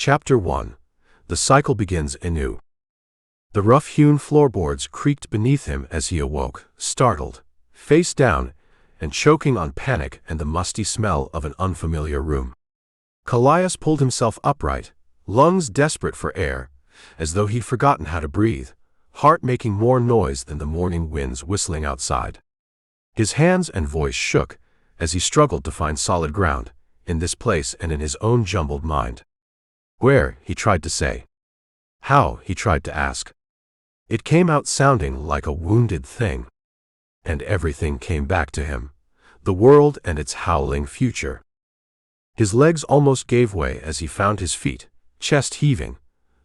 Chapter 1. The cycle begins anew. The rough-hewn floorboards creaked beneath him as he awoke, startled, face down, and choking on panic and the musty smell of an unfamiliar room. Kallias pulled himself upright, lungs desperate for air, as though he'd forgotten how to breathe, heart making more noise than the morning winds whistling outside. His hands and voice shook as he struggled to find solid ground, in this place and in his own jumbled mind. Where, he tried to say. How, he tried to ask. It came out sounding like a wounded thing. And everything came back to him, the world and its howling future. His legs almost gave way as he found his feet, chest heaving,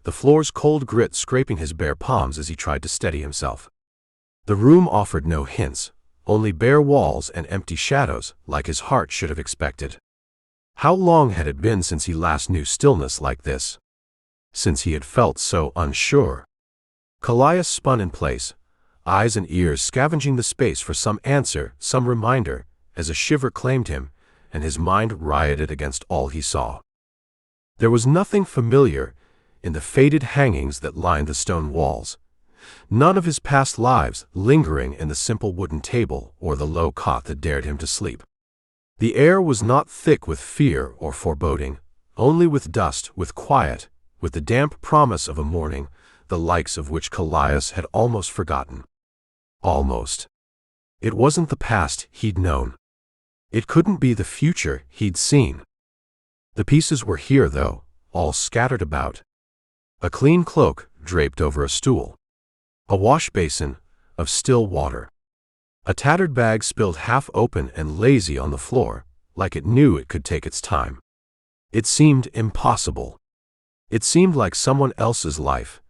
the floor's cold grit scraping his bare palms as he tried to steady himself. The room offered no hints, only bare walls and empty shadows, like his heart should have expected. How long had it been since he last knew stillness like this? Since he had felt so unsure. Kallias spun in place, eyes and ears scavenging the space for some answer, some reminder, as a shiver claimed him, and his mind rioted against all he saw. There was nothing familiar in the faded hangings that lined the stone walls, none of his past lives lingering in the simple wooden table or the low cot that dared him to sleep. The air was not thick with fear or foreboding, only with dust, with quiet, with the damp promise of a morning, the likes of which Kallias had almost forgotten. Almost. It wasn't the past he'd known. It couldn't be the future he'd seen. The pieces were here, though, all scattered about. A clean cloak draped over a stool. A wash basin of still water. A tattered bag spilled half open and lazy on the floor, like it knew it could take its time. It seemed impossible. It seemed like someone else's life,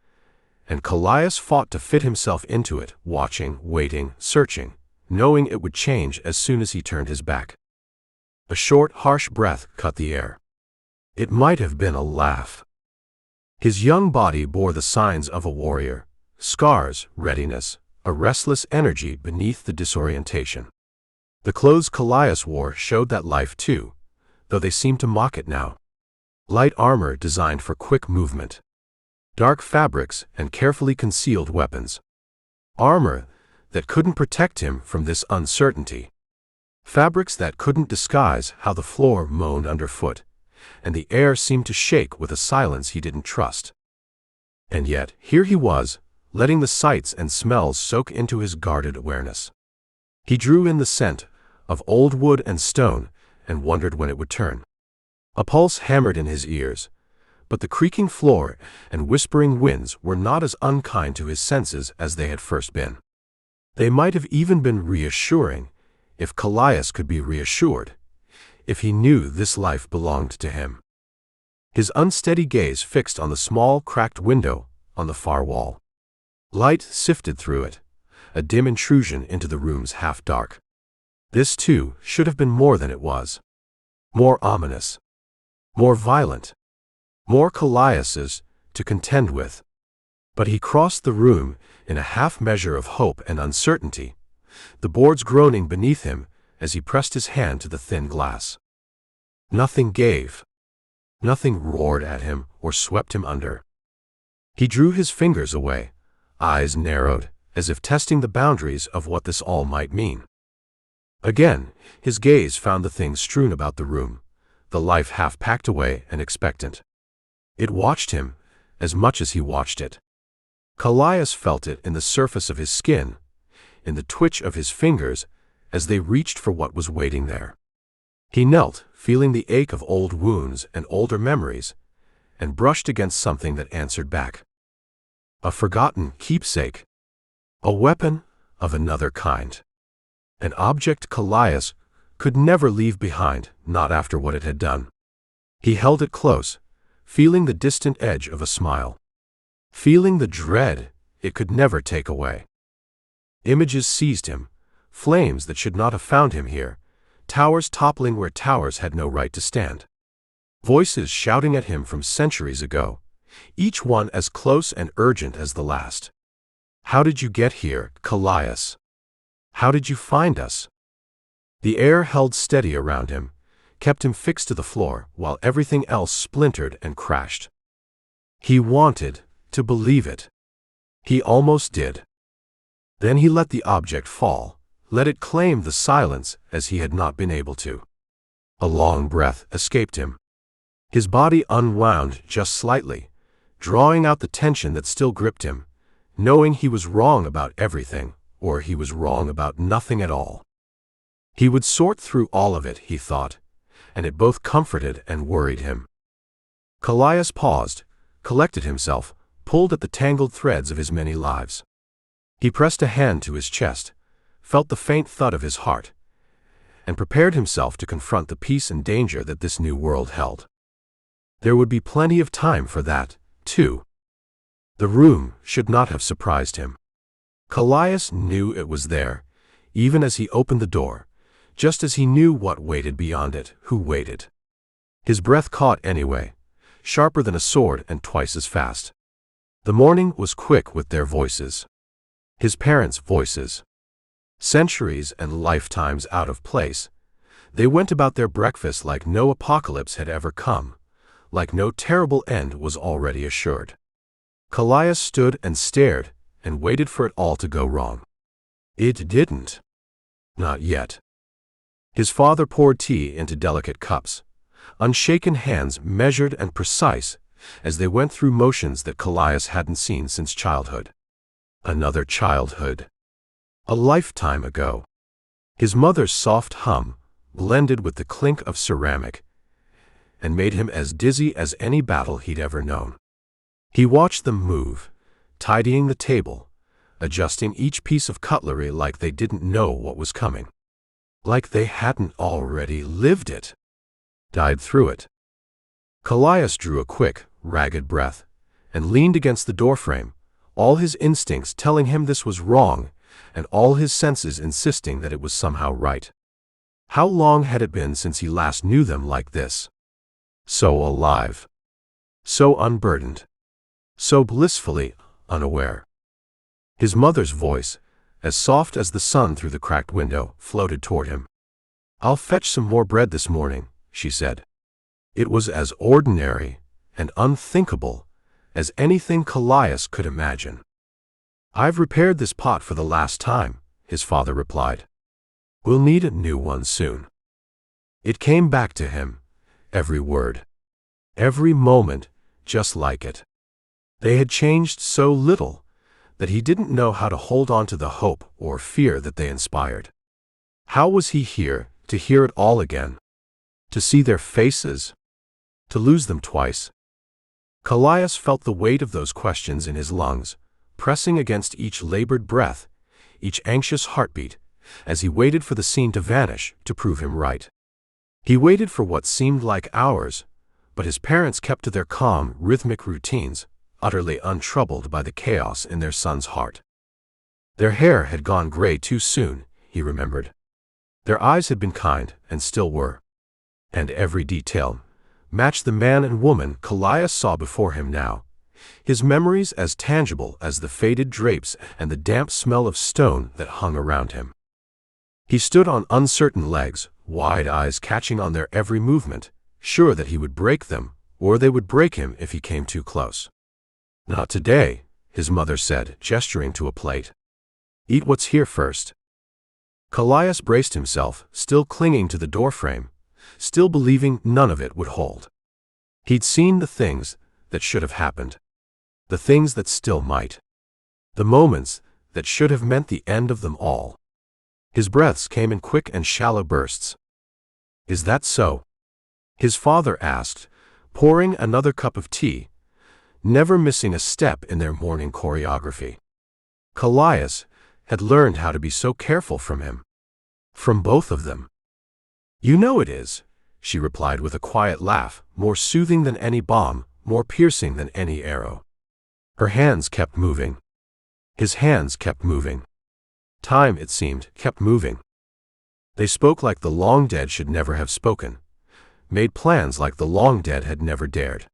and Kallias fought to fit himself into it, watching, waiting, searching, knowing it would change as soon as he turned his back. A short, harsh breath cut the air. It might have been a laugh. His young body bore the signs of a warrior, scars, readiness, a restless energy beneath the disorientation. The clothes Kallias wore showed that life too, though they seemed to mock it now. Light armor designed for quick movement. Dark fabrics and carefully concealed weapons. Armor that couldn't protect him from this uncertainty. Fabrics that couldn't disguise how the floor moaned underfoot, and the air seemed to shake with a silence he didn't trust. And yet, here he was, letting the sights and smells soak into his guarded awareness. He drew in the scent of old wood and stone and wondered when it would turn. A pulse hammered in his ears, but the creaking floor and whispering winds were not as unkind to his senses as they had first been. They might have even been reassuring, if Kallias could be reassured, if he knew this life belonged to him. His unsteady gaze fixed on the small, cracked window on the far wall. Light sifted through it, a dim intrusion into the room's half-dark. This, too, should have been more than it was. More ominous. More violent. More Kallias's to contend with. But he crossed the room in a half-measure of hope and uncertainty, the boards groaning beneath him as he pressed his hand to the thin glass. Nothing gave. Nothing roared at him or swept him under. He drew his fingers away, eyes narrowed, as if testing the boundaries of what this all might mean. Again, his gaze found the things strewn about the room, the life half packed away and expectant. It watched him, as much as he watched it. Kallias felt it in the surface of his skin, in the twitch of his fingers, as they reached for what was waiting there. He knelt, feeling the ache of old wounds and older memories, and brushed against something that answered back. A forgotten keepsake. A weapon of another kind. An object Kallias could never leave behind, not after what it had done. He held it close, feeling the distant edge of a smile. Feeling the dread it could never take away. Images seized him, flames that should not have found him here, towers toppling where towers had no right to stand. Voices shouting at him from centuries ago, each one as close and urgent as the last. How did you get here, Kallias? How did you find us? The air held steady around him, kept him fixed to the floor while everything else splintered and crashed, He wanted to believe it. He almost did. Then he let the object fall, let it claim the silence as he had not been able to. A long breath escaped him. His body unwound just slightly, drawing out the tension that still gripped him, knowing he was wrong about everything, or he was wrong about nothing at all. He would sort through all of it, he thought, and it both comforted and worried him. Kallias paused, collected himself, pulled at the tangled threads of his many lives. He pressed a hand to his chest, felt the faint thud of his heart, and prepared himself to confront the peace and danger that this new world held. There would be plenty of time for that, too. The room should not have surprised him. Kallias knew it was there, even as he opened the door, just as he knew what waited beyond it, who waited. His breath caught anyway, sharper than a sword and twice as fast. The morning was quick with their voices. His parents' voices. Centuries and lifetimes out of place, they went about their breakfast like no apocalypse had ever come, like no terrible end was already assured. Kallias stood and stared and waited for it all to go wrong. It didn't. Not yet. His father poured tea into delicate cups, unshaken hands measured and precise as they went through motions that Kallias hadn't seen since childhood. Another childhood. A lifetime ago. His mother's soft hum blended with the clink of ceramic and made him as dizzy as any battle he'd ever known. He watched them move, tidying the table, adjusting each piece of cutlery like they didn't know what was coming. Like they hadn't already lived it. Died through it. Kallias drew a quick, ragged breath and leaned against the doorframe, all his instincts telling him this was wrong and all his senses insisting that it was somehow right. How long had it been since he last knew them like this? So alive. So unburdened. So blissfully unaware. His mother's voice, as soft as the sun through the cracked window, floated toward him. "I'll fetch some more bread this morning," she said. It was as ordinary and unthinkable as anything Kallias could imagine. "I've repaired this pot for the last time," his father replied. "We'll need a new one soon." It came back to him, every word, every moment, just like it. They had changed so little that he didn't know how to hold on to the hope or fear that they inspired. How was he here to hear it all again? To see their faces? To lose them twice? Kallias felt the weight of those questions in his lungs, pressing against each labored breath, each anxious heartbeat, as he waited for the scene to vanish to prove him right. He waited for what seemed like hours, but his parents kept to their calm, rhythmic routines, utterly untroubled by the chaos in their son's heart. Their hair had gone gray too soon, he remembered. Their eyes had been kind, and still were. And every detail matched the man and woman Kallias saw before him now, his memories as tangible as the faded drapes and the damp smell of stone that hung around him. He stood on uncertain legs, wide eyes catching on their every movement, sure that he would break them, or they would break him if he came too close. "Not today," his mother said, gesturing to a plate. "Eat what's here first." Kallias braced himself, still clinging to the doorframe, still believing none of it would hold. He'd seen the things that should have happened, the things that still might, the moments that should have meant the end of them all. His breaths came in quick and shallow bursts. "Is that so?" his father asked, pouring another cup of tea, never missing a step in their morning choreography. Kallias had learned how to be so careful from him. From both of them. "You know it is," she replied with a quiet laugh, more soothing than any balm, more piercing than any arrow. Her hands kept moving. His hands kept moving. Time, it seemed, kept moving. They spoke like the long dead should never have spoken, made plans like the long dead had never dared.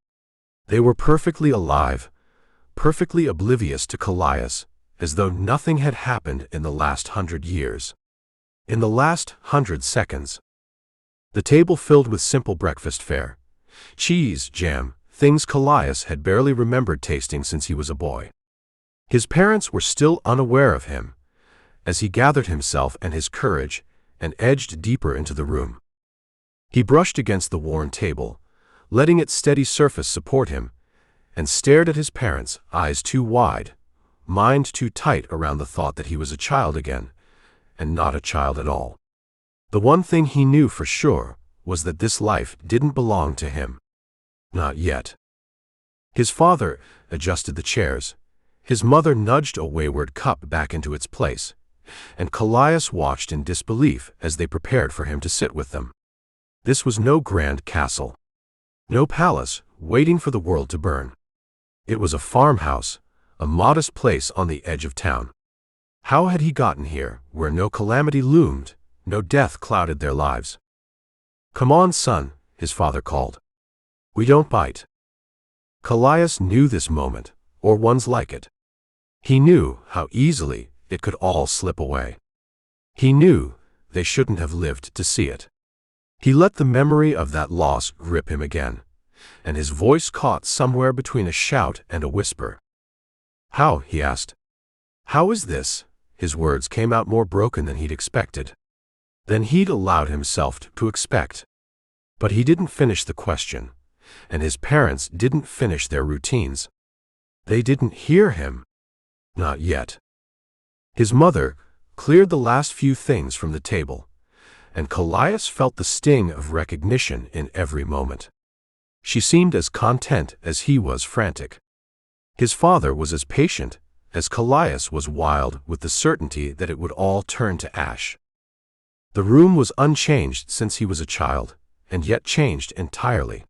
They were perfectly alive, perfectly oblivious to Kallias, as though nothing had happened in the last 100 years. In the last 100 seconds. The table filled with simple breakfast fare. Cheese, jam, things Kallias had barely remembered tasting since he was a boy. His parents were still unaware of him, as he gathered himself and his courage and edged deeper into the room. He brushed against the worn table, letting its steady surface support him, and stared at his parents, eyes too wide, mind too tight around the thought that he was a child again, and not a child at all. The one thing he knew for sure was that this life didn't belong to him. Not yet. His father adjusted the chairs, his mother nudged a wayward cup back into its place, and Kallias watched in disbelief as they prepared for him to sit with them. This was no grand castle, no palace waiting for the world to burn. It was a farmhouse, a modest place on the edge of town. How had he gotten here, where no calamity loomed, no death clouded their lives? "Come on, son," his father called. "We don't bite." Kallias knew this moment, or ones like it. He knew how easily it could all slip away. He knew they shouldn't have lived to see it. He let the memory of that loss grip him again, and his voice caught somewhere between a shout and a whisper. "How?" he asked. "How is this?" His words came out more broken than he'd expected, than he'd allowed himself to expect. But he didn't finish the question, and his parents didn't finish their routines. They didn't hear him. Not yet. His mother cleared the last few things from the table, and Kallias felt the sting of recognition in every moment. She seemed as content as he was frantic. His father was as patient as Kallias was wild with the certainty that it would all turn to ash. The room was unchanged since he was a child, and yet changed entirely.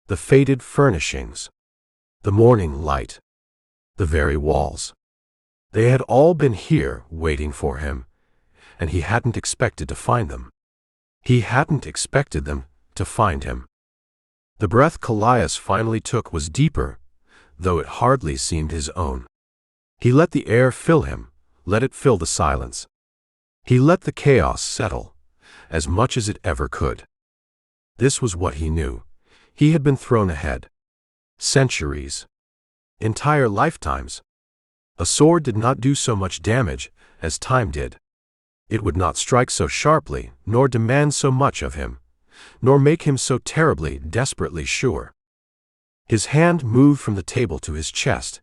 The faded furnishings, the morning light, the very walls. They had all been here waiting for him, and he hadn't expected to find them. He hadn't expected them to find him. The breath Kallias finally took was deeper, though it hardly seemed his own. He let the air fill him, let it fill the silence. He let the chaos settle, as much as it ever could. This was what he knew. He had been thrown ahead. Centuries. Entire lifetimes. A sword did not do so much damage as time did. It would not strike so sharply, nor demand so much of him, nor make him so terribly, desperately sure. His hand moved from the table to his chest,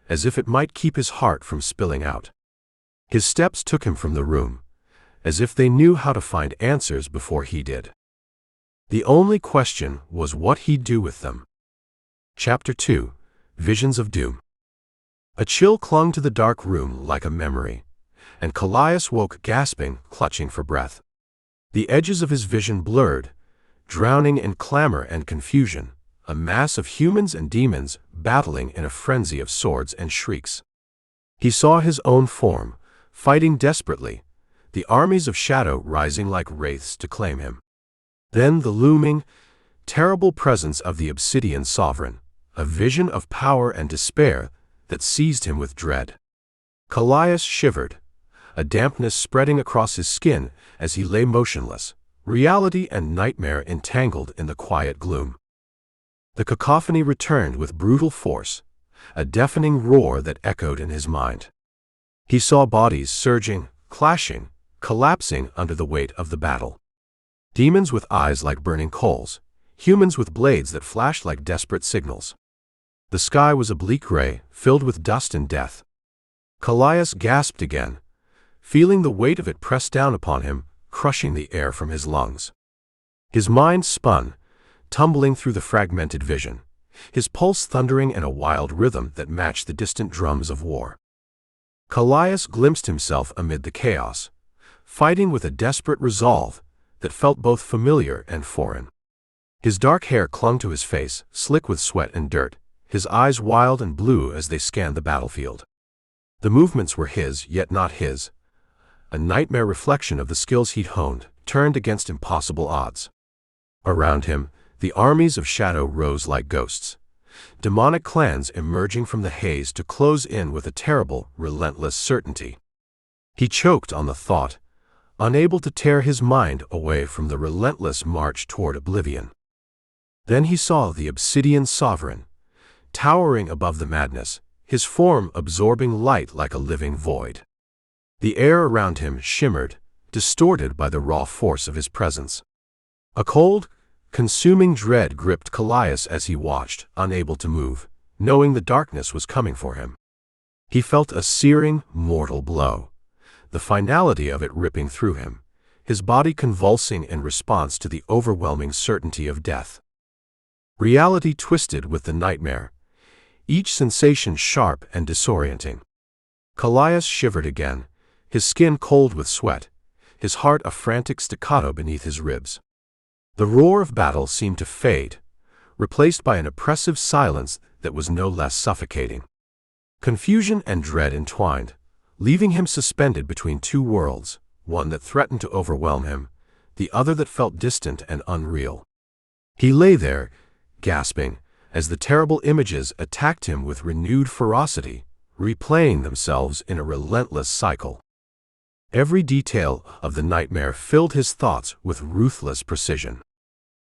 as if it might keep his heart from spilling out. His steps took him from the room, as if they knew how to find answers before he did. The only question was what he'd do with them. Chapter 2: Visions of Doom. A chill clung to the dark room like a memory, and Kallias woke gasping, clutching for breath. The edges of his vision blurred, drowning in clamor and confusion, a mass of humans and demons battling in a frenzy of swords and shrieks. He saw his own form, fighting desperately, the armies of shadow rising like wraiths to claim him. Then the looming, terrible presence of the Obsidian Sovereign, a vision of power and despair that seized him with dread. Kallias shivered, a dampness spreading across his skin as he lay motionless, reality and nightmare entangled in the quiet gloom. The cacophony returned with brutal force, a deafening roar that echoed in his mind. He saw bodies surging, clashing, collapsing under the weight of the battle. Demons with eyes like burning coals, humans with blades that flashed like desperate signals. The sky was a bleak gray, filled with dust and death. Kallias gasped again, feeling the weight of it press down upon him, crushing the air from his lungs. His mind spun, tumbling through the fragmented vision, his pulse thundering in a wild rhythm that matched the distant drums of war. Kallias glimpsed himself amid the chaos, fighting with a desperate resolve that felt both familiar and foreign. His dark hair clung to his face, slick with sweat and dirt, his eyes wild and blue as they scanned the battlefield. The movements were his, yet not his, a nightmare reflection of the skills he'd honed, turned against impossible odds. Around him, the armies of shadow rose like ghosts, demonic clans emerging from the haze to close in with a terrible, relentless certainty. He choked on the thought, unable to tear his mind away from the relentless march toward oblivion. Then he saw the Obsidian Sovereign, towering above the madness, his form absorbing light like a living void. The air around him shimmered, distorted by the raw force of his presence. A cold, consuming dread gripped Kallias as he watched, unable to move, knowing the darkness was coming for him. He felt a searing, mortal blow, the finality of it ripping through him, his body convulsing in response to the overwhelming certainty of death. Reality twisted with the nightmare, each sensation sharp and disorienting. Kallias shivered again, his skin cold with sweat, his heart a frantic staccato beneath his ribs. The roar of battle seemed to fade, replaced by an oppressive silence that was no less suffocating. Confusion and dread entwined, leaving him suspended between two worlds, one that threatened to overwhelm him, the other that felt distant and unreal. He lay there, gasping, as the terrible images attacked him with renewed ferocity, replaying themselves in a relentless cycle. Every detail of the nightmare filled his thoughts with ruthless precision.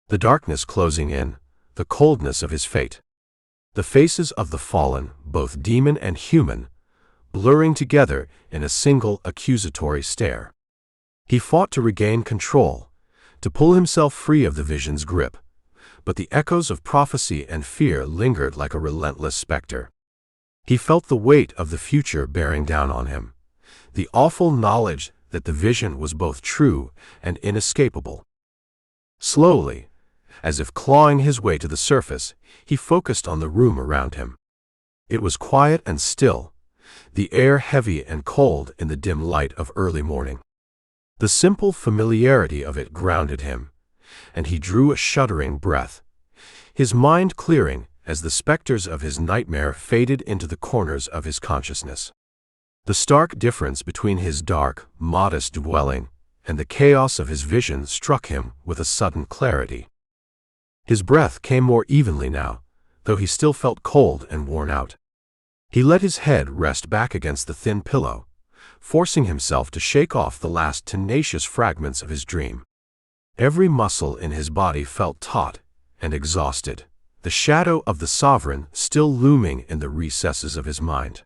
The darkness closing in, the coldness of his fate. The faces of the fallen, both demon and human, blurring together in a single accusatory stare. He fought to regain control, to pull himself free of the vision's grip, but the echoes of prophecy and fear lingered like a relentless specter. He felt the weight of the future bearing down on him, the awful knowledge that the vision was both true and inescapable. Slowly, as if clawing his way to the surface, he focused on the room around him. It was quiet and still, the air heavy and cold in the dim light of early morning. The simple familiarity of it grounded him, and he drew a shuddering breath, his mind clearing as the specters of his nightmare faded into the corners of his consciousness. The stark difference between his dark, modest dwelling and the chaos of his vision struck him with a sudden clarity. His breath came more evenly now, though he still felt cold and worn out. He let his head rest back against the thin pillow, forcing himself to shake off the last tenacious fragments of his dream. Every muscle in his body felt taut and exhausted, the shadow of the Sovereign still looming in the recesses of his mind.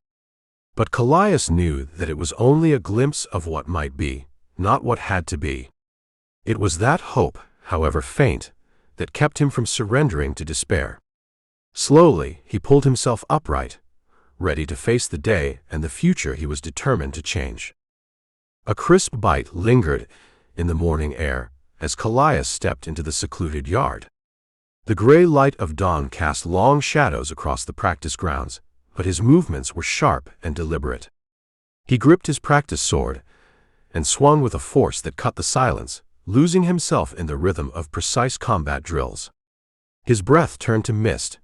But Kallias knew that it was only a glimpse of what might be, not what had to be. It was that hope, however faint, that kept him from surrendering to despair. Slowly, he pulled himself upright, ready to face the day and the future he was determined to change. A crisp bite lingered in the morning air as Kallias stepped into the secluded yard. The gray light of dawn cast long shadows across the practice grounds, but his movements were sharp and deliberate. He gripped his practice sword and swung with a force that cut the silence, losing himself in the rhythm of precise combat drills. His breath turned to mist,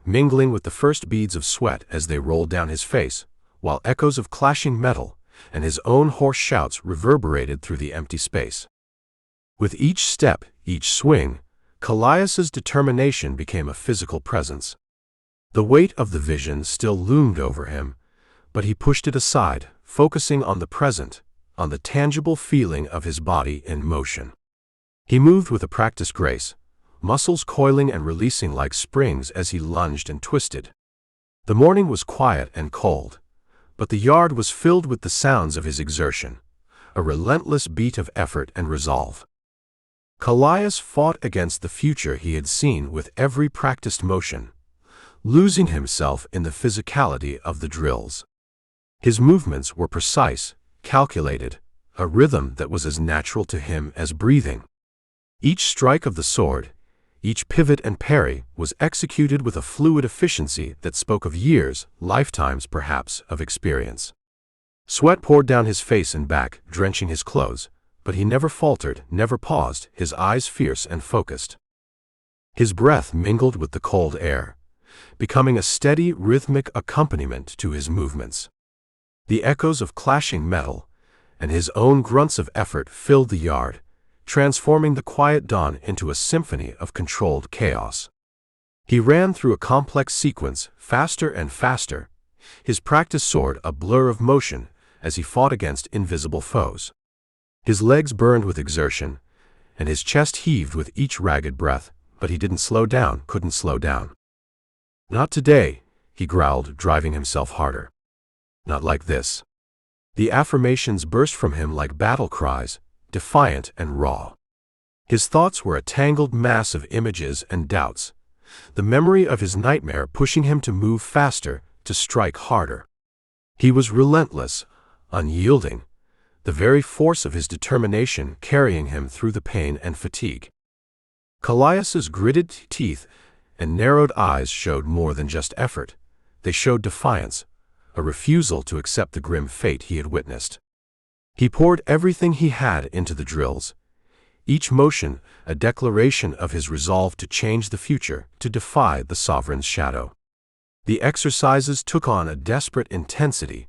mingling with the first beads of sweat as they rolled down his face, while echoes of clashing metal and his own hoarse shouts reverberated through the empty space. With each step, each swing, Kallias's determination became a physical presence. The weight of the vision still loomed over him, but he pushed it aside, focusing on the present, on the tangible feeling of his body in motion. He moved with a practiced grace, muscles coiling and releasing like springs as he lunged and twisted. The morning was quiet and cold, but the yard was filled with the sounds of his exertion, a relentless beat of effort and resolve. Kallias fought against the future he had seen with every practiced motion, losing himself in the physicality of the drills. His movements were precise, calculated, a rhythm that was as natural to him as breathing. Each strike of the sword, each pivot and parry was executed with a fluid efficiency that spoke of years, lifetimes perhaps, of experience. Sweat poured down his face and back, drenching his clothes, but he never faltered, never paused, his eyes fierce and focused. His breath mingled with the cold air, becoming a steady, rhythmic accompaniment to his movements. The echoes of clashing metal and his own grunts of effort filled the yard, transforming the quiet dawn into a symphony of controlled chaos. He ran through a complex sequence, faster and faster, his practiced sword a blur of motion as he fought against invisible foes. His legs burned with exertion, and his chest heaved with each ragged breath, but he didn't slow down, couldn't slow down. Not today, he growled, driving himself harder. Not like this. The affirmations burst from him like battle cries, defiant and raw. His thoughts were a tangled mass of images and doubts, the memory of his nightmare pushing him to move faster, to strike harder. He was relentless, unyielding, the very force of his determination carrying him through the pain and fatigue. Kallias's gritted teeth and narrowed eyes showed more than just effort. They showed defiance, a refusal to accept the grim fate he had witnessed. He poured everything he had into the drills, each motion a declaration of his resolve to change the future, to defy the Sovereign's shadow. The exercises took on a desperate intensity,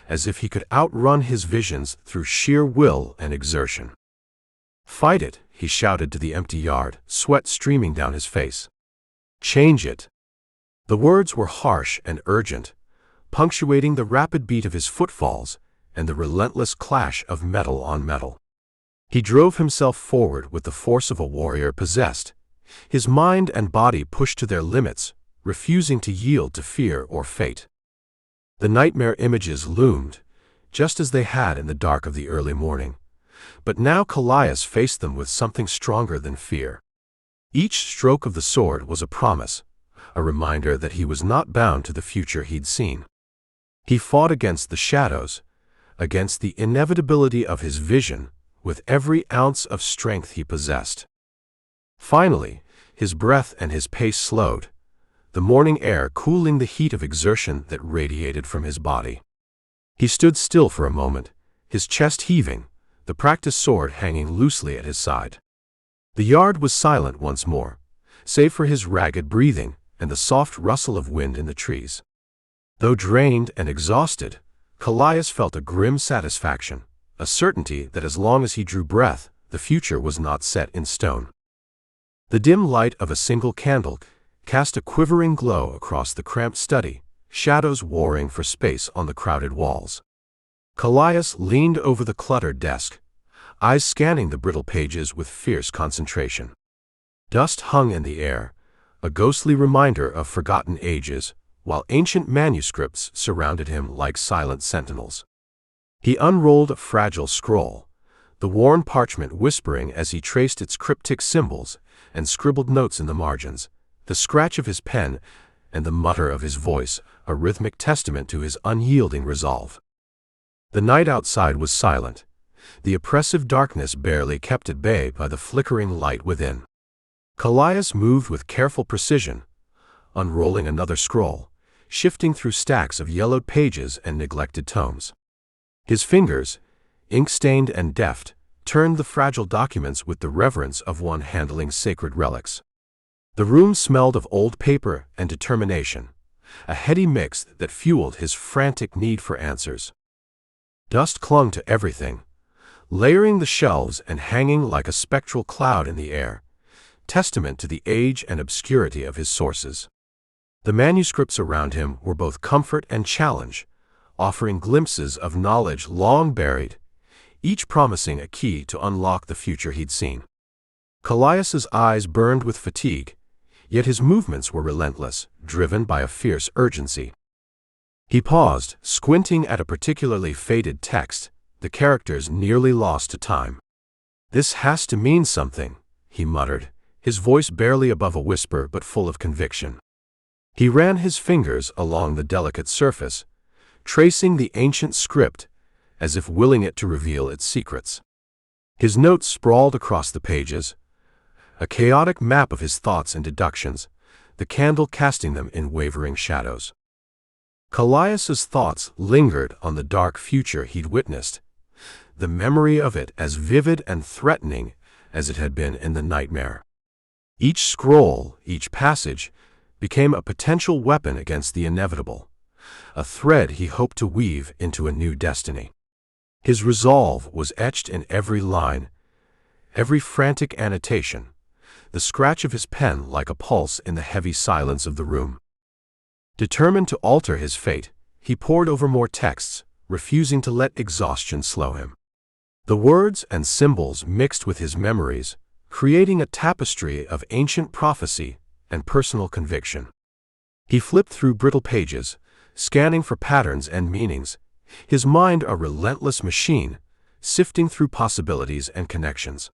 as if he could outrun his visions through sheer will and exertion. "Fight it," he shouted to the empty yard, sweat streaming down his face. "Change it." The words were harsh and urgent, punctuating the rapid beat of his footfalls and the relentless clash of metal on metal. He drove himself forward with the force of a warrior possessed, his mind and body pushed to their limits, refusing to yield to fear or fate. The nightmare images loomed, just as they had in the dark of the early morning, but now Kallias faced them with something stronger than fear. Each stroke of the sword was a promise, a reminder that he was not bound to the future he'd seen. He fought against the shadows, against the inevitability of his vision, with every ounce of strength he possessed. Finally, his breath and his pace slowed, the morning air cooling the heat of exertion that radiated from his body. He stood still for a moment, his chest heaving, the practiced sword hanging loosely at his side. The yard was silent once more, save for his ragged breathing and the soft rustle of wind in the trees. Though drained and exhausted, Kallias felt a grim satisfaction, a certainty that as long as he drew breath, the future was not set in stone. The dim light of a single candle cast a quivering glow across the cramped study, shadows warring for space on the crowded walls. Kallias leaned over the cluttered desk, eyes scanning the brittle pages with fierce concentration. Dust hung in the air, a ghostly reminder of forgotten ages, while ancient manuscripts surrounded him like silent sentinels. He unrolled a fragile scroll, the worn parchment whispering as he traced its cryptic symbols and scribbled notes in the margins, the scratch of his pen and the mutter of his voice, a rhythmic testament to his unyielding resolve. The night outside was silent, the oppressive darkness barely kept at bay by the flickering light within. Kallias moved with careful precision, unrolling another scroll, shifting through stacks of yellowed pages and neglected tomes. His fingers, ink-stained and deft, turned the fragile documents with the reverence of one handling sacred relics. The room smelled of old paper and determination, a heady mix that fueled his frantic need for answers. Dust clung to everything, layering the shelves and hanging like a spectral cloud in the air, testament to the age and obscurity of his sources. The manuscripts around him were both comfort and challenge, offering glimpses of knowledge long buried, each promising a key to unlock the future he'd seen. Kallias's eyes burned with fatigue, yet his movements were relentless, driven by a fierce urgency. He paused, squinting at a particularly faded text, the characters nearly lost to time. "This has to mean something," he muttered, his voice barely above a whisper but full of conviction. He ran his fingers along the delicate surface, tracing the ancient script, as if willing it to reveal its secrets. His notes sprawled across the pages, a chaotic map of his thoughts and deductions, the candle casting them in wavering shadows. Kallias's thoughts lingered on the dark future he'd witnessed, the memory of it as vivid and threatening as it had been in the nightmare. Each scroll, each passage, became a potential weapon against the inevitable, a thread he hoped to weave into a new destiny. His resolve was etched in every line, every frantic annotation, the scratch of his pen like a pulse in the heavy silence of the room. Determined to alter his fate, he pored over more texts, refusing to let exhaustion slow him. The words and symbols mixed with his memories, creating a tapestry of ancient prophecy and personal conviction. He flipped through brittle pages, scanning for patterns and meanings, his mind a relentless machine, sifting through possibilities and connections.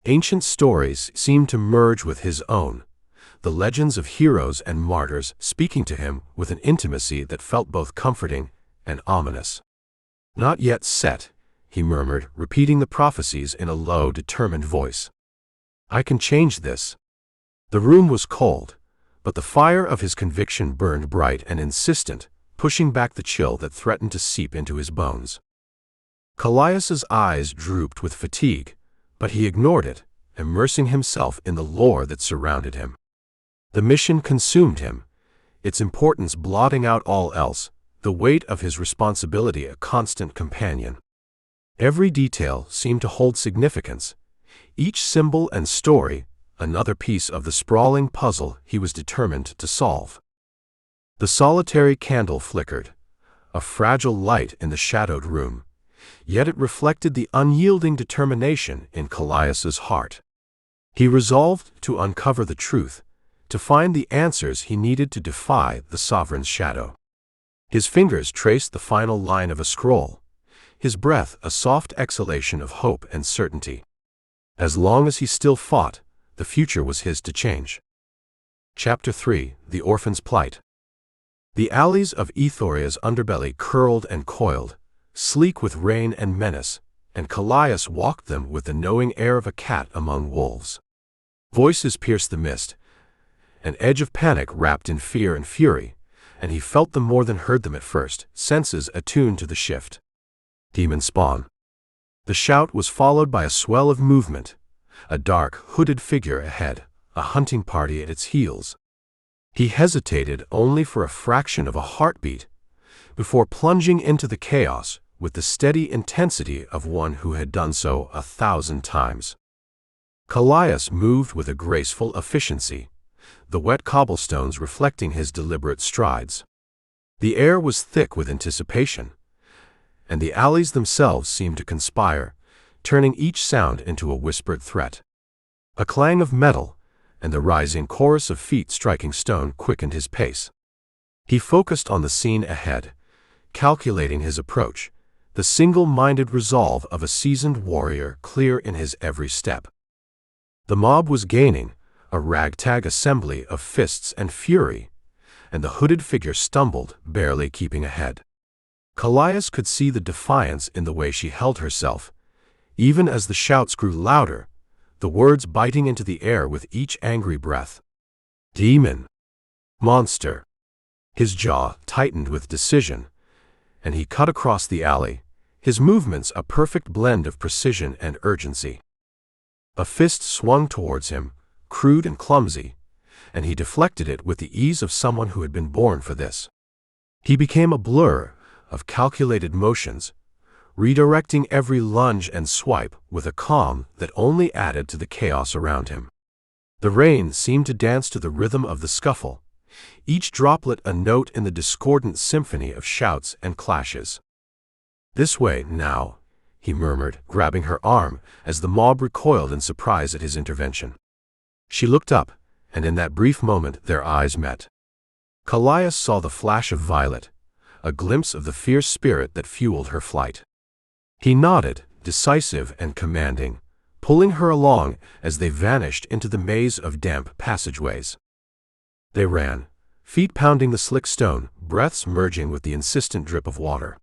Ancient stories seemed to merge with his own, the legends of heroes and martyrs speaking to him with an intimacy that felt both comforting and ominous. "Not yet set," he murmured, repeating the prophecies in a low, determined voice. "I can change this." The room was cold, but the fire of his conviction burned bright and insistent, pushing back the chill that threatened to seep into his bones. Kallias's eyes drooped with fatigue, but he ignored it, immersing himself in the lore that surrounded him. The mission consumed him, its importance blotting out all else, the weight of his responsibility a constant companion. Every detail seemed to hold significance, each symbol and story another piece of the sprawling puzzle he was determined to solve. The solitary candle flickered, a fragile light in the shadowed room, yet it reflected the unyielding determination in Kallias's heart. He resolved to uncover the truth, to find the answers he needed to defy the Sovereign's shadow. His fingers traced the final line of a scroll, his breath a soft exhalation of hope and certainty. As long as he still fought, the future was his to change. Chapter 3: The Orphan's Plight. The alleys of Ethoria's underbelly curled and coiled, sleek with rain and menace, and Kallias walked them with the knowing air of a cat among wolves. Voices pierced the mist, an edge of panic wrapped in fear and fury, and he felt them more than heard them at first, senses attuned to the shift. Demon spawn. The shout was followed by a swell of movement, a dark, hooded figure ahead, a hunting party at its heels. He hesitated only for a fraction of a heartbeat, before plunging into the chaos with the steady intensity of one who had done so 1,000 times. Kallias moved with a graceful efficiency, the wet cobblestones reflecting his deliberate strides. The air was thick with anticipation, and the alleys themselves seemed to conspire, turning each sound into a whispered threat. A clang of metal and the rising chorus of feet striking stone quickened his pace. He focused on the scene ahead, calculating his approach, the single-minded resolve of a seasoned warrior clear in his every step. The mob was gaining, a ragtag assembly of fists and fury, and the hooded figure stumbled, barely keeping ahead. Kallias could see the defiance in the way she held herself, even as the shouts grew louder, the words biting into the air with each angry breath. Demon. Monster. His jaw tightened with decision, and he cut across the alley, his movements a perfect blend of precision and urgency. A fist swung towards him, crude and clumsy, and he deflected it with the ease of someone who had been born for this. He became a blur of calculated motions, redirecting every lunge and swipe with a calm that only added to the chaos around him. The rain seemed to dance to the rhythm of the scuffle, each droplet a note in the discordant symphony of shouts and clashes. "This way, now," he murmured, grabbing her arm as the mob recoiled in surprise at his intervention. She looked up, and in that brief moment their eyes met. Kallias saw the flash of violet, a glimpse of the fierce spirit that fueled her flight. He nodded, decisive and commanding, pulling her along as they vanished into the maze of damp passageways. They ran, feet pounding the slick stone, breaths merging with the insistent drip of water.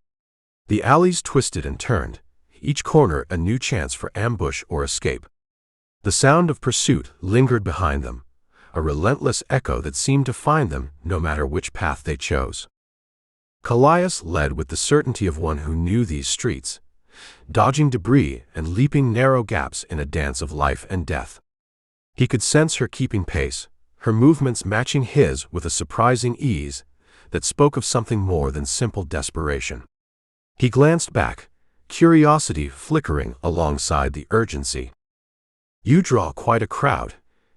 The alleys twisted and turned, each corner a new chance for ambush or escape. The sound of pursuit lingered behind them, a relentless echo that seemed to find them no matter which path they chose. Kallias led with the certainty of one who knew these streets, dodging debris and leaping narrow gaps in a dance of life and death. He could sense her keeping pace, her movements matching his with a surprising ease that spoke of something more than simple desperation. He glanced back, curiosity flickering alongside the urgency. "You draw quite a crowd,"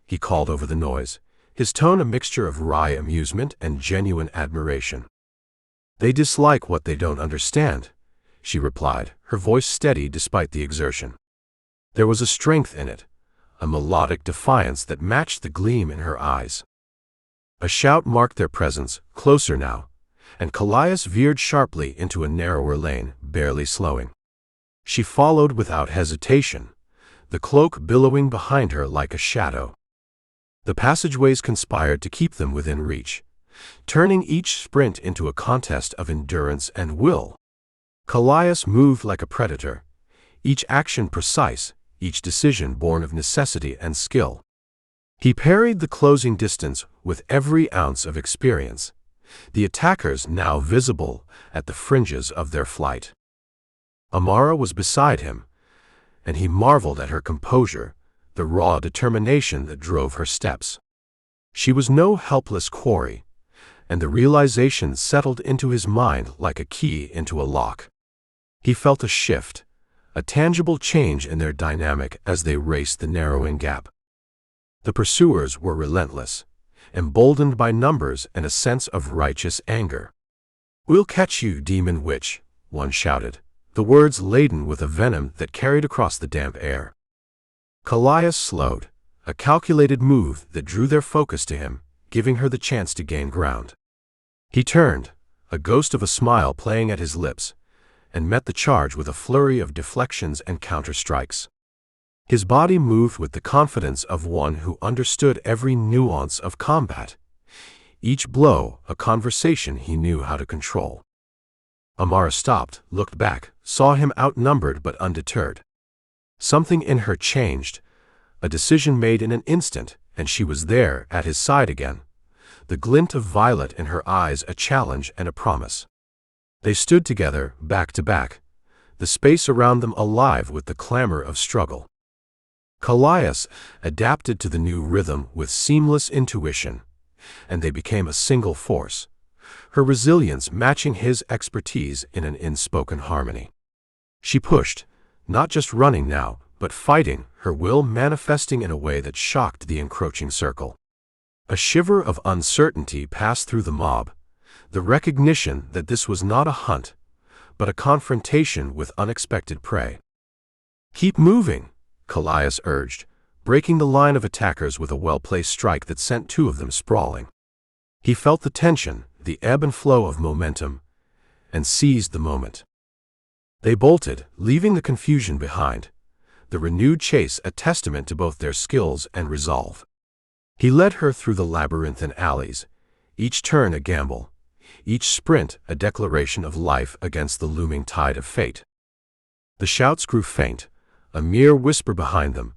he called over the noise, his tone a mixture of wry amusement and genuine admiration. "They dislike what they don't understand," she replied, her voice steady despite the exertion. There was a strength in it, a melodic defiance that matched the gleam in her eyes. A shout marked their presence, closer now, and Kallias veered sharply into a narrower lane, barely slowing. She followed without hesitation, the cloak billowing behind her like a shadow. The passageways conspired to keep them within reach, turning each sprint into a contest of endurance and will. Kallias moved like a predator, each action precise, each decision born of necessity and skill. He parried the closing distance with every ounce of experience, the attackers now visible at the fringes of their flight. Amara was beside him, and he marveled at her composure, the raw determination that drove her steps. She was no helpless quarry, and the realization settled into his mind like a key into a lock. He felt a shift, a tangible change in their dynamic as they raced the narrowing gap. The pursuers were relentless, emboldened by numbers and a sense of righteous anger. "We'll catch you, demon witch," one shouted, the words laden with a venom that carried across the damp air. Kallias slowed, a calculated move that drew their focus to him, giving her the chance to gain ground. He turned, a ghost of a smile playing at his lips, and met the charge with a flurry of deflections and counter-strikes. His body moved with the confidence of one who understood every nuance of combat, each blow a conversation he knew how to control. Amara stopped, looked back, saw him outnumbered but undeterred. Something in her changed, a decision made in an instant, and she was there at his side again, the glint of violet in her eyes a challenge and a promise. They stood together, back to back, the space around them alive with the clamor of struggle. Kallias adapted to the new rhythm with seamless intuition, and they became a single force, her resilience matching his expertise in an unspoken harmony. She pushed, not just running now, but fighting, her will manifesting in a way that shocked the encroaching circle. A shiver of uncertainty passed through the mob, the recognition that this was not a hunt, but a confrontation with unexpected prey. "Keep moving," Kallias urged, breaking the line of attackers with a well-placed strike that sent two of them sprawling. He felt the tension, the ebb and flow of momentum, and seized the moment. They bolted, leaving the confusion behind, the renewed chase a testament to both their skills and resolve. He led her through the labyrinthine alleys, each turn a gamble, each sprint a declaration of life against the looming tide of fate. The shouts grew faint, a mere whisper behind them,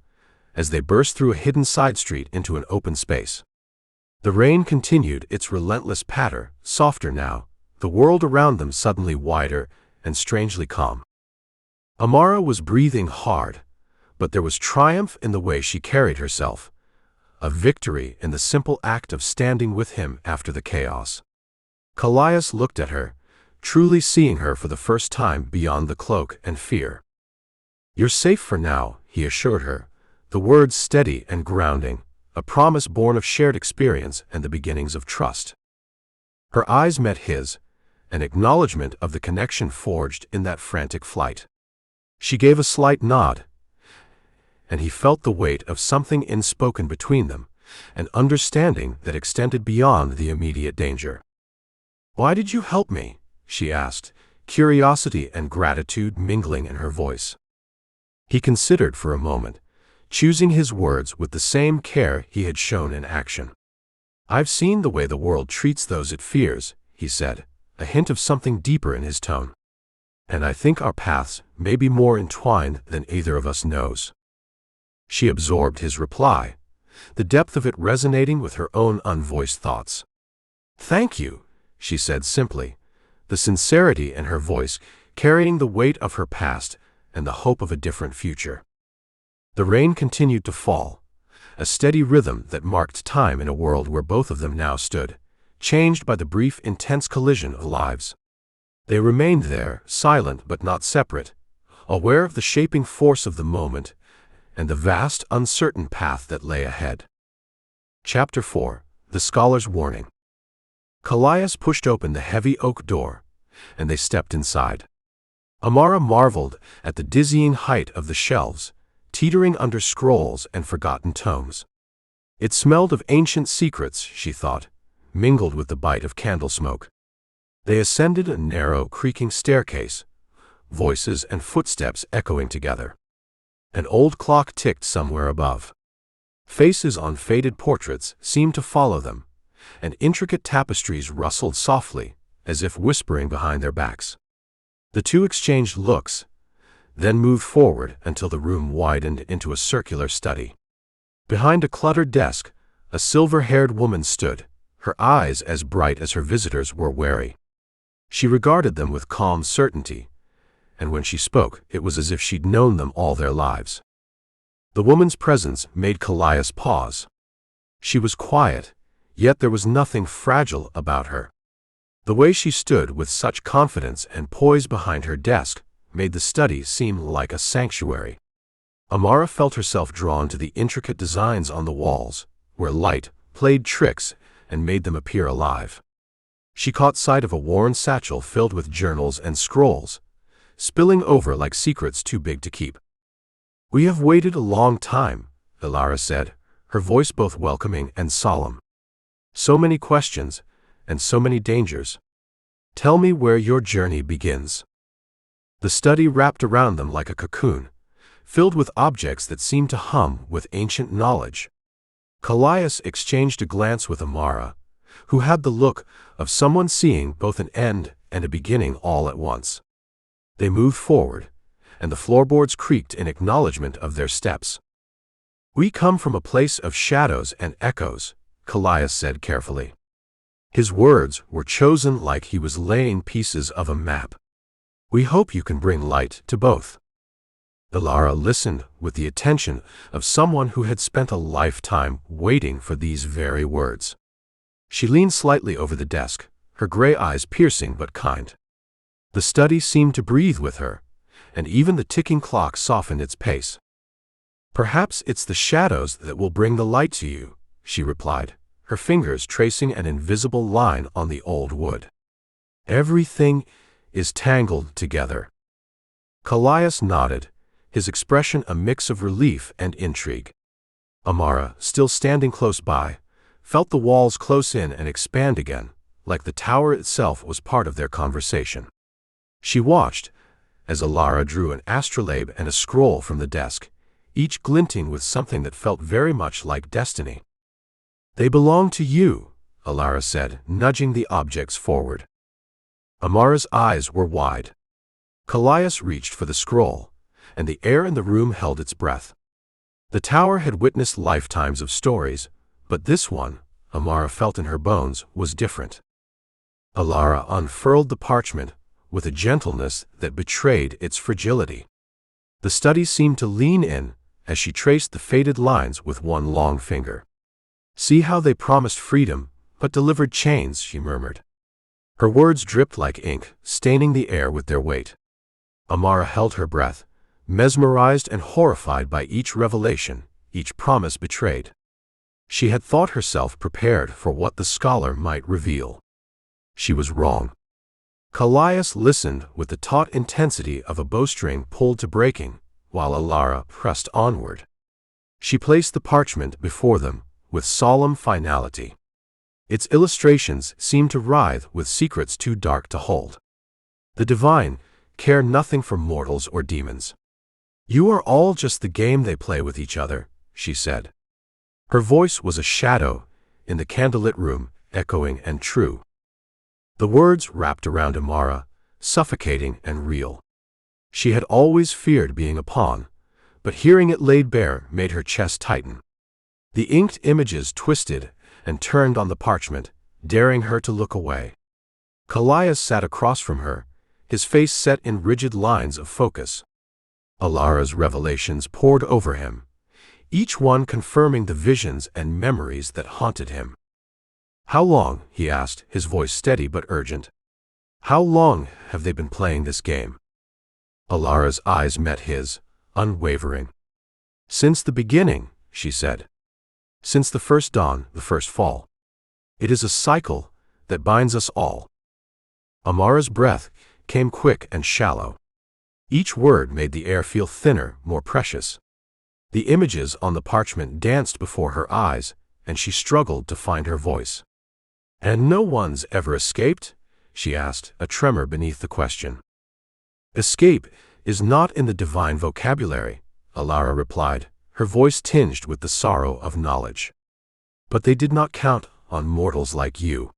as they burst through a hidden side street into an open space. The rain continued its relentless patter, softer now, the world around them suddenly wider and strangely calm. Amara was breathing hard, but there was triumph in the way she carried herself, a victory in the simple act of standing with him after the chaos. Kallias looked at her, truly seeing her for the first time beyond the cloak and fear. "You're safe for now," he assured her, the words steady and grounding, a promise born of shared experience and the beginnings of trust. Her eyes met his, an acknowledgement of the connection forged in that frantic flight. She gave a slight nod, and he felt the weight of something unspoken between them, an understanding that extended beyond the immediate danger. "Why did you help me?" she asked, curiosity and gratitude mingling in her voice. He considered for a moment, choosing his words with the same care he had shown in action. "I've seen the way the world treats those it fears," he said, a hint of something deeper in his tone. "And I think our paths may be more entwined than either of us knows." She absorbed his reply, the depth of it resonating with her own unvoiced thoughts. "Thank you," she said simply, the sincerity in her voice carrying the weight of her past and the hope of a different future. The rain continued to fall, a steady rhythm that marked time in a world where both of them now stood, changed by the brief, intense collision of lives. They remained there, silent but not separate, aware of the shaping force of the moment and the vast, uncertain path that lay ahead. Chapter 4: The Scholar's Warning. Kallias pushed open the heavy oak door, and they stepped inside. Amara marveled at the dizzying height of the shelves, teetering under scrolls and forgotten tomes. It smelled of ancient secrets, she thought, mingled with the bite of candle smoke. They ascended a narrow, creaking staircase, voices and footsteps echoing together. An old clock ticked somewhere above. Faces on faded portraits seemed to follow them, and intricate tapestries rustled softly, as if whispering behind their backs. The two exchanged looks, then moved forward until the room widened into a circular study. Behind a cluttered desk, a silver-haired woman stood, her eyes as bright as her visitors were wary. She regarded them with calm certainty, and when she spoke, it was as if she'd known them all their lives. The woman's presence made Kallias pause. She was quiet, yet there was nothing fragile about her. The way she stood with such confidence and poise behind her desk made the study seem like a sanctuary. Amara felt herself drawn to the intricate designs on the walls, where light played tricks and made them appear alive. She caught sight of a worn satchel filled with journals and scrolls, spilling over like secrets too big to keep. "We have waited a long time," Amara said, her voice both welcoming and solemn. "So many questions, and so many dangers. Tell me where your journey begins." The study wrapped around them like a cocoon, filled with objects that seemed to hum with ancient knowledge. Kallias exchanged a glance with Amara, who had the look of someone seeing both an end and a beginning all at once. They moved forward, and the floorboards creaked in acknowledgement of their steps. "We come from a place of shadows and echoes," Kallias said carefully. His words were chosen like he was laying pieces of a map. "We hope you can bring light to both." Amara listened with the attention of someone who had spent a lifetime waiting for these very words. She leaned slightly over the desk, her gray eyes piercing but kind. The study seemed to breathe with her, and even the ticking clock softened its pace. "Perhaps it's the shadows that will bring the light to you," she replied, her fingers tracing an invisible line on the old wood. "Everything is tangled together." Kallias nodded, his expression a mix of relief and intrigue. Amara, still standing close by, felt the walls close in and expand again, like the tower itself was part of their conversation. She watched as Amara drew an astrolabe and a scroll from the desk, each glinting with something that felt very much like destiny. "They belong to you," Amara said, nudging the objects forward. Amara's eyes were wide. Kallias reached for the scroll, and the air in the room held its breath. The tower had witnessed lifetimes of stories, but this one, Amara felt in her bones, was different. Amara unfurled the parchment with a gentleness that betrayed its fragility. The study seemed to lean in as she traced the faded lines with one long finger. "See how they promised freedom, but delivered chains," she murmured. Her words dripped like ink, staining the air with their weight. Amara held her breath, mesmerized and horrified by each revelation, each promise betrayed. She had thought herself prepared for what the scholar might reveal. She was wrong. Kallias listened with the taut intensity of a bowstring pulled to breaking, while Amara pressed onward. She placed the parchment before them with solemn finality. Its illustrations seemed to writhe with secrets too dark to hold. The divine care nothing for mortals or demons. "You are all just the game they play with each other," she said. Her voice was a shadow in the candlelit room, echoing and true. The words wrapped around Amara, suffocating and real. She had always feared being a pawn, but hearing it laid bare made her chest tighten. The inked images twisted and turned on the parchment, daring her to look away. Kallias sat across from her, his face set in rigid lines of focus. Amara's revelations poured over him, each one confirming the visions and memories that haunted him. "How long?" he asked, his voice steady but urgent. "How long have they been playing this game?" Amara's eyes met his, unwavering. "Since the beginning," she said. "Since the first dawn, the first fall. It is a cycle that binds us all." Amara's breath came quick and shallow. Each word made the air feel thinner, more precious. The images on the parchment danced before her eyes, and she struggled to find her voice. "And no one's ever escaped?" she asked, a tremor beneath the question. "Escape is not in the divine vocabulary," Amara replied, her voice tinged with the sorrow of knowledge. "But they did not count on mortals like you."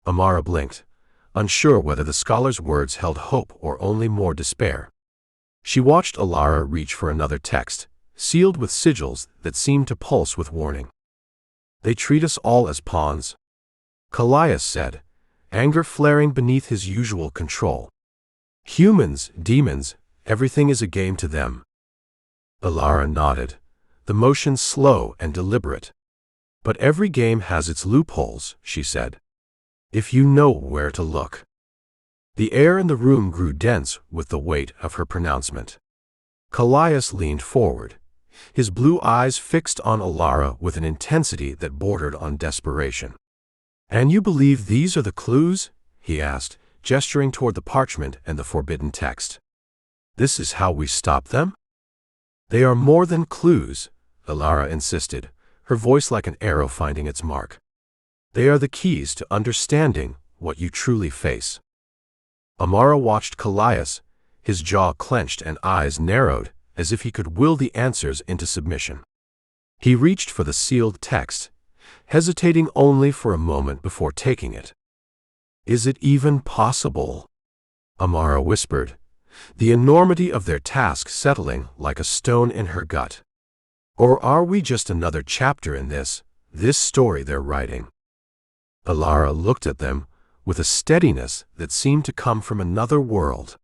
Amara blinked, unsure whether the scholar's words held hope or only more despair. She watched Amara reach for another text, sealed with sigils that seemed to pulse with warning. "They treat us all as pawns," Kallias said, anger flaring beneath his usual control. "Humans, demons, everything is a game to them." Amara nodded, the motion slow and deliberate. "But every game has its loopholes," she said, "if you know where to look." The air in the room grew dense with the weight of her pronouncement. Kallias leaned forward, his blue eyes fixed on Amara with an intensity that bordered on desperation. "And you believe these are the clues?" he asked, gesturing toward the parchment and the forbidden text. "This is how we stop them?" "They are more than clues," Amara insisted, her voice like an arrow finding its mark. "They are the keys to understanding what you truly face." Amara watched Kallias, his jaw clenched and eyes narrowed, as if he could will the answers into submission. He reached for the sealed text, hesitating only for a moment before taking it. "Is it even possible?" Amara whispered, the enormity of their task settling like a stone in her gut. "Or are we just another chapter in this story they're writing?" Amara looked at them with a steadiness that seemed to come from another world.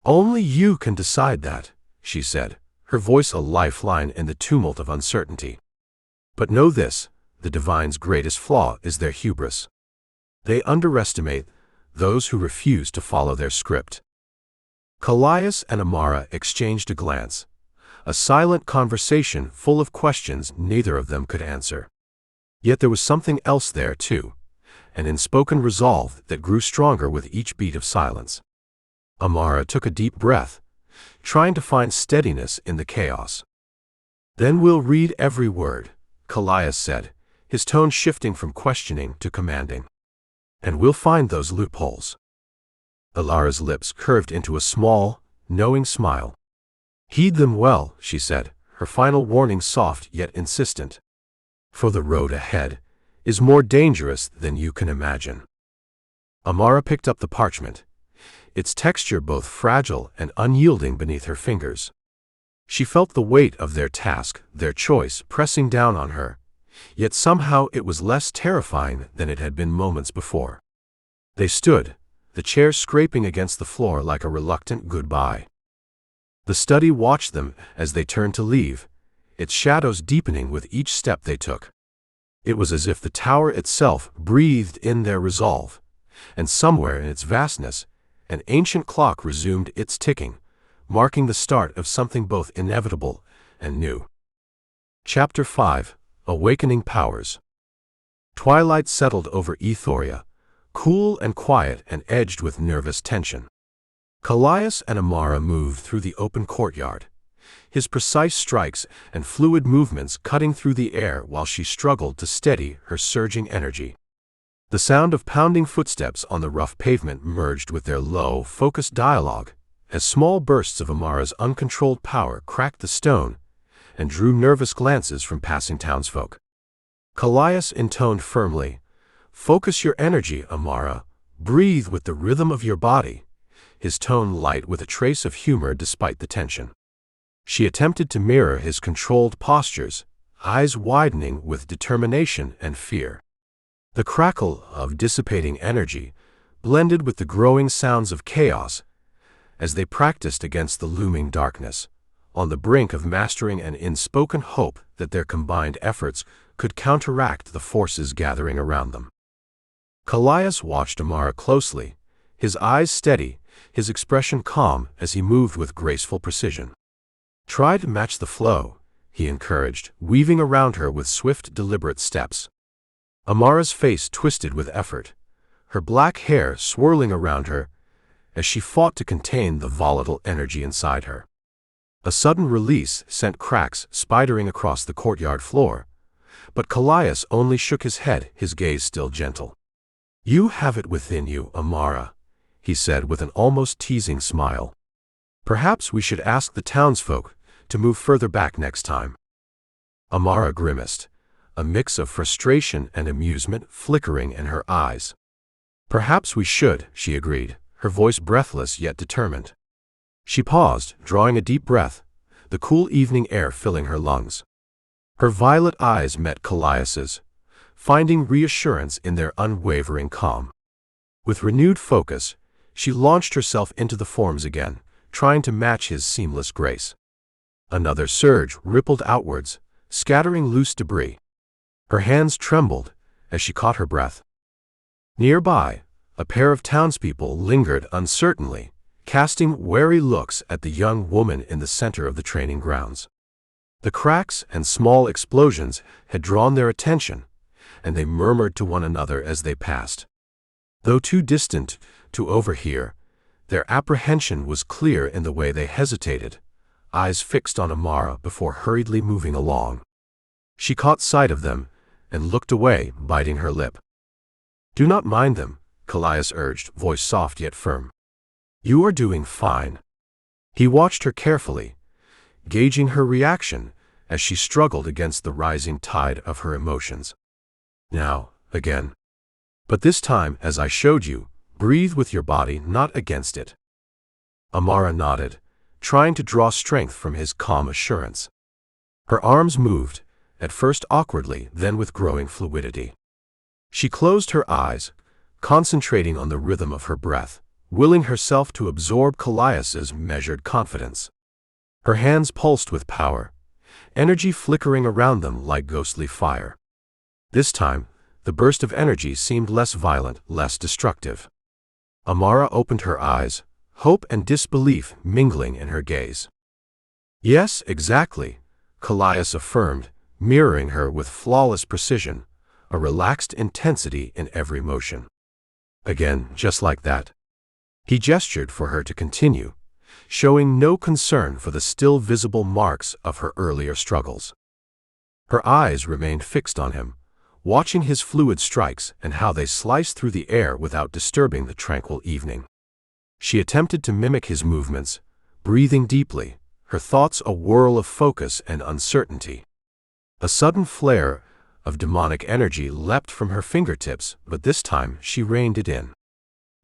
"Only you can decide that," she said, her voice a lifeline in the tumult of uncertainty. "But know this, the divine's greatest flaw is their hubris. They underestimate those who refuse to follow their script." Kallias and Amara exchanged a glance, a silent conversation full of questions neither of them could answer. Yet there was something else there, too, an unspoken resolve that grew stronger with each beat of silence. Amara took a deep breath, trying to find steadiness in the chaos. "Then we'll read every word," Kallias said, his tone shifting from questioning to commanding. "And we'll find those loopholes." Amara's lips curved into a small, knowing smile. "Heed them well," she said, her final warning soft yet insistent. "For the road ahead is more dangerous than you can imagine." Amara picked up the parchment, its texture both fragile and unyielding beneath her fingers. She felt the weight of their task, their choice, pressing down on her, yet somehow it was less terrifying than it had been moments before. They stood, the chair scraping against the floor like a reluctant goodbye. The study watched them as they turned to leave, its shadows deepening with each step they took. It was as if the tower itself breathed in their resolve, and somewhere in its vastness, an ancient clock resumed its ticking, marking the start of something both inevitable and new. Chapter 5: Awakening Powers. Twilight settled over Ethoria, cool and quiet and edged with nervous tension. Kallias and Amara moved through the open courtyard, his precise strikes and fluid movements cutting through the air while she struggled to steady her surging energy. The sound of pounding footsteps on the rough pavement merged with their low, focused dialogue, as small bursts of Amara's uncontrolled power cracked the stone and drew nervous glances from passing townsfolk. Kallias intoned firmly, "Focus your energy, Amara. Breathe with the rhythm of your body," his tone light with a trace of humor despite the tension. She attempted to mirror his controlled postures, eyes widening with determination and fear. The crackle of dissipating energy blended with the growing sounds of chaos as they practiced against the looming darkness, on the brink of mastering an unspoken hope that their combined efforts could counteract the forces gathering around them. Kallias watched Amara closely, his eyes steady, his expression calm as he moved with graceful precision. "Try to match the flow," he encouraged, weaving around her with swift, deliberate steps. Amara's face twisted with effort, her black hair swirling around her as she fought to contain the volatile energy inside her. A sudden release sent cracks spidering across the courtyard floor, but Kallias only shook his head, his gaze still gentle. "You have it within you, Amara," he said with an almost teasing smile. "Perhaps we should ask the townsfolk to move further back next time." Amara grimaced, a mix of frustration and amusement flickering in her eyes. "Perhaps we should," she agreed, her voice breathless yet determined. She paused, drawing a deep breath, the cool evening air filling her lungs. Her violet eyes met Kallias's, finding reassurance in their unwavering calm. With renewed focus, she launched herself into the forms again, trying to match his seamless grace. Another surge rippled outwards, scattering loose debris. Her hands trembled as she caught her breath. Nearby, a pair of townspeople lingered uncertainly, casting wary looks at the young woman in the center of the training grounds. The cracks and small explosions had drawn their attention, and they murmured to one another as they passed. Though too distant to overhear, their apprehension was clear in the way they hesitated, eyes fixed on Amara before hurriedly moving along. She caught sight of them and looked away, biting her lip. "Do not mind them," Kallias urged, voice soft yet firm. "You are doing fine." He watched her carefully, gauging her reaction as she struggled against the rising tide of her emotions. "Now, again. But this time, as I showed you, breathe with your body, not against it." Amara nodded, trying to draw strength from his calm assurance. Her arms moved, at first awkwardly, then with growing fluidity. She closed her eyes, concentrating on the rhythm of her breath, willing herself to absorb Kallias's measured confidence. Her hands pulsed with power, energy flickering around them like ghostly fire. This time, the burst of energy seemed less violent, less destructive. Amara opened her eyes, hope and disbelief mingling in her gaze. "Yes, exactly," Kallias affirmed, mirroring her with flawless precision, a relaxed intensity in every motion. "Again, just like that." He gestured for her to continue, showing no concern for the still visible marks of her earlier struggles. Her eyes remained fixed on him, watching his fluid strikes and how they sliced through the air without disturbing the tranquil evening. She attempted to mimic his movements, breathing deeply, her thoughts a whirl of focus and uncertainty. A sudden flare of demonic energy leapt from her fingertips, but this time she reined it in.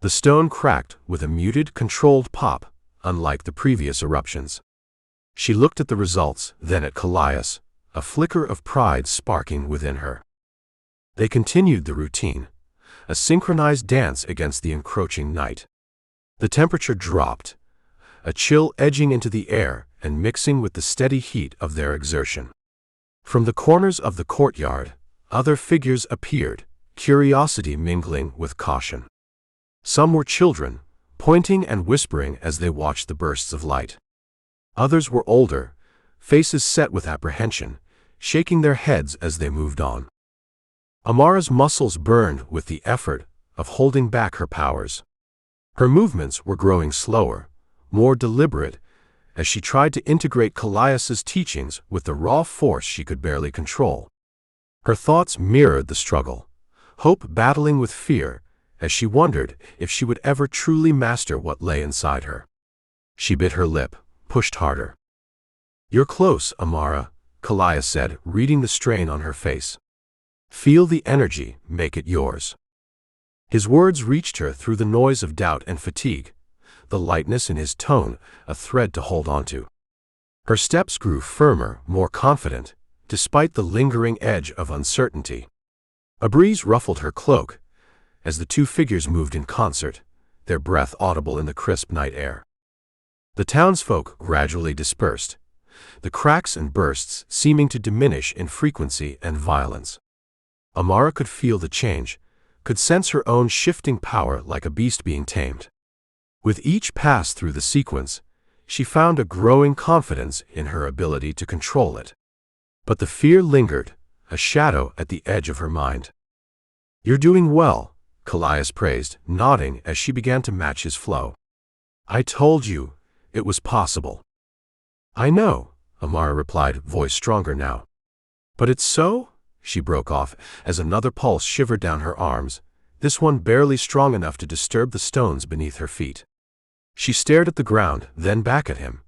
The stone cracked with a muted, controlled pop, unlike the previous eruptions. She looked at the results, then at Kallias, a flicker of pride sparking within her. They continued the routine, a synchronized dance against the encroaching night. The temperature dropped, a chill edging into the air and mixing with the steady heat of their exertion. From the corners of the courtyard, other figures appeared, curiosity mingling with caution. Some were children, pointing and whispering as they watched the bursts of light. Others were older, faces set with apprehension, shaking their heads as they moved on. Amara's muscles burned with the effort of holding back her powers. Her movements were growing slower, more deliberate, as she tried to integrate Kallias's teachings with the raw force she could barely control. Her thoughts mirrored the struggle, hope battling with fear, as she wondered if she would ever truly master what lay inside her. She bit her lip, pushed harder. "You're close, Amara," Kallias said, reading the strain on her face. "Feel the energy, make it yours." His words reached her through the noise of doubt and fatigue, the lightness in his tone a thread to hold onto. Her steps grew firmer, more confident, despite the lingering edge of uncertainty. A breeze ruffled her cloak as the two figures moved in concert, their breath audible in the crisp night air. The townsfolk gradually dispersed, the cracks and bursts seeming to diminish in frequency and violence. Amara could feel the change, could sense her own shifting power like a beast being tamed. With each pass through the sequence, she found a growing confidence in her ability to control it. But the fear lingered, a shadow at the edge of her mind. "You're doing well," Kallias praised, nodding as she began to match his flow. "I told you, it was possible." I know, Amara replied, voice stronger now. But it's so? She broke off as another pulse shivered down her arms, this one barely strong enough to disturb the stones beneath her feet. She stared at the ground, then back at him,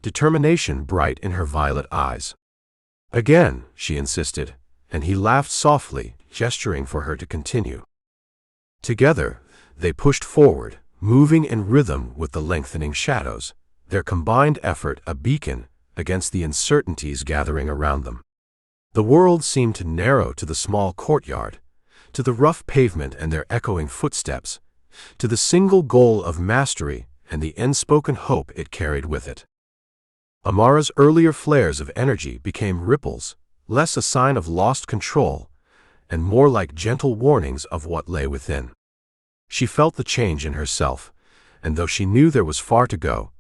determination bright in her violet eyes. Again, she insisted, and he laughed softly, gesturing for her to continue. Together, they pushed forward, moving in rhythm with the lengthening shadows, their combined effort a beacon against the uncertainties gathering around them. The world seemed to narrow to the small courtyard, to the rough pavement and their echoing footsteps, to the single goal of mastery and the unspoken hope it carried with it. Amara's earlier flares of energy became ripples, less a sign of lost control, and more like gentle warnings of what lay within. She felt the change in herself, and though she knew there was far to go,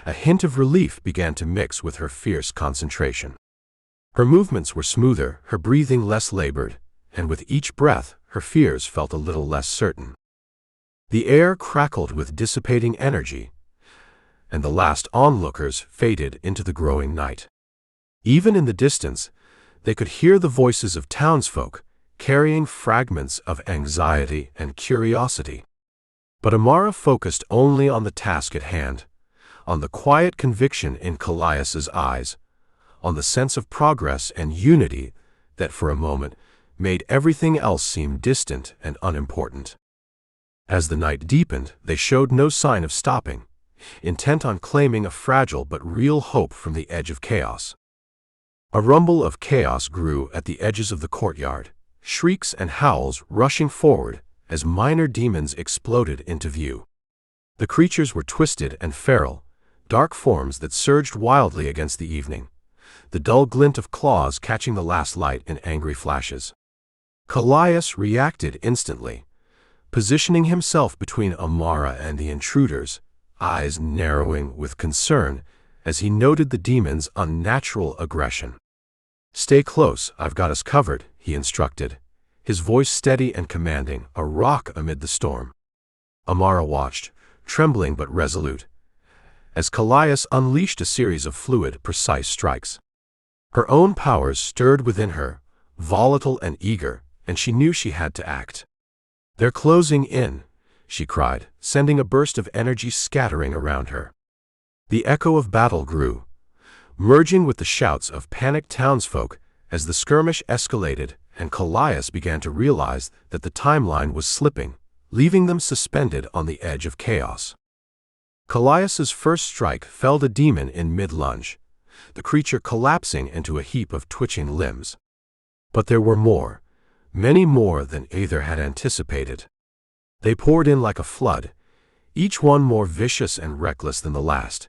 a hint of relief began to mix with her fierce concentration. Her movements were smoother, her breathing less labored, and with each breath, her fears felt a little less certain. The air crackled with dissipating energy, and the last onlookers faded into the growing night. Even in the distance, they could hear the voices of townsfolk, carrying fragments of anxiety and curiosity. But Amara focused only on the task at hand, on the quiet conviction in Kallias's eyes, on the sense of progress and unity that for a moment made everything else seem distant and unimportant. As the night deepened, they showed no sign of stopping, intent on claiming a fragile but real hope from the edge of chaos. A rumble of chaos grew at the edges of the courtyard, shrieks and howls rushing forward as minor demons exploded into view. The creatures were twisted and feral, dark forms that surged wildly against the evening, the dull glint of claws catching the last light in angry flashes. Kallias reacted instantly, positioning himself between Amara and the intruders, eyes narrowing with concern as he noted the demons' unnatural aggression. "Stay close, I've got us covered," he instructed, his voice steady and commanding, a rock amid the storm. Amara watched, trembling but resolute, as Kallias unleashed a series of fluid, precise strikes. Her own powers stirred within her, volatile and eager, and she knew she had to act. "They're closing in," she cried, sending a burst of energy scattering around her. The echo of battle grew, merging with the shouts of panicked townsfolk as the skirmish escalated and Kallias began to realize that the timeline was slipping, leaving them suspended on the edge of chaos. Kallias's first strike felled a demon in mid-lunge, the creature collapsing into a heap of twitching limbs. But there were more, many more than either had anticipated. They poured in like a flood, each one more vicious and reckless than the last,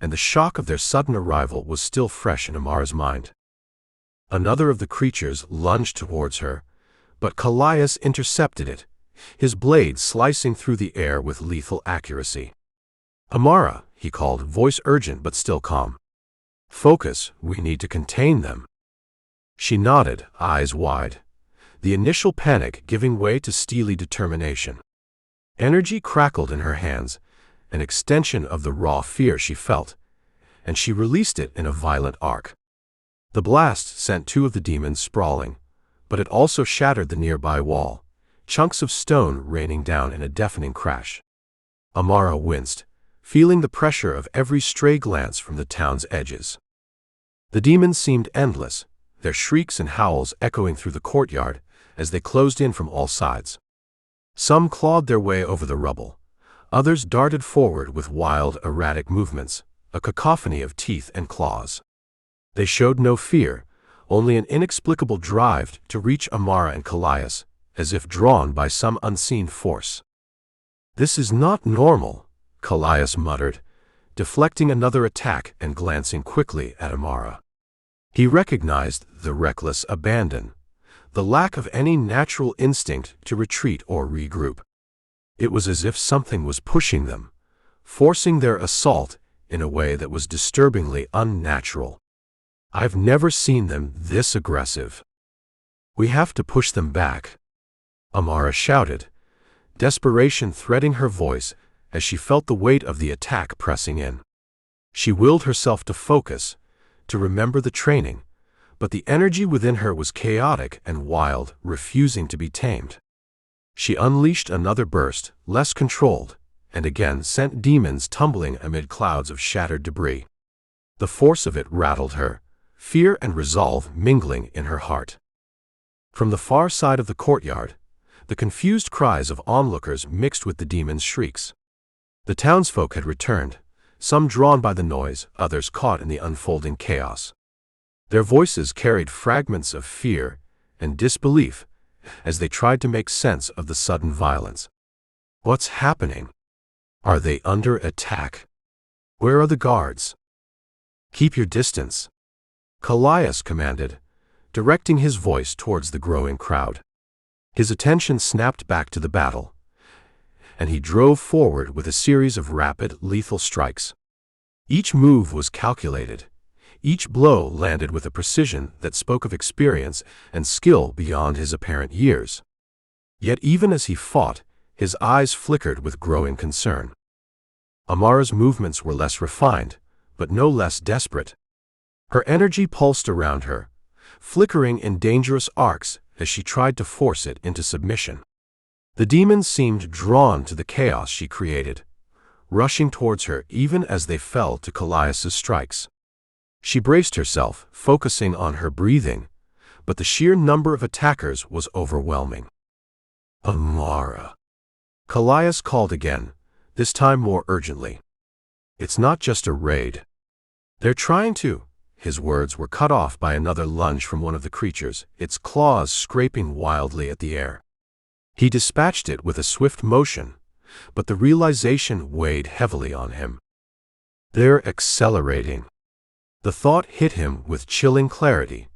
and the shock of their sudden arrival was still fresh in Amara's mind. Another of the creatures lunged towards her, but Kallias intercepted it, his blade slicing through the air with lethal accuracy. "Amara," he called, voice urgent but still calm. "Focus, we need to contain them." She nodded, eyes wide, the initial panic giving way to steely determination. Energy crackled in her hands, an extension of the raw fear she felt, and she released it in a violent arc. The blast sent two of the demons sprawling, but it also shattered the nearby wall, chunks of stone raining down in a deafening crash. Amara winced, feeling the pressure of every stray glance from the town's edges. The demons seemed endless, their shrieks and howls echoing through the courtyard as they closed in from all sides. Some clawed their way over the rubble, others darted forward with wild, erratic movements, a cacophony of teeth and claws. They showed no fear, only an inexplicable drive to reach Amara and Kallias, as if drawn by some unseen force. "This is not normal," Kallias muttered, deflecting another attack and glancing quickly at Amara. He recognized the reckless abandon, the lack of any natural instinct to retreat or regroup. It was as if something was pushing them, forcing their assault in a way that was disturbingly unnatural. "I've never seen them this aggressive. We have to push them back," Amara shouted, desperation threading her voice as she felt the weight of the attack pressing in. She willed herself to focus, to remember the training, but the energy within her was chaotic and wild, refusing to be tamed. She unleashed another burst, less controlled, and again sent demons tumbling amid clouds of shattered debris. The force of it rattled her, fear and resolve mingling in her heart. From the far side of the courtyard, the confused cries of onlookers mixed with the demons' shrieks. The townsfolk had returned, some drawn by the noise, others caught in the unfolding chaos. Their voices carried fragments of fear and disbelief as they tried to make sense of the sudden violence. What's happening? Are they under attack? Where are the guards? Keep your distance, Kallias commanded, directing his voice towards the growing crowd. His attention snapped back to the battle, and he drove forward with a series of rapid, lethal strikes. Each move was calculated. Each blow landed with a precision that spoke of experience and skill beyond his apparent years. Yet even as he fought, his eyes flickered with growing concern. Amara's movements were less refined, but no less desperate. Her energy pulsed around her, flickering in dangerous arcs as she tried to force it into submission. The demons seemed drawn to the chaos she created, rushing towards her even as they fell to Kallias' strikes. She braced herself, focusing on her breathing, but the sheer number of attackers was overwhelming. Amara, Kallias called again, this time more urgently. It's not just a raid. They're trying to. His words were cut off by another lunge from one of the creatures, its claws scraping wildly at the air. He dispatched it with a swift motion, but the realization weighed heavily on him. They're accelerating. The thought hit him with chilling clarity,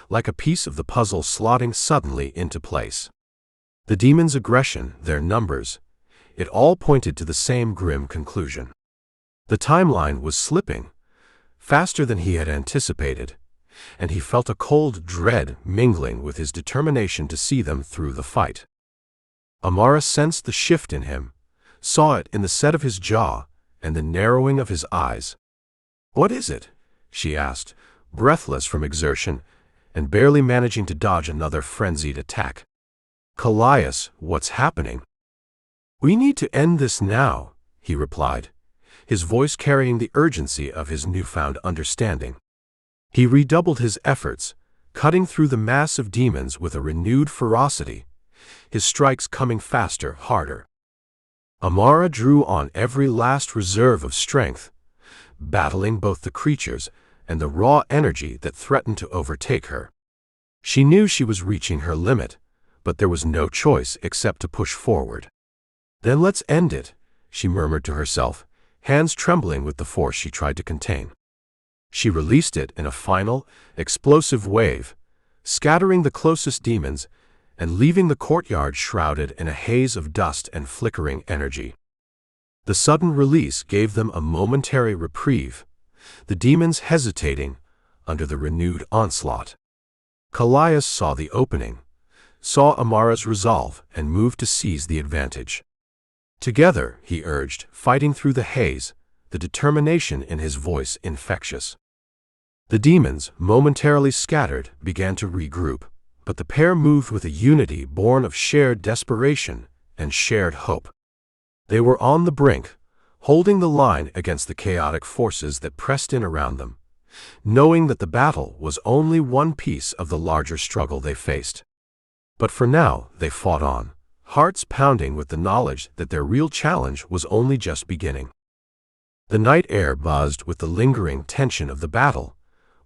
like a piece of the puzzle slotting suddenly into place. The demons' aggression, their numbers, it all pointed to the same grim conclusion. The timeline was slipping, faster than he had anticipated, and he felt a cold dread mingling with his determination to see them through the fight. Amara sensed the shift in him, saw it in the set of his jaw and the narrowing of his eyes. "What is it?" she asked, breathless from exertion and barely managing to dodge another frenzied attack. "Kallias, what's happening?" "We need to end this now," he replied, his voice carrying the urgency of his newfound understanding. He redoubled his efforts, cutting through the mass of demons with a renewed ferocity, his strikes coming faster, harder. Amara drew on every last reserve of strength, battling both the creatures and the raw energy that threatened to overtake her. She knew she was reaching her limit, but there was no choice except to push forward. "Then let's end it," she murmured to herself, hands trembling with the force she tried to contain. She released it in a final, explosive wave, scattering the closest demons and leaving the courtyard shrouded in a haze of dust and flickering energy. The sudden release gave them a momentary reprieve, the demons hesitating under the renewed onslaught. Kallias saw the opening, saw Amara's resolve, and moved to seize the advantage. "Together," he urged, fighting through the haze, the determination in his voice infectious. The demons, momentarily scattered, began to regroup, but the pair moved with a unity born of shared desperation and shared hope. They were on the brink, holding the line against the chaotic forces that pressed in around them, knowing that the battle was only one piece of the larger struggle they faced. But for now, they fought on, hearts pounding with the knowledge that their real challenge was only just beginning. The night air buzzed with the lingering tension of the battle,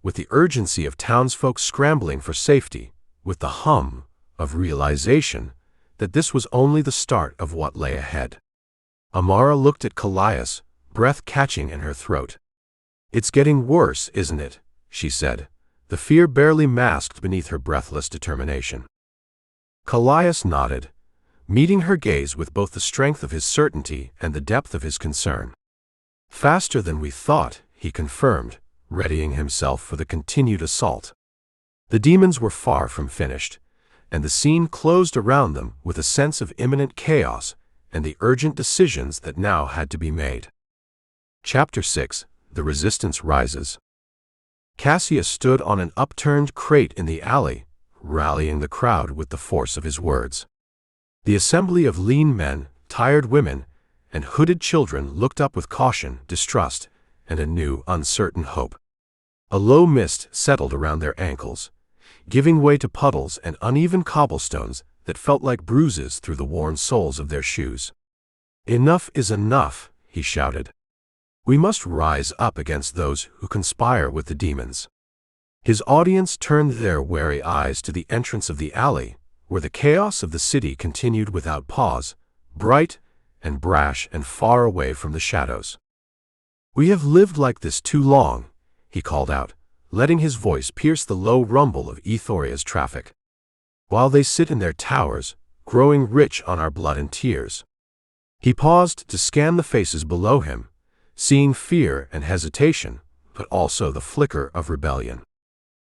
with the urgency of townsfolk scrambling for safety, with the hum of realization that this was only the start of what lay ahead. Amara looked at Kallias, breath catching in her throat. "It's getting worse, isn't it?" she said, the fear barely masked beneath her breathless determination. Kallias nodded, meeting her gaze with both the strength of his certainty and the depth of his concern. "Faster than we thought," he confirmed, readying himself for the continued assault. The demons were far from finished, and the scene closed around them with a sense of imminent chaos and the urgent decisions that now had to be made. Chapter 6: the resistance rises. Kallias stood on an upturned crate in the alley, rallying the crowd with the force of his words. The assembly of lean men, tired women, and hooded children looked up with caution, distrust, and a new, uncertain hope. A low mist settled around their ankles, giving way to puddles and uneven cobblestones that felt like bruises through the worn soles of their shoes. "Enough is enough," he shouted. "We must rise up against those who conspire with the demons." His audience turned their wary eyes to the entrance of the alley, where the chaos of the city continued without pause, bright and brash and far away from the shadows. "We have lived like this too long," he called out, letting his voice pierce the low rumble of Ethoria's traffic. "While they sit in their towers, growing rich on our blood and tears." He paused to scan the faces below him, seeing fear and hesitation, but also the flicker of rebellion.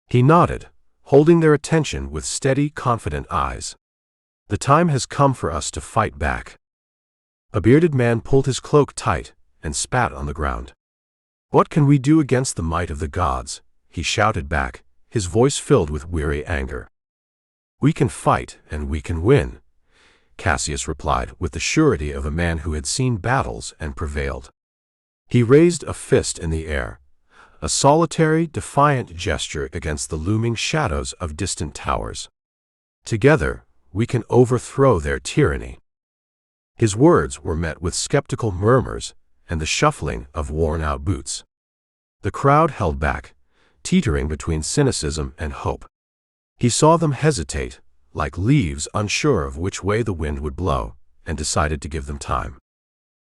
He nodded, holding their attention with steady, confident eyes. "The time has come for us to fight back." A bearded man pulled his cloak tight and spat on the ground. "What can we do against the might of the gods?" he shouted back, his voice filled with weary anger. "We can fight and we can win," Kallias replied with the surety of a man who had seen battles and prevailed. He raised a fist in the air, a solitary, defiant gesture against the looming shadows of distant towers. "Together, we can overthrow their tyranny." His words were met with skeptical murmurs and the shuffling of worn-out boots. The crowd held back, teetering between cynicism and hope. He saw them hesitate, like leaves unsure of which way the wind would blow, and decided to give them time.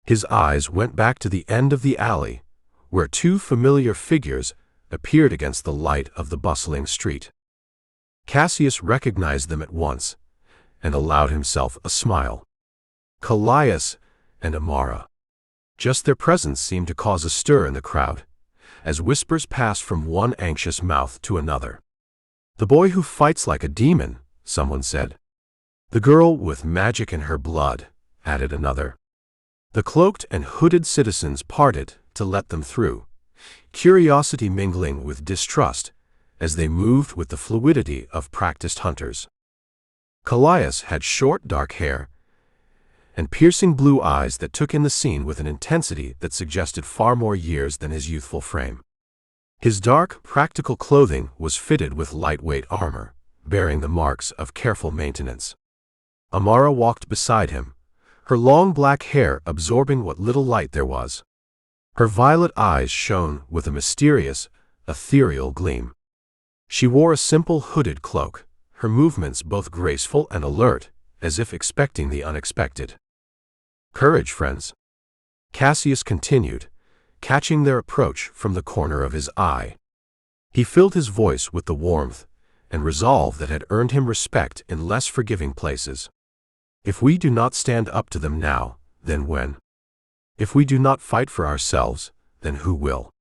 His eyes went back to the end of the alley, where two familiar figures appeared against the light of the bustling street. Kallias recognized them at once, and allowed himself a smile. Kallias and Amara. Just their presence seemed to cause a stir in the crowd, as whispers passed from one anxious mouth to another. "The boy who fights like a demon," someone said. "The girl with magic in her blood," added another. The cloaked and hooded citizens parted to let them through, curiosity mingling with distrust as they moved with the fluidity of practiced hunters. Kallias had short dark hair and piercing blue eyes that took in the scene with an intensity that suggested far more years than his youthful frame. His dark, practical clothing was fitted with lightweight armor, bearing the marks of careful maintenance. Amara walked beside him, her long black hair absorbing what little light there was. Her violet eyes shone with a mysterious, ethereal gleam. She wore a simple hooded cloak, her movements both graceful and alert, as if expecting the unexpected. "Courage, friends," Kallias continued, catching their approach from the corner of his eye. He filled his voice with the warmth and resolve that had earned him respect in less forgiving places. "If we do not stand up to them now, then when? If we do not fight for ourselves, then who will?"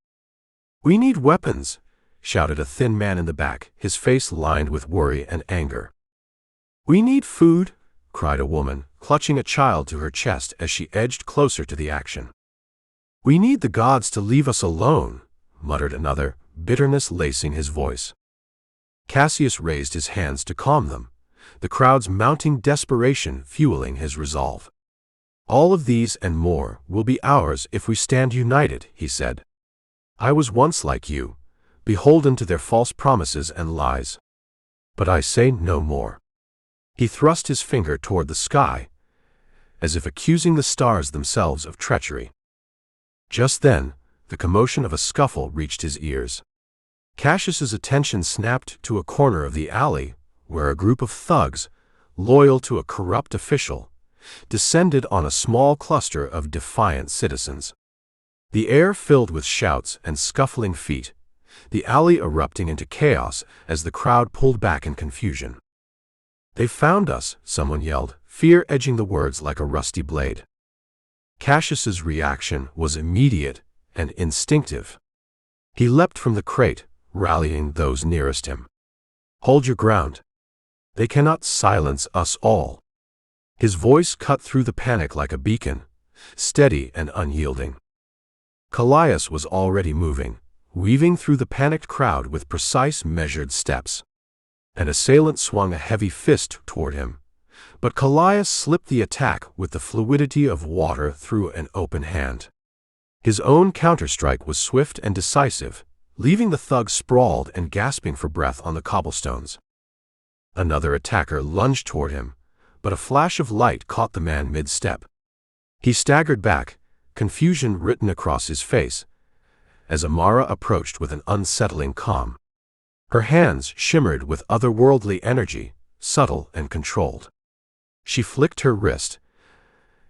"We need weapons," shouted a thin man in the back, his face lined with worry and anger. "We need food," cried a woman, clutching a child to her chest as she edged closer to the action. "We need the gods to leave us alone," muttered another, bitterness lacing his voice. Kallias raised his hands to calm them, the crowd's mounting desperation fueling his resolve. "All of these and more will be ours if we stand united," he said. "I was once like you, beholden to their false promises and lies. But I say no more." He thrust his finger toward the sky, as if accusing the stars themselves of treachery. Just then, the commotion of a scuffle reached his ears. Kallias's attention snapped to a corner of the alley, where a group of thugs, loyal to a corrupt official, descended on a small cluster of defiant citizens. The air filled with shouts and scuffling feet, the alley erupting into chaos as the crowd pulled back in confusion. "They found us," someone yelled, fear edging the words like a rusty blade. Kallias's reaction was immediate and instinctive. He leapt from the crate, rallying those nearest him. "Hold your ground. They cannot silence us all." His voice cut through the panic like a beacon, steady and unyielding. Kallias was already moving, weaving through the panicked crowd with precise, measured steps. An assailant swung a heavy fist toward him, but Kallias slipped the attack with the fluidity of water through an open hand. His own counterstrike was swift and decisive, leaving the thug sprawled and gasping for breath on the cobblestones. Another attacker lunged toward him, but a flash of light caught the man mid-step. He staggered back, confusion written across his face, as Amara approached with an unsettling calm. Her hands shimmered with otherworldly energy, subtle and controlled. She flicked her wrist,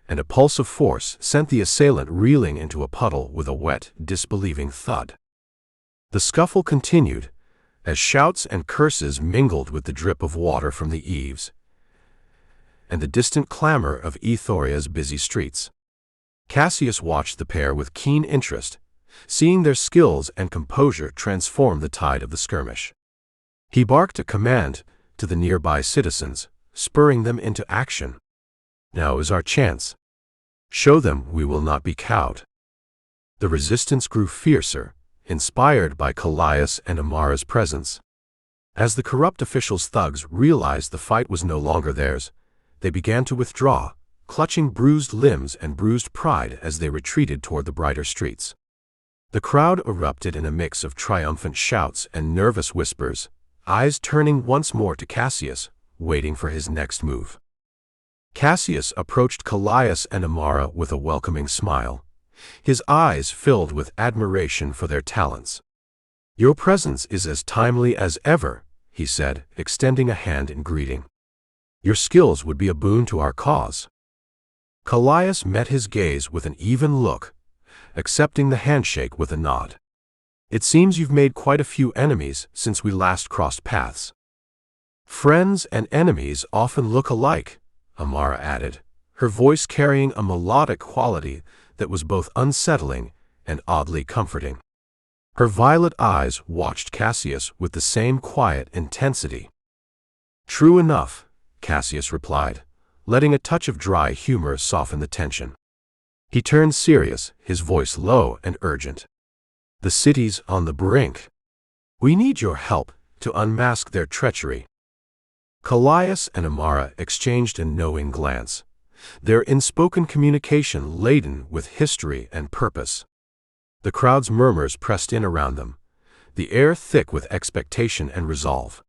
and a pulse of force sent the assailant reeling into a puddle with a wet, disbelieving thud. The scuffle continued, as shouts and curses mingled with the drip of water from the eaves and the distant clamor of Ethoria's busy streets. Cassius watched the pair with keen interest, seeing their skills and composure transform the tide of the skirmish. He barked a command to the nearby citizens, spurring them into action. "Now is our chance. Show them we will not be cowed." The resistance grew fiercer, inspired by Kallias and Amara's presence. As the corrupt officials' thugs realized the fight was no longer theirs, they began to withdraw, clutching bruised limbs and bruised pride as they retreated toward the brighter streets. The crowd erupted in a mix of triumphant shouts and nervous whispers, eyes turning once more to Cassius, waiting for his next move. Cassius approached Kallias and Amara with a welcoming smile, his eyes filled with admiration for their talents. "Your presence is as timely as ever," he said, extending a hand in greeting. "Your skills would be a boon to our cause." Kallias met his gaze with an even look, accepting the handshake with a nod. "It seems you've made quite a few enemies since we last crossed paths." "Friends and enemies often look alike," Amara added, her voice carrying a melodic quality that was both unsettling and oddly comforting. Her violet eyes watched Cassius with the same quiet intensity. "True enough," Cassius replied, letting a touch of dry humor soften the tension. He turned serious, his voice low and urgent. "The city's on the brink. We need your help to unmask their treachery." Kallias and Amara exchanged a knowing glance, their inspoken communication laden with history and purpose. The crowd's murmurs pressed in around them, the air thick with expectation and resolve.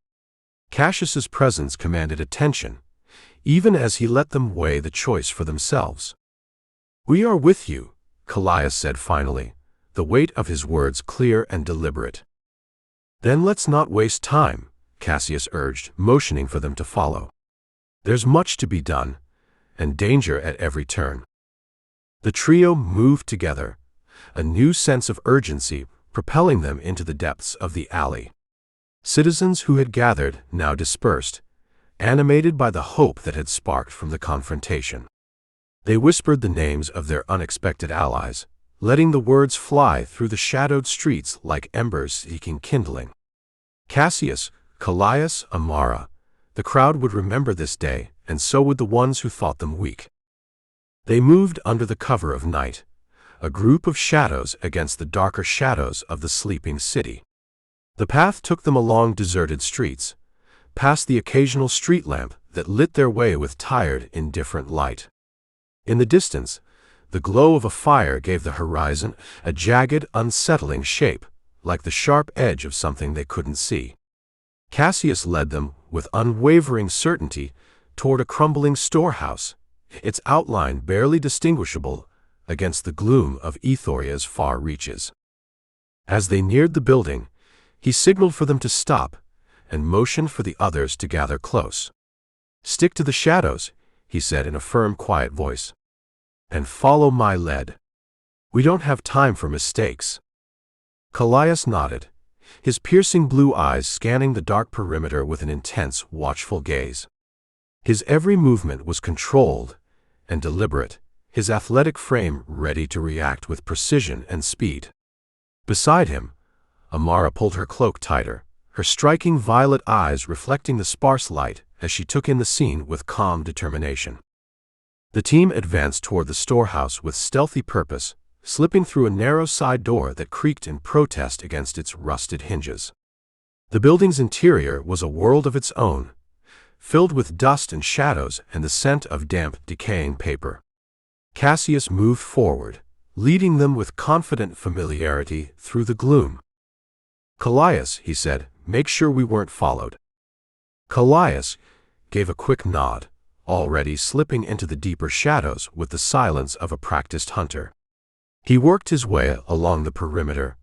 Cassius's presence commanded attention, even as he let them weigh the choice for themselves. "We are with you," Kallias said finally, the weight of his words clear and deliberate. "Then let's not waste time," Cassius urged, motioning for them to follow. "There's much to be done, and danger at every turn." The trio moved together, a new sense of urgency propelling them into the depths of the alley. Citizens who had gathered now dispersed, animated by the hope that had sparked from the confrontation. They whispered the names of their unexpected allies, letting the words fly through the shadowed streets like embers seeking kindling. Cassius, Kallias, Amara. The crowd would remember this day, and so would the ones who thought them weak. They moved under the cover of night, a group of shadows against the darker shadows of the sleeping city. The path took them along deserted streets, past the occasional street lamp that lit their way with tired, indifferent light. In the distance, the glow of a fire gave the horizon a jagged, unsettling shape, like the sharp edge of something they couldn't see. Cassius led them, with unwavering certainty, toward a crumbling storehouse, its outline barely distinguishable against the gloom of Ethoria's far reaches. As they neared the building, he signaled for them to stop, and motioned for the others to gather close. "Stick to the shadows," he said in a firm, quiet voice, "and follow my lead. We don't have time for mistakes." Kallias nodded, his piercing blue eyes scanning the dark perimeter with an intense, watchful gaze. His every movement was controlled and deliberate, his athletic frame ready to react with precision and speed. Beside him, Amara pulled her cloak tighter, her striking violet eyes reflecting the sparse light as she took in the scene with calm determination. The team advanced toward the storehouse with stealthy purpose, slipping through a narrow side door that creaked in protest against its rusted hinges. The building's interior was a world of its own, filled with dust and shadows and the scent of damp, decaying paper. Kallias moved forward, leading them with confident familiarity through the gloom. "Kallias," he said, "make sure we weren't followed." Kallias gave a quick nod, already slipping into the deeper shadows with the silence of a practiced hunter. He worked his way along the perimeter,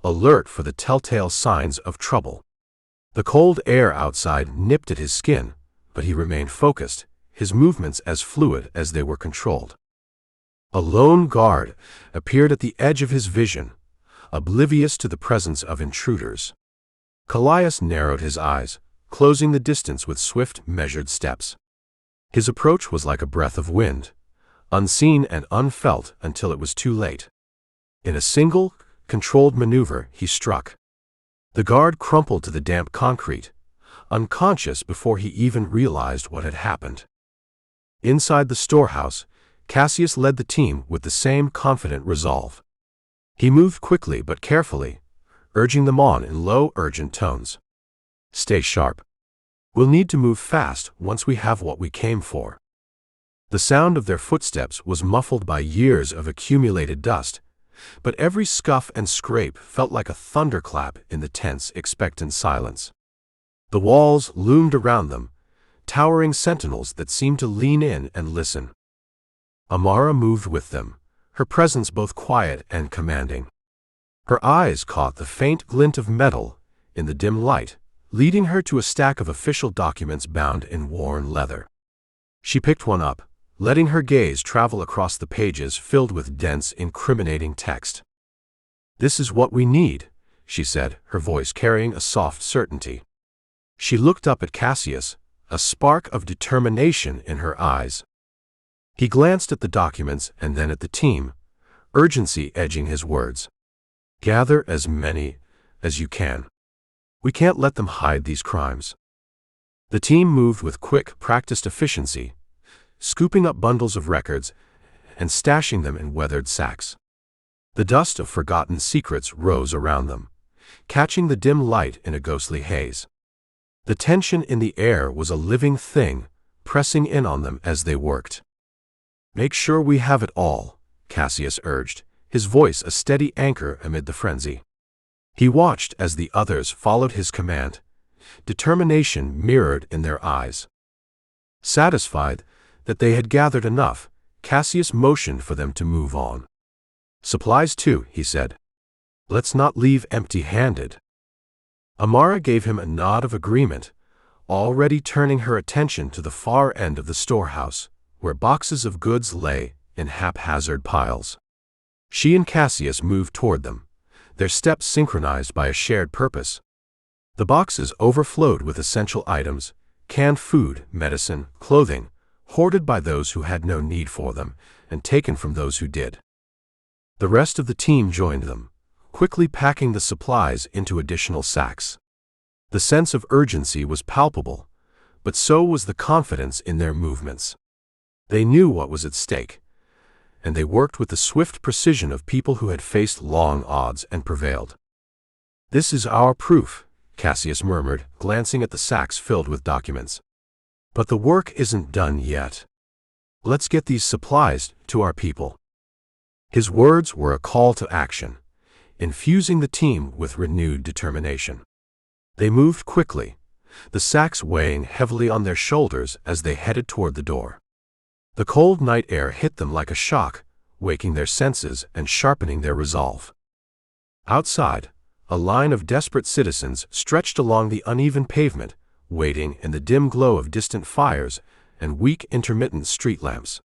alert for the telltale signs of trouble. The cold air outside nipped at his skin, but he remained focused, his movements as fluid as they were controlled. A lone guard appeared at the edge of his vision, oblivious to the presence of intruders. Kallias narrowed his eyes, closing the distance with swift, measured steps. His approach was like a breath of wind, unseen and unfelt until it was too late. In a single, controlled maneuver, he struck. The guard crumpled to the damp concrete, unconscious before he even realized what had happened. Inside the storehouse, Kallias led the team with the same confident resolve. He moved quickly but carefully, urging them on in low, urgent tones. "Stay sharp. We'll need to move fast once we have what we came for." The sound of their footsteps was muffled by years of accumulated dust, but every scuff and scrape felt like a thunderclap in the tense, expectant silence. The walls loomed around them, towering sentinels that seemed to lean in and listen. Amara moved with them, her presence both quiet and commanding. Her eyes caught the faint glint of metal in the dim light, leading her to a stack of official documents bound in worn leather. She picked one up, letting her gaze travel across the pages filled with dense, incriminating text. "This is what we need," she said, her voice carrying a soft certainty. She looked up at Kallias, a spark of determination in her eyes. He glanced at the documents and then at the team, urgency edging his words. "Gather as many as you can. We can't let them hide these crimes." The team moved with quick, practiced efficiency, scooping up bundles of records and stashing them in weathered sacks. The dust of forgotten secrets rose around them, catching the dim light in a ghostly haze. The tension in the air was a living thing, pressing in on them as they worked. "Make sure we have it all," Kallias urged, his voice a steady anchor amid the frenzy. He watched as the others followed his command, determination mirrored in their eyes. Satisfied that they had gathered enough, Kallias motioned for them to move on. "Supplies too," he said. "Let's not leave empty-handed." Amara gave him a nod of agreement, already turning her attention to the far end of the storehouse, where boxes of goods lay in haphazard piles. She and Kallias moved toward them, their steps synchronized by a shared purpose. The boxes overflowed with essential items, canned food, medicine, clothing, hoarded by those who had no need for them, and taken from those who did. The rest of the team joined them, quickly packing the supplies into additional sacks. The sense of urgency was palpable, but so was the confidence in their movements. They knew what was at stake, and they worked with the swift precision of people who had faced long odds and prevailed. "This is our proof," Kallias murmured, glancing at the sacks filled with documents. "But the work isn't done yet. Let's get these supplies to our people." His words were a call to action, infusing the team with renewed determination. They moved quickly, the sacks weighing heavily on their shoulders as they headed toward the door. The cold night air hit them like a shock, waking their senses and sharpening their resolve. Outside, a line of desperate citizens stretched along the uneven pavement, waiting in the dim glow of distant fires and weak intermittent street lamps.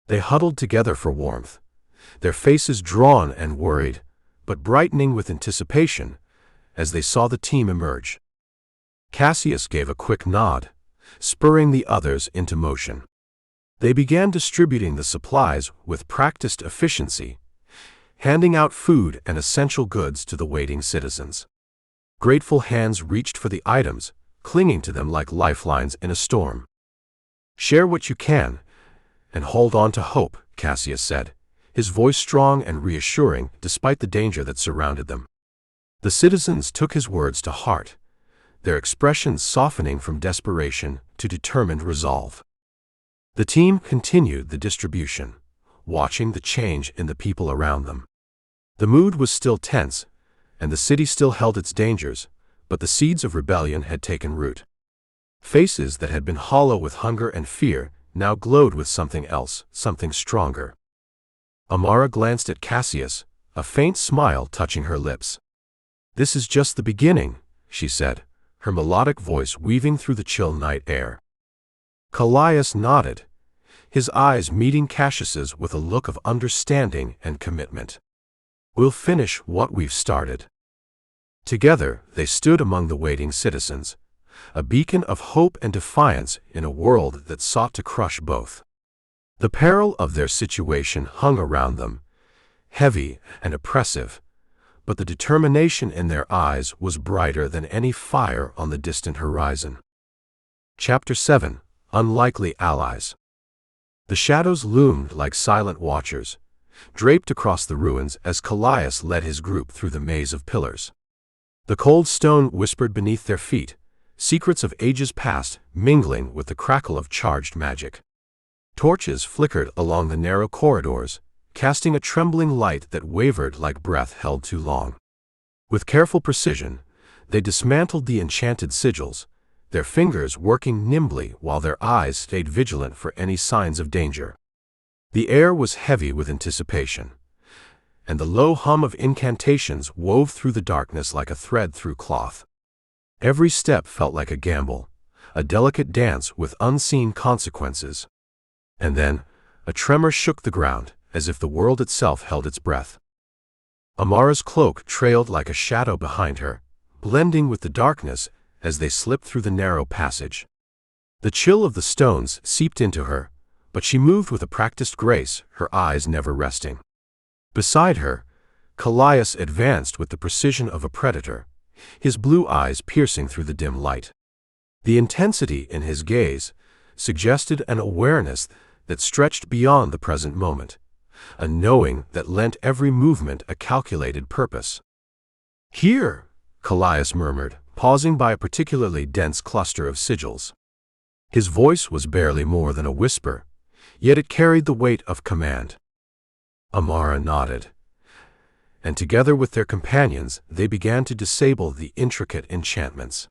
They huddled together for warmth, their faces drawn and worried, but brightening with anticipation as they saw the team emerge. Kallias gave a quick nod, spurring the others into motion. They began distributing the supplies with practiced efficiency, handing out food and essential goods to the waiting citizens. Grateful hands reached for the items, clinging to them like lifelines in a storm. "Share what you can, and hold on to hope," Kallias said, his voice strong and reassuring despite the danger that surrounded them. The citizens took his words to heart, their expressions softening from desperation to determined resolve. The team continued the distribution, watching the change in the people around them. The mood was still tense, and the city still held its dangers, but the seeds of rebellion had taken root. Faces that had been hollow with hunger and fear now glowed with something else, something stronger. Amara glanced at Kallias, a faint smile touching her lips. "This is just the beginning," she said, her melodic voice weaving through the chill night air. Kallias nodded, his eyes meeting Kallias's with a look of understanding and commitment. "We'll finish what we've started." Together, they stood among the waiting citizens, a beacon of hope and defiance in a world that sought to crush both. The peril of their situation hung around them, heavy and oppressive, but the determination in their eyes was brighter than any fire on the distant horizon. Chapter 7: Unlikely Allies. The shadows loomed like silent watchers, draped across the ruins as Kallias led his group through the maze of pillars. The cold stone whispered beneath their feet, secrets of ages past mingling with the crackle of charged magic. Torches flickered along the narrow corridors, casting a trembling light that wavered like breath held too long. With careful precision, they dismantled the enchanted sigils, their fingers working nimbly while their eyes stayed vigilant for any signs of danger. The air was heavy with anticipation, and the low hum of incantations wove through the darkness like a thread through cloth. Every step felt like a gamble, a delicate dance with unseen consequences. And then, a tremor shook the ground, as if the world itself held its breath. Amara's cloak trailed like a shadow behind her, blending with the darkness as they slipped through the narrow passage. The chill of the stones seeped into her, but she moved with a practiced grace, her eyes never resting. Beside her, Kallias advanced with the precision of a predator, his blue eyes piercing through the dim light. The intensity in his gaze suggested an awareness that stretched beyond the present moment, a knowing that lent every movement a calculated purpose. "Here," Kallias murmured, pausing by a particularly dense cluster of sigils. His voice was barely more than a whisper, yet it carried the weight of command. Amara nodded, and together with their companions they began to disable the intricate enchantments.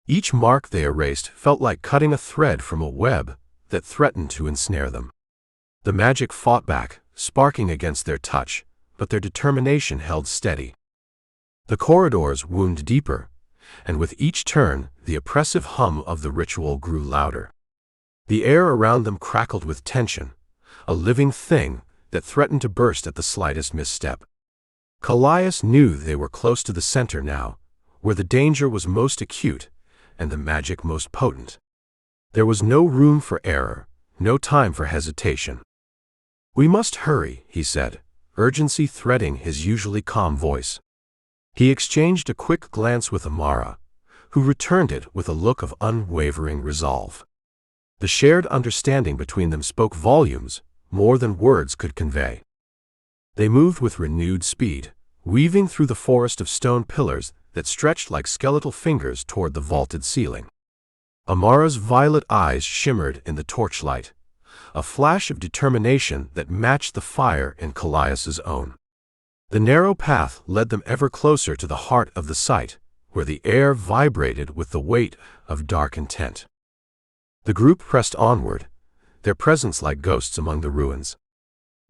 Each mark they erased felt like cutting a thread from a web that threatened to ensnare them. The magic fought back, sparking against their touch, but their determination held steady. The corridors wound deeper, and with each turn the oppressive hum of the ritual grew louder. The air around them crackled with tension, a living thing that threatened to burst at the slightest misstep. Kallias knew they were close to the center now, where the danger was most acute and the magic most potent. There was no room for error, no time for hesitation. "We must hurry," he said, urgency threading his usually calm voice. He exchanged a quick glance with Amara, who returned it with a look of unwavering resolve. The shared understanding between them spoke volumes, more than words could convey. They moved with renewed speed, weaving through the forest of stone pillars that stretched like skeletal fingers toward the vaulted ceiling. Amara's violet eyes shimmered in the torchlight, a flash of determination that matched the fire in Kallias's own. The narrow path led them ever closer to the heart of the site, where the air vibrated with the weight of dark intent. The group pressed onward, their presence like ghosts among the ruins.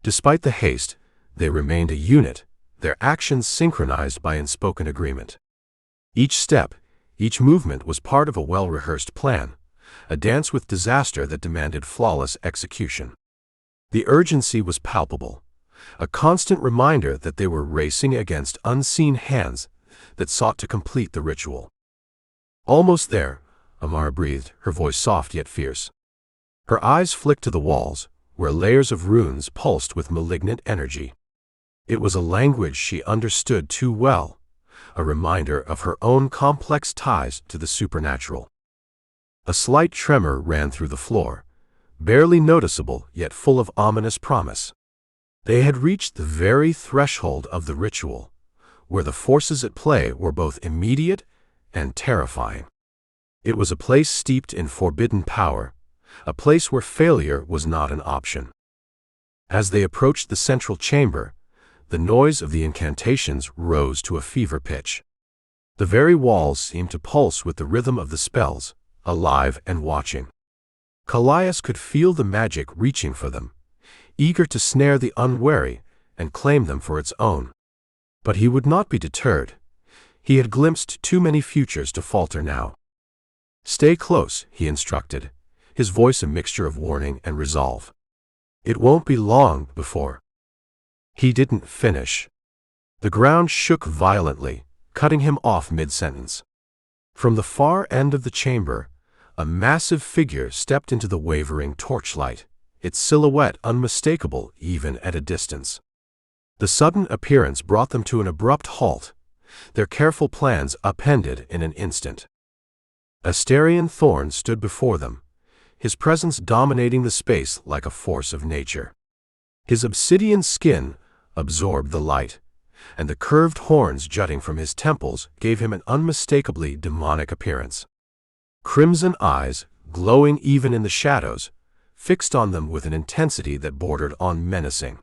Despite the haste, they remained a unit, their actions synchronized by unspoken agreement. Each step, each movement was part of a well-rehearsed plan, a dance with disaster that demanded flawless execution. The urgency was palpable, a constant reminder that they were racing against unseen hands that sought to complete the ritual. "Almost there," Amara breathed, her voice soft yet fierce. Her eyes flicked to the walls, where layers of runes pulsed with malignant energy. It was a language she understood too well, a reminder of her own complex ties to the supernatural. A slight tremor ran through the floor, barely noticeable yet full of ominous promise. They had reached the very threshold of the ritual, where the forces at play were both immediate and terrifying. It was a place steeped in forbidden power, a place where failure was not an option. As they approached the central chamber, the noise of the incantations rose to a fever pitch. The very walls seemed to pulse with the rhythm of the spells, alive and watching. Kallias could feel the magic reaching for them, eager to snare the unwary and claim them for its own. But he would not be deterred. He had glimpsed too many futures to falter now. "Stay close," he instructed, his voice a mixture of warning and resolve. "It won't be long before—" He didn't finish. The ground shook violently, cutting him off mid-sentence. From the far end of the chamber, a massive figure stepped into the wavering torchlight, its silhouette unmistakable even at a distance. The sudden appearance brought them to an abrupt halt, their careful plans upended in an instant. Astarion Thorn stood before them, his presence dominating the space like a force of nature. His obsidian skin absorbed the light, and the curved horns jutting from his temples gave him an unmistakably demonic appearance. Crimson eyes, glowing even in the shadows, fixed on them with an intensity that bordered on menacing.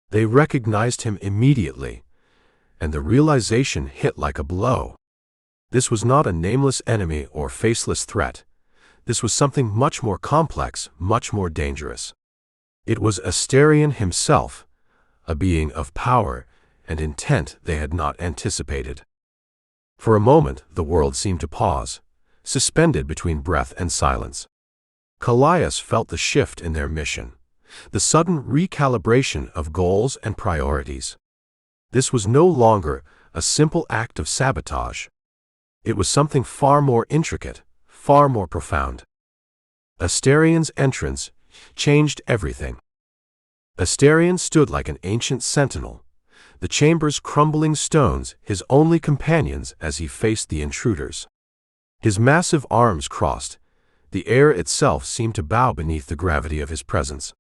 They recognized him immediately, and the realization hit like a blow. This was not a nameless enemy or faceless threat. This was something much more complex, much more dangerous. It was Astarion himself, a being of power and intent they had not anticipated. For a moment, the world seemed to pause, suspended between breath and silence. Kallias felt the shift in their mission, the sudden recalibration of goals and priorities. This was no longer a simple act of sabotage. It was something far more intricate, far more profound. Astarion's entrance changed everything. Astarion stood like an ancient sentinel, the chamber's crumbling stones his only companions as he faced the intruders. His massive arms crossed, the air itself seemed to bow beneath the gravity of his presence.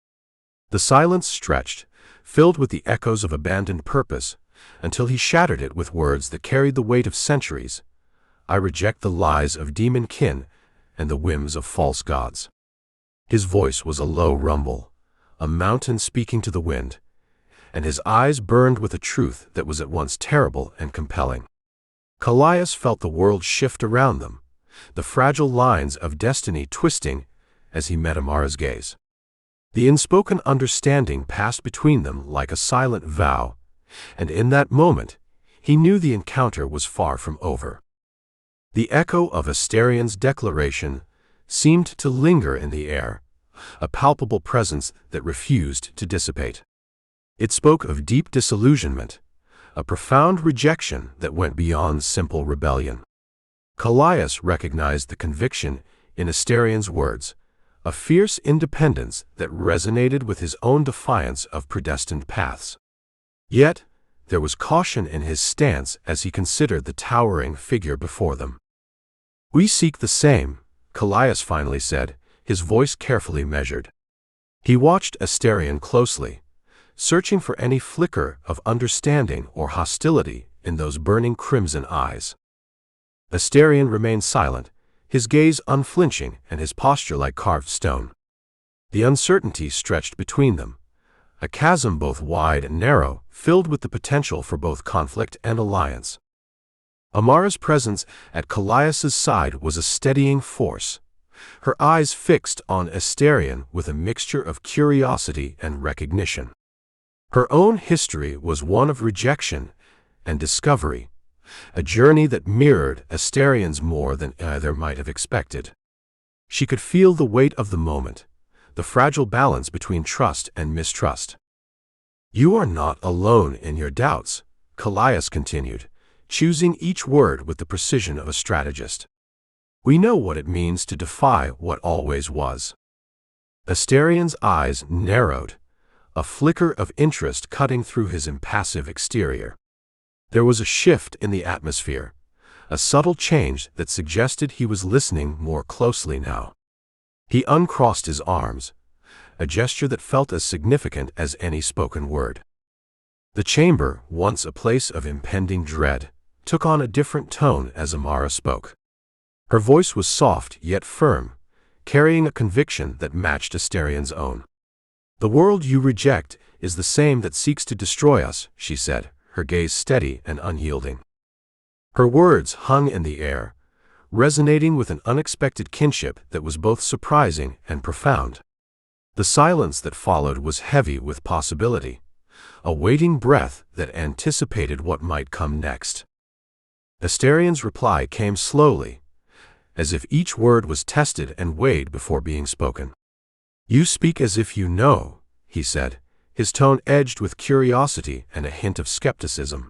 The silence stretched, filled with the echoes of abandoned purpose, until he shattered it with words that carried the weight of centuries. "I reject the lies of demon kin and the whims of false gods." His voice was a low rumble, a mountain speaking to the wind, and his eyes burned with a truth that was at once terrible and compelling. Kallias felt the world shift around them, the fragile lines of destiny twisting as he met Amara's gaze. The unspoken understanding passed between them like a silent vow, and in that moment, he knew the encounter was far from over. The echo of Astarion's declaration seemed to linger in the air, a palpable presence that refused to dissipate. It spoke of deep disillusionment, a profound rejection that went beyond simple rebellion. Kallias recognized the conviction in Astarion's words, a fierce independence that resonated with his own defiance of predestined paths. Yet, there was caution in his stance as he considered the towering figure before them. "We seek the same," Kallias finally said, his voice carefully measured. He watched Astarion closely, searching for any flicker of understanding or hostility in those burning crimson eyes. Astarion remained silent, his gaze unflinching and his posture like carved stone. The uncertainty stretched between them, a chasm both wide and narrow, filled with the potential for both conflict and alliance. Amara's presence at Kallias's side was a steadying force, her eyes fixed on Astarion with a mixture of curiosity and recognition. Her own history was one of rejection and discovery, a journey that mirrored Astarion's more than either might have expected. She could feel the weight of the moment, the fragile balance between trust and mistrust. "You are not alone in your doubts," Kallias continued, choosing each word with the precision of a strategist. "We know what it means to defy what always was." Astarion's eyes narrowed, a flicker of interest cutting through his impassive exterior. There was a shift in the atmosphere, a subtle change that suggested he was listening more closely now. He uncrossed his arms, a gesture that felt as significant as any spoken word. The chamber, once a place of impending dread, took on a different tone as Amara spoke. Her voice was soft yet firm, carrying a conviction that matched Asterian's own. "The world you reject is the same that seeks to destroy us," she said, her gaze steady and unyielding. Her words hung in the air, resonating with an unexpected kinship that was both surprising and profound. The silence that followed was heavy with possibility, a waiting breath that anticipated what might come next. Asterian's reply came slowly, as if each word was tested and weighed before being spoken. "You speak as if you know," he said, his tone edged with curiosity and a hint of skepticism.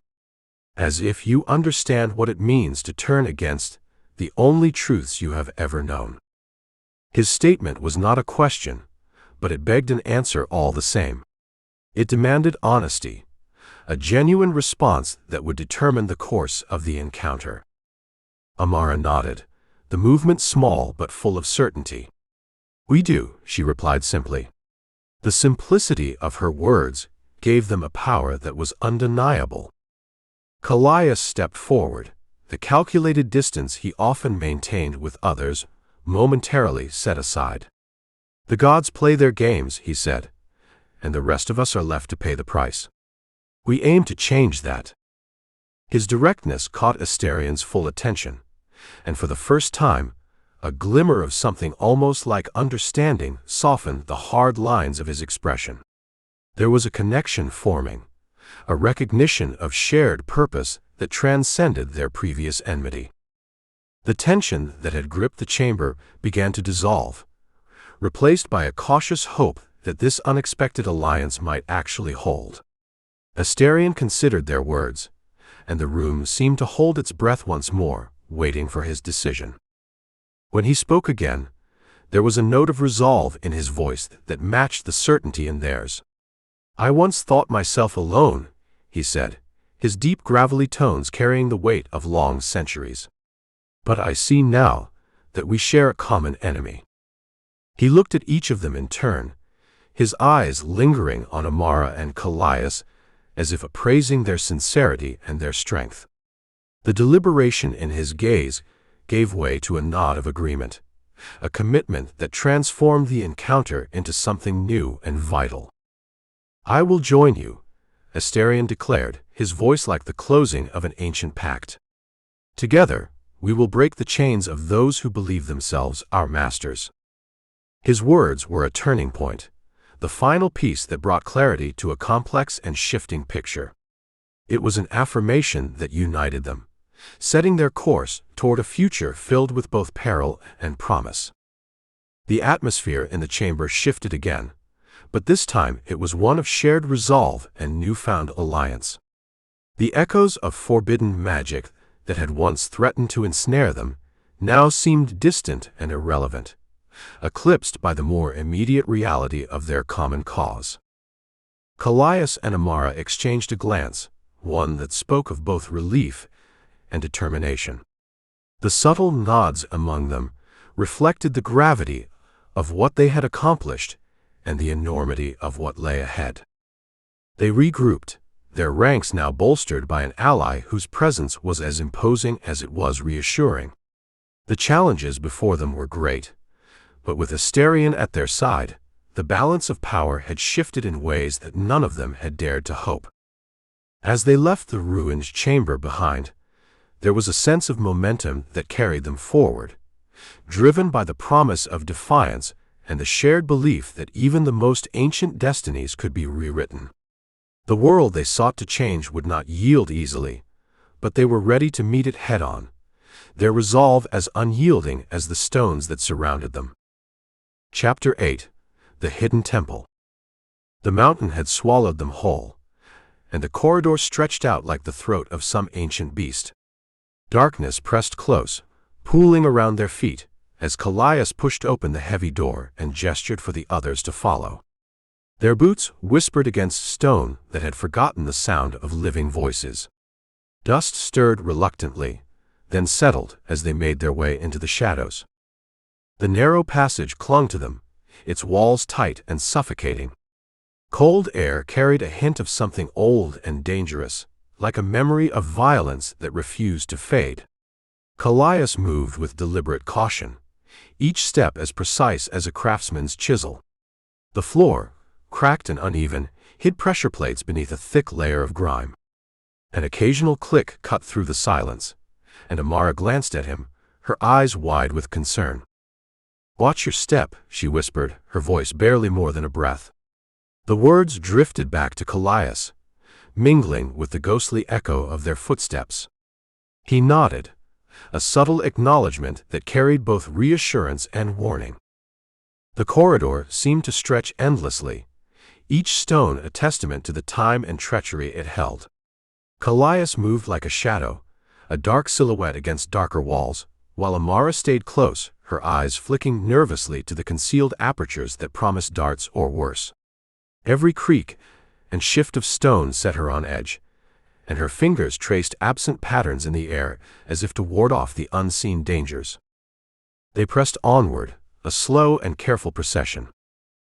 "As if you understand what it means to turn against the only truths you have ever known." His statement was not a question, but it begged an answer all the same. It demanded honesty, a genuine response that would determine the course of the encounter. Amara nodded, the movement small but full of certainty. "We do," she replied simply. The simplicity of her words gave them a power that was undeniable. Kallias stepped forward, the calculated distance he often maintained with others momentarily set aside. "The gods play their games," he said, "and the rest of us are left to pay the price. We aim to change that." His directness caught Asterian's full attention, and for the first time, a glimmer of something almost like understanding softened the hard lines of his expression. There was a connection forming, a recognition of shared purpose that transcended their previous enmity. The tension that had gripped the chamber began to dissolve, replaced by a cautious hope that this unexpected alliance might actually hold. Asterian considered their words, and the room seemed to hold its breath once more, waiting for his decision. When he spoke again, there was a note of resolve in his voice that matched the certainty in theirs. "I once thought myself alone," he said, his deep gravelly tones carrying the weight of long centuries. "But I see now that we share a common enemy." He looked at each of them in turn, his eyes lingering on Amara and Kallias, as if appraising their sincerity and their strength. The deliberation in his gaze gave way to a nod of agreement, a commitment that transformed the encounter into something new and vital. "I will join you," Asterian declared, his voice like the closing of an ancient pact. "Together, we will break the chains of those who believe themselves our masters." His words were a turning point, the final piece that brought clarity to a complex and shifting picture. It was an affirmation that united them, setting their course toward a future filled with both peril and promise. The atmosphere in the chamber shifted again, but this time it was one of shared resolve and newfound alliance. The echoes of forbidden magic that had once threatened to ensnare them now seemed distant and irrelevant, eclipsed by the more immediate reality of their common cause. Kallias and Amara exchanged a glance, one that spoke of both relief and determination. The subtle nods among them reflected the gravity of what they had accomplished and the enormity of what lay ahead. They regrouped, their ranks now bolstered by an ally whose presence was as imposing as it was reassuring. The challenges before them were great, but with Asterian at their side, the balance of power had shifted in ways that none of them had dared to hope. As they left the ruined chamber behind, there was a sense of momentum that carried them forward, driven by the promise of defiance and the shared belief that even the most ancient destinies could be rewritten. The world they sought to change would not yield easily, but they were ready to meet it head-on, their resolve as unyielding as the stones that surrounded them. Chapter 8. The Hidden Temple. The mountain had swallowed them whole, and the corridor stretched out like the throat of some ancient beast. Darkness pressed close, pooling around their feet, as Kallias pushed open the heavy door and gestured for the others to follow. Their boots whispered against stone that had forgotten the sound of living voices. Dust stirred reluctantly, then settled as they made their way into the shadows. The narrow passage clung to them, its walls tight and suffocating. Cold air carried a hint of something old and dangerous, like a memory of violence that refused to fade. Kallias moved with deliberate caution, each step as precise as a craftsman's chisel. The floor, cracked and uneven, hid pressure plates beneath a thick layer of grime. An occasional click cut through the silence, and Amara glanced at him, her eyes wide with concern. "Watch your step," she whispered, her voice barely more than a breath. The words drifted back to Kallias, mingling with the ghostly echo of their footsteps. He nodded, a subtle acknowledgement that carried both reassurance and warning. The corridor seemed to stretch endlessly, each stone a testament to the time and treachery it held. Kallias moved like a shadow, a dark silhouette against darker walls, while Amara stayed close, her eyes flicking nervously to the concealed apertures that promised darts or worse. Every creak and shift of stone set her on edge, and her fingers traced absent patterns in the air as if to ward off the unseen dangers. They pressed onward, a slow and careful procession.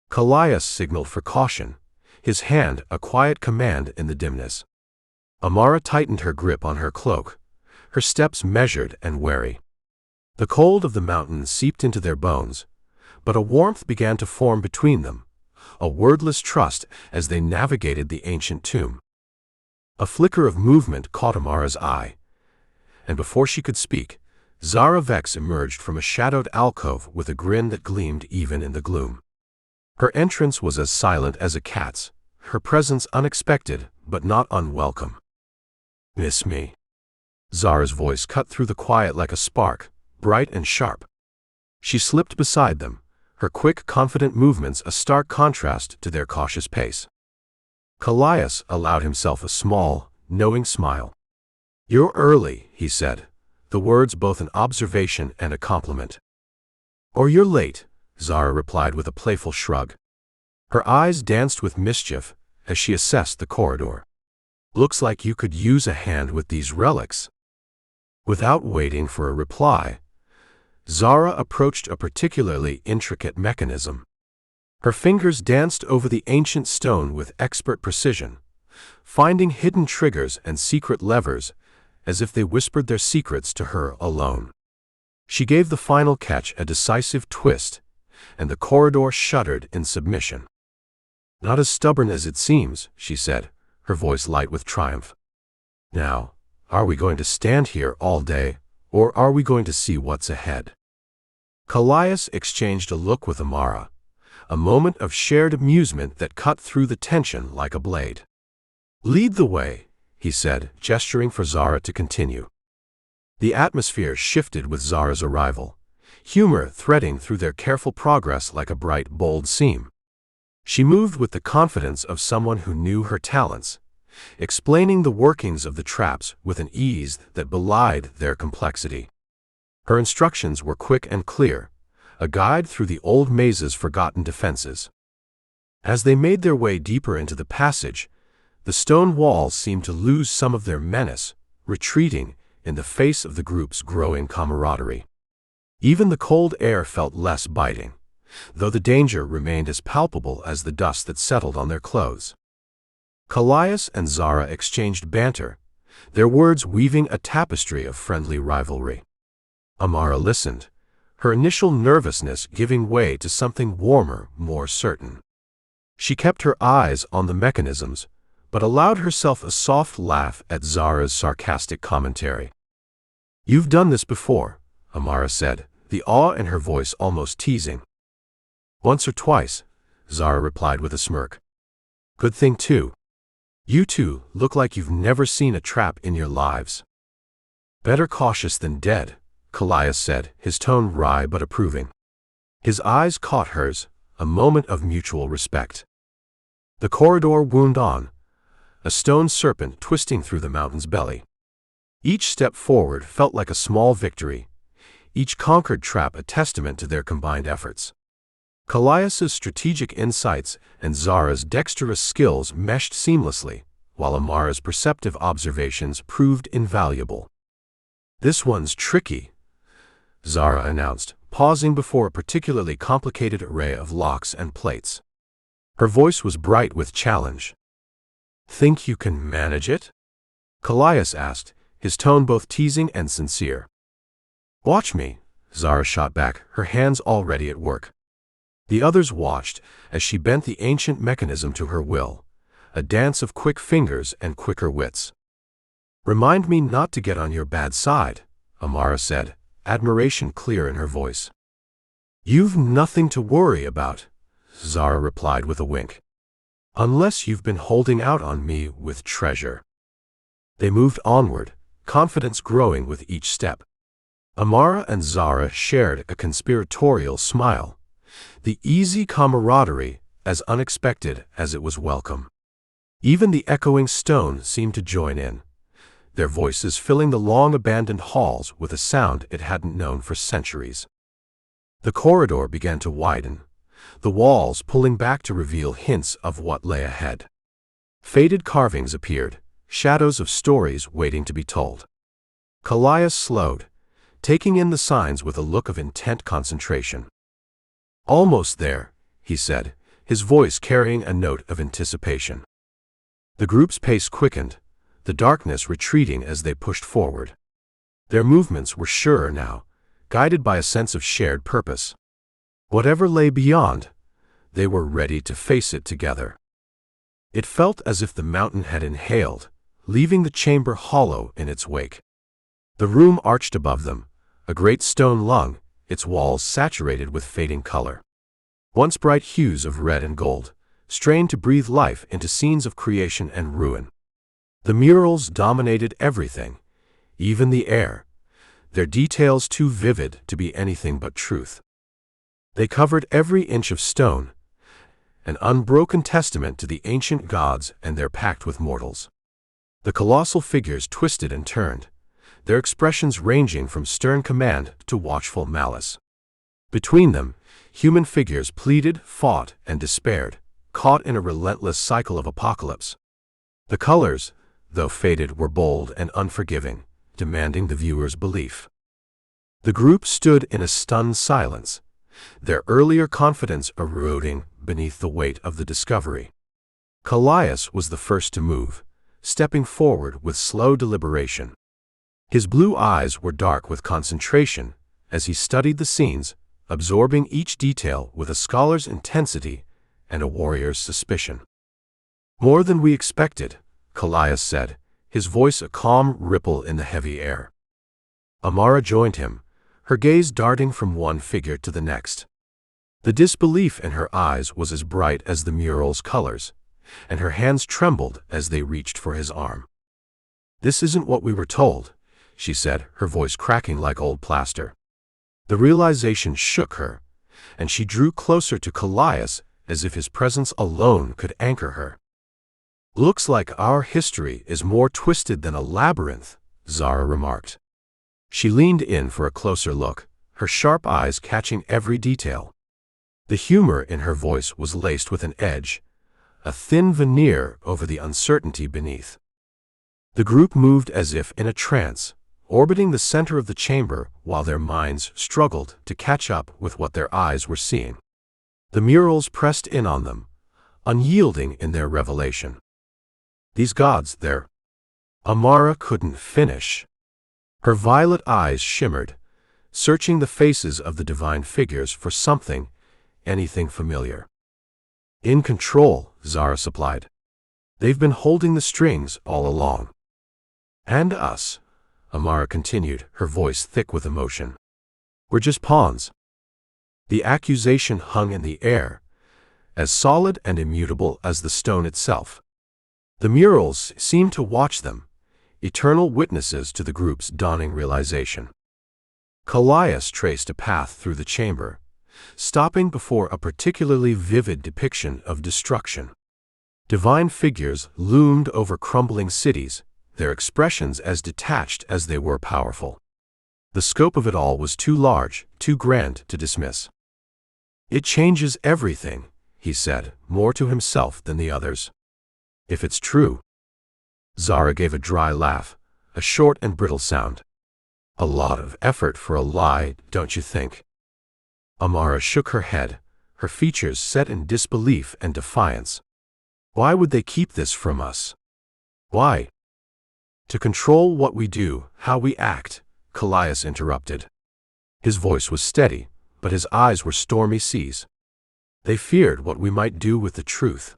Kallias signaled for caution, his hand a quiet command in the dimness. Amara tightened her grip on her cloak, her steps measured and wary. The cold of the mountain seeped into their bones, but a warmth began to form between them, a wordless trust as they navigated the ancient tomb. A flicker of movement caught Amara's eye, and before she could speak, Zara Vex emerged from a shadowed alcove with a grin that gleamed even in the gloom. Her entrance was as silent as a cat's, her presence unexpected but not unwelcome. "Miss me?" Zara's voice cut through the quiet like a spark, bright and sharp. She slipped beside them, her quick, confident movements a stark contrast to their cautious pace. Kallias allowed himself a small, knowing smile. "You're early," he said, the words both an observation and a compliment. "Or you're late," Zara replied with a playful shrug. Her eyes danced with mischief as she assessed the corridor. "Looks like you could use a hand with these relics." Without waiting for a reply, Zara approached a particularly intricate mechanism. Her fingers danced over the ancient stone with expert precision, finding hidden triggers and secret levers as if they whispered their secrets to her alone. She gave the final catch a decisive twist, and the corridor shuddered in submission. "Not as stubborn as it seems," she said, her voice light with triumph. "Now, are we going to stand here all day, or are we going to see what's ahead?" Kallias exchanged a look with Amara, a moment of shared amusement that cut through the tension like a blade. "Lead the way," he said, gesturing for Zara to continue. The atmosphere shifted with Zara's arrival, humor threading through their careful progress like a bright, bold seam. She moved with the confidence of someone who knew her talents, explaining the workings of the traps with an ease that belied their complexity. Her instructions were quick and clear, a guide through the old maze's forgotten defenses. As they made their way deeper into the passage, the stone walls seemed to lose some of their menace, retreating in the face of the group's growing camaraderie. Even the cold air felt less biting, though the danger remained as palpable as the dust that settled on their clothes. Kallias and Zara exchanged banter, their words weaving a tapestry of friendly rivalry. Amara listened, her initial nervousness giving way to something warmer, more certain. She kept her eyes on the mechanisms, but allowed herself a soft laugh at Zara's sarcastic commentary. "You've done this before," Amara said, the awe in her voice almost teasing. "Once or twice," Zara replied with a smirk. "Good thing too. You two look like you've never seen a trap in your lives." "Better cautious than dead," Kallias said, his tone wry but approving. His eyes caught hers, a moment of mutual respect. The corridor wound on, a stone serpent twisting through the mountain's belly. Each step forward felt like a small victory, each conquered trap a testament to their combined efforts. Kallias's strategic insights and Zara's dexterous skills meshed seamlessly, while Amara's perceptive observations proved invaluable. "This one's tricky," Zara announced, pausing before a particularly complicated array of locks and plates. Her voice was bright with challenge. "Think you can manage it?" Kallias asked, his tone both teasing and sincere. "Watch me," Zara shot back, her hands already at work. The others watched as she bent the ancient mechanism to her will, a dance of quick fingers and quicker wits. "Remind me not to get on your bad side," Amara said, admiration clear in her voice. "You've nothing to worry about," Zara replied with a wink. "Unless you've been holding out on me with treasure." They moved onward, confidence growing with each step. Amara and Zara shared a conspiratorial smile, the easy camaraderie as unexpected as it was welcome. Even the echoing stone seemed to join in, their voices filling the long-abandoned halls with a sound it hadn't known for centuries. The corridor began to widen, the walls pulling back to reveal hints of what lay ahead. Faded carvings appeared, shadows of stories waiting to be told. Kallias slowed, taking in the signs with a look of intent concentration. "Almost there," he said, his voice carrying a note of anticipation. The group's pace quickened, the darkness retreating as they pushed forward. Their movements were surer now, guided by a sense of shared purpose. Whatever lay beyond, they were ready to face it together. It felt as if the mountain had inhaled, leaving the chamber hollow in its wake. The room arched above them, a great stone lung, its walls saturated with fading color. Once bright hues of red and gold, strained to breathe life into scenes of creation and ruin. The murals dominated everything, even the air, their details too vivid to be anything but truth. They covered every inch of stone, an unbroken testament to the ancient gods and their pact with mortals. The colossal figures twisted and turned, their expressions ranging from stern command to watchful malice. Between them, human figures pleaded, fought, and despaired, caught in a relentless cycle of apocalypse. The colors, though faded, were bold and unforgiving, demanding the viewer's belief. The group stood in a stunned silence, their earlier confidence eroding beneath the weight of the discovery. Kallias was the first to move, stepping forward with slow deliberation. His blue eyes were dark with concentration as he studied the scenes, absorbing each detail with a scholar's intensity and a warrior's suspicion. "More than we expected," Kallias said, his voice a calm ripple in the heavy air. Amara joined him, her gaze darting from one figure to the next. The disbelief in her eyes was as bright as the mural's colors, and her hands trembled as they reached for his arm. "This isn't what we were told," she said, her voice cracking like old plaster. The realization shook her, and she drew closer to Kallias as if his presence alone could anchor her. "Looks like our history is more twisted than a labyrinth," Zara remarked. She leaned in for a closer look, her sharp eyes catching every detail. The humor in her voice was laced with an edge, a thin veneer over the uncertainty beneath. The group moved as if in a trance, orbiting the center of the chamber while their minds struggled to catch up with what their eyes were seeing. The murals pressed in on them, unyielding in their revelation. "These gods, they're—" Amara couldn't finish. Her violet eyes shimmered, searching the faces of the divine figures for something, anything familiar. "In control," Zara supplied. "They've been holding the strings all along." "And us," Amara continued, her voice thick with emotion. "We're just pawns." The accusation hung in the air, as solid and immutable as the stone itself. The murals seemed to watch them, eternal witnesses to the group's dawning realization. Kallias traced a path through the chamber, stopping before a particularly vivid depiction of destruction. Divine figures loomed over crumbling cities, their expressions as detached as they were powerful. The scope of it all was too large, too grand to dismiss. "It changes everything," he said, more to himself than the others. "If it's true." Zara gave a dry laugh, a short and brittle sound. A lot of effort for a lie, don't you think? Amara shook her head, her features set in disbelief and defiance. Why would they keep this from us? Why? To control what we do, how we act, Kallias interrupted. His voice was steady, but his eyes were stormy seas. They feared what we might do with the truth.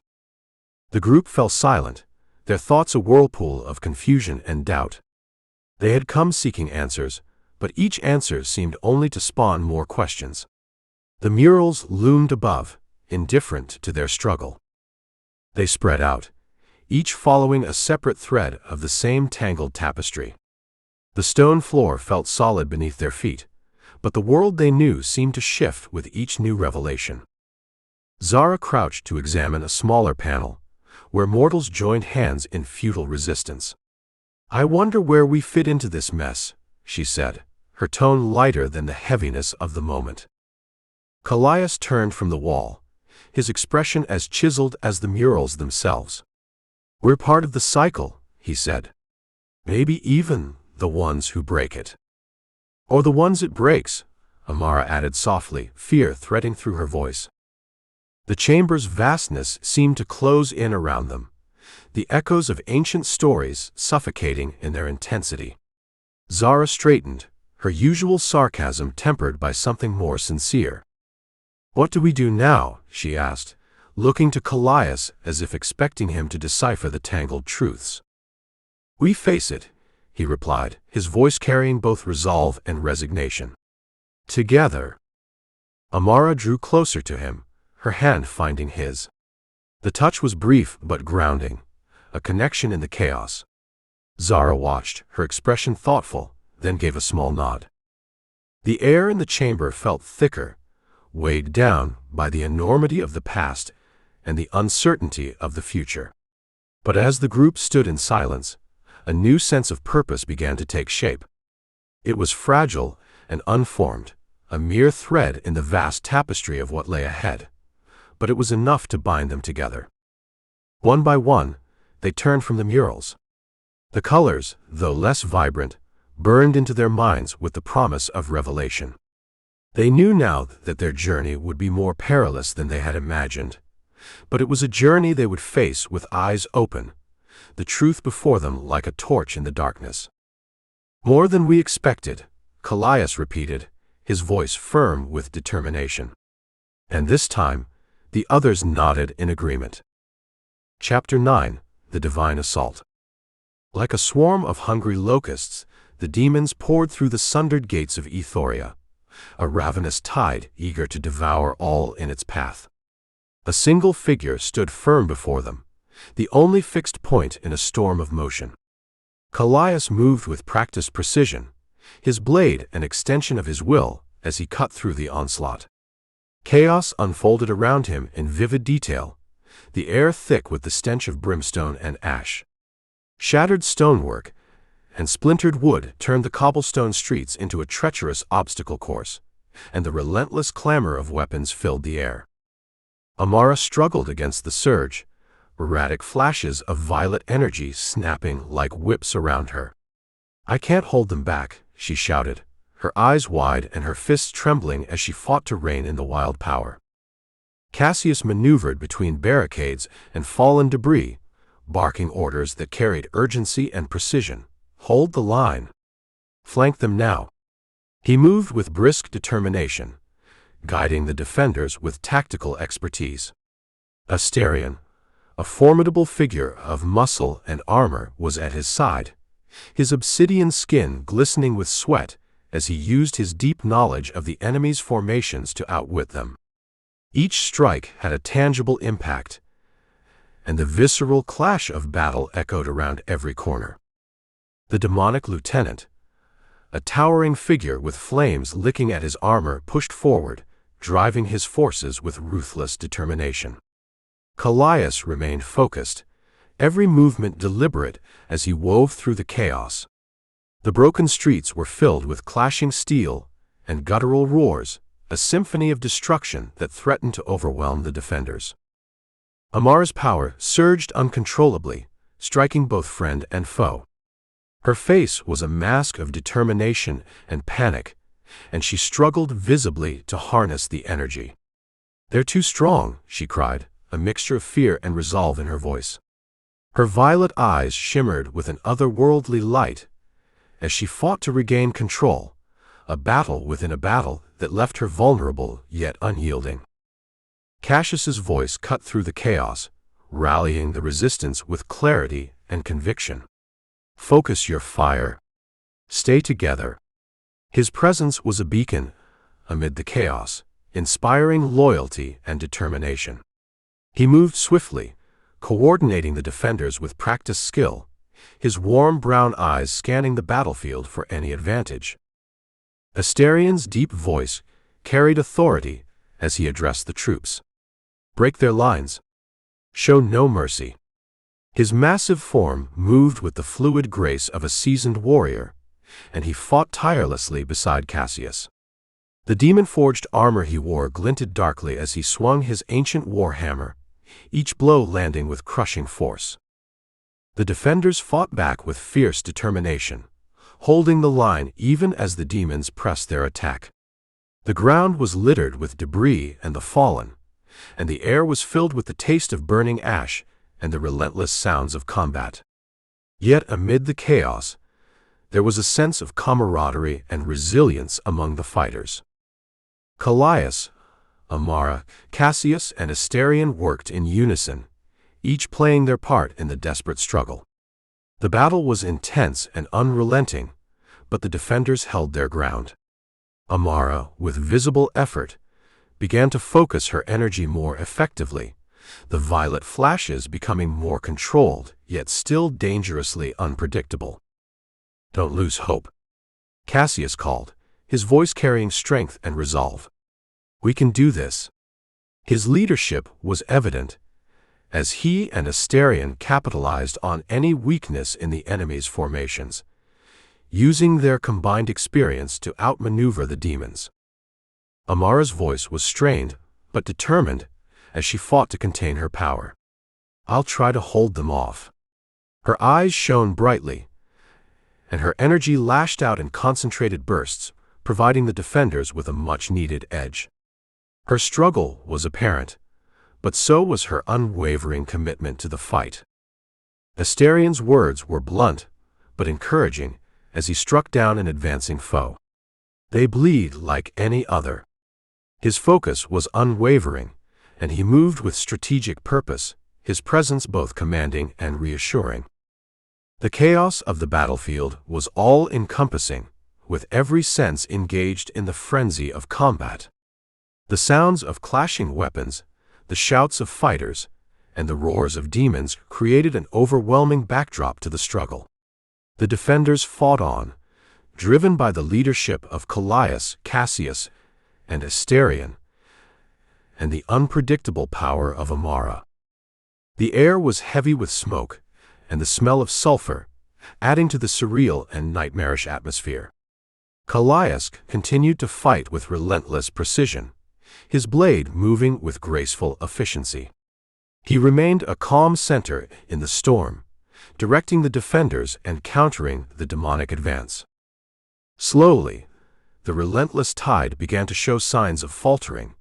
The group fell silent, their thoughts a whirlpool of confusion and doubt. They had come seeking answers, but each answer seemed only to spawn more questions. The murals loomed above, indifferent to their struggle. They spread out, each following a separate thread of the same tangled tapestry. The stone floor felt solid beneath their feet, but the world they knew seemed to shift with each new revelation. Zara crouched to examine a smaller panel, where mortals joined hands in futile resistance. "I wonder where we fit into this mess," she said, her tone lighter than the heaviness of the moment. Kallias turned from the wall, his expression as chiseled as the murals themselves. "We're part of the cycle," he said. "Maybe even the ones who break it." "Or the ones it breaks," Amara added softly, fear threading through her voice. The chamber's vastness seemed to close in around them, the echoes of ancient stories suffocating in their intensity. Zara straightened, her usual sarcasm tempered by something more sincere. "What do we do now?" she asked, looking to Kallias as if expecting him to decipher the tangled truths. "We face it," he replied, his voice carrying both resolve and resignation. "Together." Amara drew closer to him, her hand finding his. The touch was brief but grounding, a connection in the chaos. Zara watched, her expression thoughtful, then gave a small nod. The air in the chamber felt thicker, weighed down by the enormity of the past and the uncertainty of the future. But as the group stood in silence, a new sense of purpose began to take shape. It was fragile and unformed, a mere thread in the vast tapestry of what lay ahead, but it was enough to bind them together. One by one, they turned from the murals. The colors, though less vibrant, burned into their minds with the promise of revelation. They knew now that their journey would be more perilous than they had imagined, but it was a journey they would face with eyes open, the truth before them like a torch in the darkness. "More than we expected," Kallias repeated, his voice firm with determination. And this time, the others nodded in agreement. Chapter 9: The Divine Assault. Like a swarm of hungry locusts, the demons poured through the sundered gates of Ethoria, a ravenous tide eager to devour all in its path. A single figure stood firm before them, the only fixed point in a storm of motion. Kallias moved with practiced precision, his blade an extension of his will as he cut through the onslaught. Chaos unfolded around him in vivid detail, the air thick with the stench of brimstone and ash. Shattered stonework and splintered wood turned the cobblestone streets into a treacherous obstacle course, and the relentless clamor of weapons filled the air. Amara struggled against the surge, erratic flashes of violet energy snapping like whips around her. "I can't hold them back," she shouted, her eyes wide and her fists trembling as she fought to rein in the wild power. Cassius maneuvered between barricades and fallen debris, barking orders that carried urgency and precision. "Hold the line. Flank them now." He moved with brisk determination, guiding the defenders with tactical expertise. Asterion, a formidable figure of muscle and armor, was at his side, his obsidian skin glistening with sweat as he used his deep knowledge of the enemy's formations to outwit them. Each strike had a tangible impact, and the visceral clash of battle echoed around every corner. The demonic lieutenant, a towering figure with flames licking at his armor, pushed forward, driving his forces with ruthless determination. Kallias remained focused, every movement deliberate as he wove through the chaos. The broken streets were filled with clashing steel and guttural roars, a symphony of destruction that threatened to overwhelm the defenders. Amara's power surged uncontrollably, striking both friend and foe. Her face was a mask of determination and panic, and she struggled visibly to harness the energy. "They're too strong," she cried, a mixture of fear and resolve in her voice. Her violet eyes shimmered with an otherworldly light as she fought to regain control, a battle within a battle that left her vulnerable yet unyielding. Cassius's voice cut through the chaos, rallying the resistance with clarity and conviction. "Focus your fire. Stay together." His presence was a beacon amid the chaos, inspiring loyalty and determination. He moved swiftly, coordinating the defenders with practiced skill, his warm brown eyes scanning the battlefield for any advantage. Asterian's deep voice carried authority as he addressed the troops. "Break their lines. Show no mercy." His massive form moved with the fluid grace of a seasoned warrior, and he fought tirelessly beside Cassius. The demon-forged armor he wore glinted darkly as he swung his ancient warhammer, each blow landing with crushing force. The defenders fought back with fierce determination, holding the line even as the demons pressed their attack. The ground was littered with debris and the fallen, and the air was filled with the taste of burning ash and the relentless sounds of combat. Yet amid the chaos, there was a sense of camaraderie and resilience among the fighters. Kallias, Amara, Cassius, and Asterian worked in unison, each playing their part in the desperate struggle. The battle was intense and unrelenting, but the defenders held their ground. Amara, with visible effort, began to focus her energy more effectively, the violet flashes becoming more controlled, yet still dangerously unpredictable. "Don't lose hope," Cassius called, his voice carrying strength and resolve. "We can do this." His leadership was evident, as he and Asterian capitalized on any weakness in the enemy's formations, using their combined experience to outmaneuver the demons. Amara's voice was strained, but determined, as she fought to contain her power. "I'll try to hold them off." Her eyes shone brightly, and her energy lashed out in concentrated bursts, providing the defenders with a much-needed edge. Her struggle was apparent, but so was her unwavering commitment to the fight. Asterian's words were blunt, but encouraging, as he struck down an advancing foe. "They bleed like any other." His focus was unwavering, and he moved with strategic purpose, his presence both commanding and reassuring. The chaos of the battlefield was all-encompassing, with every sense engaged in the frenzy of combat. The sounds of clashing weapons, the shouts of fighters, and the roars of demons created an overwhelming backdrop to the struggle. The defenders fought on, driven by the leadership of Kallias, Cassius, and Asterian, and the unpredictable power of Amara. The air was heavy with smoke, and the smell of sulfur, adding to the surreal and nightmarish atmosphere. Kallias continued to fight with relentless precision, his blade moving with graceful efficiency. He remained a calm center in the storm, directing the defenders and countering the demonic advance. Slowly, the relentless tide began to show signs of faltering,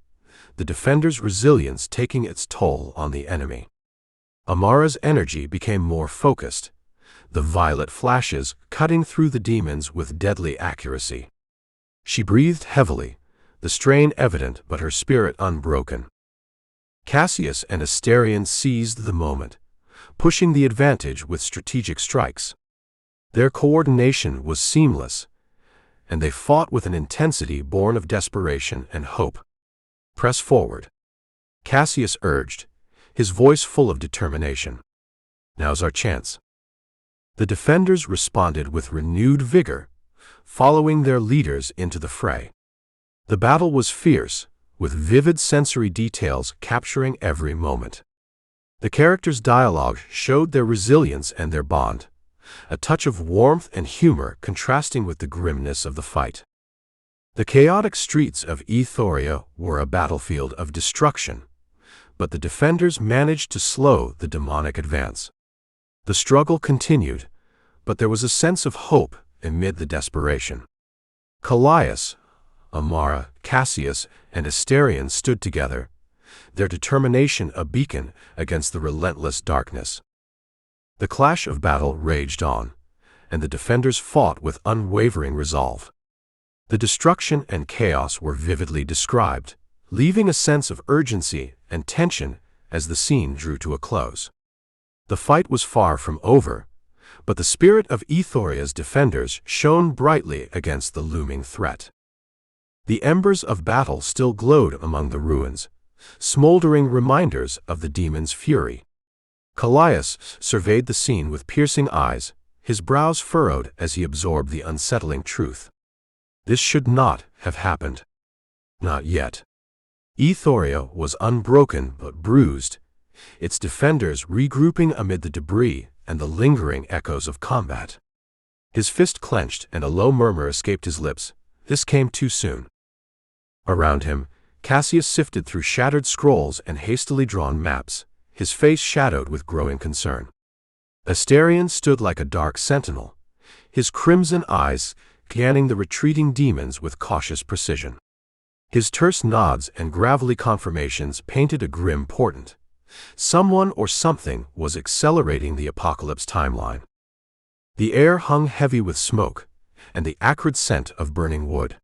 the defenders' resilience taking its toll on the enemy. Amara's energy became more focused, the violet flashes cutting through the demons with deadly accuracy. She breathed heavily, the strain evident but her spirit unbroken. Cassius and Asterian seized the moment, pushing the advantage with strategic strikes. Their coordination was seamless, and they fought with an intensity born of desperation and hope. "Press forward," Cassius urged, his voice full of determination. "Now's our chance." The defenders responded with renewed vigor, following their leaders into the fray. The battle was fierce, with vivid sensory details capturing every moment. The characters' dialogue showed their resilience and their bond, a touch of warmth and humor contrasting with the grimness of the fight. The chaotic streets of Ethoria were a battlefield of destruction, but the defenders managed to slow the demonic advance. The struggle continued, but there was a sense of hope amid the desperation. Kallias, Amara, Kallias, and Asterion stood together, their determination a beacon against the relentless darkness. The clash of battle raged on, and the defenders fought with unwavering resolve. The destruction and chaos were vividly described, leaving a sense of urgency and tension as the scene drew to a close. The fight was far from over, but the spirit of Ethoria's defenders shone brightly against the looming threat. The embers of battle still glowed among the ruins, smoldering reminders of the demon's fury. Kallias surveyed the scene with piercing eyes, his brows furrowed as he absorbed the unsettling truth. This should not have happened. Not yet. Ethoria was unbroken but bruised, its defenders regrouping amid the debris and the lingering echoes of combat. His fist clenched and a low murmur escaped his lips. This came too soon. Around him, Kallias sifted through shattered scrolls and hastily drawn maps, his face shadowed with growing concern. Asterion stood like a dark sentinel, his crimson eyes scanning the retreating demons with cautious precision. His terse nods and gravelly confirmations painted a grim portent. Someone or something was accelerating the apocalypse timeline. The air hung heavy with smoke and the acrid scent of burning wood.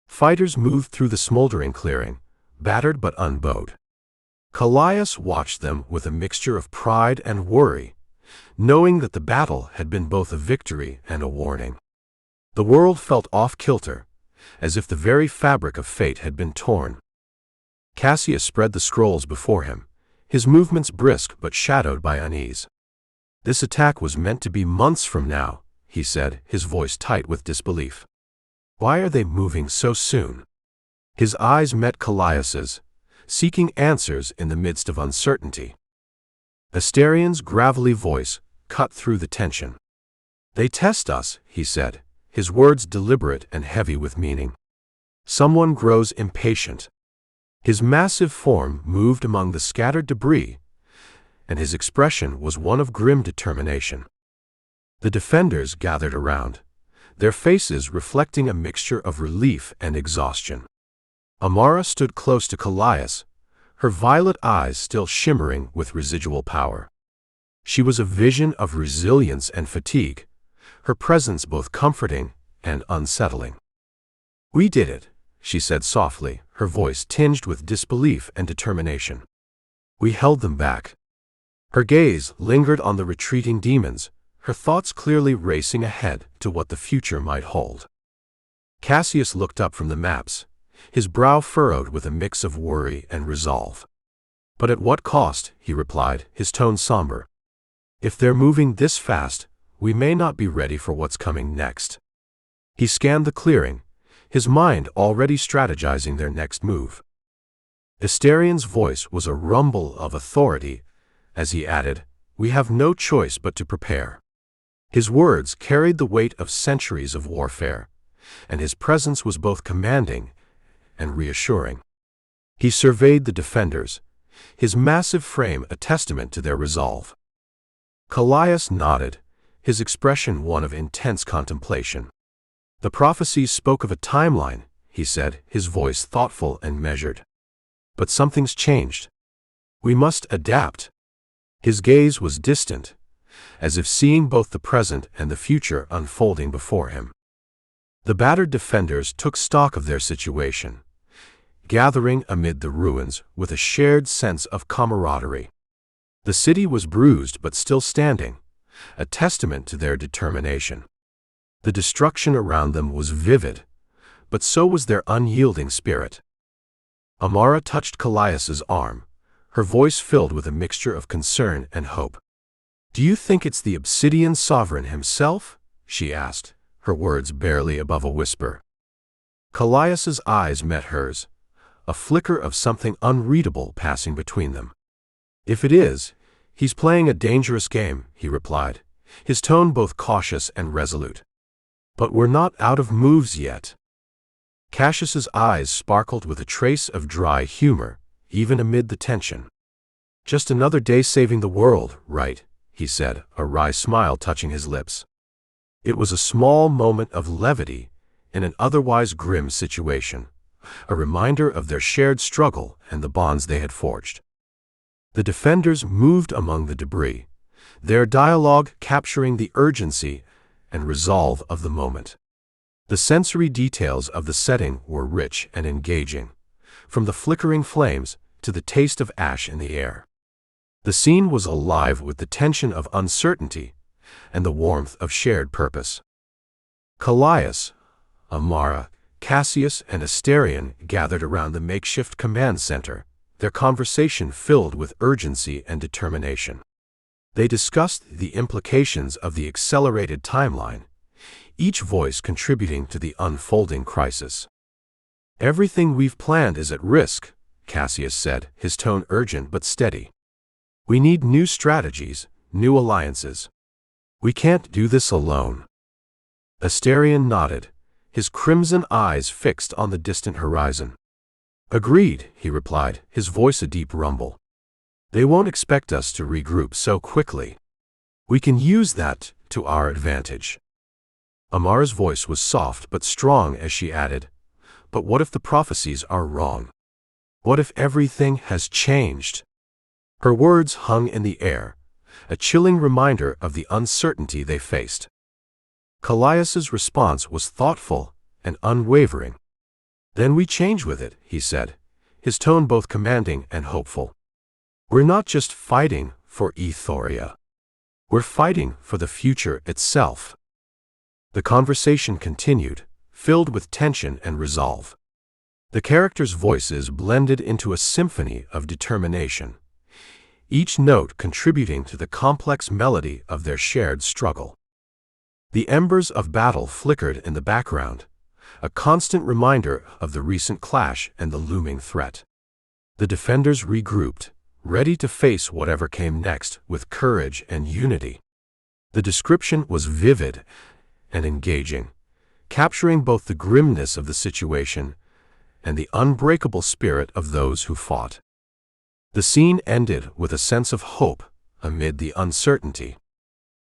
Fighters moved through the smoldering clearing, battered but unbowed. Kallias watched them with a mixture of pride and worry, knowing that the battle had been both a victory and a warning. The world felt off-kilter, as if the very fabric of fate had been torn. Kallias spread the scrolls before him, his movements brisk but shadowed by unease. This attack was meant to be months from now, he said, his voice tight with disbelief. Why are they moving so soon? His eyes met Kallias's, seeking answers in the midst of uncertainty. Asterion's gravelly voice cut through the tension. They test us, he said, his words deliberate and heavy with meaning. Someone grows impatient. His massive form moved among the scattered debris, and his expression was one of grim determination. The defenders gathered around, their faces reflecting a mixture of relief and exhaustion. Amara stood close to Kallias, her violet eyes still shimmering with residual power. She was a vision of resilience and fatigue, her presence both comforting and unsettling. "We did it," she said softly, her voice tinged with disbelief and determination. "We held them back." Her gaze lingered on the retreating demons, her thoughts clearly racing ahead to what the future might hold. Kallias looked up from the maps, his brow furrowed with a mix of worry and resolve. "But at what cost?" he replied, his tone somber. "If they're moving this fast, we may not be ready for what's coming next." He scanned the clearing, his mind already strategizing their next move. Asterion's voice was a rumble of authority as he added, "We have no choice but to prepare." His words carried the weight of centuries of warfare, and his presence was both commanding and reassuring. He surveyed the defenders, his massive frame a testament to their resolve. Kallias nodded, his expression one of intense contemplation. "The prophecies spoke of a timeline," he said, his voice thoughtful and measured. "But something's changed. We must adapt." His gaze was distant, as if seeing both the present and the future unfolding before him. The battered defenders took stock of their situation, gathering amid the ruins with a shared sense of camaraderie. The city was bruised but still standing, a testament to their determination. The destruction around them was vivid, but so was their unyielding spirit. Amara touched Kallias's arm, her voice filled with a mixture of concern and hope. "Do you think it's the Obsidian Sovereign himself?" she asked, her words barely above a whisper. Kallias's eyes met hers, a flicker of something unreadable passing between them. "If it is, he's playing a dangerous game," he replied, his tone both cautious and resolute. "But we're not out of moves yet." Cassius's eyes sparkled with a trace of dry humor, even amid the tension. "Just another day saving the world, right?" he said, a wry smile touching his lips. It was a small moment of levity in an otherwise grim situation, a reminder of their shared struggle and the bonds they had forged. The defenders moved among the debris, their dialogue capturing the urgency and resolve of the moment. The sensory details of the setting were rich and engaging, from the flickering flames to the taste of ash in the air. The scene was alive with the tension of uncertainty and the warmth of shared purpose. Kallias, Amara, Cassius, and Asterion gathered around the makeshift command center, their conversation filled with urgency and determination. They discussed the implications of the accelerated timeline, each voice contributing to the unfolding crisis. "Everything we've planned is at risk," Cassius said, his tone urgent but steady. "We need new strategies, new alliances. We can't do this alone." Asterion nodded, his crimson eyes fixed on the distant horizon. "Agreed," he replied, his voice a deep rumble. "They won't expect us to regroup so quickly. We can use that to our advantage." Amara's voice was soft but strong as she added, "But what if the prophecies are wrong? What if everything has changed?" Her words hung in the air, a chilling reminder of the uncertainty they faced. Kallias's response was thoughtful and unwavering. "Then we change with it," he said, his tone both commanding and hopeful. "We're not just fighting for Ethoria. We're fighting for the future itself." The conversation continued, filled with tension and resolve. The characters' voices blended into a symphony of determination, each note contributing to the complex melody of their shared struggle. The embers of battle flickered in the background, a constant reminder of the recent clash and the looming threat. The defenders regrouped, ready to face whatever came next with courage and unity. The description was vivid and engaging, capturing both the grimness of the situation and the unbreakable spirit of those who fought. The scene ended with a sense of hope amid the uncertainty.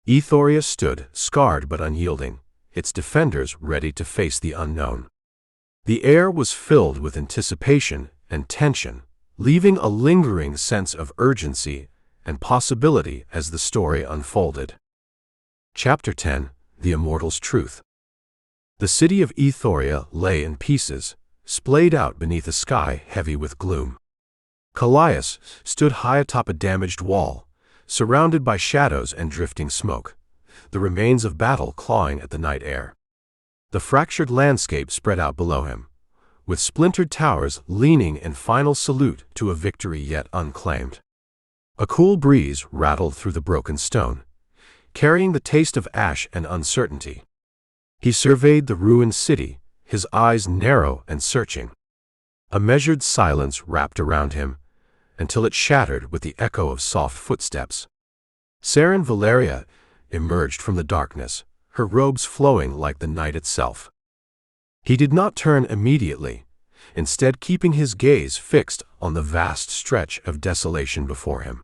Ethoria stood, scarred but unyielding, its defenders ready to face the unknown. The air was filled with anticipation and tension, leaving a lingering sense of urgency and possibility as the story unfolded. Chapter 10: The Immortal's Truth. The city of Ethoria lay in pieces, splayed out beneath a sky heavy with gloom. Kallias stood high atop a damaged wall, surrounded by shadows and drifting smoke, the remains of battle clawing at the night air. The fractured landscape spread out below him, with splintered towers leaning in final salute to a victory yet unclaimed. A cool breeze rattled through the broken stone, carrying the taste of ash and uncertainty. He surveyed the ruined city, his eyes narrow and searching. A measured silence wrapped around him, until it shattered with the echo of soft footsteps. Seren Valeria emerged from the darkness, her robes flowing like the night itself. He did not turn immediately, instead keeping his gaze fixed on the vast stretch of desolation before him.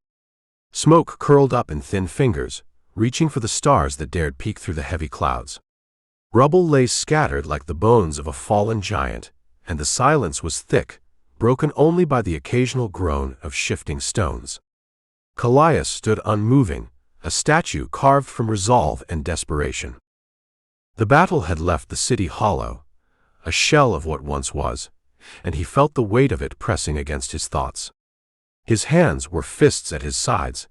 Smoke curled up in thin fingers, reaching for the stars that dared peek through the heavy clouds. Rubble lay scattered like the bones of a fallen giant, and the silence was thick, broken only by the occasional groan of shifting stones. Kallias stood unmoving, a statue carved from resolve and desperation. The battle had left the city hollow, a shell of what once was, and he felt the weight of it pressing against his thoughts. His hands were fists at his sides,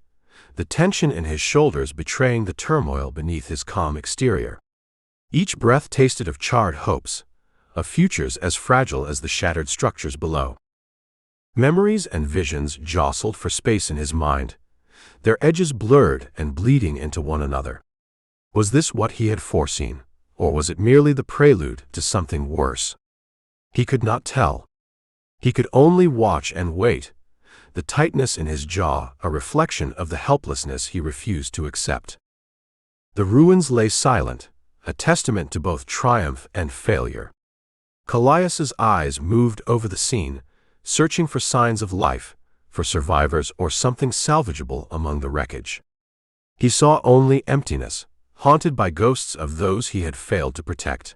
the tension in his shoulders betraying the turmoil beneath his calm exterior. Each breath tasted of charred hopes, of futures as fragile as the shattered structures below. Memories and visions jostled for space in his mind, their edges blurred and bleeding into one another. Was this what he had foreseen, or was it merely the prelude to something worse? He could not tell. He could only watch and wait, the tightness in his jaw a reflection of the helplessness he refused to accept. The ruins lay silent, a testament to both triumph and failure. Kallias's eyes moved over the scene, searching for signs of life, for survivors or something salvageable among the wreckage. He saw only emptiness, haunted by ghosts of those he had failed to protect.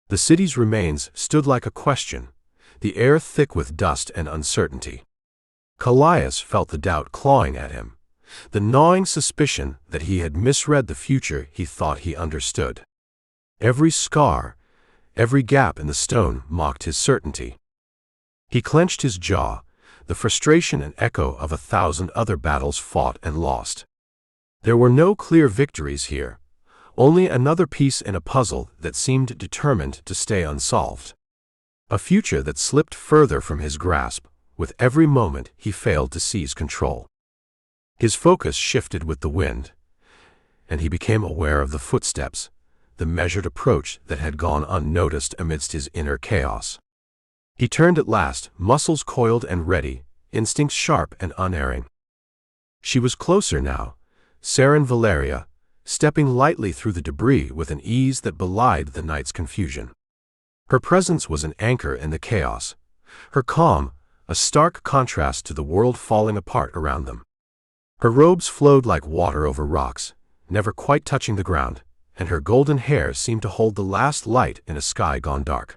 The city's remains stood like a question, the air thick with dust and uncertainty. Kallias felt the doubt clawing at him, the gnawing suspicion that he had misread the future he thought he understood. Every scar, every gap in the stone mocked his certainty. He clenched his jaw, the frustration and echo of 1,000 other battles fought and lost. There were no clear victories here, only another piece in a puzzle that seemed determined to stay unsolved. A future that slipped further from his grasp with every moment he failed to seize control. His focus shifted with the wind, and he became aware of the footsteps, the measured approach that had gone unnoticed amidst his inner chaos. He turned at last, muscles coiled and ready, instincts sharp and unerring. She was closer now, Seren Valeria, stepping lightly through the debris with an ease that belied the night's confusion. Her presence was an anchor in the chaos, her calm a stark contrast to the world falling apart around them. Her robes flowed like water over rocks, never quite touching the ground, and her golden hair seemed to hold the last light in a sky gone dark.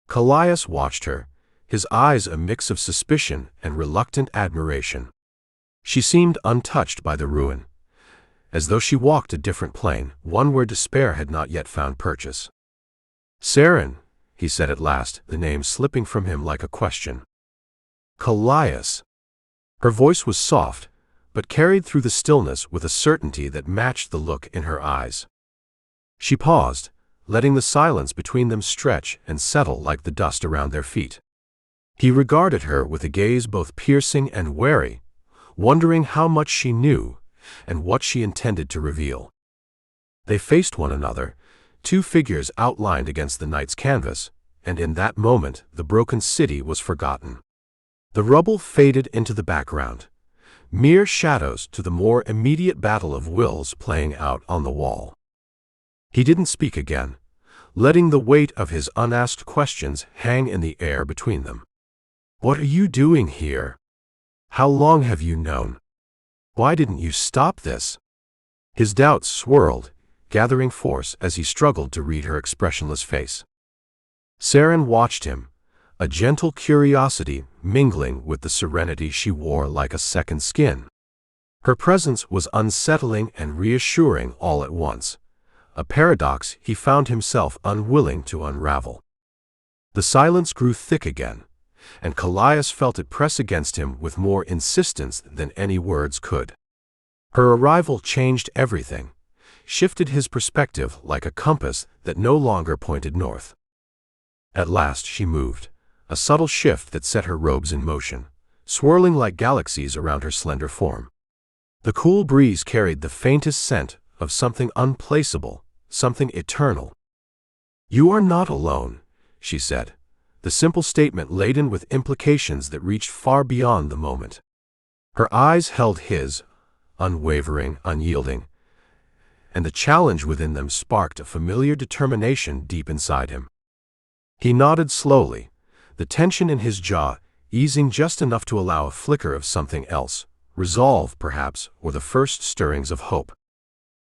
Kallias watched her, his eyes a mix of suspicion and reluctant admiration. She seemed untouched by the ruin, as though she walked a different plane, one where despair had not yet found purchase. "Seren," he said at last, the name slipping from him like a question. "Kallias." Her voice was soft, but carried through the stillness with a certainty that matched the look in her eyes. She paused, letting the silence between them stretch and settle like the dust around their feet. He regarded her with a gaze both piercing and wary, wondering how much she knew and what she intended to reveal. They faced one another, two figures outlined against the night's canvas, and in that moment the broken city was forgotten. The rubble faded into the background, mere shadows to the more immediate battle of wills playing out on the wall. He didn't speak again, letting the weight of his unasked questions hang in the air between them. "What are you doing here? How long have you known? Why didn't you stop this?" His doubts swirled, gathering force as he struggled to read her expressionless face. Seren watched him, a gentle curiosity mingling with the serenity she wore like a second skin. Her presence was unsettling and reassuring all at once, a paradox he found himself unwilling to unravel. The silence grew thick again, and Kallias felt it press against him with more insistence than any words could. Her arrival changed everything, shifted his perspective like a compass that no longer pointed north. At last she moved, a subtle shift that set her robes in motion, swirling like galaxies around her slender form. The cool breeze carried the faintest scent of something unplaceable, something eternal. "You are not alone," she said, the simple statement laden with implications that reached far beyond the moment. Her eyes held his, unwavering, unyielding, and the challenge within them sparked a familiar determination deep inside him. He nodded slowly, the tension in his jaw easing just enough to allow a flicker of something else, resolve perhaps, or the first stirrings of hope.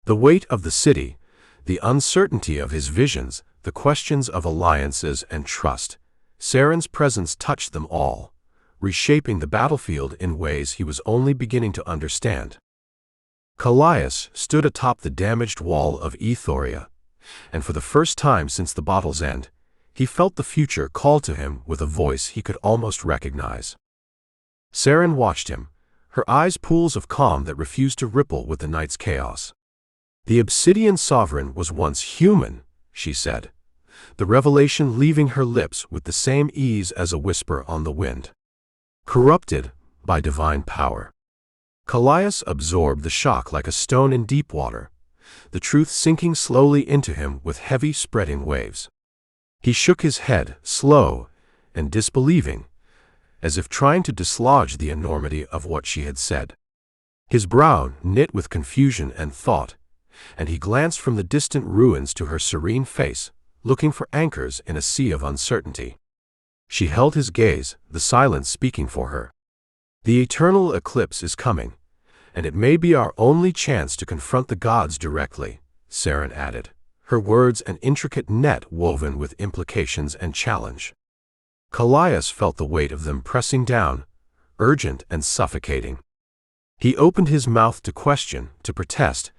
The weight of the city, the uncertainty of his visions, the questions of alliances and trust, Seren's presence touched them all, reshaping the battlefield in ways he was only beginning to understand. Kallias stood atop the damaged wall of Ethoria, and for the first time since the battle's end, he felt the future call to him with a voice he could almost recognize. Seren watched him, her eyes pools of calm that refused to ripple with the night's chaos. "The Obsidian Sovereign was once human," she said, the revelation leaving her lips with the same ease as a whisper on the wind. "Corrupted by divine power." Kallias absorbed the shock like a stone in deep water, the truth sinking slowly into him with heavy spreading waves. He shook his head, slow and disbelieving, as if trying to dislodge the enormity of what she had said. His brow knit with confusion and thought, and he glanced from the distant ruins to her serene face, looking for anchors in a sea of uncertainty. She held his gaze, the silence speaking for her. "The Eternal Eclipse is coming, And it may be our only chance to confront the gods directly, Seren added, her words an intricate net woven with implications and challenge. Kallias felt the weight of them pressing down, urgent and suffocating. He opened his mouth to question, to protest,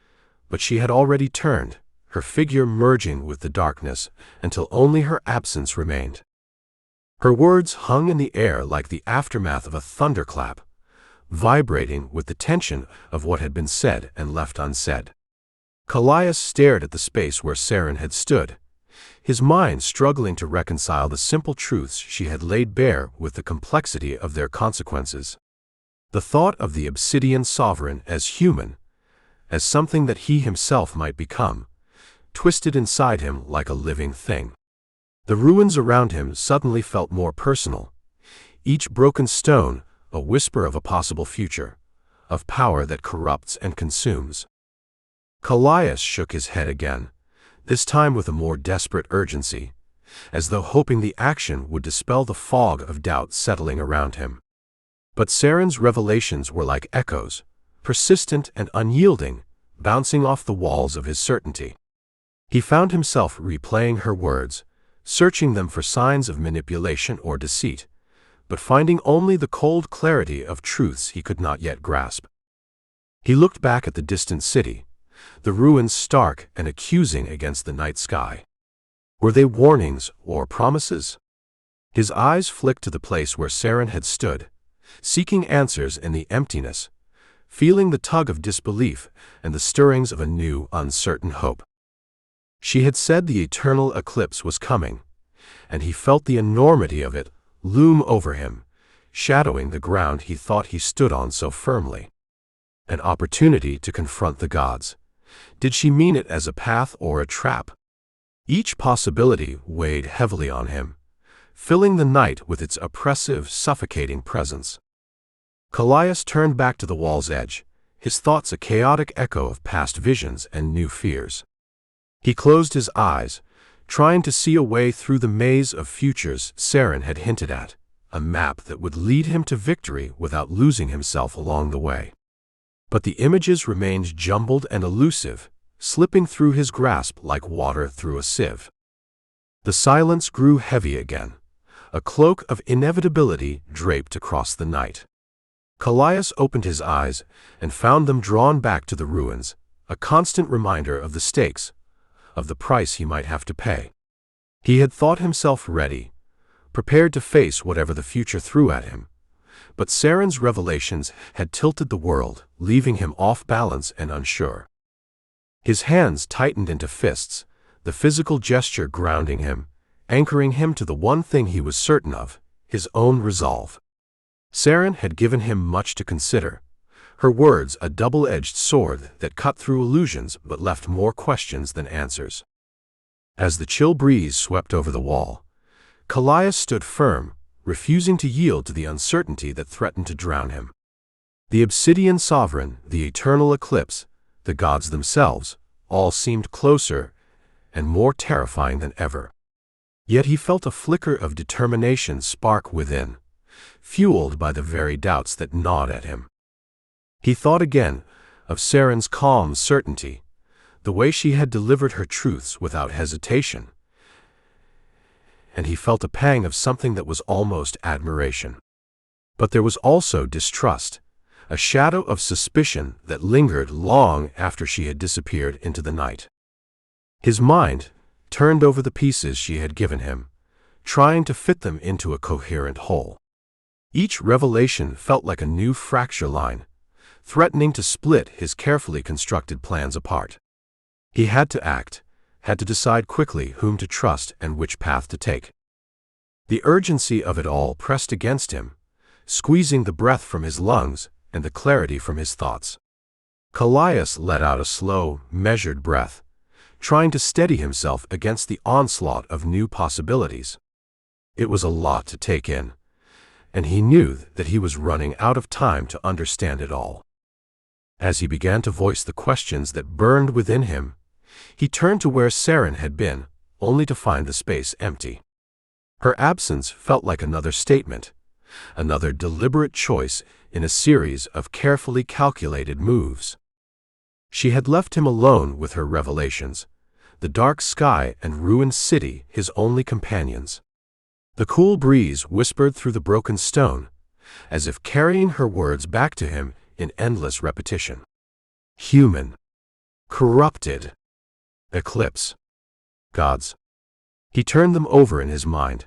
but she had already turned, her figure merging with the darkness until only her absence remained. Her words hung in the air like the aftermath of a thunderclap, vibrating with the tension of what had been said and left unsaid. Kallias stared at the space where Seren had stood, his mind struggling to reconcile the simple truths she had laid bare with the complexity of their consequences. The thought of the Obsidian Sovereign as human, as something that he himself might become, twisted inside him like a living thing. The ruins around him suddenly felt more personal, each broken stone a whisper of a possible future, of power that corrupts and consumes. Kallias shook his head again, this time with a more desperate urgency, as though hoping the action would dispel the fog of doubt settling around him. But Seren's revelations were like echoes, persistent and unyielding, bouncing off the walls of his certainty. He found himself replaying her words, searching them for signs of manipulation or deceit, but finding only the cold clarity of truths he could not yet grasp. He looked back at the distant city, the ruins stark and accusing against the night sky. Were they warnings or promises? His eyes flicked to the place where Seren had stood, seeking answers in the emptiness, feeling the tug of disbelief and the stirrings of a new, uncertain hope. She had said the Eternal Eclipse was coming, and he felt the enormity of it loom over him, shadowing the ground he thought he stood on so firmly. An opportunity to confront the gods. Did she mean it as a path or a trap? Each possibility weighed heavily on him, filling the night with its oppressive, suffocating presence. Kallias turned back to the wall's edge, his thoughts a chaotic echo of past visions and new fears. He closed his eyes, trying to see a way through the maze of futures Seren had hinted at, a map that would lead him to victory without losing himself along the way. But the images remained jumbled and elusive, slipping through his grasp like water through a sieve. The silence grew heavy again, a cloak of inevitability draped across the night. Kallias opened his eyes and found them drawn back to the ruins, a constant reminder of the stakes, of the price he might have to pay. He had thought himself ready, prepared to face whatever the future threw at him, but Seren's revelations had tilted the world, leaving him off balance and unsure. His hands tightened into fists, the physical gesture grounding him, anchoring him to the one thing he was certain of, his own resolve. Seren had given him much to consider, her words a double-edged sword that cut through illusions but left more questions than answers. As the chill breeze swept over the wall, Kallias stood firm, refusing to yield to the uncertainty that threatened to drown him. The Obsidian Sovereign, the Eternal Eclipse, the gods themselves, all seemed closer and more terrifying than ever. Yet he felt a flicker of determination spark within, fueled by the very doubts that gnawed at him. He thought again of Seren's calm certainty, the way she had delivered her truths without hesitation, and he felt a pang of something that was almost admiration. But there was also distrust, a shadow of suspicion that lingered long after she had disappeared into the night. His mind turned over the pieces she had given him, trying to fit them into a coherent whole. Each revelation felt like a new fracture line, threatening to split his carefully constructed plans apart. He had to act, had to decide quickly whom to trust and which path to take. The urgency of it all pressed against him, squeezing the breath from his lungs and the clarity from his thoughts. Kallias let out a slow, measured breath, trying to steady himself against the onslaught of new possibilities. It was a lot to take in, and he knew that he was running out of time to understand it all. As he began to voice the questions that burned within him, he turned to where Seren had been, only to find the space empty. Her absence felt like another statement, another deliberate choice in a series of carefully calculated moves. She had left him alone with her revelations, the dark sky and ruined city his only companions. The cool breeze whispered through the broken stone, as if carrying her words back to him in endless repetition. Human. Corrupted. Eclipse. Gods. He turned them over in his mind,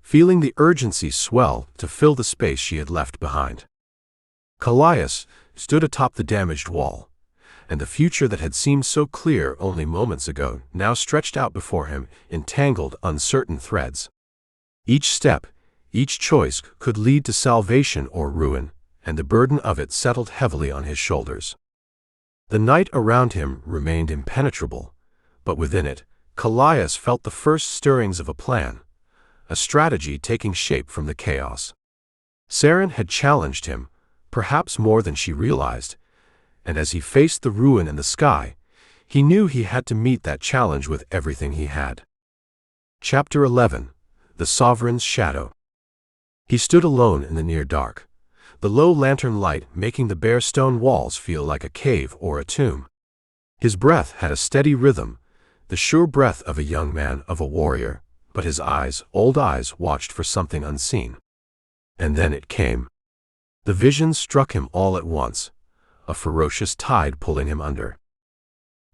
feeling the urgency swell to fill the space she had left behind. Kallias stood atop the damaged wall, and the future that had seemed so clear only moments ago now stretched out before him in tangled, uncertain threads. Each step, each choice could lead to salvation or ruin, and the burden of it settled heavily on his shoulders. The night around him remained impenetrable, but within it, Kallias felt the first stirrings of a plan, a strategy taking shape from the chaos. Seren had challenged him, perhaps more than she realized, and as he faced the ruin in the sky, he knew he had to meet that challenge with everything he had. Chapter 11. The Sovereign's Shadow. He stood alone in the near dark, the low lantern light making the bare stone walls feel like a cave or a tomb. His breath had a steady rhythm, the sure breath of a young man, of a warrior, but his eyes, old eyes, watched for something unseen. And then it came. The vision struck him all at once, a ferocious tide pulling him under.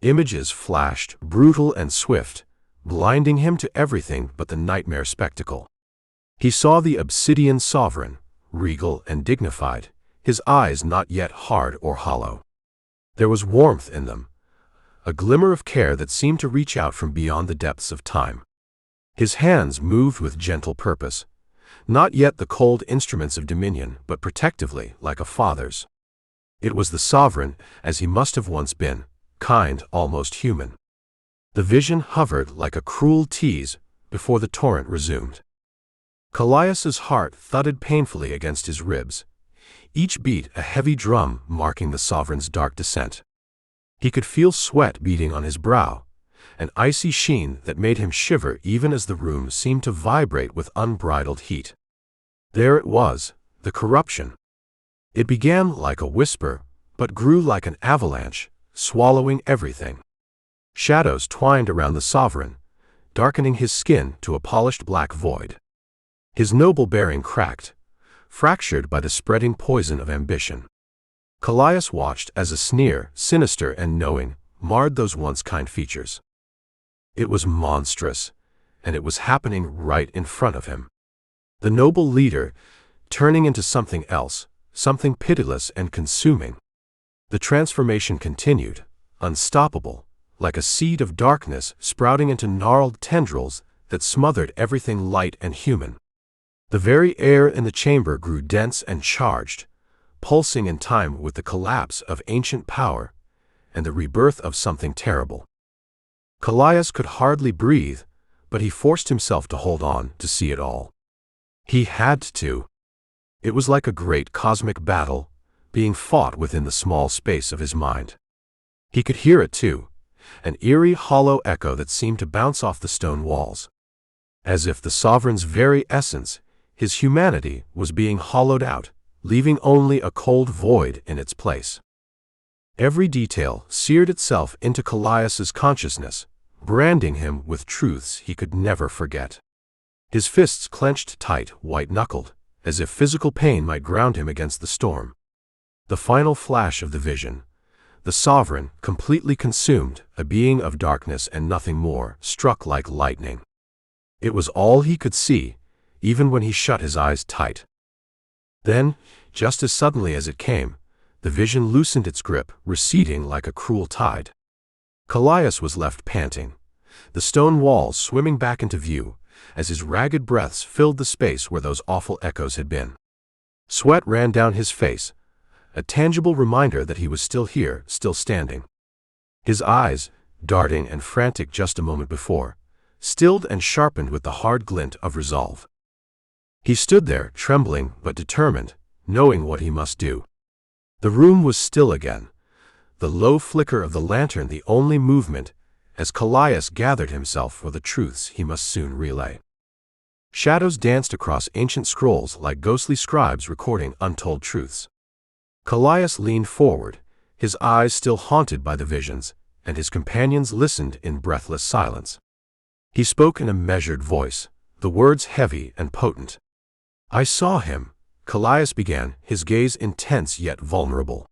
Images flashed, brutal and swift, blinding him to everything but the nightmare spectacle. He saw the Obsidian Sovereign, regal and dignified, his eyes not yet hard or hollow. There was warmth in them, a glimmer of care that seemed to reach out from beyond the depths of time. His hands moved with gentle purpose, not yet the cold instruments of dominion, but protectively, like a father's. It was the Sovereign, as he must have once been, kind, almost human. The vision hovered like a cruel tease before the torrent resumed. Kallias's heart thudded painfully against his ribs, each beat a heavy drum marking the Sovereign's dark descent. He could feel sweat beading on his brow, an icy sheen that made him shiver even as the room seemed to vibrate with unbridled heat. There it was, the corruption. It began like a whisper, but grew like an avalanche, swallowing everything. Shadows twined around the Sovereign, darkening his skin to a polished black void. His noble bearing cracked, fractured by the spreading poison of ambition. Kallias watched as a sneer, sinister and knowing, marred those once kind features. It was monstrous, and it was happening right in front of him. The noble leader, turning into something else, something pitiless and consuming. The transformation continued, unstoppable, like a seed of darkness sprouting into gnarled tendrils that smothered everything light and human. The very air in the chamber grew dense and charged, pulsing in time with the collapse of ancient power and the rebirth of something terrible. Kallias could hardly breathe, but he forced himself to hold on to see it all. He had to. It was like a great cosmic battle, being fought within the small space of his mind. He could hear it too, an eerie hollow echo that seemed to bounce off the stone walls. As if the Sovereign's very essence, his humanity, was being hollowed out, leaving only a cold void in its place. Every detail seared itself into Kallias's consciousness, branding him with truths he could never forget. His fists clenched tight, white-knuckled, as if physical pain might ground him against the storm. The final flash of the vision, the Sovereign, completely consumed, a being of darkness and nothing more, struck like lightning. It was all he could see, even when he shut his eyes tight. Then, just as suddenly as it came, the vision loosened its grip, receding like a cruel tide. Kallias was left panting, the stone walls swimming back into view, as his ragged breaths filled the space where those awful echoes had been. Sweat ran down his face, a tangible reminder that he was still here, still standing. His eyes, darting and frantic just a moment before, stilled and sharpened with the hard glint of resolve. He stood there, trembling but determined, knowing what he must do. The room was still again, the low flicker of the lantern the only movement, as Kallias gathered himself for the truths he must soon relay. Shadows danced across ancient scrolls like ghostly scribes recording untold truths. Kallias leaned forward, his eyes still haunted by the visions, and his companions listened in breathless silence. He spoke in a measured voice, the words heavy and potent. "I saw him," Kallias began, his gaze intense yet vulnerable.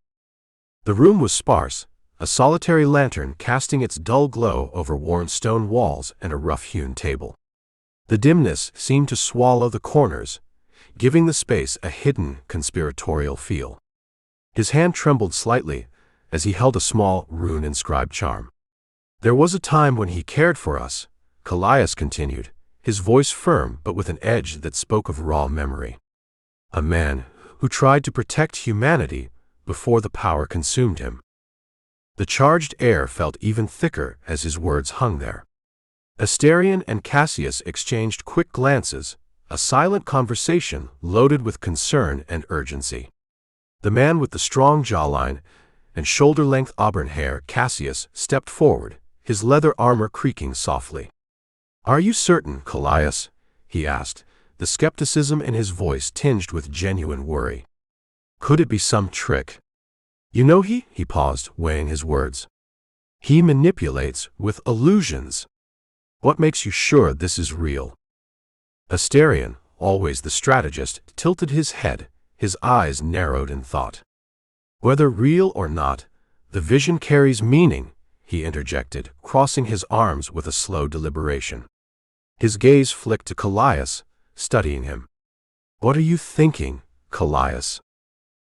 The room was sparse, a solitary lantern casting its dull glow over worn stone walls and a rough-hewn table. The dimness seemed to swallow the corners, giving the space a hidden, conspiratorial feel. His hand trembled slightly as he held a small, rune-inscribed charm. "There was a time when he cared for us," Kallias continued, his voice firm but with an edge that spoke of raw memory. "A man who tried to protect humanity before the power consumed him." The charged air felt even thicker as his words hung there. Asterion and Cassius exchanged quick glances, a silent conversation loaded with concern and urgency. The man with the strong jawline and shoulder-length auburn hair, Cassius, stepped forward, his leather armor creaking softly. "Are you certain, Kallias?" he asked, the skepticism in his voice tinged with genuine worry. "Could it be some trick? You know he paused, weighing his words. "He manipulates with illusions. What makes you sure this is real?" Asterion, always the strategist, tilted his head, his eyes narrowed in thought. "Whether real or not, the vision carries meaning," he interjected, crossing his arms with a slow deliberation. His gaze flicked to Kallias, studying him. "What are you thinking, Kallias?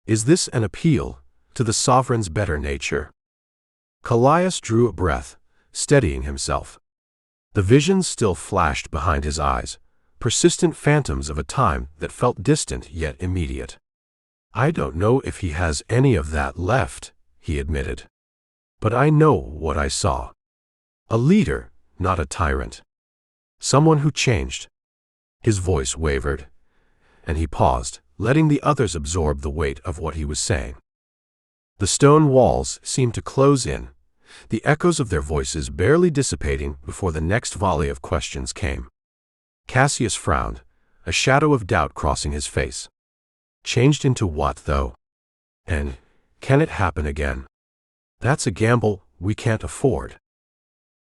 Is this an appeal to the sovereign's better nature?" Kallias drew a breath, steadying himself. The visions still flashed behind his eyes, persistent phantoms of a time that felt distant yet immediate. "I don't know if he has any of that left," he admitted. "But I know what I saw. A leader, not a tyrant. Someone who changed." His voice wavered, and he paused, letting the others absorb the weight of what he was saying. The stone walls seemed to close in, the echoes of their voices barely dissipating before the next volley of questions came. Cassius frowned, a shadow of doubt crossing his face. "Changed into what, though? And can it happen again? That's a gamble we can't afford."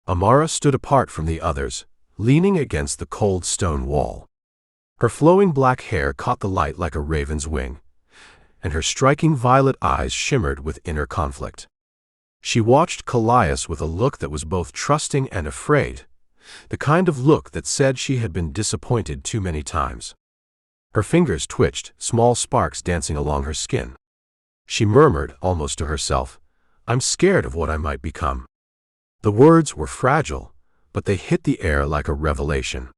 Amara stood apart from the others, leaning against the cold stone wall. Her flowing black hair caught the light like a raven's wing, and her striking violet eyes shimmered with inner conflict. She watched Kallias with a look that was both trusting and afraid, the kind of look that said she had been disappointed too many times. Her fingers twitched, small sparks dancing along her skin. She murmured, almost to herself, "I'm scared of what I might become." The words were fragile, but they hit the air like a revelation.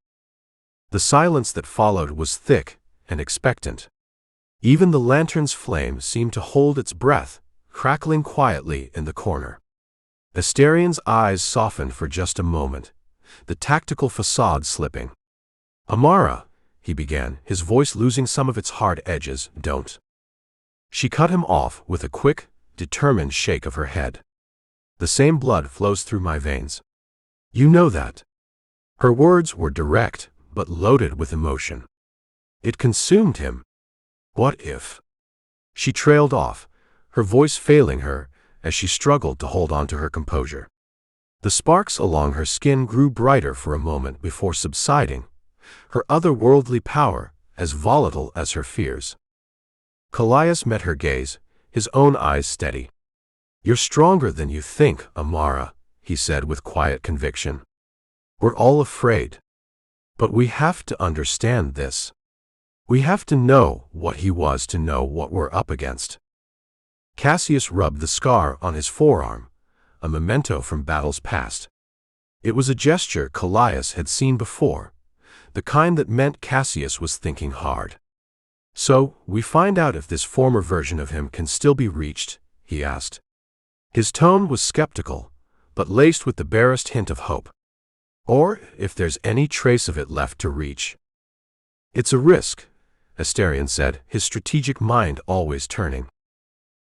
The silence that followed was thick and expectant. Even the lantern's flame seemed to hold its breath, crackling quietly in the corner. Asterion's eyes softened for just a moment, the tactical facade slipping. "Amara," he began, his voice losing some of its hard edges, "don't." She cut him off with a quick, determined shake of her head. "The same blood flows through my veins. You know that." Her words were direct, but loaded with emotion. It consumed him. What if? She trailed off, her voice failing her as she struggled to hold on to her composure. The sparks along her skin grew brighter for a moment before subsiding, her otherworldly power as volatile as her fears. Kallias met her gaze, his own eyes steady. "You're stronger than you think, Amara," he said with quiet conviction. "We're all afraid. But we have to understand this. We have to know what he was to know what we're up against." Cassius rubbed the scar on his forearm, a memento from battles past. It was a gesture Kallias had seen before, the kind that meant Cassius was thinking hard. "So, we find out if this former version of him can still be reached?" he asked. His tone was skeptical, but laced with the barest hint of hope. "Or if there's any trace of it left to reach." "It's a risk," Asterion said, his strategic mind always turning.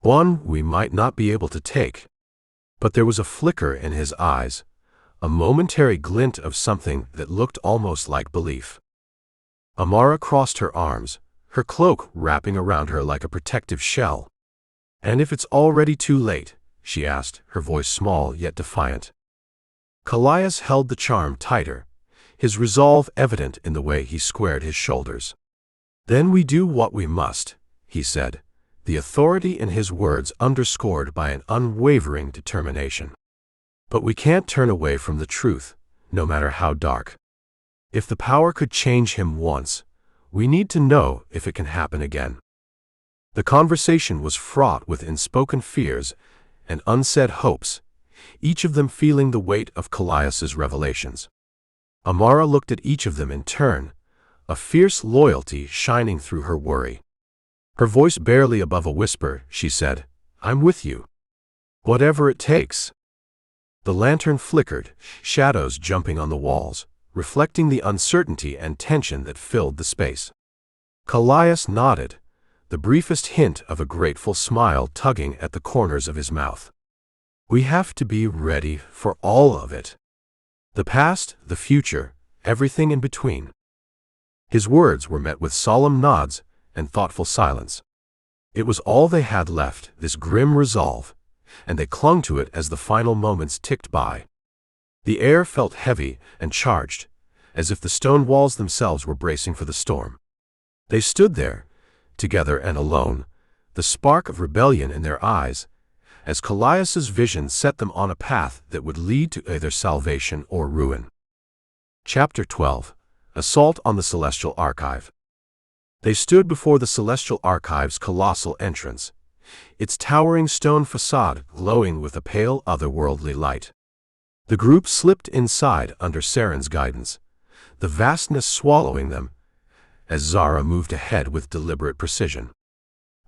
"One we might not be able to take." But there was a flicker in his eyes, a momentary glint of something that looked almost like belief. Amara crossed her arms, her cloak wrapping around her like a protective shell. "And if it's already too late?" she asked, her voice small yet defiant. Kallias held the charm tighter, his resolve evident in the way he squared his shoulders. "Then we do what we must," he said, the authority in his words underscored by an unwavering determination. "But we can't turn away from the truth, no matter how dark. If the power could change him once, we need to know if it can happen again." The conversation was fraught with unspoken fears and unsaid hopes, each of them feeling the weight of Kallias's revelations. Amara looked at each of them in turn, a fierce loyalty shining through her worry. Her voice barely above a whisper, she said, "I'm with you. Whatever it takes." The lantern flickered, shadows jumping on the walls, reflecting the uncertainty and tension that filled the space. Kallias nodded, the briefest hint of a grateful smile tugging at the corners of his mouth. "We have to be ready for all of it. The past, the future, everything in between." His words were met with solemn nods and thoughtful silence. It was all they had left, this grim resolve, and they clung to it as the final moments ticked by. The air felt heavy and charged, as if the stone walls themselves were bracing for the storm. They stood there, together and alone, the spark of rebellion in their eyes, as Kallias's vision set them on a path that would lead to either salvation or ruin. Chapter 12. Assault on the Celestial Archive. They stood before the Celestial Archive's colossal entrance, its towering stone facade glowing with a pale otherworldly light. The group slipped inside under Seren's guidance, the vastness swallowing them, as Zara moved ahead with deliberate precision.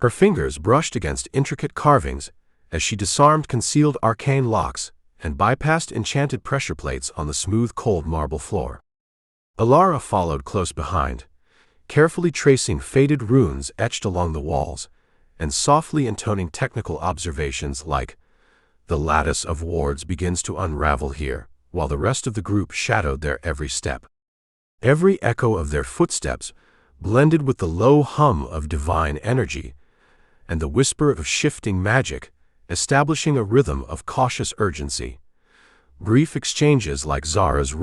Her fingers brushed against intricate carvings as she disarmed concealed arcane locks and bypassed enchanted pressure plates on the smooth cold marble floor. Amara followed close behind, carefully tracing faded runes etched along the walls and softly intoning technical observations like, "The lattice of wards begins to unravel here," while the rest of the group shadowed their every step. Every echo of their footsteps blended with the low hum of divine energy and the whisper of shifting magic, establishing a rhythm of cautious urgency. Brief exchanges like Zara's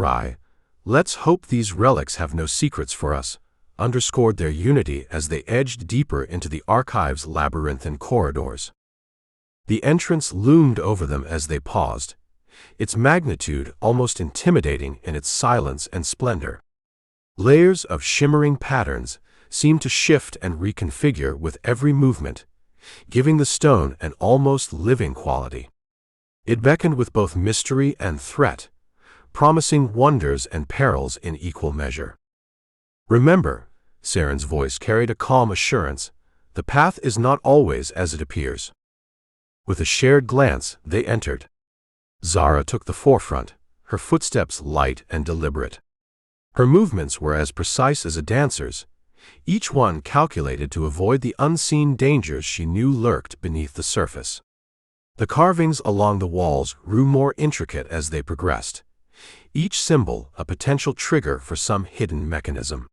"Let's hope these relics have no secrets for us," underscored their unity as they edged deeper into the archive's labyrinthine corridors. The entrance loomed over them as they paused, its magnitude almost intimidating in its silence and splendor. Layers of shimmering patterns seemed to shift and reconfigure with every movement, giving the stone an almost living quality. It beckoned with both mystery and threat, promising wonders and perils in equal measure. "Remember," Seren's voice carried a calm assurance, "the path is not always as it appears." With a shared glance, they entered. Zara took the forefront, her footsteps light and deliberate. Her movements were as precise as a dancer's, each one calculated to avoid the unseen dangers she knew lurked beneath the surface. The carvings along the walls grew more intricate as they progressed, each symbol a potential trigger for some hidden mechanism.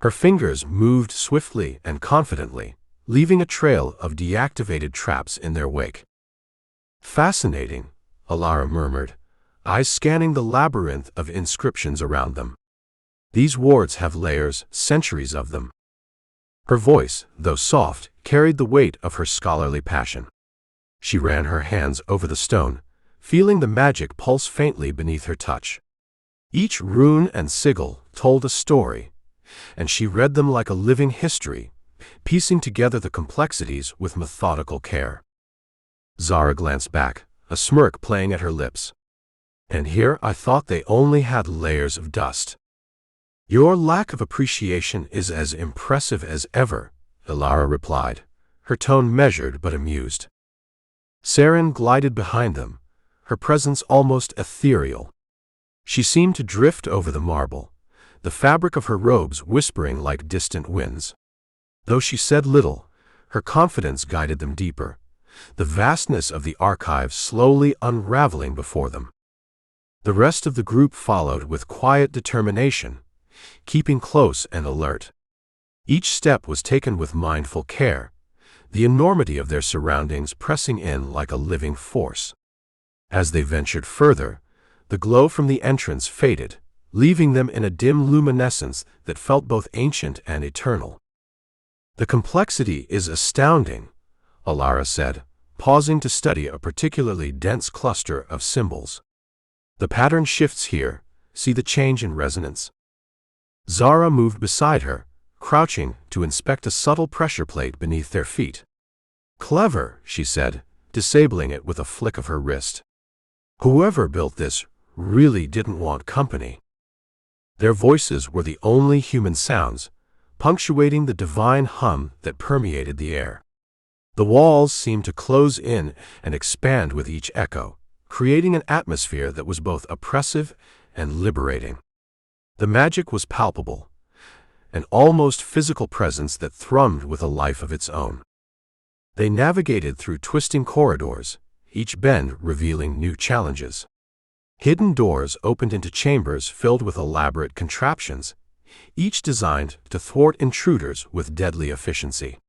Her fingers moved swiftly and confidently, leaving a trail of deactivated traps in their wake. "Fascinating," Amara murmured, eyes scanning the labyrinth of inscriptions around them. "These wards have layers, centuries of them." Her voice, though soft, carried the weight of her scholarly passion. She ran her hands over the stone, feeling the magic pulse faintly beneath her touch. Each rune and sigil told a story, and she read them like a living history, piecing together the complexities with methodical care. Zara glanced back, a smirk playing at her lips. "And here I thought they only had layers of dust." "Your lack of appreciation is as impressive as ever," Amara replied, her tone measured but amused. Seren glided behind them, her presence almost ethereal. She seemed to drift over the marble, the fabric of her robes whispering like distant winds. Though she said little, her confidence guided them deeper, the vastness of the archive slowly unraveling before them. The rest of the group followed with quiet determination, keeping close and alert. Each step was taken with mindful care, the enormity of their surroundings pressing in like a living force. As they ventured further, the glow from the entrance faded, leaving them in a dim luminescence that felt both ancient and eternal. "The complexity is astounding," Amara said, pausing to study a particularly dense cluster of symbols. "The pattern shifts here, see the change in resonance." Zara moved beside her, crouching to inspect a subtle pressure plate beneath their feet. "Clever," she said, disabling it with a flick of her wrist. "Whoever built this really didn't want company." Their voices were the only human sounds, punctuating the divine hum that permeated the air. The walls seemed to close in and expand with each echo, creating an atmosphere that was both oppressive and liberating. The magic was palpable, an almost physical presence that thrummed with a life of its own. They navigated through twisting corridors, each bend revealing new challenges. Hidden doors opened into chambers filled with elaborate contraptions, each designed to thwart intruders with deadly efficiency.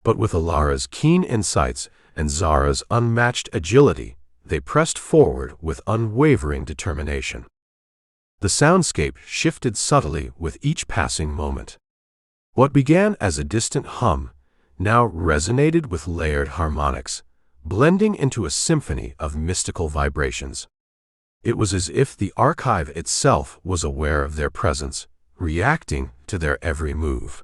But with Alara's keen insights and Zara's unmatched agility, they pressed forward with unwavering determination. The soundscape shifted subtly with each passing moment. What began as a distant hum now resonated with layered harmonics, blending into a symphony of mystical vibrations. It was as if the archive itself was aware of their presence, reacting to their every move.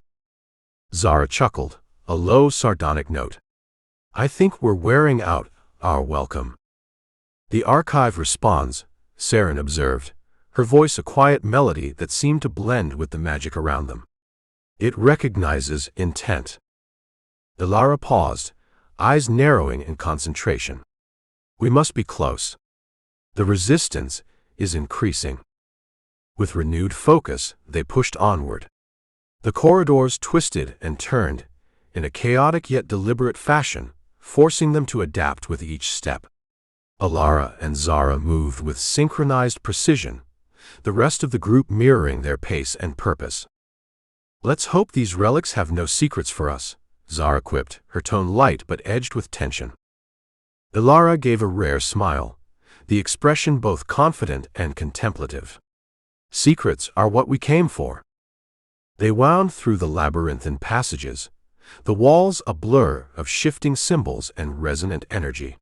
Zara chuckled, a low sardonic note. "I think we're wearing out our welcome." "The archive responds," Saren observed, her voice a quiet melody that seemed to blend with the magic around them. "It recognizes intent." Amara paused, eyes narrowing in concentration. "We must be close. The resistance is increasing." With renewed focus, they pushed onward. The corridors twisted and turned, in a chaotic yet deliberate fashion, forcing them to adapt with each step. Amara and Zara moved with synchronized precision, the rest of the group mirroring their pace and purpose. "Let's hope these relics have no secrets for us," Zara quipped, her tone light but edged with tension. Amara gave a rare smile, the expression both confident and contemplative. "Secrets are what we came for." They wound through the labyrinthine passages, the walls a blur of shifting symbols and resonant energy.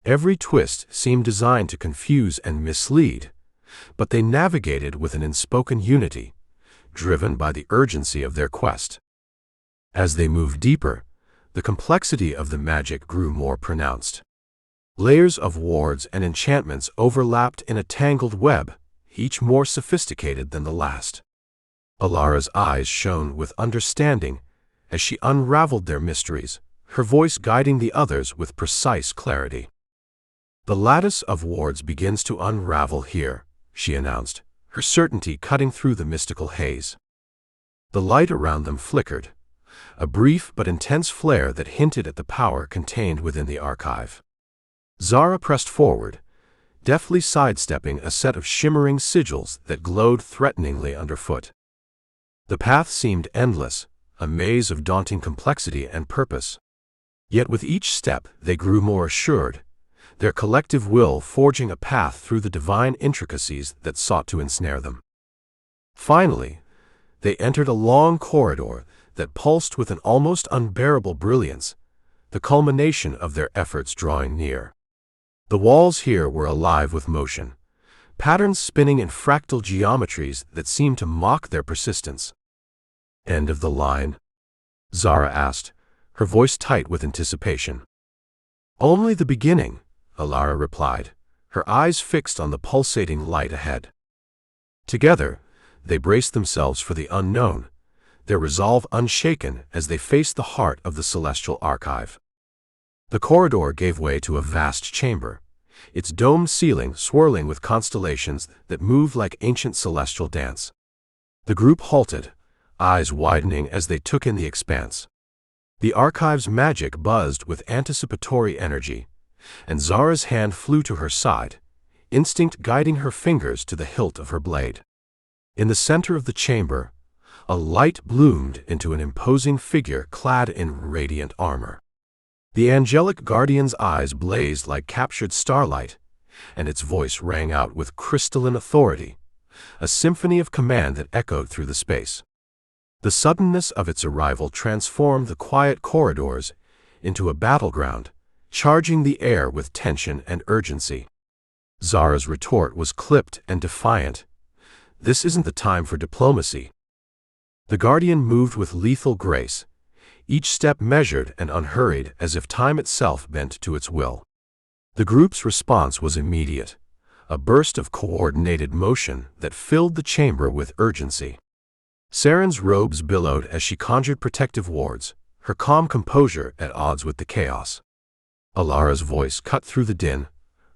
Every twist seemed designed to confuse and mislead, but they navigated with an unspoken unity, driven by the urgency of their quest. As they moved deeper, the complexity of the magic grew more pronounced. Layers of wards and enchantments overlapped in a tangled web, each more sophisticated than the last. Alara's eyes shone with understanding as she unraveled their mysteries, her voice guiding the others with precise clarity. "The lattice of wards begins to unravel here," she announced, her certainty cutting through the mystical haze. The light around them flickered, a brief but intense flare that hinted at the power contained within the archive. Zara pressed forward, deftly sidestepping a set of shimmering sigils that glowed threateningly underfoot. The path seemed endless, a maze of daunting complexity and purpose. Yet with each step they grew more assured, their collective will forging a path through the divine intricacies that sought to ensnare them. Finally, they entered a long corridor that pulsed with an almost unbearable brilliance, the culmination of their efforts drawing near. The walls here were alive with motion, patterns spinning in fractal geometries that seemed to mock their persistence. "End of the line?" Zara asked, her voice tight with anticipation. "Only the beginning," Amara replied, her eyes fixed on the pulsating light ahead. Together, they braced themselves for the unknown, their resolve unshaken as they faced the heart of the celestial archive. The corridor gave way to a vast chamber, its domed ceiling swirling with constellations that moved like ancient celestial dance. The group halted, eyes widening as they took in the expanse. The archive's magic buzzed with anticipatory energy, and Zara's hand flew to her side, instinct guiding her fingers to the hilt of her blade. In the center of the chamber, a light bloomed into an imposing figure clad in radiant armor. The angelic guardian's eyes blazed like captured starlight, and its voice rang out with crystalline authority, a symphony of command that echoed through the space. The suddenness of its arrival transformed the quiet corridors into a battleground, charging the air with tension and urgency. Zara's retort was clipped and defiant. "This isn't the time for diplomacy." The guardian moved with lethal grace, each step measured and unhurried as if time itself bent to its will. The group's response was immediate, a burst of coordinated motion that filled the chamber with urgency. Seren's robes billowed as she conjured protective wards, her calm composure at odds with the chaos. Alara's voice cut through the din,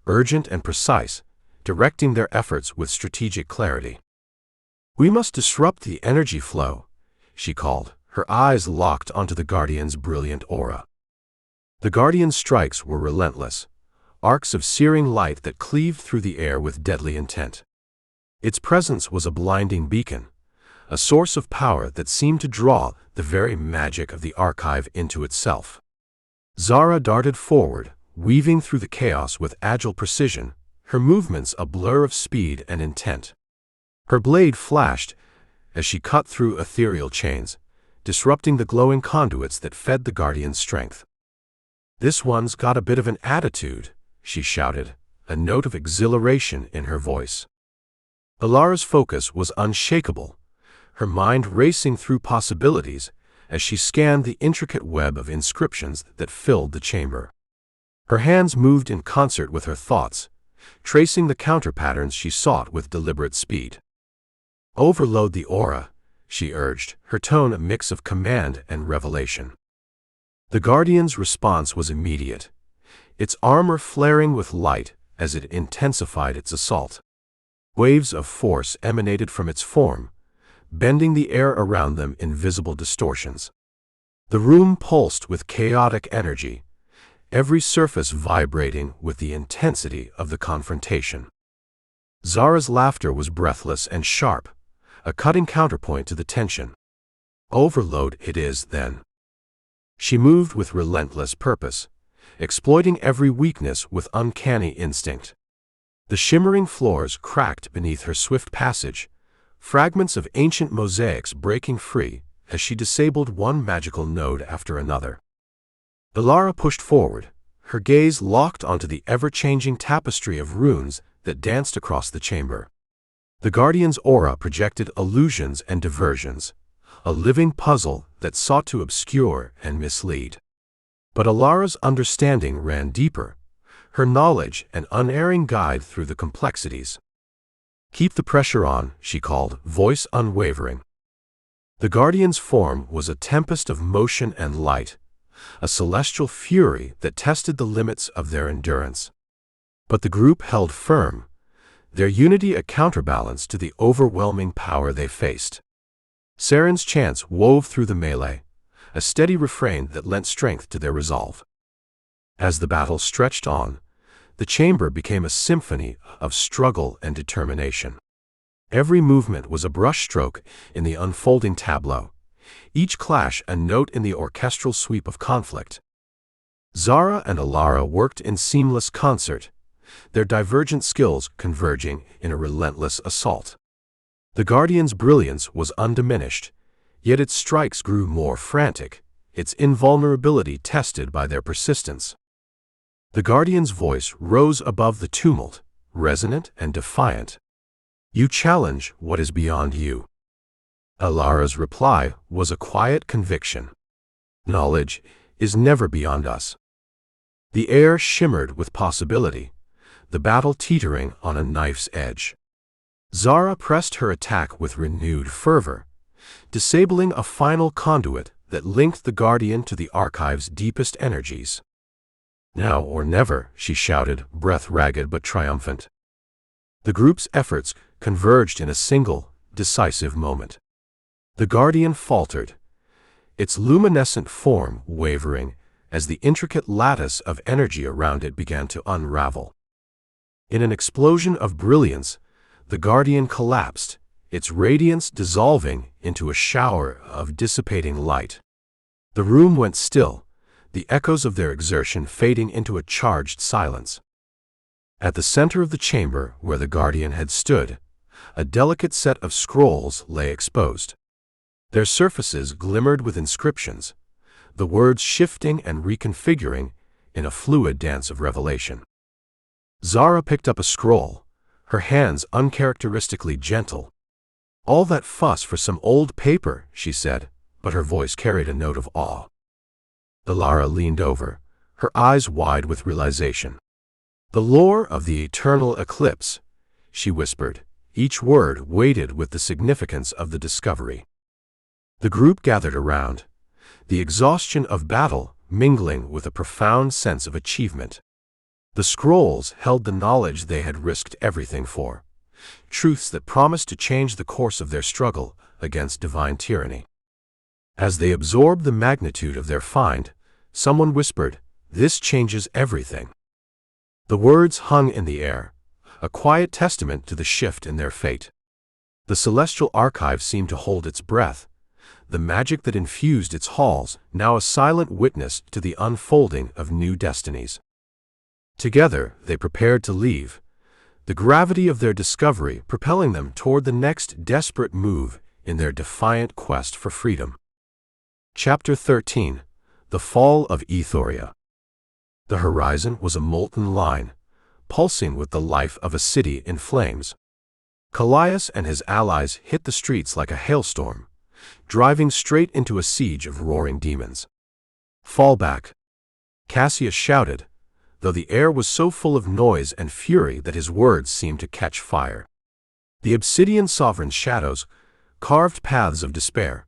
urgent and precise, directing their efforts with strategic clarity. "We must disrupt the energy flow," she called, her eyes locked onto the Guardian's brilliant aura. The Guardian's strikes were relentless, arcs of searing light that cleaved through the air with deadly intent. Its presence was a blinding beacon, a source of power that seemed to draw the very magic of the archive into itself. Zara darted forward, weaving through the chaos with agile precision, her movements a blur of speed and intent. Her blade flashed as she cut through ethereal chains, disrupting the glowing conduits that fed the Guardian's strength. "This one's got a bit of an attitude," she shouted, a note of exhilaration in her voice. Alara's focus was unshakable, her mind racing through possibilities as she scanned the intricate web of inscriptions that filled the chamber. Her hands moved in concert with her thoughts, tracing the counter-patterns she sought with deliberate speed. "Overload the aura," she urged, her tone a mix of command and revelation. The Guardian's response was immediate, its armor flaring with light as it intensified its assault. Waves of force emanated from its form, bending the air around them in visible distortions. The room pulsed with chaotic energy, every surface vibrating with the intensity of the confrontation. Zara's laughter was breathless and sharp, a cutting counterpoint to the tension. "Overload it is, then." She moved with relentless purpose, exploiting every weakness with uncanny instinct. The shimmering floors cracked beneath her swift passage, fragments of ancient mosaics breaking free as she disabled one magical node after another. Alara pushed forward, her gaze locked onto the ever-changing tapestry of runes that danced across the chamber. The Guardian's aura projected illusions and diversions, a living puzzle that sought to obscure and mislead. But Alara's understanding ran deeper, her knowledge an unerring guide through the complexities. "Keep the pressure on," she called, voice unwavering. The Guardian's form was a tempest of motion and light, a celestial fury that tested the limits of their endurance. But the group held firm, their unity a counterbalance to the overwhelming power they faced. Seren's chants wove through the melee, a steady refrain that lent strength to their resolve. As the battle stretched on, the chamber became a symphony of struggle and determination. Every movement was a brushstroke in the unfolding tableau, each clash a note in the orchestral sweep of conflict. Zara and Alara worked in seamless concert, their divergent skills converging in a relentless assault. The Guardian's brilliance was undiminished, yet its strikes grew more frantic, its invulnerability tested by their persistence. The Guardian's voice rose above the tumult, resonant and defiant. "You challenge what is beyond you." Alara's reply was a quiet conviction. "Knowledge is never beyond us." The air shimmered with possibility, the battle teetering on a knife's edge. Zara pressed her attack with renewed fervor, disabling a final conduit that linked the Guardian to the archive's deepest energies. "Now or never," she shouted, breath ragged but triumphant. The group's efforts converged in a single, decisive moment. The Guardian faltered, its luminescent form wavering as the intricate lattice of energy around it began to unravel. In an explosion of brilliance, the Guardian collapsed, its radiance dissolving into a shower of dissipating light. The room went still, the echoes of their exertion fading into a charged silence. At the center of the chamber where the guardian had stood, a delicate set of scrolls lay exposed. Their surfaces glimmered with inscriptions, the words shifting and reconfiguring in a fluid dance of revelation. Zara picked up a scroll, her hands uncharacteristically gentle. "All that fuss for some old paper," she said, but her voice carried a note of awe. Lara leaned over, her eyes wide with realization. "The lore of the Eternal Eclipse," she whispered, each word weighted with the significance of the discovery. The group gathered around, the exhaustion of battle mingling with a profound sense of achievement. The scrolls held the knowledge they had risked everything for, truths that promised to change the course of their struggle against divine tyranny. As they absorbed the magnitude of their find, someone whispered, "This changes everything." The words hung in the air, a quiet testament to the shift in their fate. The celestial archive seemed to hold its breath, the magic that infused its halls now a silent witness to the unfolding of new destinies. Together, they prepared to leave, the gravity of their discovery propelling them toward the next desperate move in their defiant quest for freedom. Chapter 13. The Fall of Ethoria. The horizon was a molten line, pulsing with the life of a city in flames. Kallias and his allies hit the streets like a hailstorm, driving straight into a siege of roaring demons. "Fall back," Cassius shouted, though the air was so full of noise and fury that his words seemed to catch fire. The Obsidian Sovereign's shadows carved paths of despair,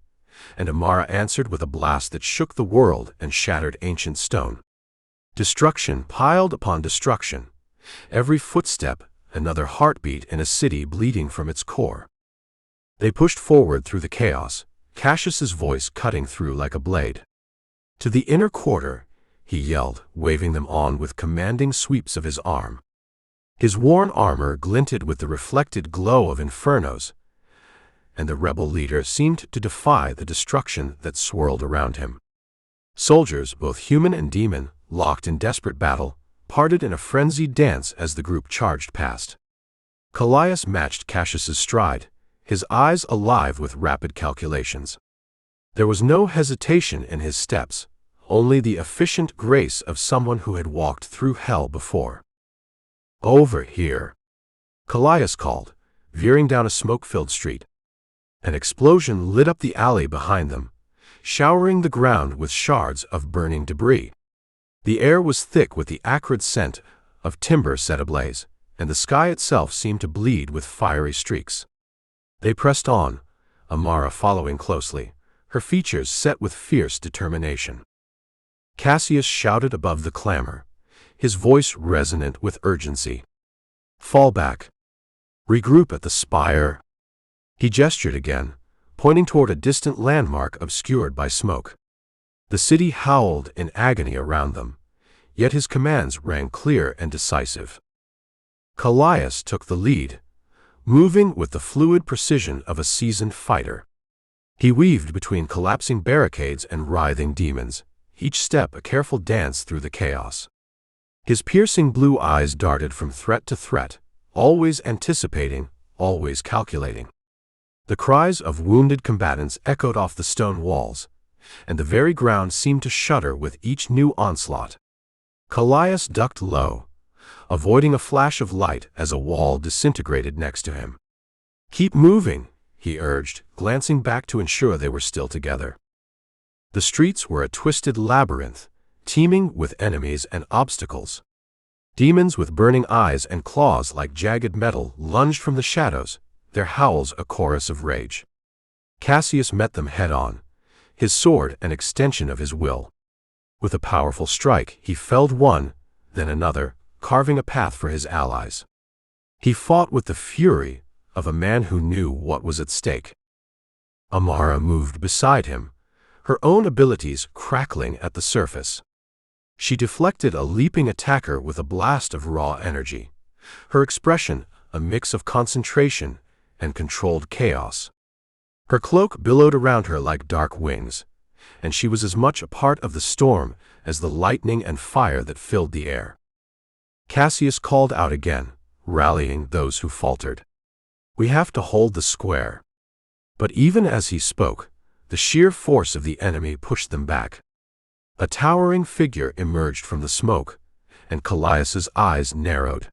and Amara answered with a blast that shook the world and shattered ancient stone. Destruction piled upon destruction, every footstep another heartbeat in a city bleeding from its core. They pushed forward through the chaos, Cassius's voice cutting through like a blade. "To the inner quarter," he yelled, waving them on with commanding sweeps of his arm. His worn armor glinted with the reflected glow of infernos, and the rebel leader seemed to defy the destruction that swirled around him. Soldiers, both human and demon, locked in desperate battle, parted in a frenzied dance as the group charged past. Kallias matched Cassius's stride, his eyes alive with rapid calculations. There was no hesitation in his steps, only the efficient grace of someone who had walked through hell before. "Over here," Kallias called, veering down a smoke-filled street. An explosion lit up the alley behind them, showering the ground with shards of burning debris. The air was thick with the acrid scent of timber set ablaze, and the sky itself seemed to bleed with fiery streaks. They pressed on, Amara following closely, her features set with fierce determination. Cassius shouted above the clamor, his voice resonant with urgency. "Fall back. Regroup at the spire." He gestured again, pointing toward a distant landmark obscured by smoke. The city howled in agony around them, yet his commands rang clear and decisive. Kallias took the lead, moving with the fluid precision of a seasoned fighter. He weaved between collapsing barricades and writhing demons, each step a careful dance through the chaos. His piercing blue eyes darted from threat to threat, always anticipating, always calculating. The cries of wounded combatants echoed off the stone walls, and the very ground seemed to shudder with each new onslaught. Kallias ducked low, avoiding a flash of light as a wall disintegrated next to him. "Keep moving," he urged, glancing back to ensure they were still together. The streets were a twisted labyrinth, teeming with enemies and obstacles. Demons with burning eyes and claws like jagged metal lunged from the shadows, their howls a chorus of rage. Cassius met them head-on, his sword an extension of his will. With a powerful strike, he felled one, then another, carving a path for his allies. He fought with the fury of a man who knew what was at stake. Amara moved beside him, her own abilities crackling at the surface. She deflected a leaping attacker with a blast of raw energy, her expression a mix of concentration and controlled chaos. Her cloak billowed around her like dark wings, and she was as much a part of the storm as the lightning and fire that filled the air. Cassius called out again, rallying those who faltered. "We have to hold the square." But even as he spoke, the sheer force of the enemy pushed them back. A towering figure emerged from the smoke, and Kallias's eyes narrowed.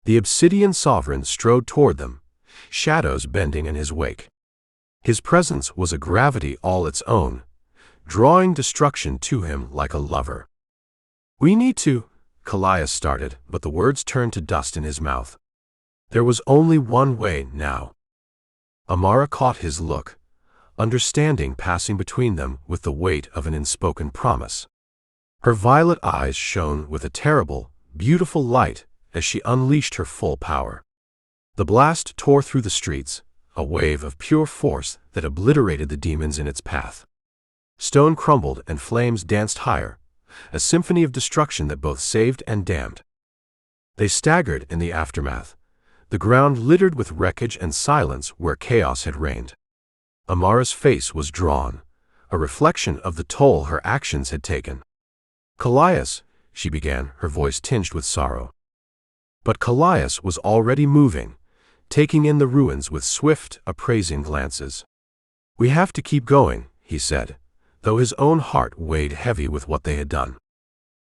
The Obsidian Sovereign strode toward them, shadows bending in his wake. His presence was a gravity all its own, drawing destruction to him like a lover. "We need to," Kallias started, but the words turned to dust in his mouth. There was only one way now. Amara caught his look, understanding passing between them with the weight of an unspoken promise. Her violet eyes shone with a terrible, beautiful light as she unleashed her full power. The blast tore through the streets, a wave of pure force that obliterated the demons in its path. Stone crumbled and flames danced higher, a symphony of destruction that both saved and damned. They staggered in the aftermath, the ground littered with wreckage and silence where chaos had reigned. Amara's face was drawn, a reflection of the toll her actions had taken. "Kallias," she began, her voice tinged with sorrow. But Kallias was already moving, taking in the ruins with swift, appraising glances. "We have to keep going," he said, though his own heart weighed heavy with what they had done.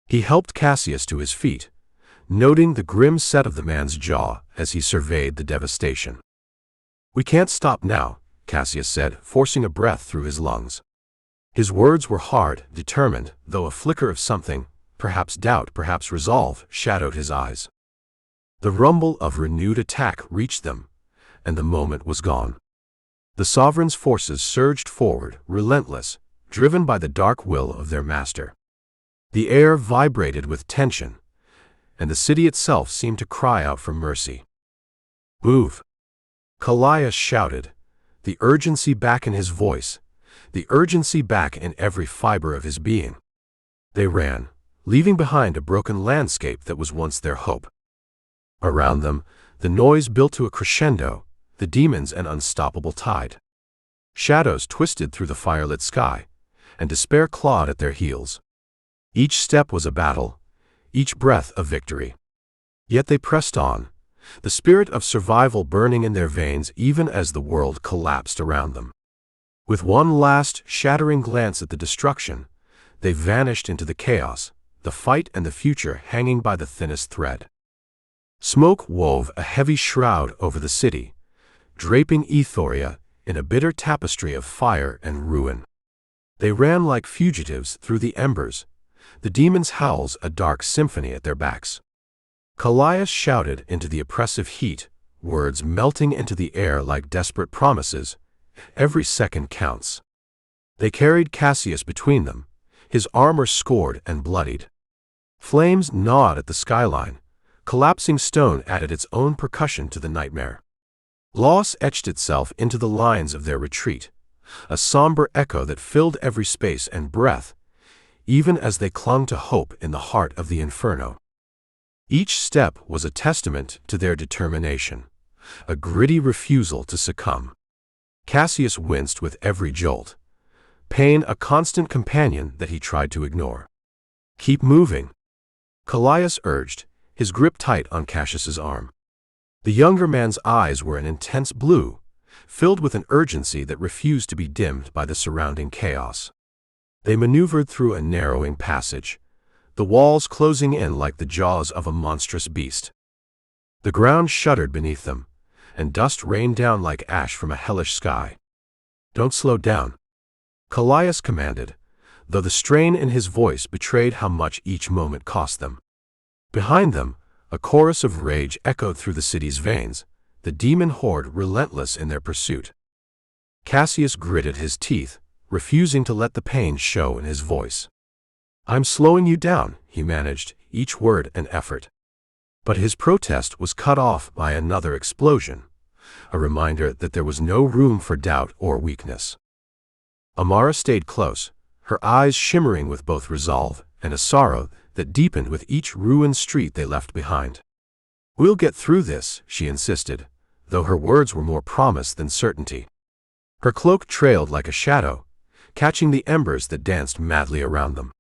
He helped Cassius to his feet, noting the grim set of the man's jaw as he surveyed the devastation. "We can't stop now," Cassius said, forcing a breath through his lungs. His words were hard, determined, though a flicker of something, perhaps doubt, perhaps resolve, shadowed his eyes. The rumble of renewed attack reached them, and the moment was gone. The Sovereign's forces surged forward, relentless, driven by the dark will of their master. The air vibrated with tension, and the city itself seemed to cry out for mercy. "Move!" Kallias shouted, the urgency back in his voice, the urgency back in every fiber of his being. They ran, leaving behind a broken landscape that was once their hope. Around them, the noise built to a crescendo, the demons an unstoppable tide. Shadows twisted through the firelit sky, and despair clawed at their heels. Each step was a battle, each breath a victory. Yet they pressed on, the spirit of survival burning in their veins even as the world collapsed around them. With one last, shattering glance at the destruction, they vanished into the chaos, the fight and the future hanging by the thinnest thread. Smoke wove a heavy shroud over the city, draping Ethoria in a bitter tapestry of fire and ruin. They ran like fugitives through the embers, the demons' howls a dark symphony at their backs. Kallias shouted into the oppressive heat, words melting into the air like desperate promises. "Every second counts." They carried Cassius between them, his armor scored and bloodied. Flames gnawed at the skyline, collapsing stone added its own percussion to the nightmare. Loss etched itself into the lines of their retreat, a somber echo that filled every space and breath, even as they clung to hope in the heart of the inferno. Each step was a testament to their determination, a gritty refusal to succumb. Cassius winced with every jolt, pain a constant companion that he tried to ignore. "Keep moving," Kallias urged, his grip tight on Cassius's arm. The younger man's eyes were an intense blue, filled with an urgency that refused to be dimmed by the surrounding chaos. They maneuvered through a narrowing passage, the walls closing in like the jaws of a monstrous beast. The ground shuddered beneath them, and dust rained down like ash from a hellish sky. "Don't slow down," Kallias commanded, though the strain in his voice betrayed how much each moment cost them. Behind them, a chorus of rage echoed through the city's veins, the demon horde relentless in their pursuit. Cassius gritted his teeth, refusing to let the pain show in his voice. "I'm slowing you down," he managed, each word an effort. But his protest was cut off by another explosion, a reminder that there was no room for doubt or weakness. Amara stayed close, her eyes shimmering with both resolve and a sorrow that deepened with each ruined street they left behind. "We'll get through this," she insisted, though her words were more promise than certainty. Her cloak trailed like a shadow, catching the embers that danced madly around them.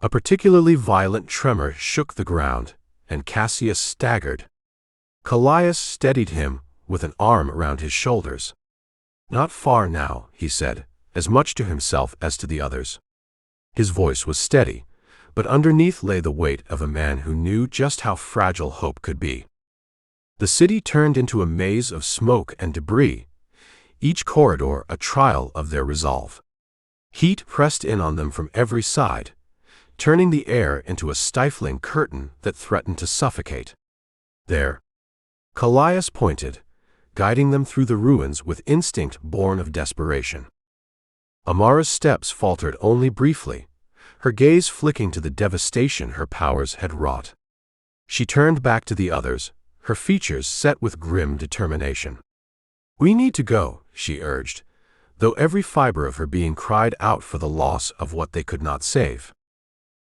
A particularly violent tremor shook the ground, and Kallias staggered. Kallias steadied him with an arm around his shoulders. "Not far now," he said, as much to himself as to the others. His voice was steady, but underneath lay the weight of a man who knew just how fragile hope could be. The city turned into a maze of smoke and debris, each corridor a trial of their resolve. Heat pressed in on them from every side, turning the air into a stifling curtain that threatened to suffocate. "There," Kallias pointed, guiding them through the ruins with instinct born of desperation. Amara's steps faltered only briefly, her gaze flicking to the devastation her powers had wrought. She turned back to the others, her features set with grim determination. "We need to go," she urged, though every fiber of her being cried out for the loss of what they could not save.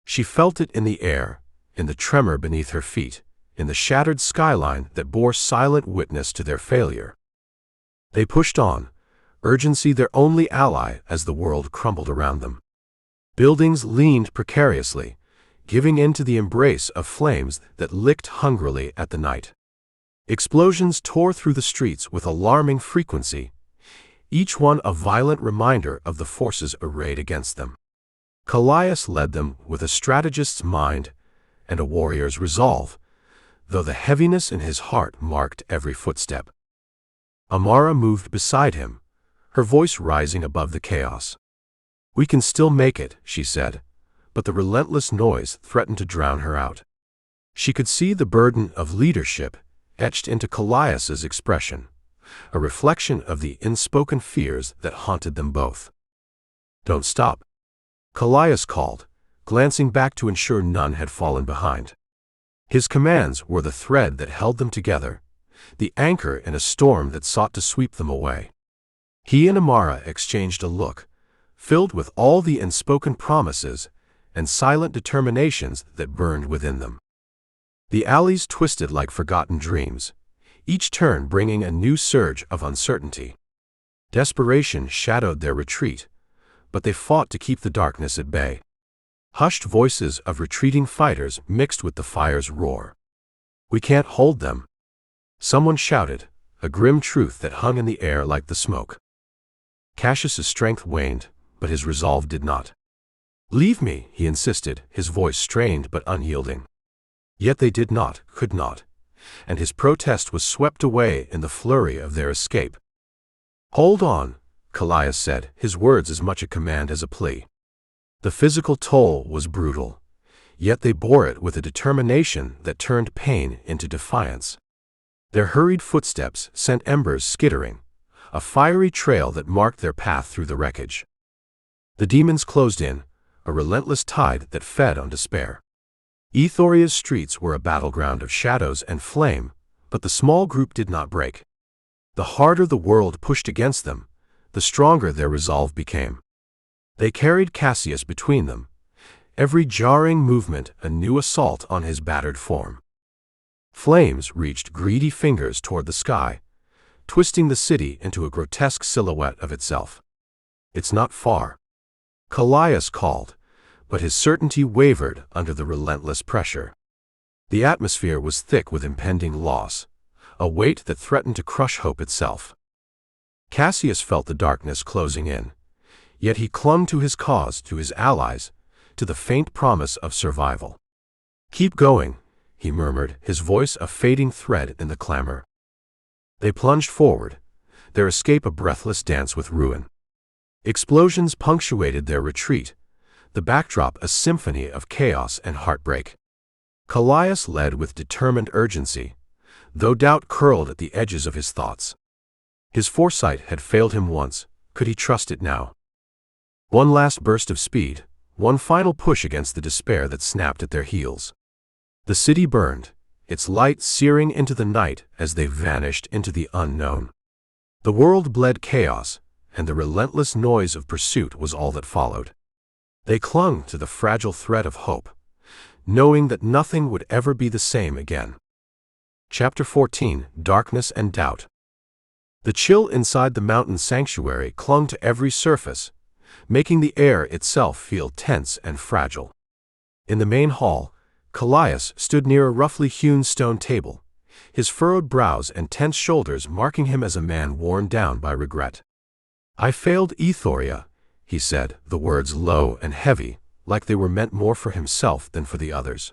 She felt it in the air, in the tremor beneath her feet, in the shattered skyline that bore silent witness to their failure. They pushed on, urgency their only ally as the world crumbled around them. Buildings leaned precariously, giving in to the embrace of flames that licked hungrily at the night. Explosions tore through the streets with alarming frequency, each one a violent reminder of the forces arrayed against them. Kallias led them with a strategist's mind and a warrior's resolve, though the heaviness in his heart marked every footstep. Amara moved beside him, her voice rising above the chaos. "We can still make it," she said, but the relentless noise threatened to drown her out. She could see the burden of leadership etched into Kallias's expression, a reflection of the unspoken fears that haunted them both. "Don't stop," Kallias called, glancing back to ensure none had fallen behind. His commands were the thread that held them together, the anchor in a storm that sought to sweep them away. He and Amara exchanged a look, filled with all the unspoken promises and silent determinations that burned within them. The alleys twisted like forgotten dreams, each turn bringing a new surge of uncertainty. Desperation shadowed their retreat, but they fought to keep the darkness at bay. Hushed voices of retreating fighters mixed with the fire's roar. "We can't hold them," someone shouted, a grim truth that hung in the air like the smoke. Cassius's strength waned, but his resolve did not. "Leave me," he insisted, his voice strained but unyielding. Yet they did not, could not, and his protest was swept away in the flurry of their escape. "Hold on," Kallias said, his words as much a command as a plea. The physical toll was brutal, yet they bore it with a determination that turned pain into defiance. Their hurried footsteps sent embers skittering, a fiery trail that marked their path through the wreckage. The demons closed in, a relentless tide that fed on despair. Ethoria's streets were a battleground of shadows and flame, but the small group did not break. The harder the world pushed against them, the stronger their resolve became. They carried Kallias between them, every jarring movement a new assault on his battered form. Flames reached greedy fingers toward the sky, twisting the city into a grotesque silhouette of itself. "It's not far," Kallias called, but his certainty wavered under the relentless pressure. The atmosphere was thick with impending loss, a weight that threatened to crush hope itself. Kallias felt the darkness closing in, yet he clung to his cause, to his allies, to the faint promise of survival. "Keep going," he murmured, his voice a fading thread in the clamor. They plunged forward, their escape a breathless dance with ruin. Explosions punctuated their retreat, the backdrop a symphony of chaos and heartbreak. Kallias led with determined urgency, though doubt curled at the edges of his thoughts. His foresight had failed him once, could he trust it now? One last burst of speed, one final push against the despair that snapped at their heels. The city burned, its light searing into the night as they vanished into the unknown. The world bled chaos, and the relentless noise of pursuit was all that followed. They clung to the fragile thread of hope, knowing that nothing would ever be the same again. Chapter 14, Darkness and Doubt. The chill inside the mountain sanctuary clung to every surface, making the air itself feel tense and fragile. In the main hall, Kallias stood near a roughly hewn stone table, his furrowed brows and tense shoulders marking him as a man worn down by regret. "I failed Ethoria," he said, the words low and heavy, like they were meant more for himself than for the others.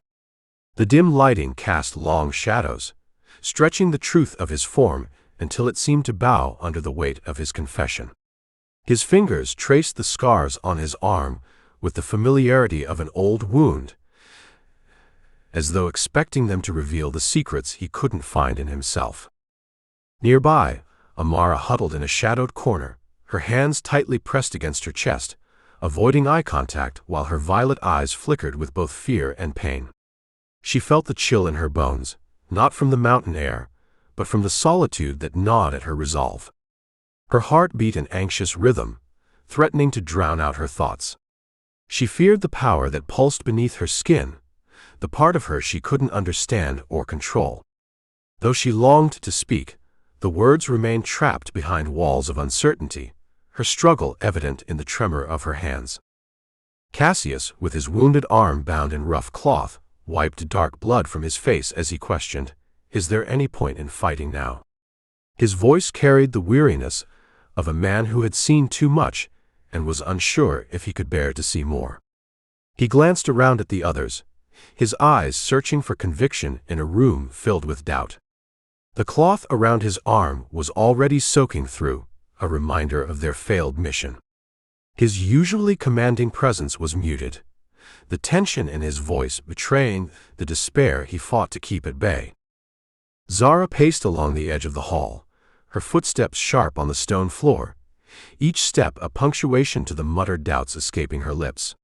The dim lighting cast long shadows, stretching the truth of his form until it seemed to bow under the weight of his confession. His fingers traced the scars on his arm with the familiarity of an old wound, as though expecting them to reveal the secrets he couldn't find in himself. Nearby, Amara huddled in a shadowed corner, her hands tightly pressed against her chest, avoiding eye contact while her violet eyes flickered with both fear and pain. She felt the chill in her bones, not from the mountain air, but from the solitude that gnawed at her resolve. Her heart beat an anxious rhythm, threatening to drown out her thoughts. She feared the power that pulsed beneath her skin, the part of her she couldn't understand or control. Though she longed to speak, the words remained trapped behind walls of uncertainty, her struggle evident in the tremor of her hands. Cassius, with his wounded arm bound in rough cloth, wiped dark blood from his face as he questioned, "Is there any point in fighting now?" His voice carried the weariness of a man who had seen too much and was unsure if he could bear to see more. He glanced around at the others, his eyes searching for conviction in a room filled with doubt. The cloth around his arm was already soaking through, a reminder of their failed mission. His usually commanding presence was muted, the tension in his voice betraying the despair he fought to keep at bay. Zara paced along the edge of the hall, her footsteps sharp on the stone floor, each step a punctuation to the muttered doubts escaping her lips.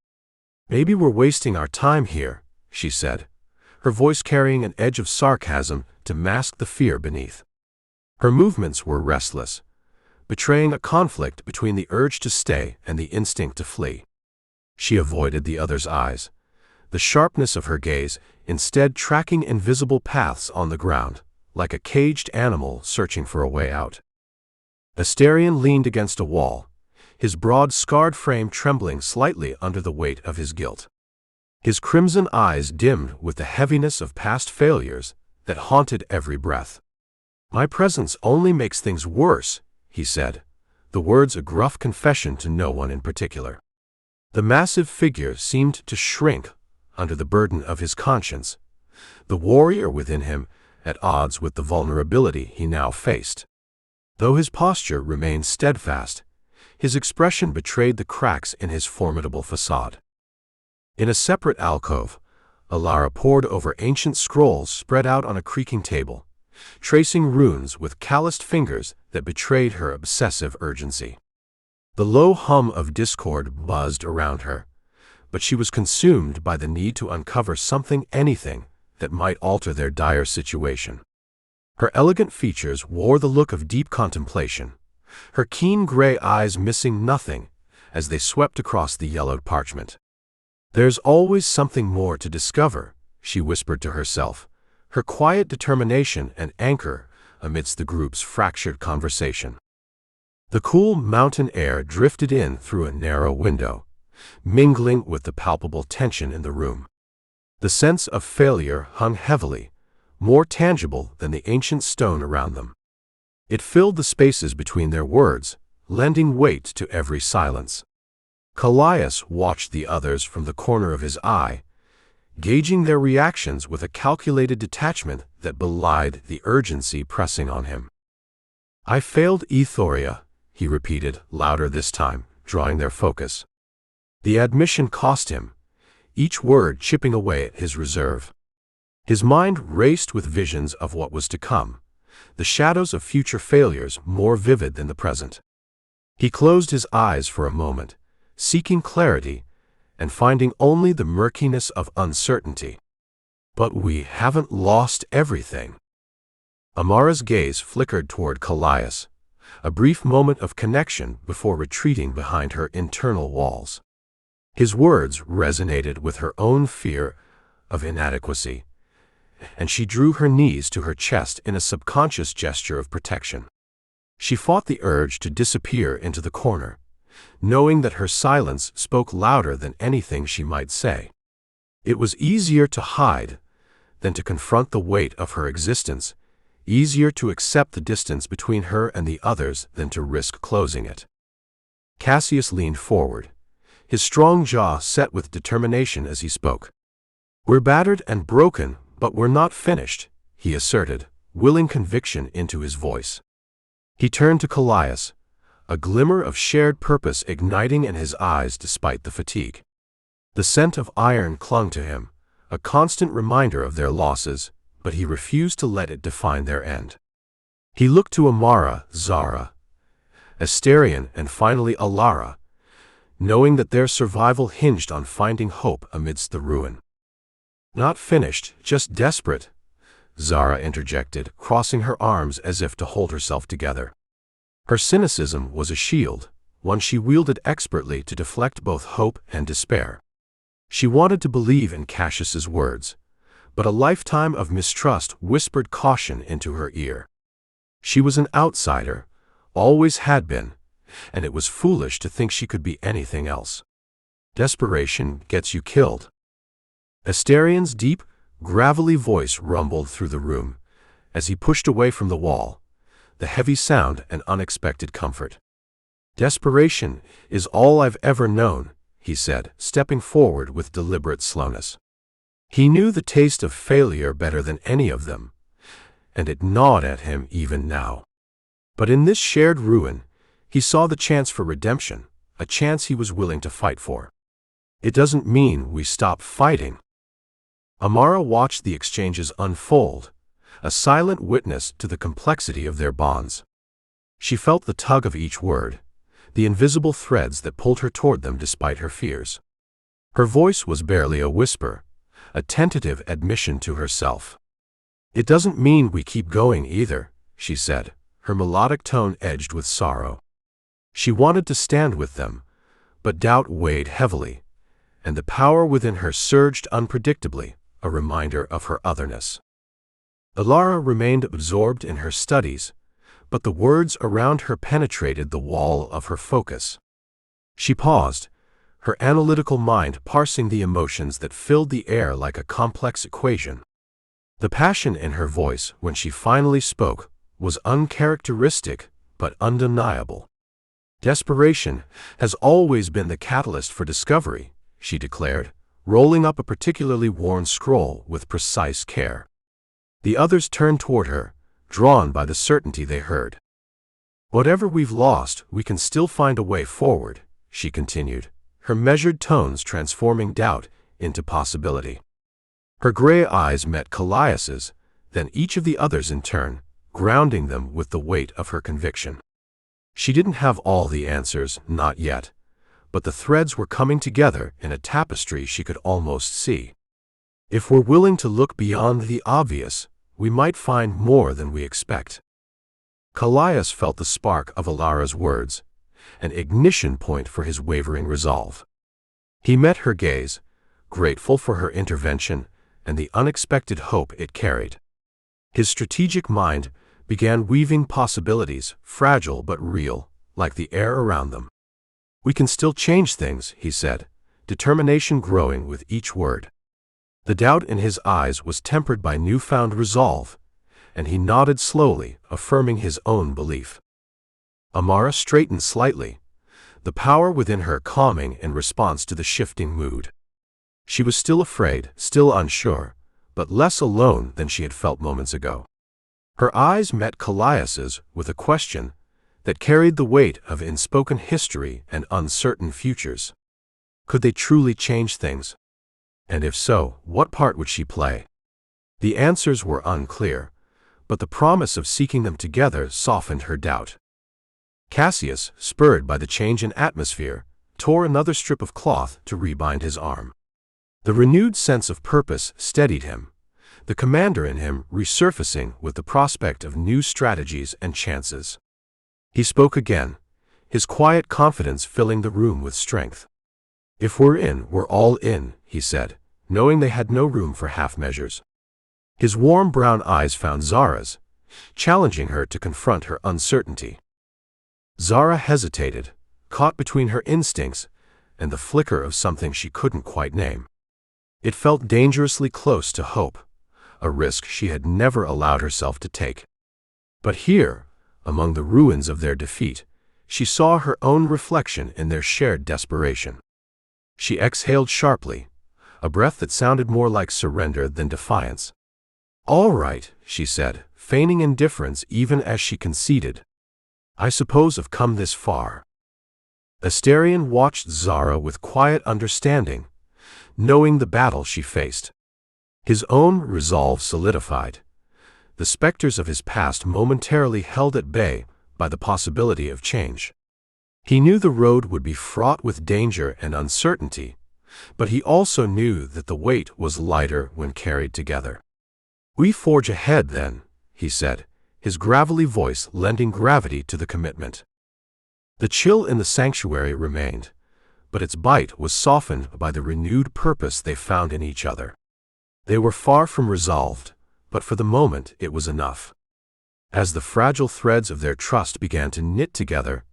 "Maybe we're wasting our time here," she said, her voice carrying an edge of sarcasm to mask the fear beneath. Her movements were restless, betraying a conflict between the urge to stay and the instinct to flee. She avoided the other's eyes, the sharpness of her gaze instead tracking invisible paths on the ground, like a caged animal searching for a way out. Asterion leaned against a wall, his broad scarred frame trembling slightly under the weight of his guilt. His crimson eyes dimmed with the heaviness of past failures that haunted every breath. "My presence only makes things worse," he said, the words a gruff confession to no one in particular. The massive figure seemed to shrink under the burden of his conscience, the warrior within him at odds with the vulnerability he now faced. Though his posture remained steadfast, his expression betrayed the cracks in his formidable facade. In a separate alcove, Alara pored over ancient scrolls spread out on a creaking table, tracing runes with calloused fingers that betrayed her obsessive urgency. The low hum of discord buzzed around her, but she was consumed by the need to uncover anything that might alter their dire situation. Her elegant features wore the look of deep contemplation, her keen gray eyes missing nothing as they swept across the yellowed parchment. "There's always something more to discover," she whispered to herself, her quiet determination an anchor amidst the group's fractured conversation. The cool mountain air drifted in through a narrow window, mingling with the palpable tension in the room. The sense of failure hung heavily, more tangible than the ancient stone around them. It filled the spaces between their words, lending weight to every silence. Kallias watched the others from the corner of his eye, gauging their reactions with a calculated detachment that belied the urgency pressing on him. "I failed Ethoria," he repeated, louder this time, drawing their focus. The admission cost him, each word chipping away at his reserve. His mind raced with visions of what was to come, the shadows of future failures more vivid than the present. He closed his eyes for a moment, seeking clarity and finding only the murkiness of uncertainty. "But we haven't lost everything." Amara's gaze flickered toward Kallias, a brief moment of connection before retreating behind her internal walls. His words resonated with her own fear of inadequacy, and she drew her knees to her chest in a subconscious gesture of protection. She fought the urge to disappear into the corner, knowing that her silence spoke louder than anything she might say. It was easier to hide than to confront the weight of her existence, easier to accept the distance between her and the others than to risk closing it. Kallias leaned forward, his strong jaw set with determination as he spoke. "We're battered and broken, but we're not finished," he asserted, willing conviction into his voice. He turned to Kallias, a glimmer of shared purpose igniting in his eyes despite the fatigue. The scent of iron clung to him, a constant reminder of their losses, but he refused to let it define their end. He looked to Amara, Zara, Asterion, and finally Alara, knowing that their survival hinged on finding hope amidst the ruin. "Not finished, just desperate," Zara interjected, crossing her arms as if to hold herself together. Her cynicism was a shield, one she wielded expertly to deflect both hope and despair. She wanted to believe in Kallias's words, but a lifetime of mistrust whispered caution into her ear. She was an outsider, always had been, and it was foolish to think she could be anything else. Desperation gets you killed. Asterion's deep, gravelly voice rumbled through the room as he pushed away from the wall, the heavy sound an unexpected comfort. "Desperation is all I've ever known," he said, stepping forward with deliberate slowness. He knew the taste of failure better than any of them, and it gnawed at him even now. But in this shared ruin, he saw the chance for redemption, a chance he was willing to fight for. "It doesn't mean we stop fighting." Amara watched the exchanges unfold, a silent witness to the complexity of their bonds. She felt the tug of each word, the invisible threads that pulled her toward them despite her fears. Her voice was barely a whisper, a tentative admission to herself. "It doesn't mean we keep going either," she said, her melodic tone edged with sorrow. She wanted to stand with them, but doubt weighed heavily, and the power within her surged unpredictably, a reminder of her otherness. Alara remained absorbed in her studies, but the words around her penetrated the wall of her focus. She paused, her analytical mind parsing the emotions that filled the air like a complex equation. The passion in her voice when she finally spoke was uncharacteristic but undeniable. "Desperation has always been the catalyst for discovery," she declared, rolling up a particularly worn scroll with precise care. The others turned toward her, drawn by the certainty they heard. "Whatever we've lost, we can still find a way forward," she continued, her measured tones transforming doubt into possibility. Her gray eyes met Kallias's, then each of the others in turn, grounding them with the weight of her conviction. She didn't have all the answers, not yet, but the threads were coming together in a tapestry she could almost see. "If we're willing to look beyond the obvious, we might find more than we expect." Kallias felt the spark of Alara's words, an ignition point for his wavering resolve. He met her gaze, grateful for her intervention and the unexpected hope it carried. His strategic mind began weaving possibilities, fragile but real, like the air around them. "We can still change things," he said, determination growing with each word. The doubt in his eyes was tempered by newfound resolve, and he nodded slowly, affirming his own belief. Amara straightened slightly, the power within her calming in response to the shifting mood. She was still afraid, still unsure, but less alone than she had felt moments ago. Her eyes met Kallias's with a question that carried the weight of unspoken history and uncertain futures. Could they truly change things? And if so, what part would she play? The answers were unclear, but the promise of seeking them together softened her doubt. Kallias, spurred by the change in atmosphere, tore another strip of cloth to rebind his arm. The renewed sense of purpose steadied him, the commander in him resurfacing with the prospect of new strategies and chances. He spoke again, his quiet confidence filling the room with strength. "If we're in, we're all in," he said, knowing they had no room for half measures. His warm brown eyes found Zara's, challenging her to confront her uncertainty. Zara hesitated, caught between her instincts and the flicker of something she couldn't quite name. It felt dangerously close to hope, a risk she had never allowed herself to take. But here, among the ruins of their defeat, she saw her own reflection in their shared desperation. She exhaled sharply, a breath that sounded more like surrender than defiance. "All right," she said, feigning indifference even as she conceded. "I suppose I've come this far." Asterion watched Zara with quiet understanding, knowing the battle she faced. His own resolve solidified, the specters of his past momentarily held at bay by the possibility of change. He knew the road would be fraught with danger and uncertainty, but he also knew that the weight was lighter when carried together. "We forge ahead, then," he said, his gravelly voice lending gravity to the commitment. The chill in the sanctuary remained, but its bite was softened by the renewed purpose they found in each other. They were far from resolved, but for the moment it was enough. As the fragile threads of their trust began to knit together,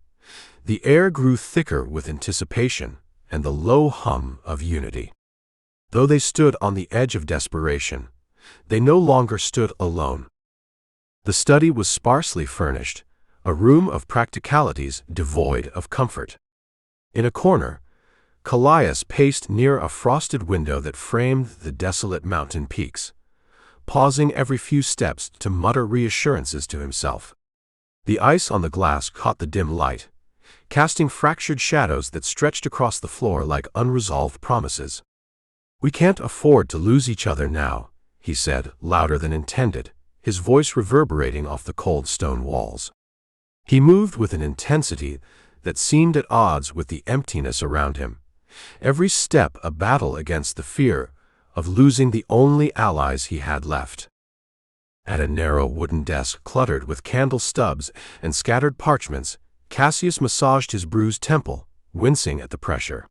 the air grew thicker with anticipation and the low hum of unity. Though they stood on the edge of desperation, they no longer stood alone. The study was sparsely furnished, a room of practicalities devoid of comfort. In a corner, Kallias paced near a frosted window that framed the desolate mountain peaks, pausing every few steps to mutter reassurances to himself. The ice on the glass caught the dim light, casting fractured shadows that stretched across the floor like unresolved promises. "We can't afford to lose each other now," he said, louder than intended, his voice reverberating off the cold stone walls. He moved with an intensity that seemed at odds with the emptiness around him, every step a battle against the fear of losing the only allies he had left. At a narrow wooden desk cluttered with candle stubs and scattered parchments, Cassius massaged his bruised temple, wincing at the pressure.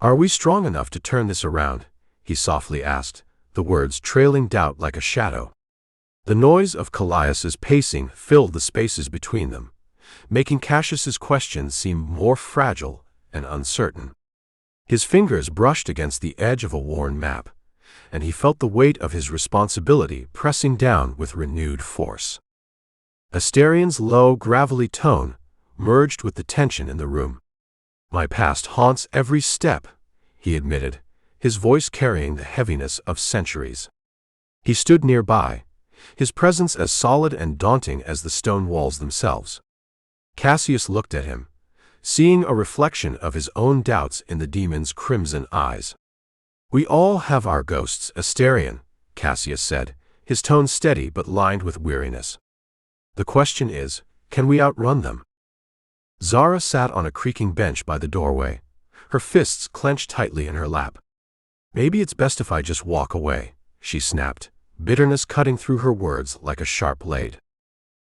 "Are we strong enough to turn this around?" he softly asked, the words trailing doubt like a shadow. The noise of Kallias's pacing filled the spaces between them, making Cassius's questions seem more fragile and uncertain. His fingers brushed against the edge of a worn map, and he felt the weight of his responsibility pressing down with renewed force. Asterion's low, gravelly tone merged with the tension in the room. "My past haunts every step," he admitted, his voice carrying the heaviness of centuries. He stood nearby, his presence as solid and daunting as the stone walls themselves. Cassius looked at him, seeing a reflection of his own doubts in the demon's crimson eyes. "We all have our ghosts, Asterion," Cassius said, his tone steady but lined with weariness. "The question is, can we outrun them?" Zara sat on a creaking bench by the doorway, her fists clenched tightly in her lap. "Maybe it's best if I just walk away," she snapped, bitterness cutting through her words like a sharp blade.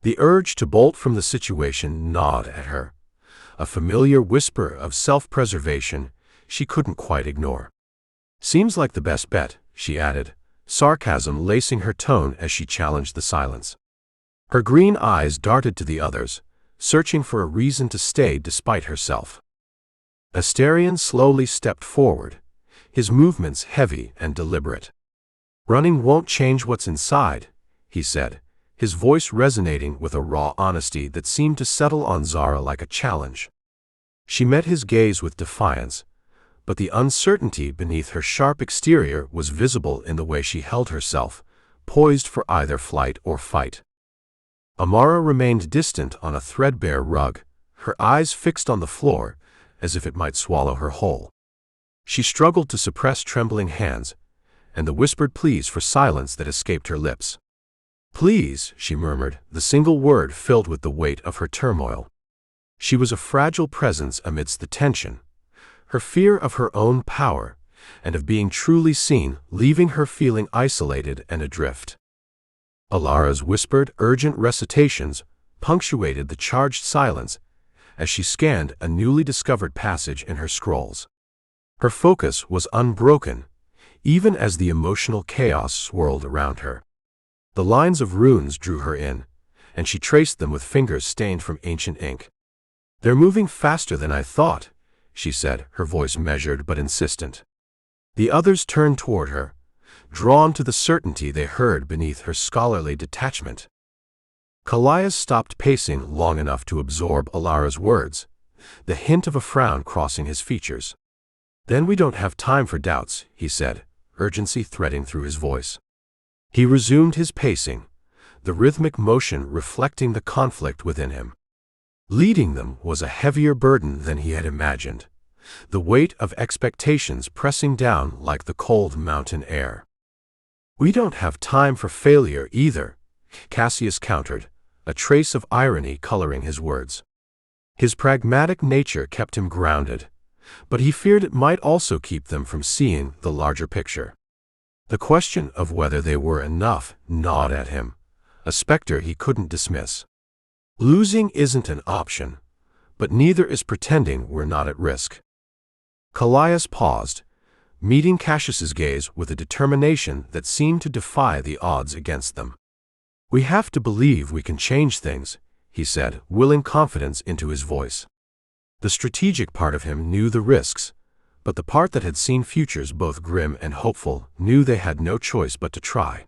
The urge to bolt from the situation gnawed at her, a familiar whisper of self-preservation she couldn't quite ignore. "Seems like the best bet," she added, sarcasm lacing her tone as she challenged the silence. Her green eyes darted to the others, searching for a reason to stay despite herself. Asterion slowly stepped forward, his movements heavy and deliberate. "Running won't change what's inside," he said, his voice resonating with a raw honesty that seemed to settle on Zara like a challenge. She met his gaze with defiance, but the uncertainty beneath her sharp exterior was visible in the way she held herself, poised for either flight or fight. Amara remained distant on a threadbare rug, her eyes fixed on the floor, as if it might swallow her whole. She struggled to suppress trembling hands, and the whispered pleas for silence that escaped her lips. "Please," she murmured, the single word filled with the weight of her turmoil. She was a fragile presence amidst the tension, her fear of her own power and of being truly seen leaving her feeling isolated and adrift. Alara's whispered, urgent recitations punctuated the charged silence as she scanned a newly discovered passage in her scrolls. Her focus was unbroken, even as the emotional chaos swirled around her. The lines of runes drew her in, and she traced them with fingers stained from ancient ink. "They're moving faster than I thought," she said, her voice measured but insistent. The others turned toward her, drawn to the certainty they heard beneath her scholarly detachment. Kallias stopped pacing long enough to absorb Alara's words, the hint of a frown crossing his features. "Then we don't have time for doubts," he said, urgency threading through his voice. He resumed his pacing, the rhythmic motion reflecting the conflict within him. Leading them was a heavier burden than he had imagined, the weight of expectations pressing down like the cold mountain air. "We don't have time for failure either," Cassius countered, a trace of irony coloring his words. His pragmatic nature kept him grounded, but he feared it might also keep them from seeing the larger picture. The question of whether they were enough gnawed at him, a specter he couldn't dismiss. Losing isn't an option, but neither is pretending we're not at risk. Kallias paused, meeting Cassius's gaze with a determination that seemed to defy the odds against them. "We have to believe we can change things," he said, willing confidence into his voice. The strategic part of him knew the risks, but the part that had seen futures both grim and hopeful knew they had no choice but to try.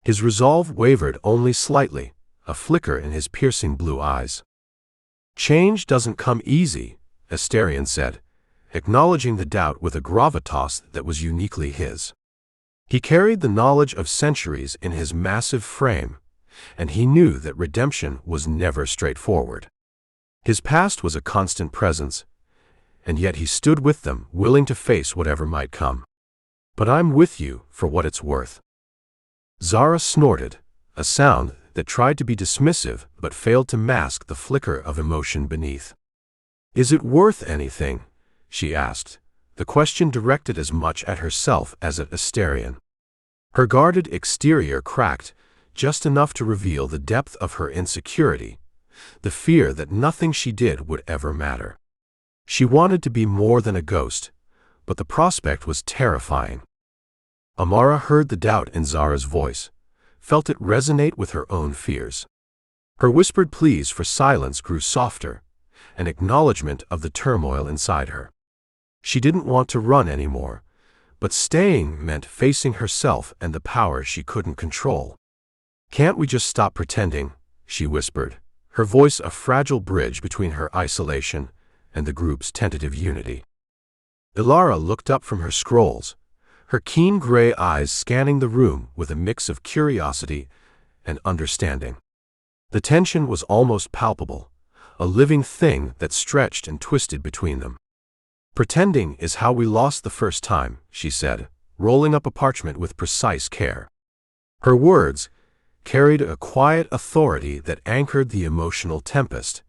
His resolve wavered only slightly, a flicker in his piercing blue eyes. "Change doesn't come easy," Astarion said, acknowledging the doubt with a gravitas that was uniquely his. He carried the knowledge of centuries in his massive frame, and he knew that redemption was never straightforward. His past was a constant presence, and yet he stood with them, willing to face whatever might come. "But I'm with you for what it's worth." Zara snorted, a sound that tried to be dismissive but failed to mask the flicker of emotion beneath. "Is it worth anything?" she asked, the question directed as much at herself as at Astarion. Her guarded exterior cracked, just enough to reveal the depth of her insecurity, the fear that nothing she did would ever matter. She wanted to be more than a ghost, but the prospect was terrifying. Amara heard the doubt in Zara's voice, felt it resonate with her own fears. Her whispered pleas for silence grew softer, an acknowledgement of the turmoil inside her. She didn't want to run anymore, but staying meant facing herself and the power she couldn't control. "Can't we just stop pretending?" she whispered, her voice a fragile bridge between her isolation and the group's tentative unity. Alara looked up from her scrolls, her keen gray eyes scanning the room with a mix of curiosity and understanding. The tension was almost palpable, a living thing that stretched and twisted between them. "Pretending is how we lost the first time," she said, rolling up a parchment with precise care. Her words carried a quiet authority that anchored the emotional tempest,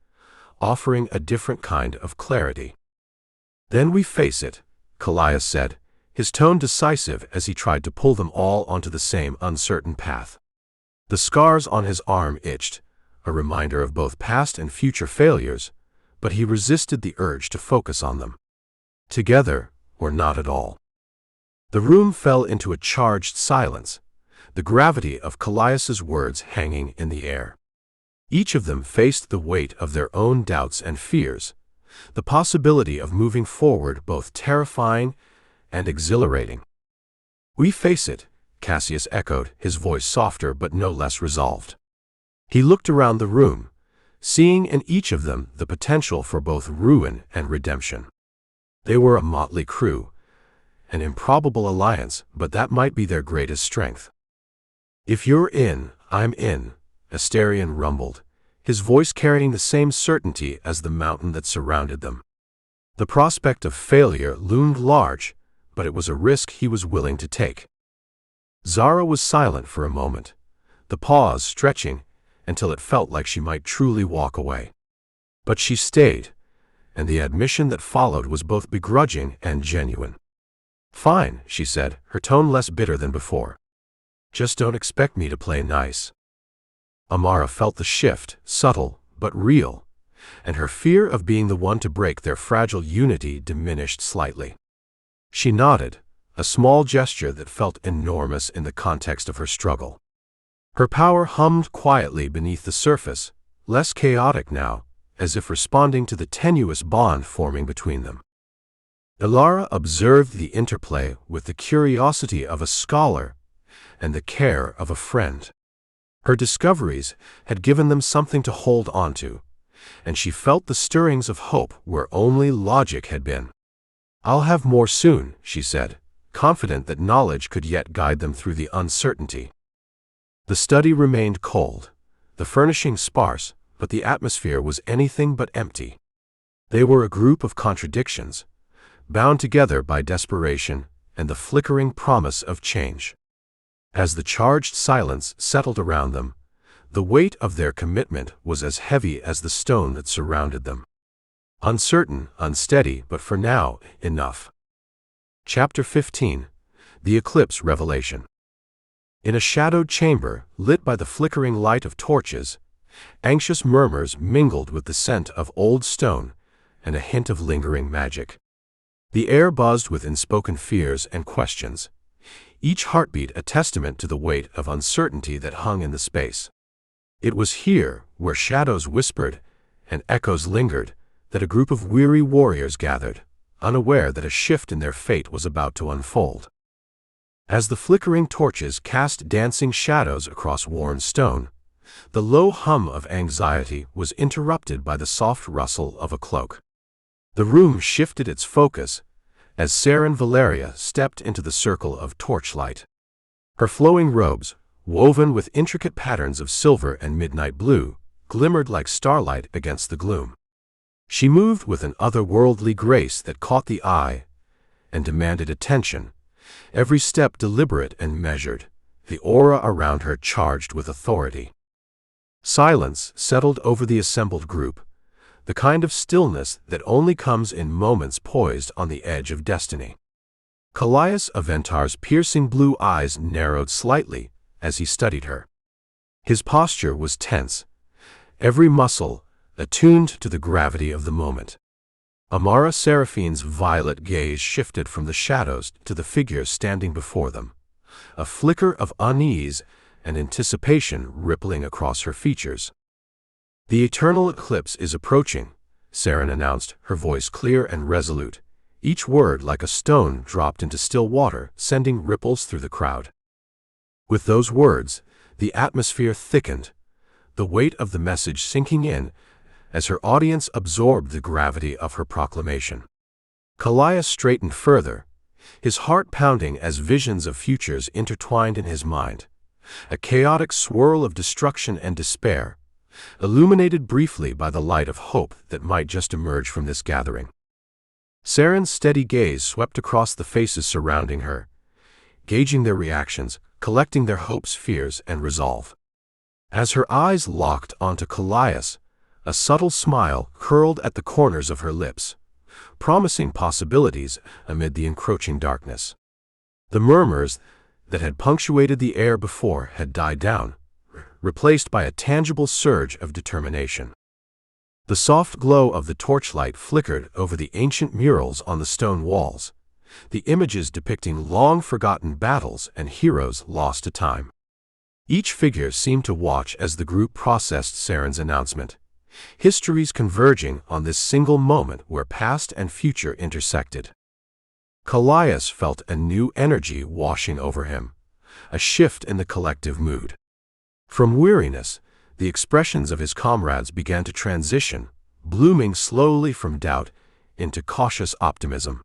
offering a different kind of clarity. "Then we face it," Kallias said, his tone decisive as he tried to pull them all onto the same uncertain path. The scars on his arm itched, a reminder of both past and future failures, but he resisted the urge to focus on them. Together, or not at all. The room fell into a charged silence, the gravity of Kallias's words hanging in the air. Each of them faced the weight of their own doubts and fears, the possibility of moving forward both terrifying and exhilarating. "We face it," Cassius echoed, his voice softer but no less resolved. He looked around the room, seeing in each of them the potential for both ruin and redemption. They were a motley crew, an improbable alliance, but that might be their greatest strength. "If you're in, I'm in," Astarion rumbled, his voice carrying the same certainty as the mountain that surrounded them. The prospect of failure loomed large, but it was a risk he was willing to take. Zara was silent for a moment, the pause stretching until it felt like she might truly walk away. But she stayed, and the admission that followed was both begrudging and genuine. "Fine," she said, her tone less bitter than before. "Just don't expect me to play nice." Amara felt the shift, subtle but real, and her fear of being the one to break their fragile unity diminished slightly. She nodded, a small gesture that felt enormous in the context of her struggle. Her power hummed quietly beneath the surface, less chaotic now, as if responding to the tenuous bond forming between them. Amara observed the interplay with the curiosity of a scholar and the care of a friend. Her discoveries had given them something to hold onto, and she felt the stirrings of hope where only logic had been. "I'll have more soon," she said, confident that knowledge could yet guide them through the uncertainty. The study remained cold, the furnishings sparse, but the atmosphere was anything but empty. They were a group of contradictions, bound together by desperation and the flickering promise of change. As the charged silence settled around them, the weight of their commitment was as heavy as the stone that surrounded them. Uncertain, unsteady, but for now, enough. Chapter 15. The Eclipse Revelation. In a shadowed chamber, lit by the flickering light of torches, anxious murmurs mingled with the scent of old stone and a hint of lingering magic. The air buzzed with unspoken fears and questions, each heartbeat a testament to the weight of uncertainty that hung in the space. It was here, where shadows whispered and echoes lingered, that a group of weary warriors gathered, unaware that a shift in their fate was about to unfold. As the flickering torches cast dancing shadows across worn stone, the low hum of anxiety was interrupted by the soft rustle of a cloak. The room shifted its focus as Seren Valeria stepped into the circle of torchlight. Her flowing robes, woven with intricate patterns of silver and midnight blue, glimmered like starlight against the gloom. She moved with an otherworldly grace that caught the eye and demanded attention, every step deliberate and measured, the aura around her charged with authority. Silence settled over the assembled group, the kind of stillness that only comes in moments poised on the edge of destiny. Kallias Aventar's piercing blue eyes narrowed slightly as he studied her. His posture was tense, every muscle attuned to the gravity of the moment. Amara Seraphine's violet gaze shifted from the shadows to the figures standing before them, a flicker of unease and anticipation rippling across her features. "The Eternal Eclipse is approaching," Seren announced, her voice clear and resolute, each word like a stone dropped into still water, sending ripples through the crowd. With those words, the atmosphere thickened, the weight of the message sinking in as her audience absorbed the gravity of her proclamation. Kallias straightened further, his heart pounding as visions of futures intertwined in his mind, a chaotic swirl of destruction and despair, illuminated briefly by the light of hope that might just emerge from this gathering. Seren's steady gaze swept across the faces surrounding her, gauging their reactions, collecting their hopes, fears, and resolve. As her eyes locked onto Kallias, a subtle smile curled at the corners of her lips, promising possibilities amid the encroaching darkness. The murmurs that had punctuated the air before had died down, replaced by a tangible surge of determination. The soft glow of the torchlight flickered over the ancient murals on the stone walls, the images depicting long-forgotten battles and heroes lost to time. Each figure seemed to watch as the group processed Seren's announcement, histories converging on this single moment where past and future intersected. Kallias felt a new energy washing over him, a shift in the collective mood. From weariness, the expressions of his comrades began to transition, blooming slowly from doubt into cautious optimism.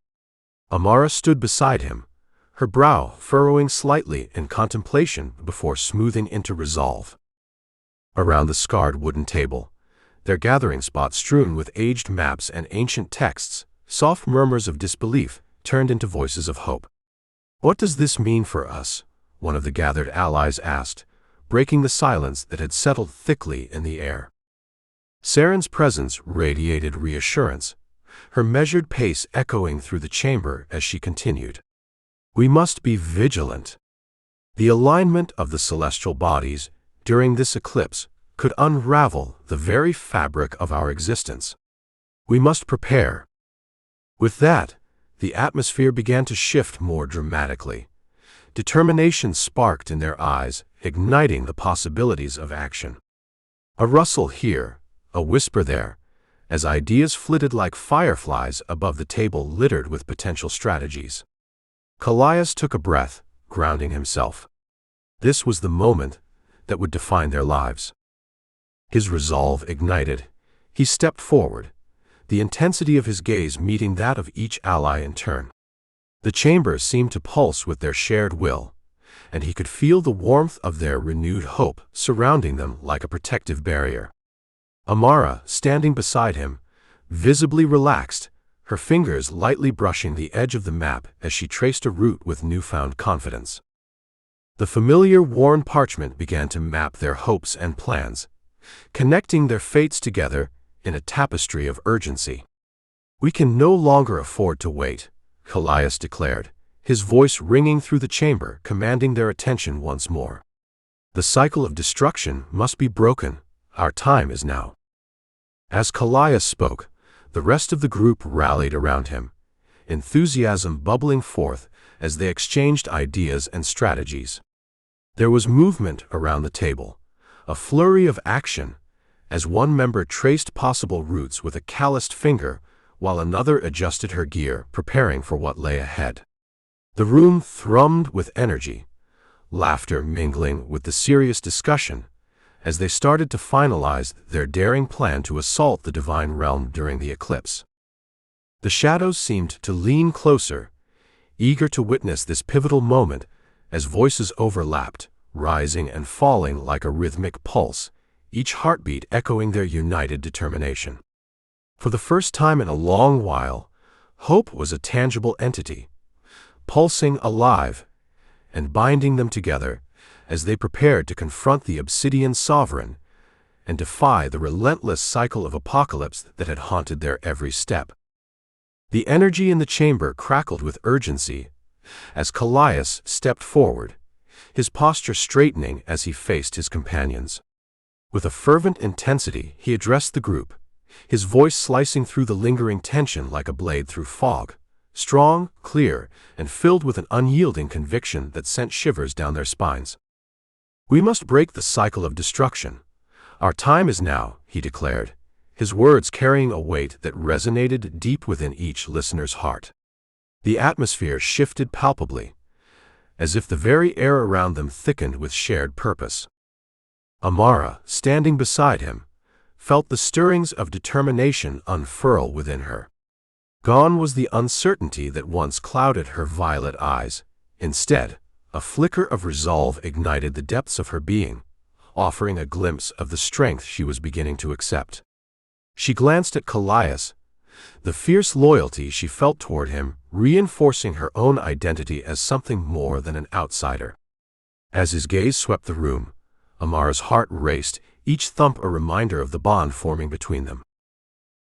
Amara stood beside him, her brow furrowing slightly in contemplation before smoothing into resolve. Around the scarred wooden table, their gathering spot strewn with aged maps and ancient texts, soft murmurs of disbelief turned into voices of hope. "What does this mean for us?" one of the gathered allies asked, breaking the silence that had settled thickly in the air. Seren's presence radiated reassurance, her measured pace echoing through the chamber as she continued. "We must be vigilant. The alignment of the celestial bodies during this eclipse could unravel the very fabric of our existence. We must prepare." With that, the atmosphere began to shift more dramatically. Determination sparked in their eyes igniting the possibilities of action. A rustle here, a whisper there, as ideas flitted like fireflies above the table littered with potential strategies. Kallias took a breath, grounding himself. This was the moment that would define their lives. His resolve ignited. He stepped forward, the intensity of his gaze meeting that of each ally in turn. The chamber seemed to pulse with their shared will, and he could feel the warmth of their renewed hope surrounding them like a protective barrier. Amara, standing beside him, visibly relaxed, her fingers lightly brushing the edge of the map as she traced a route with newfound confidence. The familiar worn parchment began to map their hopes and plans, connecting their fates together in a tapestry of urgency. "We can no longer afford to wait," Kallias declared, his voice ringing through the chamber, commanding their attention once more. "The cycle of destruction must be broken. Our time is now." As Kallias spoke, the rest of the group rallied around him, enthusiasm bubbling forth as they exchanged ideas and strategies. There was movement around the table, a flurry of action, as one member traced possible routes with a calloused finger while another adjusted her gear, preparing for what lay ahead. The room thrummed with energy, laughter mingling with the serious discussion, as they started to finalize their daring plan to assault the divine realm during the eclipse. The shadows seemed to lean closer, eager to witness this pivotal moment as voices overlapped, rising and falling like a rhythmic pulse, each heartbeat echoing their united determination. For the first time in a long while, hope was a tangible entity, pulsing alive and binding them together as they prepared to confront the Obsidian Sovereign and defy the relentless cycle of apocalypse that had haunted their every step. The energy in the chamber crackled with urgency as Kallias stepped forward, his posture straightening as he faced his companions. With a fervent intensity, he addressed the group, his voice slicing through the lingering tension like a blade through fog, strong, clear, and filled with an unyielding conviction that sent shivers down their spines. "We must break the cycle of destruction. Our time is now," he declared, his words carrying a weight that resonated deep within each listener's heart. The atmosphere shifted palpably, as if the very air around them thickened with shared purpose. Amara, standing beside him, felt the stirrings of determination unfurl within her. Gone was the uncertainty that once clouded her violet eyes. Instead, a flicker of resolve ignited the depths of her being, offering a glimpse of the strength she was beginning to accept. She glanced at Kallias, the fierce loyalty she felt toward him reinforcing her own identity as something more than an outsider. As his gaze swept the room, Amara's heart raced, each thump a reminder of the bond forming between them.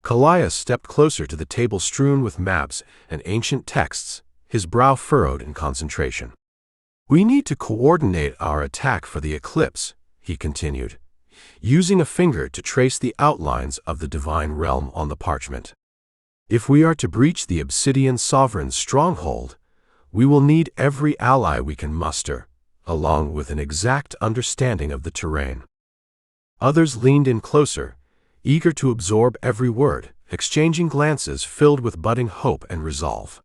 Kallias stepped closer to the table strewn with maps and ancient texts, his brow furrowed in concentration. "We need to coordinate our attack for the eclipse," he continued, using a finger to trace the outlines of the divine realm on the parchment. "If we are to breach the Obsidian Sovereign's stronghold, we will need every ally we can muster, along with an exact understanding of the terrain." Others leaned in closer, eager to absorb every word, exchanging glances filled with budding hope and resolve.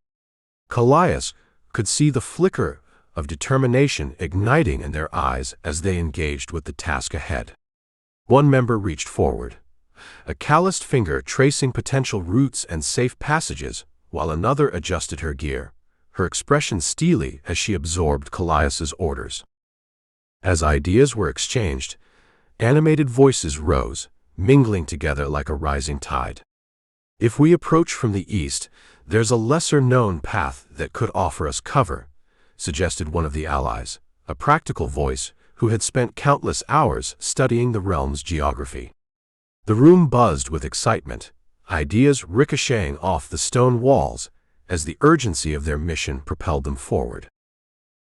Kallias could see the flicker of determination igniting in their eyes as they engaged with the task ahead. One member reached forward, a calloused finger tracing potential routes and safe passages, while another adjusted her gear, her expression steely as she absorbed Kallias's orders. As ideas were exchanged, animated voices rose, mingling together like a rising tide. "If we approach from the east, there's a lesser-known path that could offer us cover," suggested one of the allies, a practical voice who had spent countless hours studying the realm's geography. The room buzzed with excitement, ideas ricocheting off the stone walls as the urgency of their mission propelled them forward.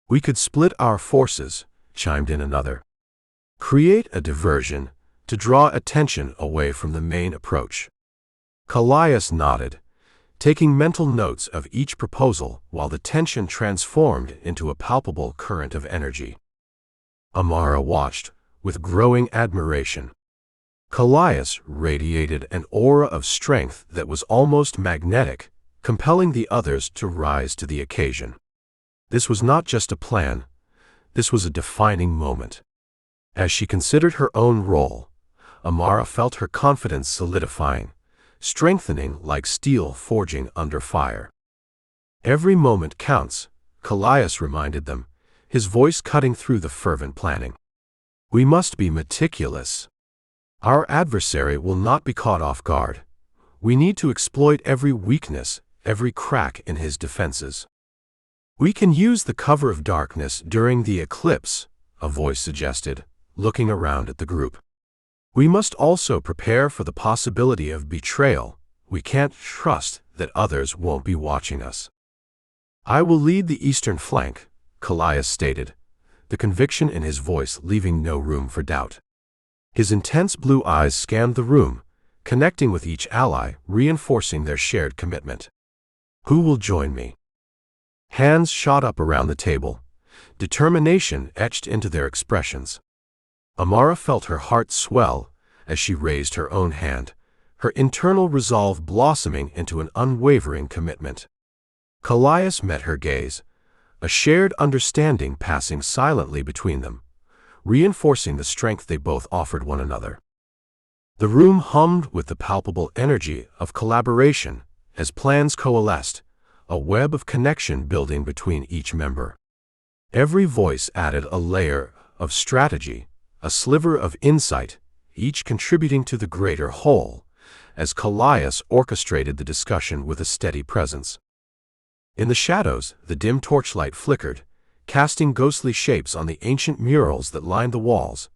"We could split our forces," chimed in another. "Create a diversion to draw attention away from the main approach." Kallias nodded, taking mental notes of each proposal while the tension transformed into a palpable current of energy. Amara watched, with growing admiration. Kallias radiated an aura of strength that was almost magnetic, compelling the others to rise to the occasion. This was not just a plan, this was a defining moment. As she considered her own role, Amara felt her confidence solidifying, strengthening like steel forging under fire. Every moment counts, Kallias reminded them, his voice cutting through the fervent planning. We must be meticulous. Our adversary will not be caught off guard. We need to exploit every weakness, every crack in his defenses. We can use the cover of darkness during the eclipse, a voice suggested, looking around at the group. We must also prepare for the possibility of betrayal. We can't trust that others won't be watching us. I will lead the eastern flank, Kallias stated, the conviction in his voice leaving no room for doubt. His intense blue eyes scanned the room, connecting with each ally, reinforcing their shared commitment. Who will join me? Hands shot up around the table, determination etched into their expressions. Amara felt her heart swell as she raised her own hand, her internal resolve blossoming into an unwavering commitment. Kallias met her gaze, a shared understanding passing silently between them, reinforcing the strength they both offered one another. The room hummed with the palpable energy of collaboration as plans coalesced, a web of connection building between each member. Every voice added a layer of strategy, a sliver of insight, each contributing to the greater whole, as Kallias orchestrated the discussion with a steady presence. In the shadows, the dim torchlight flickered, casting ghostly shapes on the ancient murals that lined the walls,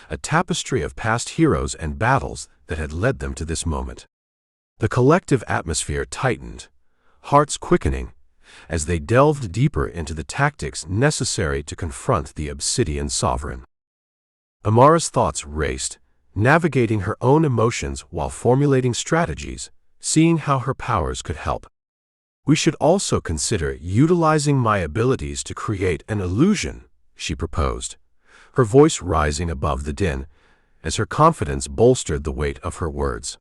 a tapestry of past heroes and battles that had led them to this moment. The collective atmosphere tightened, hearts quickening, as they delved deeper into the tactics necessary to confront the Obsidian Sovereign. Amara's thoughts raced, navigating her own emotions while formulating strategies, seeing how her powers could help. We should also consider utilizing my abilities to create an illusion, she proposed, her voice rising above the din, as her confidence bolstered the weight of her words.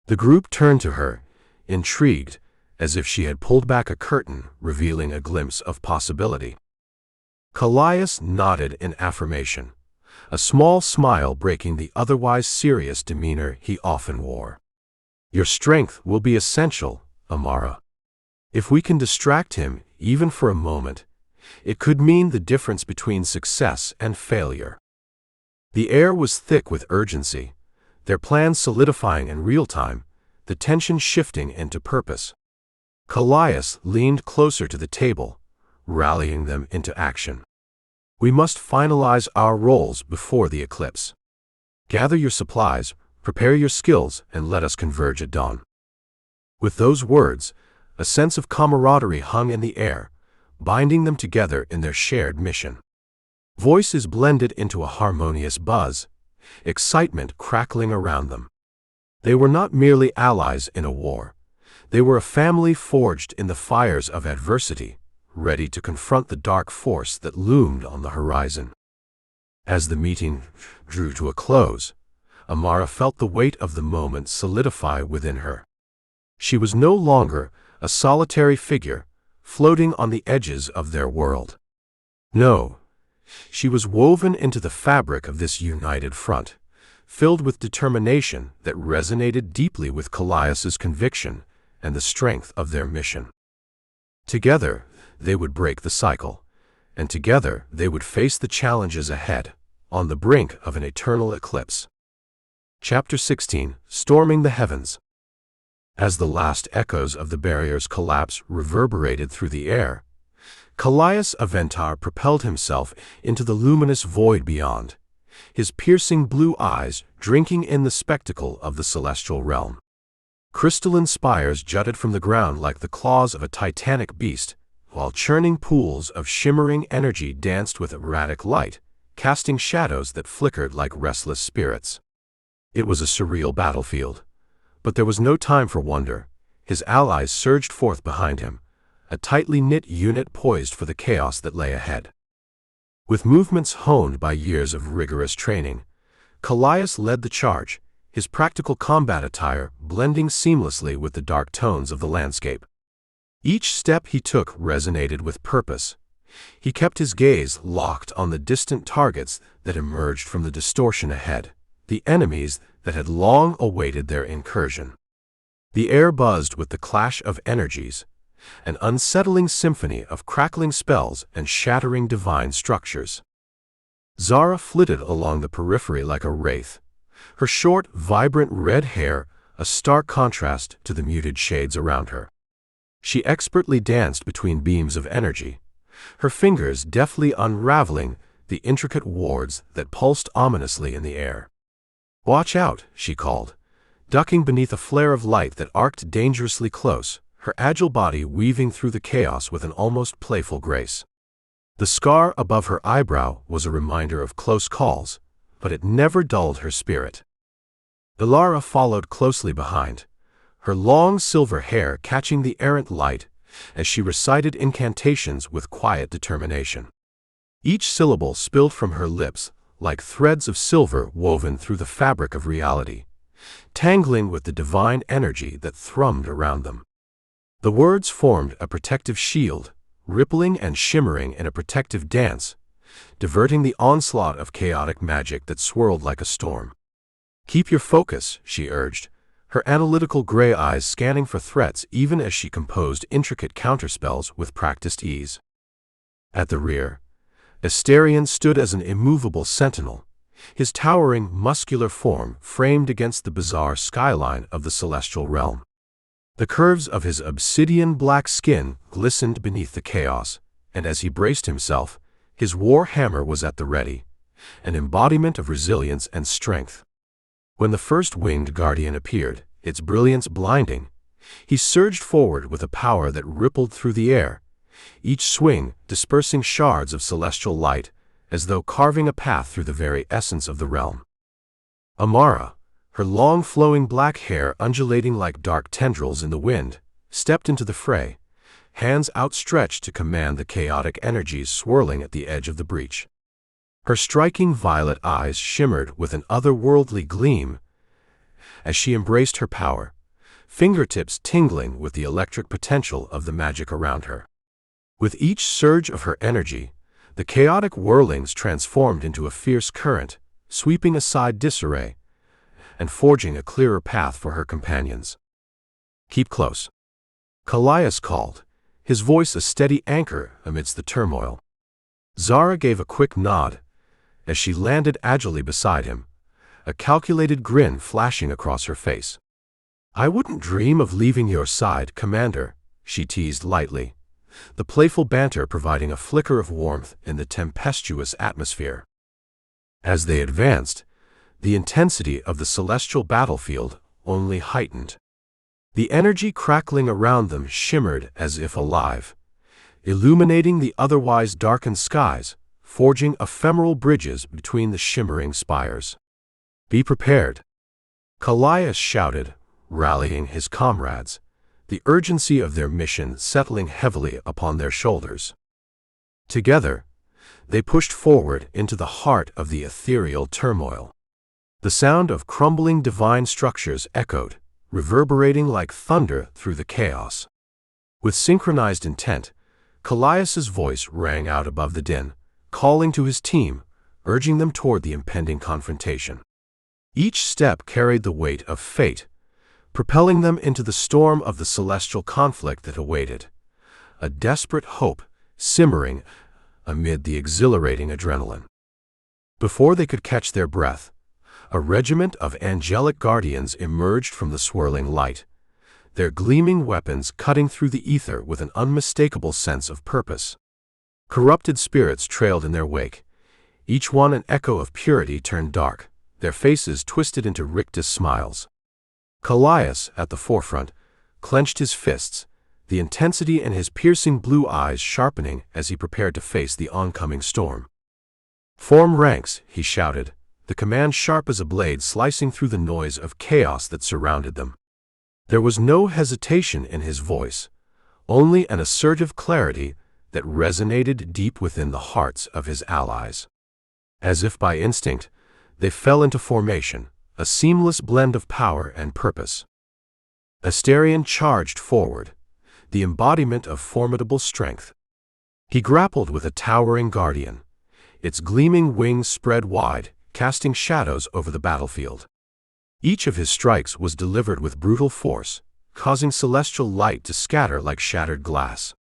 The group turned to her, intrigued, as if she had pulled back a curtain, revealing a glimpse of possibility. Kallias nodded in affirmation, a small smile breaking the otherwise serious demeanor he often wore. Your strength will be essential, Amara. If we can distract him, even for a moment, it could mean the difference between success and failure. The air was thick with urgency, their plans solidifying in real time, the tension shifting into purpose. Kallias leaned closer to the table, rallying them into action. We must finalize our roles before the eclipse. Gather your supplies, prepare your skills, and let us converge at dawn. With those words, a sense of camaraderie hung in the air, binding them together in their shared mission. Voices blended into a harmonious buzz, excitement crackling around them. They were not merely allies in a war. They were a family forged in the fires of adversity, ready to confront the dark force that loomed on the horizon. As the meeting drew to a close, Amara felt the weight of the moment solidify within her. She was no longer a solitary figure, floating on the edges of their world. No, she was woven into the fabric of this united front, filled with determination that resonated deeply with Kallias's conviction and the strength of their mission. Together, they would break the cycle, and together they would face the challenges ahead, on the brink of an eternal eclipse. Chapter 16, Storming the Heavens. As the last echoes of the barrier's collapse reverberated through the air, Kallias Aventar propelled himself into the luminous void beyond, his piercing blue eyes drinking in the spectacle of the celestial realm. Crystalline spires jutted from the ground like the claws of a titanic beast, while churning pools of shimmering energy danced with erratic light, casting shadows that flickered like restless spirits. It was a surreal battlefield. But there was no time for wonder. His allies surged forth behind him, a tightly knit unit poised for the chaos that lay ahead. With movements honed by years of rigorous training, Kallias led the charge, his practical combat attire blending seamlessly with the dark tones of the landscape. Each step he took resonated with purpose. He kept his gaze locked on the distant targets that emerged from the distortion ahead, the enemies that had long awaited their incursion. The air buzzed with the clash of energies, an unsettling symphony of crackling spells and shattering divine structures. Zara flitted along the periphery like a wraith, her short, vibrant red hair a stark contrast to the muted shades around her. She expertly danced between beams of energy, her fingers deftly unraveling the intricate wards that pulsed ominously in the air. "Watch out," she called, ducking beneath a flare of light that arced dangerously close, her agile body weaving through the chaos with an almost playful grace. The scar above her eyebrow was a reminder of close calls, but it never dulled her spirit. Ilara followed closely behind, her long silver hair catching the errant light as she recited incantations with quiet determination. Each syllable spilled from her lips like threads of silver woven through the fabric of reality, tangling with the divine energy that thrummed around them. The words formed a protective shield, rippling and shimmering in a protective dance, diverting the onslaught of chaotic magic that swirled like a storm. "Keep your focus," she urged, her analytical gray eyes scanning for threats even as she composed intricate counterspells with practiced ease. At the rear, Asterion stood as an immovable sentinel, his towering, muscular form framed against the bizarre skyline of the celestial realm. The curves of his obsidian black skin glistened beneath the chaos, and as he braced himself, his war hammer was at the ready, an embodiment of resilience and strength. When the first winged guardian appeared, its brilliance blinding, he surged forward with a power that rippled through the air, each swing dispersing shards of celestial light as though carving a path through the very essence of the realm. Amara, her long flowing black hair undulating like dark tendrils in the wind, stepped into the fray, hands outstretched to command the chaotic energies swirling at the edge of the breach. Her striking violet eyes shimmered with an otherworldly gleam as she embraced her power, fingertips tingling with the electric potential of the magic around her. With each surge of her energy, the chaotic whirlings transformed into a fierce current, sweeping aside disarray and forging a clearer path for her companions. "Keep close," Kallias called, his voice a steady anchor amidst the turmoil. Zara gave a quick nod as she landed agilely beside him, a calculated grin flashing across her face. "I wouldn't dream of leaving your side, Commander," she teased lightly, the playful banter providing a flicker of warmth in the tempestuous atmosphere. As they advanced, the intensity of the celestial battlefield only heightened. The energy crackling around them shimmered as if alive, illuminating the otherwise darkened skies, forging ephemeral bridges between the shimmering spires. "Be prepared," Kallias shouted, rallying his comrades, the urgency of their mission settling heavily upon their shoulders. Together, they pushed forward into the heart of the ethereal turmoil. The sound of crumbling divine structures echoed, reverberating like thunder through the chaos. With synchronized intent, Kallias's voice rang out above the din, calling to his team, urging them toward the impending confrontation. Each step carried the weight of fate, propelling them into the storm of the celestial conflict that awaited, a desperate hope simmering amid the exhilarating adrenaline. Before they could catch their breath, a regiment of angelic guardians emerged from the swirling light, their gleaming weapons cutting through the ether with an unmistakable sense of purpose. Corrupted spirits trailed in their wake, each one an echo of purity turned dark, their faces twisted into rictus smiles. Kallias, at the forefront, clenched his fists, the intensity in his piercing blue eyes sharpening as he prepared to face the oncoming storm. "Form ranks," he shouted, the command sharp as a blade slicing through the noise of chaos that surrounded them. There was no hesitation in his voice, only an assertive clarity that resonated deep within the hearts of his allies. As if by instinct, they fell into formation, a seamless blend of power and purpose. Astarion charged forward, the embodiment of formidable strength. He grappled with a towering guardian, its gleaming wings spread wide, casting shadows over the battlefield. Each of his strikes was delivered with brutal force, causing celestial light to scatter like shattered glass.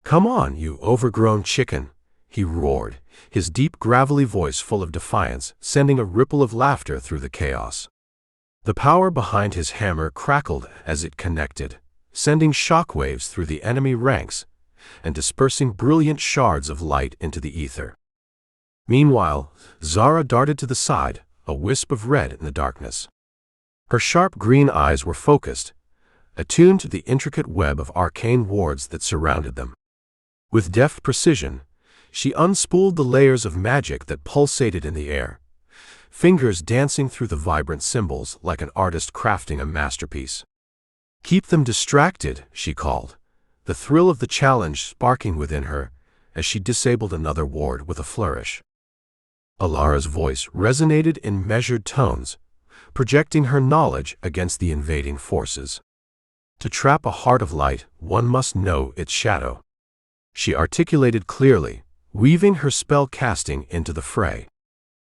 "Come on, you overgrown chicken," he roared, his deep gravelly voice full of defiance, sending a ripple of laughter through the chaos. The power behind his hammer crackled as it connected, sending shockwaves through the enemy ranks and dispersing brilliant shards of light into the ether. Meanwhile, Zara darted to the side, a wisp of red in the darkness. Her sharp green eyes were focused, attuned to the intricate web of arcane wards that surrounded them. With deft precision, she unspooled the layers of magic that pulsated in the air, fingers dancing through the vibrant symbols like an artist crafting a masterpiece. "Keep them distracted," she called, the thrill of the challenge sparking within her as she disabled another ward with a flourish. Alara's voice resonated in measured tones, projecting her knowledge against the invading forces. "To trap a heart of light, one must know its shadow," she articulated clearly, weaving her spell casting into the fray.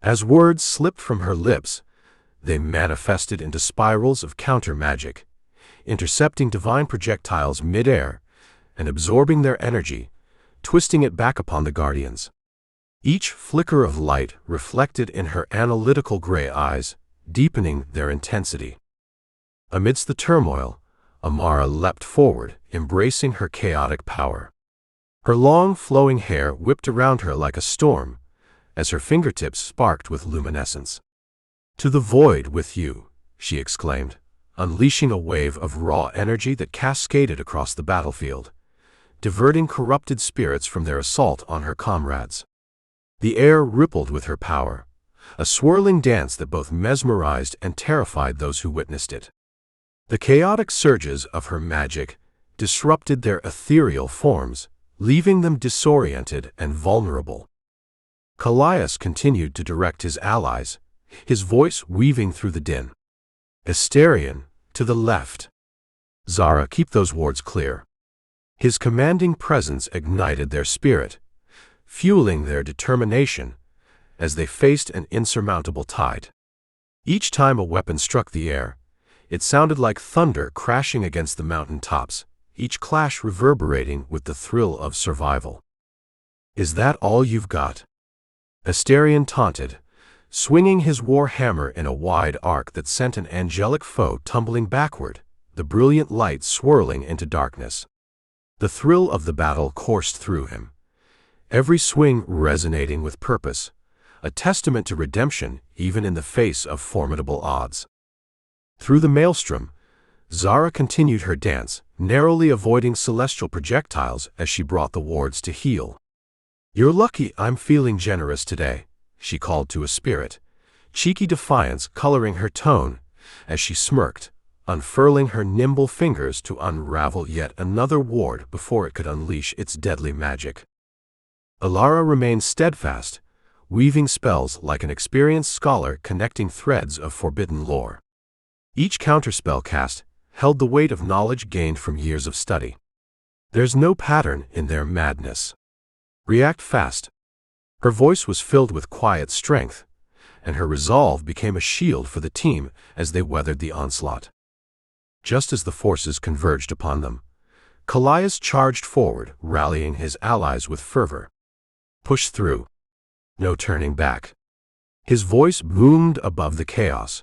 As words slipped from her lips, they manifested into spirals of counter-magic, intercepting divine projectiles mid-air and absorbing their energy, twisting it back upon the guardians. Each flicker of light reflected in her analytical gray eyes, deepening their intensity. Amidst the turmoil, Amara leapt forward, embracing her chaotic power. Her long, flowing hair whipped around her like a storm, as her fingertips sparked with luminescence. "To the void with you," she exclaimed, unleashing a wave of raw energy that cascaded across the battlefield, diverting corrupted spirits from their assault on her comrades. The air rippled with her power, a swirling dance that both mesmerized and terrified those who witnessed it. The chaotic surges of her magic disrupted their ethereal forms, leaving them disoriented and vulnerable. Kallias continued to direct his allies, his voice weaving through the din. "Astarion, to the left. Zara, keep those wards clear." His commanding presence ignited their spirit, fueling their determination as they faced an insurmountable tide. Each time a weapon struck the air, it sounded like thunder crashing against the mountain tops, each clash reverberating with the thrill of survival. "Is that all you've got?" Astarion taunted, swinging his war hammer in a wide arc that sent an angelic foe tumbling backward, the brilliant light swirling into darkness. The thrill of the battle coursed through him, every swing resonating with purpose, a testament to redemption even in the face of formidable odds. Through the maelstrom, Zara continued her dance, narrowly avoiding celestial projectiles as she brought the wards to heel. "You're lucky I'm feeling generous today," she called to a spirit, cheeky defiance coloring her tone as she smirked, unfurling her nimble fingers to unravel yet another ward before it could unleash its deadly magic. Alara remained steadfast, weaving spells like an experienced scholar connecting threads of forbidden lore. Each counterspell cast held the weight of knowledge gained from years of study. "There's no pattern in their madness. React fast." Her voice was filled with quiet strength, and her resolve became a shield for the team as they weathered the onslaught. Just as the forces converged upon them, Kallias charged forward, rallying his allies with fervor. "Push through. No turning back." His voice boomed above the chaos,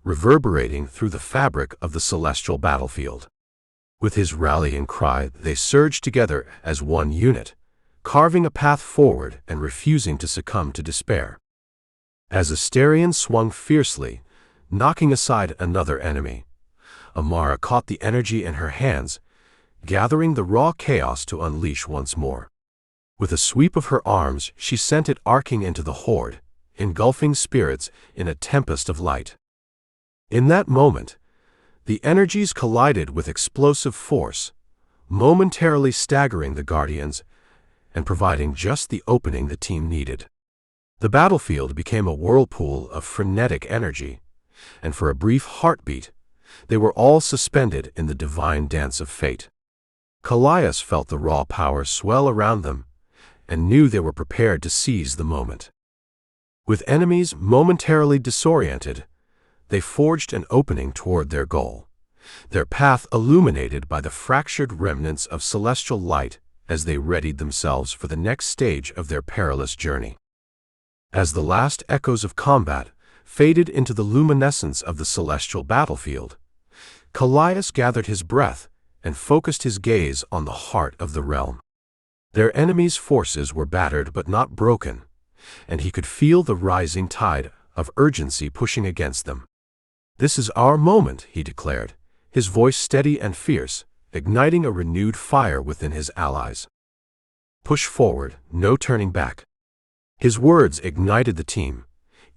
reverberating through the fabric of the celestial battlefield. With his rallying cry, they surged together as one unit, carving a path forward and refusing to succumb to despair. As Astarion swung fiercely, knocking aside another enemy, Amara caught the energy in her hands, gathering the raw chaos to unleash once more. With a sweep of her arms, she sent it arcing into the horde, engulfing spirits in a tempest of light. In that moment, the energies collided with explosive force, momentarily staggering the guardians and providing just the opening the team needed. The battlefield became a whirlpool of frenetic energy, and for a brief heartbeat, they were all suspended in the divine dance of fate. Kallias felt the raw power swell around them, and knew they were prepared to seize the moment. With enemies momentarily disoriented, they forged an opening toward their goal, their path illuminated by the fractured remnants of celestial light as they readied themselves for the next stage of their perilous journey. As the last echoes of combat faded into the luminescence of the celestial battlefield, Kallias gathered his breath and focused his gaze on the heart of the realm. Their enemies' forces were battered but not broken, and he could feel the rising tide of urgency pushing against them. "This is our moment," he declared, his voice steady and fierce, igniting a renewed fire within his allies. "Push forward, no turning back." His words ignited the team,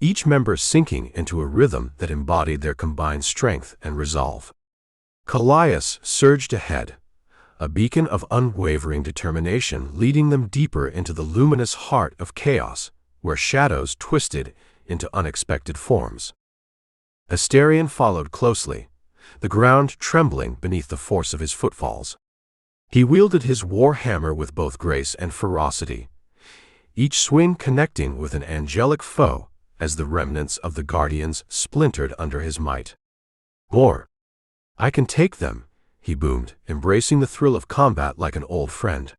each member sinking into a rhythm that embodied their combined strength and resolve. Kallias surged ahead, a beacon of unwavering determination leading them deeper into the luminous heart of chaos, where shadows twisted into unexpected forms. Asterion followed closely, the ground trembling beneath the force of his footfalls. He wielded his war hammer with both grace and ferocity, each swing connecting with an angelic foe as the remnants of the guardians splintered under his might. "More! I can take them," he boomed, embracing the thrill of combat like an old friend.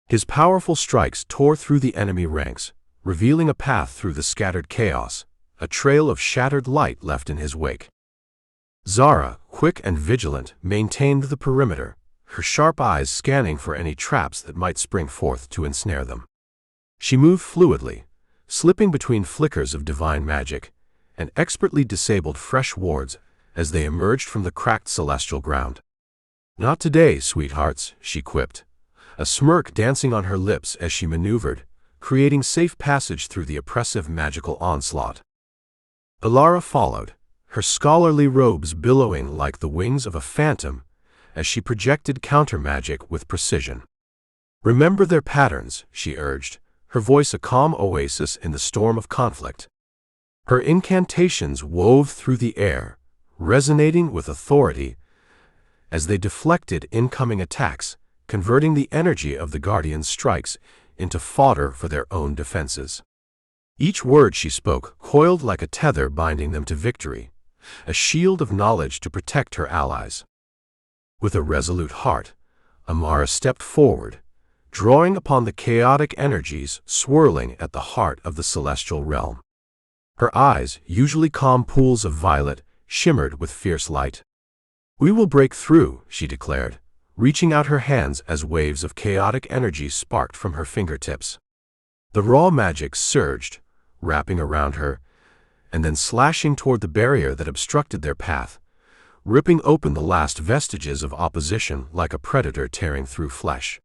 His powerful strikes tore through the enemy ranks, revealing a path through the scattered chaos, a trail of shattered light left in his wake. Zara, quick and vigilant, maintained the perimeter, her sharp eyes scanning for any traps that might spring forth to ensnare them. She moved fluidly, slipping between flickers of divine magic, and expertly disabled fresh wards as they emerged from the cracked celestial ground. "Not today, sweethearts," she quipped, a smirk dancing on her lips as she maneuvered, creating safe passage through the oppressive magical onslaught. Amara followed, her scholarly robes billowing like the wings of a phantom as she projected counter-magic with precision. "Remember their patterns," she urged, her voice a calm oasis in the storm of conflict. Her incantations wove through the air, resonating with authority as they deflected incoming attacks, converting the energy of the Guardian's strikes into fodder for their own defenses. Each word she spoke coiled like a tether binding them to victory, a shield of knowledge to protect her allies. With a resolute heart, Amara stepped forward, drawing upon the chaotic energies swirling at the heart of the celestial realm. Her eyes, usually calm pools of violet, shimmered with fierce light. "We will break through," she declared, reaching out her hands as waves of chaotic energy sparked from her fingertips. The raw magic surged, wrapping around her, and then slashing toward the barrier that obstructed their path, ripping open the last vestiges of opposition like a predator tearing through flesh.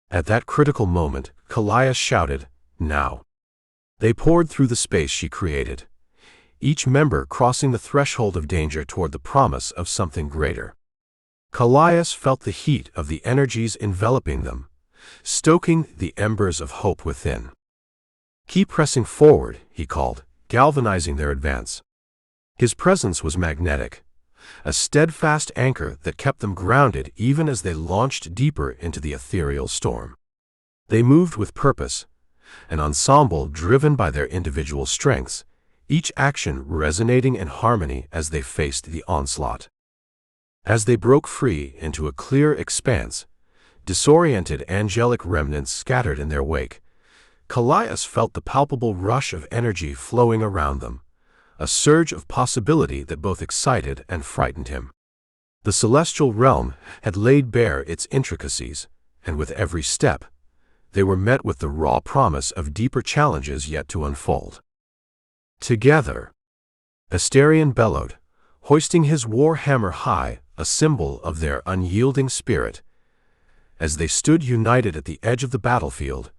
At that critical moment, Kallias shouted, "Now!" They poured through the space she created, each member crossing the threshold of danger toward the promise of something greater. Kallias felt the heat of the energies enveloping them, stoking the embers of hope within. "Keep pressing forward," he called, galvanizing their advance. His presence was magnetic, a steadfast anchor that kept them grounded even as they launched deeper into the ethereal storm. They moved with purpose, an ensemble driven by their individual strengths, each action resonating in harmony as they faced the onslaught. As they broke free into a clear expanse, disoriented angelic remnants scattered in their wake, Kallias felt the palpable rush of energy flowing around them, a surge of possibility that both excited and frightened him. The celestial realm had laid bare its intricacies, and with every step, they were met with the raw promise of deeper challenges yet to unfold. "Together," Asterion bellowed, hoisting his war hammer high, a symbol of their unyielding spirit, as they stood united at the edge of the battlefield,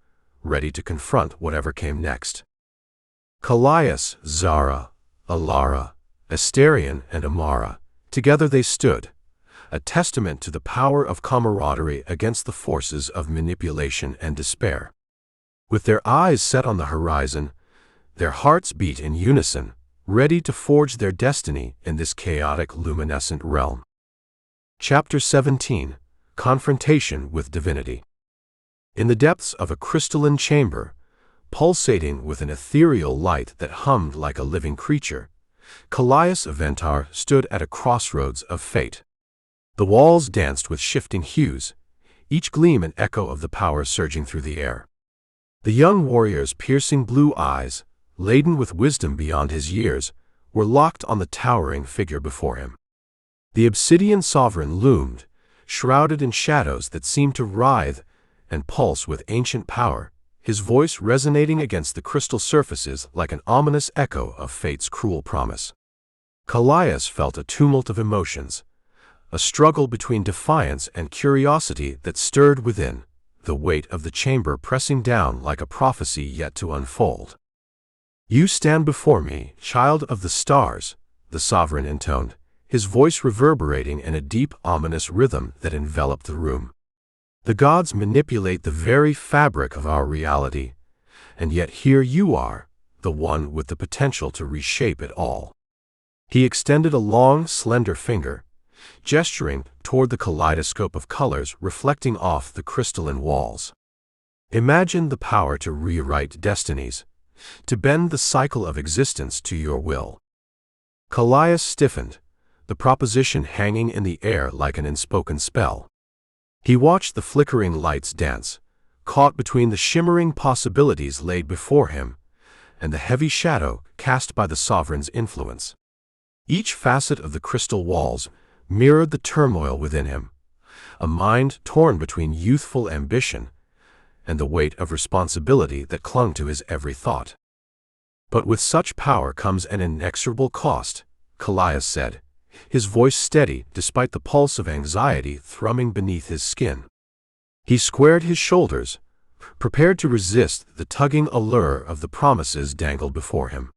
ready to confront whatever came next. Kallias, Zara, Alara, Asterion, and Amara, together they stood, a testament to the power of camaraderie against the forces of manipulation and despair. With their eyes set on the horizon, their hearts beat in unison, ready to forge their destiny in this chaotic, luminescent realm. Chapter 17: Confrontation with Divinity. In the depths of a crystalline chamber, pulsating with an ethereal light that hummed like a living creature, Kallias Aventar stood at a crossroads of fate. The walls danced with shifting hues, each gleam an echo of the power surging through the air. The young warrior's piercing blue eyes, laden with wisdom beyond his years, were locked on the towering figure before him. The Obsidian Sovereign loomed, shrouded in shadows that seemed to writhe and pulse with ancient power, his voice resonating against the crystal surfaces like an ominous echo of fate's cruel promise. Kallias felt a tumult of emotions, a struggle between defiance and curiosity that stirred within, the weight of the chamber pressing down like a prophecy yet to unfold. "You stand before me, child of the stars," the Sovereign intoned, his voice reverberating in a deep, ominous rhythm that enveloped the room. "The gods manipulate the very fabric of our reality, and yet here you are, the one with the potential to reshape it all." He extended a long, slender finger, gesturing toward the kaleidoscope of colors reflecting off the crystalline walls. "Imagine the power to rewrite destinies, to bend the cycle of existence to your will." Kallias stiffened, the proposition hanging in the air like an unspoken spell. He watched the flickering lights dance, caught between the shimmering possibilities laid before him and the heavy shadow cast by the Sovereign's influence. Each facet of the crystal walls mirrored the turmoil within him, a mind torn between youthful ambition and the weight of responsibility that clung to his every thought. "But with such power comes an inexorable cost," Kallias said, his voice steady despite the pulse of anxiety thrumming beneath his skin. He squared his shoulders, prepared to resist the tugging allure of the promises dangled before him.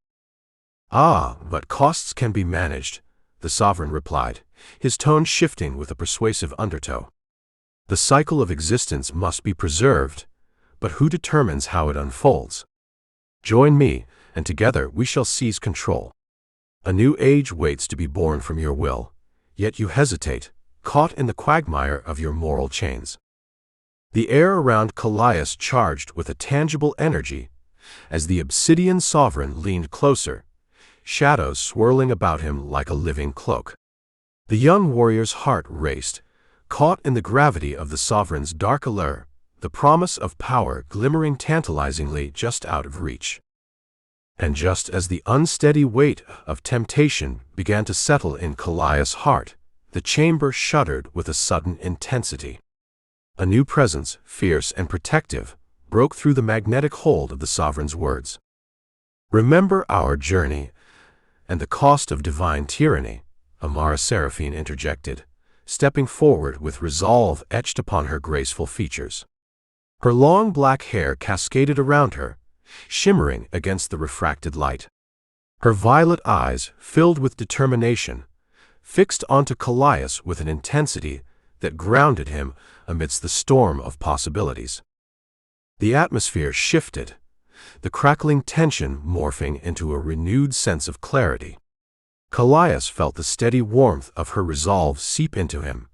"Ah, but costs can be managed," the Sovereign replied, his tone shifting with a persuasive undertow. "The cycle of existence must be preserved, but who determines how it unfolds? Join me, and together we shall seize control. A new age waits to be born from your will, yet you hesitate, caught in the quagmire of your moral chains." The air around Kallias charged with a tangible energy as the Obsidian Sovereign leaned closer, shadows swirling about him like a living cloak. The young warrior's heart raced, caught in the gravity of the Sovereign's dark allure, the promise of power glimmering tantalizingly just out of reach. And just as the unsteady weight of temptation began to settle in Kallias' heart, the chamber shuddered with a sudden intensity. A new presence, fierce and protective, broke through the magnetic hold of the Sovereign's words. "Remember our journey and the cost of divine tyranny," Amara Seraphine interjected, stepping forward with resolve etched upon her graceful features. Her long black hair cascaded around her, shimmering against the refracted light. Her violet eyes, filled with determination, fixed onto Kallias with an intensity that grounded him amidst the storm of possibilities. The atmosphere shifted, the crackling tension morphing into a renewed sense of clarity. Kallias felt the steady warmth of her resolve seep into him,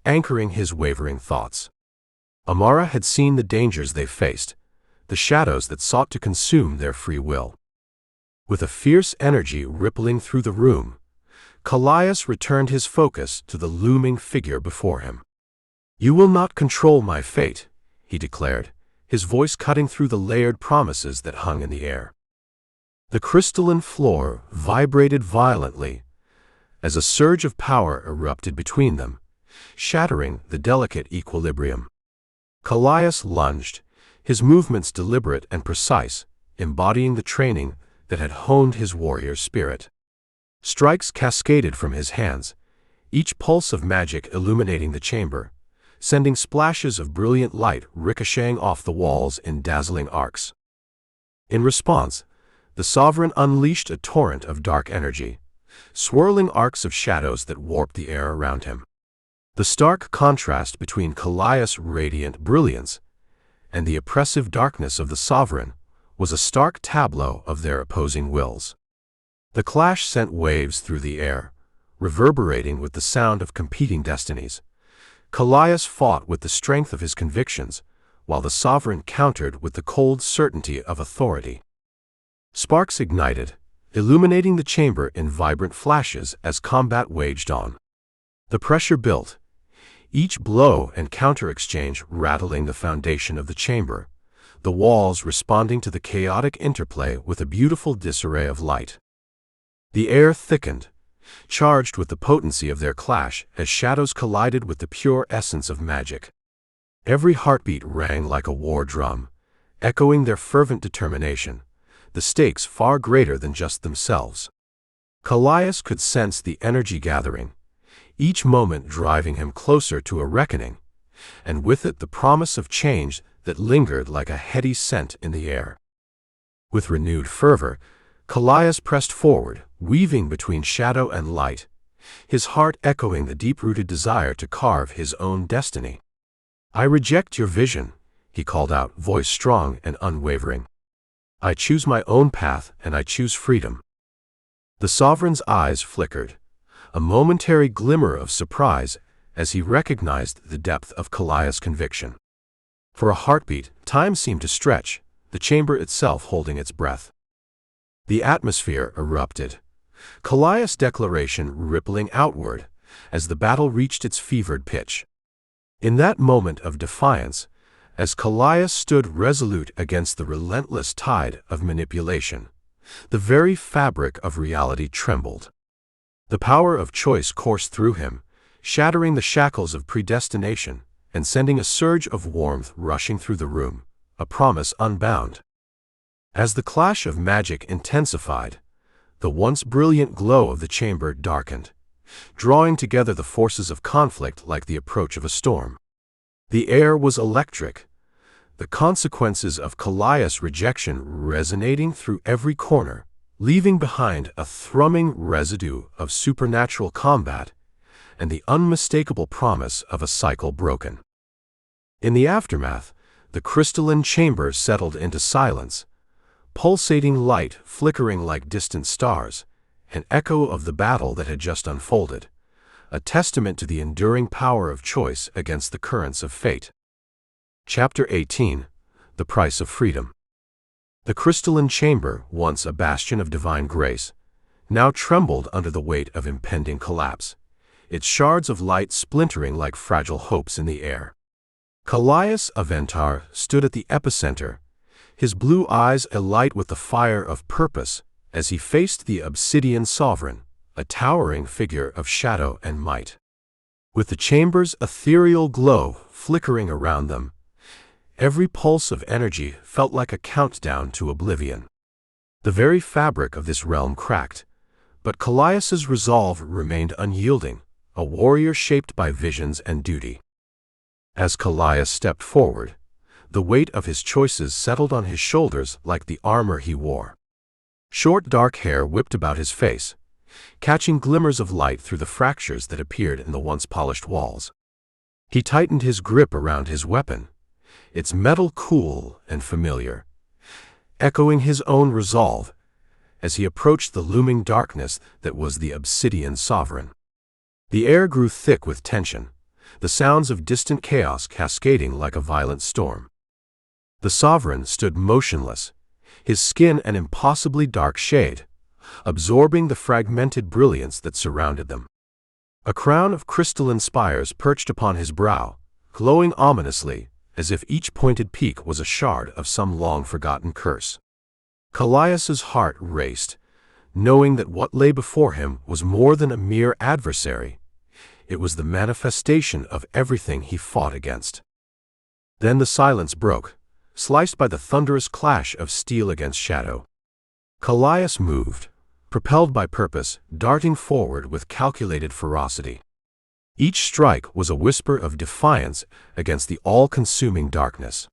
anchoring his wavering thoughts. Amara had seen the dangers they faced, the shadows that sought to consume their free will. With a fierce energy rippling through the room, Kallias returned his focus to the looming figure before him. "You will not control my fate," he declared, his voice cutting through the layered promises that hung in the air. The crystalline floor vibrated violently as a surge of power erupted between them, shattering the delicate equilibrium. Kallias lunged, his movements deliberate and precise, embodying the training that had honed his warrior spirit. Strikes cascaded from his hands, each pulse of magic illuminating the chamber, sending splashes of brilliant light ricocheting off the walls in dazzling arcs. In response, the Sovereign unleashed a torrent of dark energy, swirling arcs of shadows that warped the air around him. The stark contrast between Kallias' radiant brilliance and the oppressive darkness of the Sovereign was a stark tableau of their opposing wills. The clash sent waves through the air, reverberating with the sound of competing destinies. Kallias fought with the strength of his convictions, while the Sovereign countered with the cold certainty of authority. Sparks ignited, illuminating the chamber in vibrant flashes as combat waged on. The pressure built, each blow and counter-exchange rattling the foundation of the chamber, the walls responding to the chaotic interplay with a beautiful disarray of light. The air thickened, charged with the potency of their clash as shadows collided with the pure essence of magic. Every heartbeat rang like a war drum, echoing their fervent determination, the stakes far greater than just themselves. Kallias could sense the energy gathering, each moment driving him closer to a reckoning, and with it the promise of change that lingered like a heady scent in the air. With renewed fervor, Kallias pressed forward, weaving between shadow and light, his heart echoing the deep-rooted desire to carve his own destiny. "I reject your vision," he called out, voice strong and unwavering. "I choose my own path, and I choose freedom." The Sovereign's eyes flickered, a momentary glimmer of surprise as he recognized the depth of Kallias' conviction. For a heartbeat, time seemed to stretch, the chamber itself holding its breath. The atmosphere erupted, Kallias' declaration rippling outward as the battle reached its fevered pitch. In that moment of defiance, as Kallias stood resolute against the relentless tide of manipulation, the very fabric of reality trembled. The power of choice coursed through him, shattering the shackles of predestination and sending a surge of warmth rushing through the room, a promise unbound. As the clash of magic intensified, the once brilliant glow of the chamber darkened, drawing together the forces of conflict like the approach of a storm. The air was electric, the consequences of Kallias' rejection resonating through every corner, leaving behind a thrumming residue of supernatural combat and the unmistakable promise of a cycle broken. In the aftermath, the crystalline chamber settled into silence, pulsating light flickering like distant stars, an echo of the battle that had just unfolded, a testament to the enduring power of choice against the currents of fate. Chapter 18: The Price of Freedom. The crystalline chamber, once a bastion of divine grace, now trembled under the weight of impending collapse, its shards of light splintering like fragile hopes in the air. Kallias Aventar stood at the epicenter, his blue eyes alight with the fire of purpose as he faced the Obsidian Sovereign, a towering figure of shadow and might. With the chamber's ethereal glow flickering around them, every pulse of energy felt like a countdown to oblivion. The very fabric of this realm cracked, but Kallias' resolve remained unyielding, a warrior shaped by visions and duty. As Kallias stepped forward, the weight of his choices settled on his shoulders like the armor he wore. Short dark hair whipped about his face, catching glimmers of light through the fractures that appeared in the once polished walls. He tightened his grip around his weapon, its metal cool and familiar, echoing his own resolve as he approached the looming darkness that was the Obsidian Sovereign. The air grew thick with tension, the sounds of distant chaos cascading like a violent storm. The Sovereign stood motionless, his skin an impossibly dark shade, absorbing the fragmented brilliance that surrounded them. A crown of crystalline spires perched upon his brow, glowing ominously, as if each pointed peak was a shard of some long-forgotten curse. Kallias' heart raced, knowing that what lay before him was more than a mere adversary. It was the manifestation of everything he fought against. Then the silence broke, sliced by the thunderous clash of steel against shadow. Kallias moved, propelled by purpose, darting forward with calculated ferocity. Each strike was a whisper of defiance against the all-consuming darkness.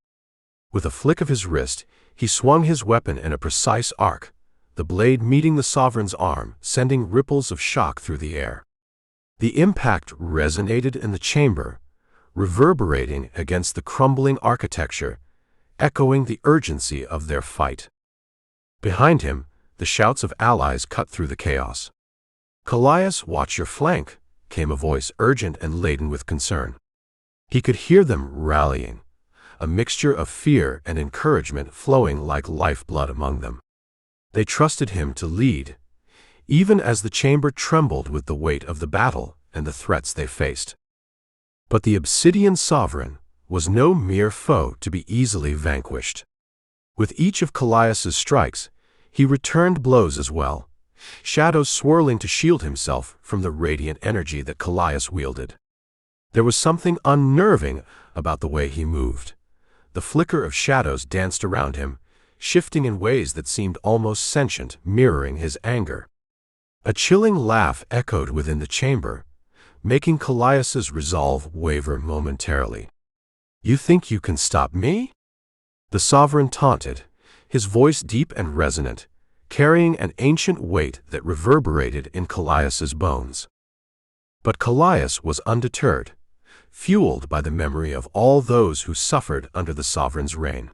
With a flick of his wrist, he swung his weapon in a precise arc, the blade meeting the Sovereign's arm, sending ripples of shock through the air. The impact resonated in the chamber, reverberating against the crumbling architecture, echoing the urgency of their fight. Behind him, the shouts of allies cut through the chaos. "Kallias, watch your flank," came a voice urgent and laden with concern. He could hear them rallying, a mixture of fear and encouragement flowing like lifeblood among them. They trusted him to lead, even as the chamber trembled with the weight of the battle and the threats they faced. But the Obsidian Sovereign was no mere foe to be easily vanquished. With each of Kallias's strikes, he returned blows as well, shadows swirling to shield himself from the radiant energy that Kallias wielded. There was something unnerving about the way he moved. The flicker of shadows danced around him, shifting in ways that seemed almost sentient, mirroring his anger. A chilling laugh echoed within the chamber, making Kallias's resolve waver momentarily. "You think you can stop me?" The Sovereign taunted, his voice deep and resonant, carrying an ancient weight that reverberated in Kallias's bones. But Kallias was undeterred, fueled by the memory of all those who suffered under the Sovereign's reign.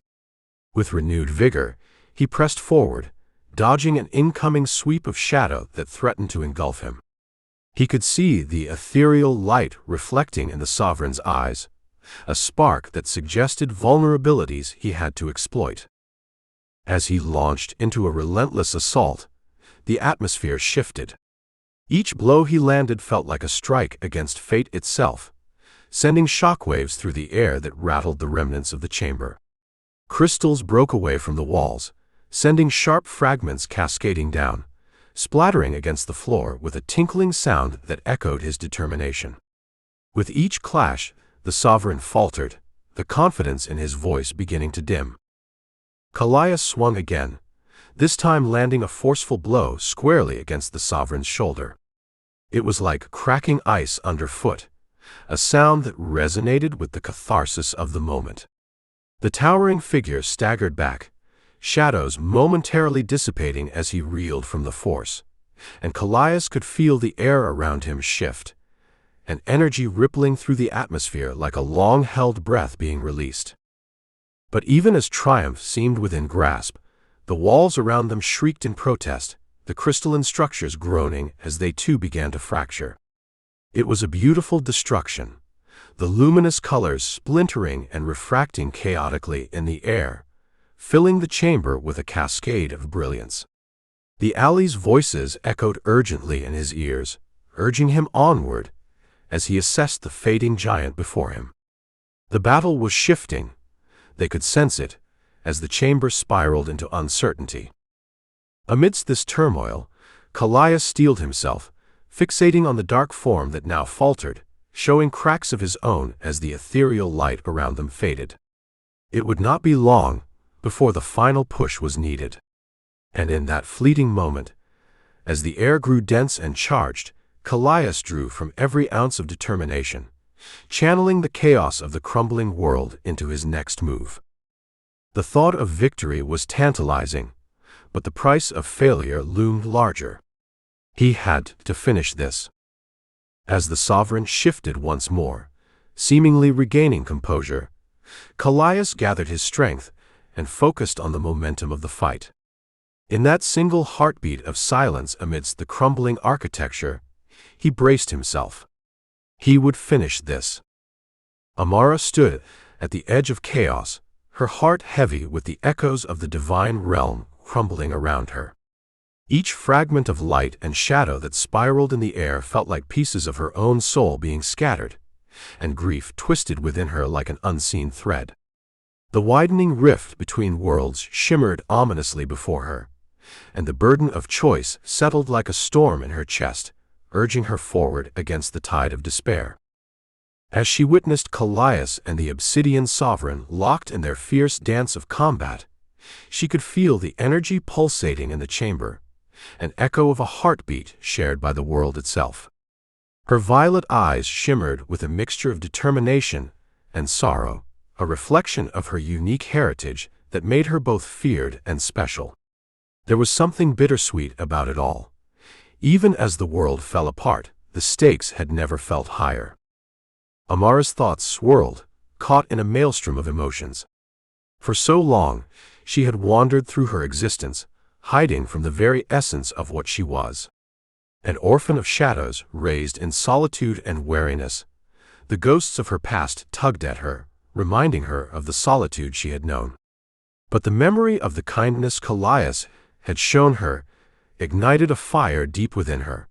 With renewed vigor, he pressed forward, dodging an incoming sweep of shadow that threatened to engulf him. He could see the ethereal light reflecting in the Sovereign's eyes, a spark that suggested vulnerabilities he had to exploit. As he launched into a relentless assault, the atmosphere shifted. Each blow he landed felt like a strike against fate itself, sending shockwaves through the air that rattled the remnants of the chamber. Crystals broke away from the walls, sending sharp fragments cascading down, splattering against the floor with a tinkling sound that echoed his determination. With each clash, the Sovereign faltered, the confidence in his voice beginning to dim. Kallias swung again, this time landing a forceful blow squarely against the Sovereign's shoulder. It was like cracking ice underfoot, a sound that resonated with the catharsis of the moment. The towering figure staggered back, shadows momentarily dissipating as he reeled from the force, and Kallias could feel the air around him shift, an energy rippling through the atmosphere like a long-held breath being released. But even as triumph seemed within grasp, the walls around them shrieked in protest, the crystalline structures groaning as they too began to fracture. It was a beautiful destruction, the luminous colors splintering and refracting chaotically in the air, filling the chamber with a cascade of brilliance. The alley's voices echoed urgently in his ears, urging him onward as he assessed the fading giant before him. The battle was shifting. They could sense it, as the chamber spiraled into uncertainty. Amidst this turmoil, Kallias steeled himself, fixating on the dark form that now faltered, showing cracks of his own as the ethereal light around them faded. It would not be long before the final push was needed. And in that fleeting moment, as the air grew dense and charged, Kallias drew from every ounce of determination, channeling the chaos of the crumbling world into his next move. The thought of victory was tantalizing, but the price of failure loomed larger. He had to finish this. As the Sovereign shifted once more, seemingly regaining composure, Kallias gathered his strength and focused on the momentum of the fight. In that single heartbeat of silence amidst the crumbling architecture, he braced himself. He would finish this. Amara stood at the edge of chaos, her heart heavy with the echoes of the divine realm crumbling around her. Each fragment of light and shadow that spiraled in the air felt like pieces of her own soul being scattered, and grief twisted within her like an unseen thread. The widening rift between worlds shimmered ominously before her, and the burden of choice settled like a storm in her chest, urging her forward against the tide of despair. As she witnessed Kallias and the Obsidian Sovereign locked in their fierce dance of combat, she could feel the energy pulsating in the chamber, an echo of a heartbeat shared by the world itself. Her violet eyes shimmered with a mixture of determination and sorrow, a reflection of her unique heritage that made her both feared and special. There was something bittersweet about it all. Even as the world fell apart, the stakes had never felt higher. Amara's thoughts swirled, caught in a maelstrom of emotions. For so long, she had wandered through her existence, hiding from the very essence of what she was. An orphan of shadows, raised in solitude and weariness. The ghosts of her past tugged at her, reminding her of the solitude she had known. But the memory of the kindness Kallias had shown her ignited a fire deep within her,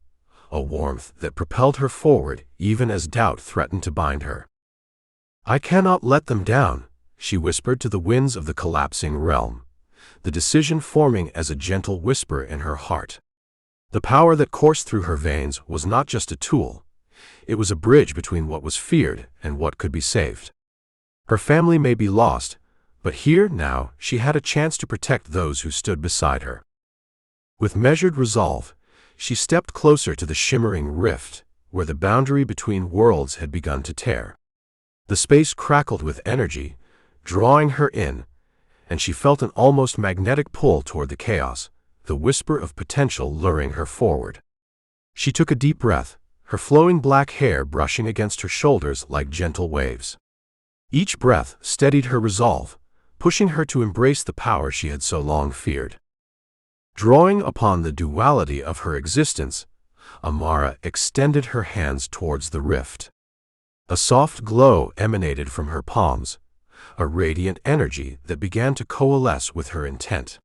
a warmth that propelled her forward even as doubt threatened to bind her. "I cannot let them down," she whispered to the winds of the collapsing realm, the decision forming as a gentle whisper in her heart. The power that coursed through her veins was not just a tool, it was a bridge between what was feared and what could be saved. Her family may be lost, but here now she had a chance to protect those who stood beside her. With measured resolve, she stepped closer to the shimmering rift, where the boundary between worlds had begun to tear. The space crackled with energy, drawing her in, and she felt an almost magnetic pull toward the chaos, the whisper of potential luring her forward. She took a deep breath, her flowing black hair brushing against her shoulders like gentle waves. Each breath steadied her resolve, pushing her to embrace the power she had so long feared. Drawing upon the duality of her existence, Amara extended her hands towards the rift. A soft glow emanated from her palms, a radiant energy that began to coalesce with her intent.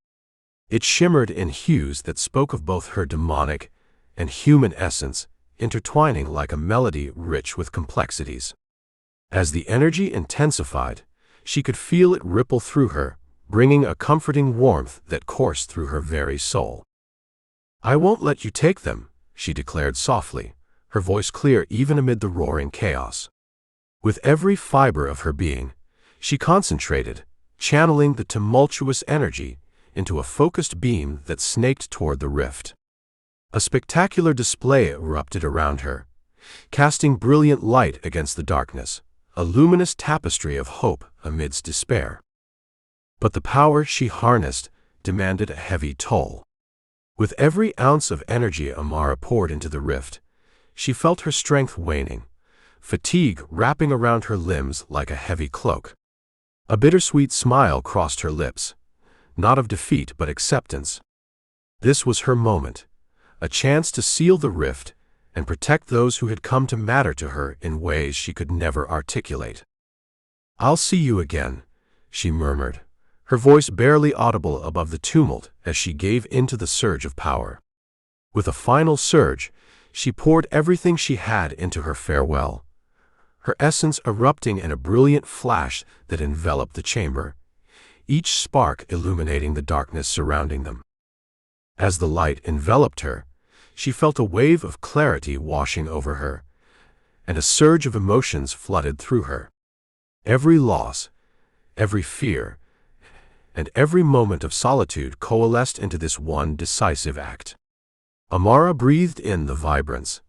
It shimmered in hues that spoke of both her demonic and human essence, intertwining like a melody rich with complexities. As the energy intensified, she could feel it ripple through her, bringing a comforting warmth that coursed through her very soul. "I won't let you take them," she declared softly, her voice clear even amid the roaring chaos. With every fiber of her being, she concentrated, channeling the tumultuous energy into a focused beam that snaked toward the rift. A spectacular display erupted around her, casting brilliant light against the darkness, a luminous tapestry of hope amidst despair. But the power she harnessed demanded a heavy toll. With every ounce of energy Amara poured into the rift, she felt her strength waning, fatigue wrapping around her limbs like a heavy cloak. A bittersweet smile crossed her lips, not of defeat but acceptance. This was her moment, a chance to seal the rift and protect those who had come to matter to her in ways she could never articulate. "I'll see you again," she murmured, her voice barely audible above the tumult as she gave into the surge of power. With a final surge, she poured everything she had into her farewell, her essence erupting in a brilliant flash that enveloped the chamber, each spark illuminating the darkness surrounding them. As the light enveloped her, she felt a wave of clarity washing over her, and a surge of emotions flooded through her. Every loss, every fear, and every moment of solitude coalesced into this one decisive act. Amara breathed in the vibrance,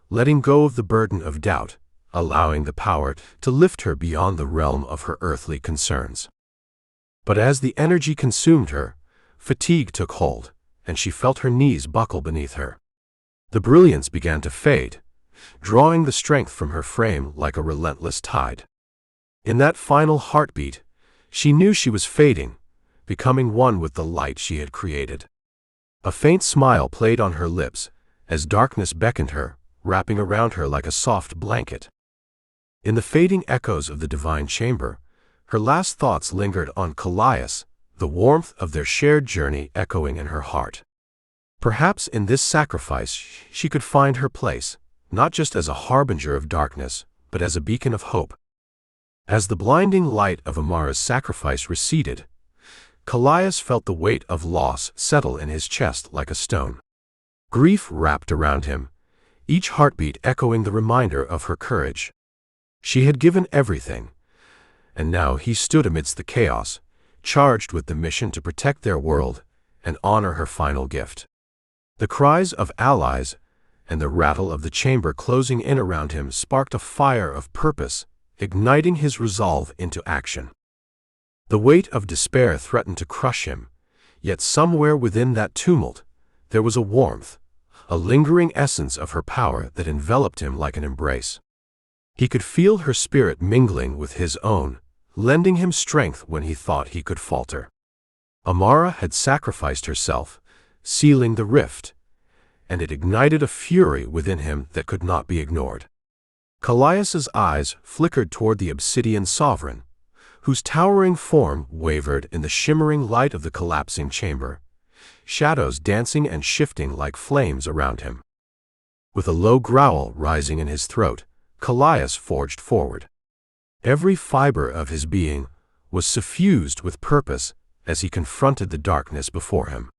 letting go of the burden of doubt, allowing the power to lift her beyond the realm of her earthly concerns. But as the energy consumed her, fatigue took hold, and she felt her knees buckle beneath her. The brilliance began to fade, drawing the strength from her frame like a relentless tide. In that final heartbeat, she knew she was fading, becoming one with the light she had created. A faint smile played on her lips as darkness beckoned her, wrapping around her like a soft blanket. In the fading echoes of the divine chamber, her last thoughts lingered on Kallias, the warmth of their shared journey echoing in her heart. Perhaps in this sacrifice she could find her place, not just as a harbinger of darkness, but as a beacon of hope. As the blinding light of Amara's sacrifice receded, Kallias felt the weight of loss settle in his chest like a stone. Grief wrapped around him, each heartbeat echoing the reminder of her courage. She had given everything, and now he stood amidst the chaos, charged with the mission to protect their world and honor her final gift. The cries of allies and the rattle of the chamber closing in around him sparked a fire of purpose, igniting his resolve into action. The weight of despair threatened to crush him, yet somewhere within that tumult, there was a warmth, a lingering essence of her power that enveloped him like an embrace. He could feel her spirit mingling with his own, lending him strength when he thought he could falter. Amara had sacrificed herself, sealing the rift, and it ignited a fury within him that could not be ignored. Kallias's eyes flickered toward the Obsidian Sovereign, whose towering form wavered in the shimmering light of the collapsing chamber, shadows dancing and shifting like flames around him. With a low growl rising in his throat, Kallias forged forward. Every fiber of his being was suffused with purpose as he confronted the darkness before him.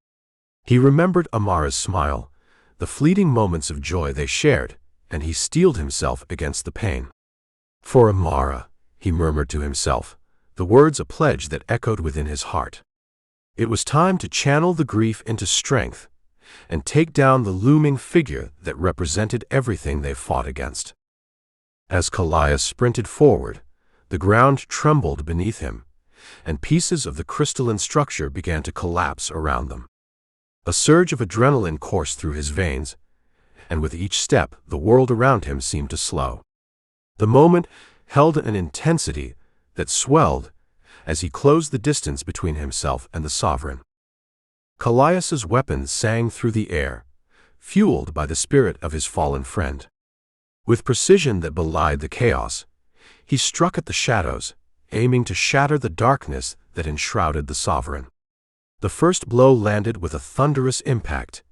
He remembered Amara's smile, the fleeting moments of joy they shared, and he steeled himself against the pain. For Amara, he murmured to himself, the words a pledge that echoed within his heart. It was time to channel the grief into strength and take down the looming figure that represented everything they fought against. As Kallias sprinted forward, the ground trembled beneath him, and pieces of the crystalline structure began to collapse around them. A surge of adrenaline coursed through his veins, and with each step the world around him seemed to slow. The moment held an intensity that swelled as he closed the distance between himself and the Sovereign. Kallias's weapon sang through the air, fueled by the spirit of his fallen friend. With precision that belied the chaos, he struck at the shadows, aiming to shatter the darkness that enshrouded the Sovereign. The first blow landed with a thunderous impact,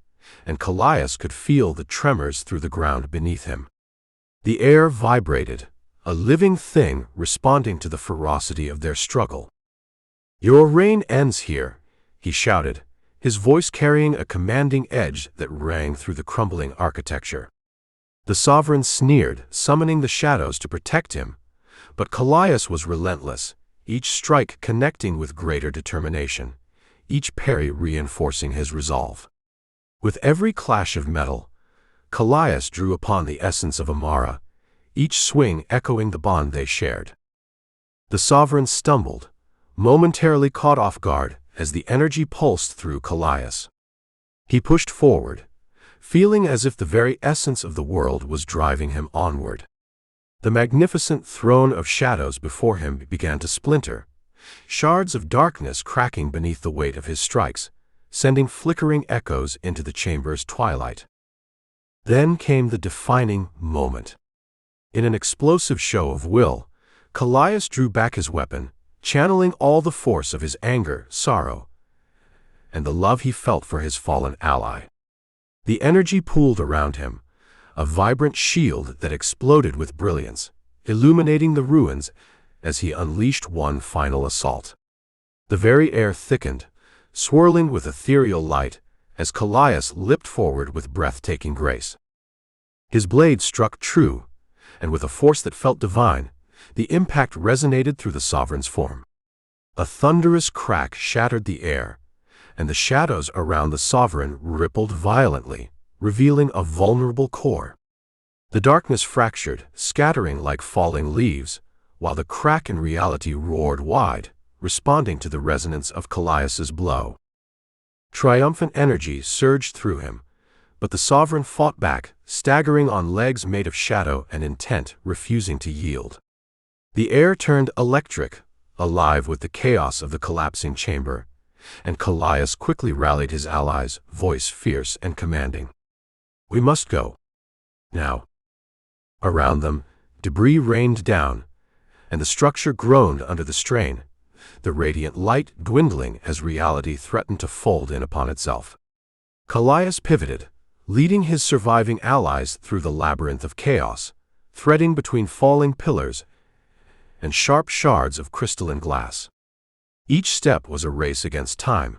and Kallias could feel the tremors through the ground beneath him. The air vibrated, a living thing responding to the ferocity of their struggle. "Your reign ends here," he shouted, his voice carrying a commanding edge that rang through the crumbling architecture. The Sovereign sneered, summoning the shadows to protect him, but Kallias was relentless, each strike connecting with greater determination, each parry reinforcing his resolve. With every clash of metal, Kallias drew upon the essence of Amara, each swing echoing the bond they shared. The Sovereign stumbled, momentarily caught off guard as the energy pulsed through Kallias. He pushed forward, feeling as if the very essence of the world was driving him onward. The magnificent throne of shadows before him began to splinter, shards of darkness cracking beneath the weight of his strikes, sending flickering echoes into the chamber's twilight. Then came the defining moment. In an explosive show of will, Kallias drew back his weapon, channeling all the force of his anger, sorrow, and the love he felt for his fallen ally. The energy pooled around him, a vibrant shield that exploded with brilliance, illuminating the ruins as he unleashed one final assault. The very air thickened, swirling with ethereal light as Kallias leapt forward with breathtaking grace. His blade struck true, and with a force that felt divine, the impact resonated through the Sovereign's form. A thunderous crack shattered the air, and the shadows around the Sovereign rippled violently, revealing a vulnerable core. The darkness fractured, scattering like falling leaves, while the crack in reality roared wide, responding to the resonance of Kallias's blow. Triumphant energy surged through him, but the Sovereign fought back, staggering on legs made of shadow and intent, refusing to yield. The air turned electric, alive with the chaos of the collapsing chamber, and Kallias quickly rallied his allies, voice fierce and commanding. "We must go. Now." Around them, debris rained down, and the structure groaned under the strain, the radiant light dwindling as reality threatened to fold in upon itself. Kallias pivoted, leading his surviving allies through the labyrinth of chaos, threading between falling pillars and sharp shards of crystalline glass. Each step was a race against time,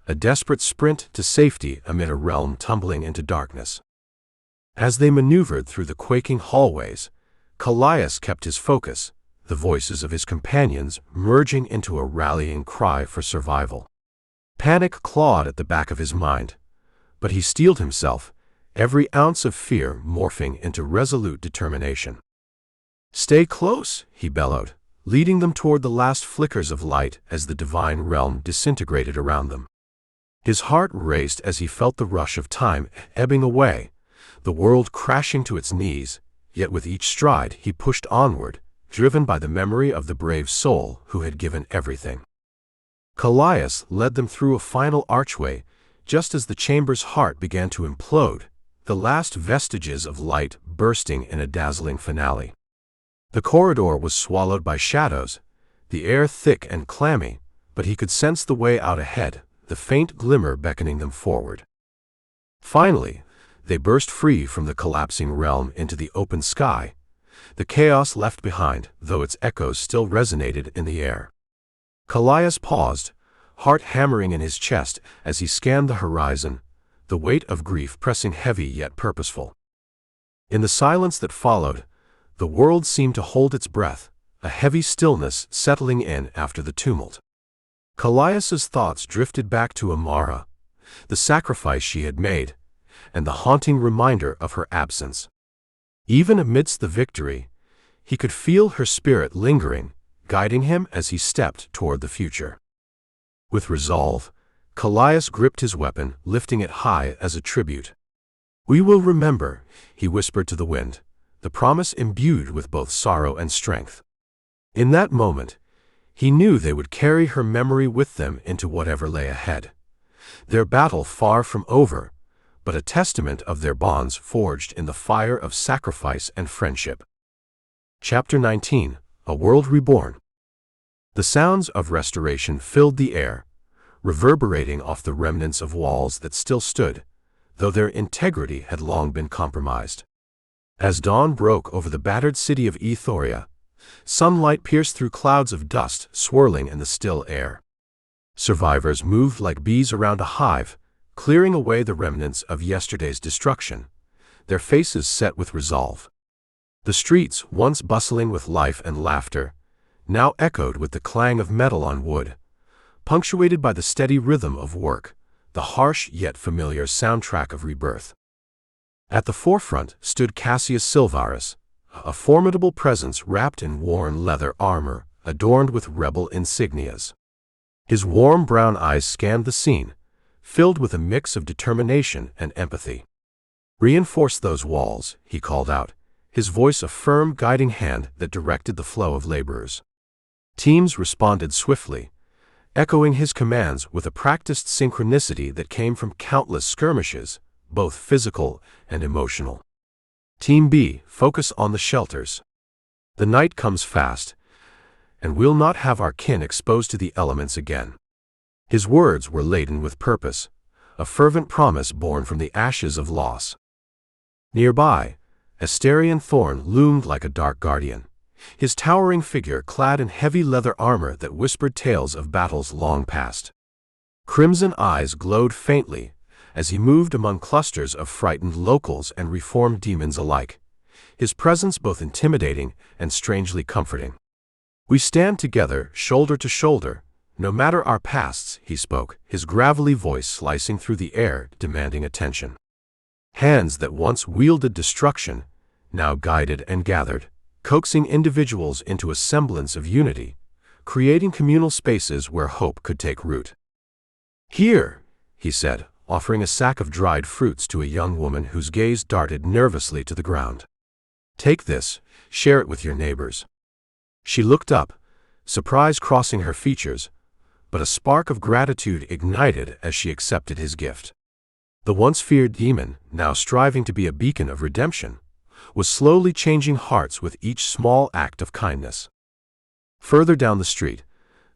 a desperate sprint to safety amid a realm tumbling into darkness. As they maneuvered through the quaking hallways, Kallias kept his focus, the voices of his companions merging into a rallying cry for survival. Panic clawed at the back of his mind, but he steeled himself, every ounce of fear morphing into resolute determination. "Stay close," he bellowed, leading them toward the last flickers of light as the divine realm disintegrated around them. His heart raced as he felt the rush of time ebbing away, the world crashing to its knees, yet with each stride he pushed onward, driven by the memory of the brave soul who had given everything. Kallias led them through a final archway, just as the chamber's heart began to implode, the last vestiges of light bursting in a dazzling finale. The corridor was swallowed by shadows, the air thick and clammy, but he could sense the way out ahead, the faint glimmer beckoning them forward. Finally, they burst free from the collapsing realm into the open sky, the chaos left behind, though its echoes still resonated in the air. Kallias paused, heart hammering in his chest as he scanned the horizon, the weight of grief pressing heavy yet purposeful. In the silence that followed, the world seemed to hold its breath, a heavy stillness settling in after the tumult. Kallias's thoughts drifted back to Amara, the sacrifice she had made, and the haunting reminder of her absence. Even amidst the victory, he could feel her spirit lingering, guiding him as he stepped toward the future. With resolve, Kallias gripped his weapon, lifting it high as a tribute. "We will remember," he whispered to the wind, the promise imbued with both sorrow and strength. In that moment, he knew they would carry her memory with them into whatever lay ahead. Their battle far from over, but a testament of their bonds forged in the fire of sacrifice and friendship. Chapter 19: A World Reborn. The sounds of restoration filled the air, reverberating off the remnants of walls that still stood, though their integrity had long been compromised. As dawn broke over the battered city of Ethoria, sunlight pierced through clouds of dust swirling in the still air. Survivors moved like bees around a hive, clearing away the remnants of yesterday's destruction, their faces set with resolve. The streets, once bustling with life and laughter, now echoed with the clang of metal on wood, punctuated by the steady rhythm of work, the harsh yet familiar soundtrack of rebirth. At the forefront stood Cassius Silvarus, a formidable presence wrapped in worn leather armor, adorned with rebel insignias. His warm brown eyes scanned the scene, filled with a mix of determination and empathy. "Reinforce those walls," he called out, his voice a firm guiding hand that directed the flow of laborers. Teams responded swiftly, echoing his commands with a practiced synchronicity that came from countless skirmishes, both physical and emotional. Team B, focus on the shelters. The night comes fast, and we'll not have our kin exposed to the elements again. His words were laden with purpose, a fervent promise born from the ashes of loss. Nearby, Asterion Thorn loomed like a dark guardian, his towering figure clad in heavy leather armor that whispered tales of battles long past. Crimson eyes glowed faintly as he moved among clusters of frightened locals and reformed demons alike, his presence both intimidating and strangely comforting. "We stand together, shoulder to shoulder, no matter our pasts," he spoke, his gravelly voice slicing through the air, demanding attention. Hands that once wielded destruction now guided and gathered, coaxing individuals into a semblance of unity, creating communal spaces where hope could take root. "Here," he said, offering a sack of dried fruits to a young woman whose gaze darted nervously to the ground. "Take this, share it with your neighbors." She looked up, surprise crossing her features, but a spark of gratitude ignited as she accepted his gift. The once feared demon, now striving to be a beacon of redemption, was slowly changing hearts with each small act of kindness. Further down the street,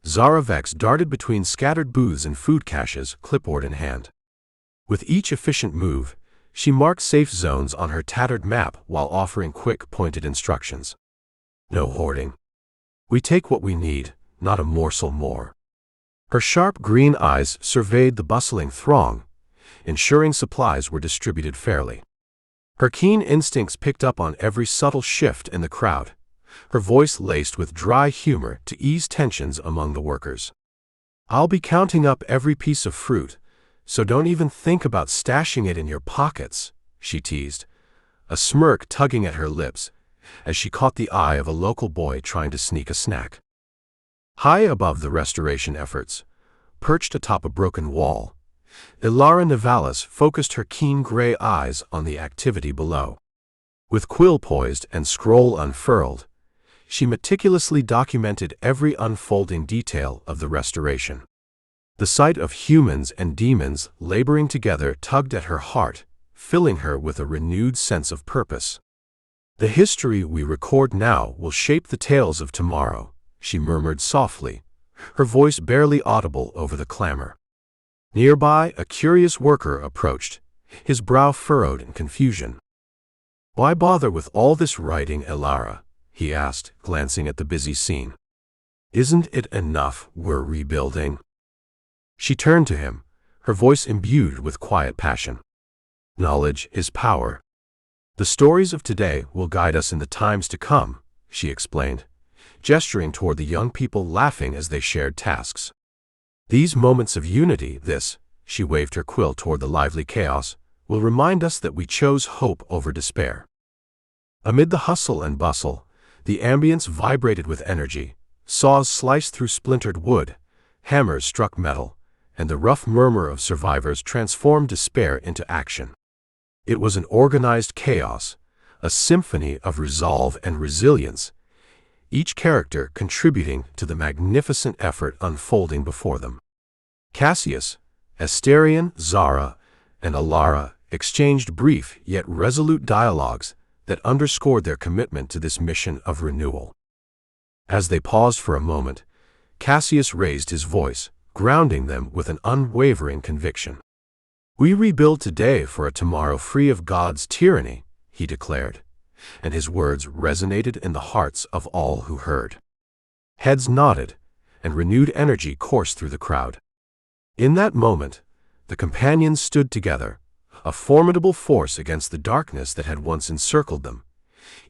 Zaravex darted between scattered booths and food caches, clipboard in hand. With each efficient move, she marked safe zones on her tattered map while offering quick, pointed instructions. "No hoarding. We take what we need, not a morsel more." Her sharp green eyes surveyed the bustling throng, ensuring supplies were distributed fairly. Her keen instincts picked up on every subtle shift in the crowd, her voice laced with dry humor to ease tensions among the workers. "I'll be counting up every piece of fruit, so don't even think about stashing it in your pockets," she teased, a smirk tugging at her lips as she caught the eye of a local boy trying to sneak a snack. High above the restoration efforts, perched atop a broken wall, Ilara Nivalis focused her keen gray eyes on the activity below. With quill poised and scroll unfurled, she meticulously documented every unfolding detail of the restoration. The sight of humans and demons laboring together tugged at her heart, filling her with a renewed sense of purpose. "The history we record now will shape the tales of tomorrow," she murmured softly, her voice barely audible over the clamor. Nearby, a curious worker approached, his brow furrowed in confusion. "Why bother with all this writing, Ilara?" he asked, glancing at the busy scene. "Isn't it enough we're rebuilding?" She turned to him, her voice imbued with quiet passion. "Knowledge is power. The stories of today will guide us in the times to come," she explained, gesturing toward the young people laughing as they shared tasks. "These moments of unity, she waved her quill toward the lively chaos, will remind us that we chose hope over despair." Amid the hustle and bustle, the ambience vibrated with energy. Saws sliced through splintered wood, hammers struck metal, and the rough murmur of survivors transformed despair into action. It was an organized chaos, a symphony of resolve and resilience, each character contributing to the magnificent effort unfolding before them. Cassius, Asterion, Zara, and Alara exchanged brief yet resolute dialogues that underscored their commitment to this mission of renewal. As they paused for a moment, Cassius raised his voice, grounding them with an unwavering conviction. "We rebuild today for a tomorrow free of God's tyranny," he declared, and his words resonated in the hearts of all who heard. Heads nodded, and renewed energy coursed through the crowd. In that moment, the companions stood together, a formidable force against the darkness that had once encircled them,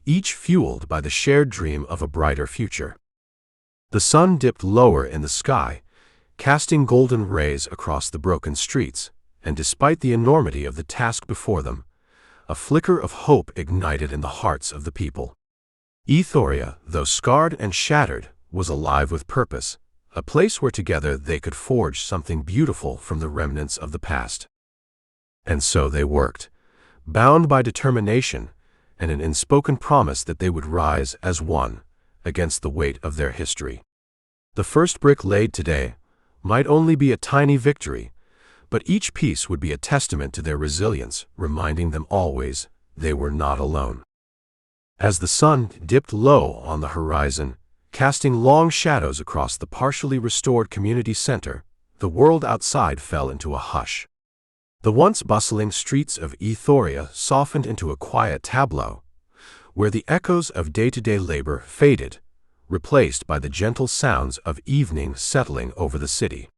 each fueled by the shared dream of a brighter future. The sun dipped lower in the sky, casting golden rays across the broken streets, and despite the enormity of the task before them, a flicker of hope ignited in the hearts of the people. Ethoria, though scarred and shattered, was alive with purpose, a place where together they could forge something beautiful from the remnants of the past. And so they worked, bound by determination and an unspoken promise that they would rise as one against the weight of their history. The first brick laid today might only be a tiny victory, but each piece would be a testament to their resilience, reminding them always they were not alone. As the sun dipped low on the horizon, casting long shadows across the partially restored community center, the world outside fell into a hush. The once bustling streets of Ethoria softened into a quiet tableau, where the echoes of day-to-day labor faded, replaced by the gentle sounds of evening settling over the city.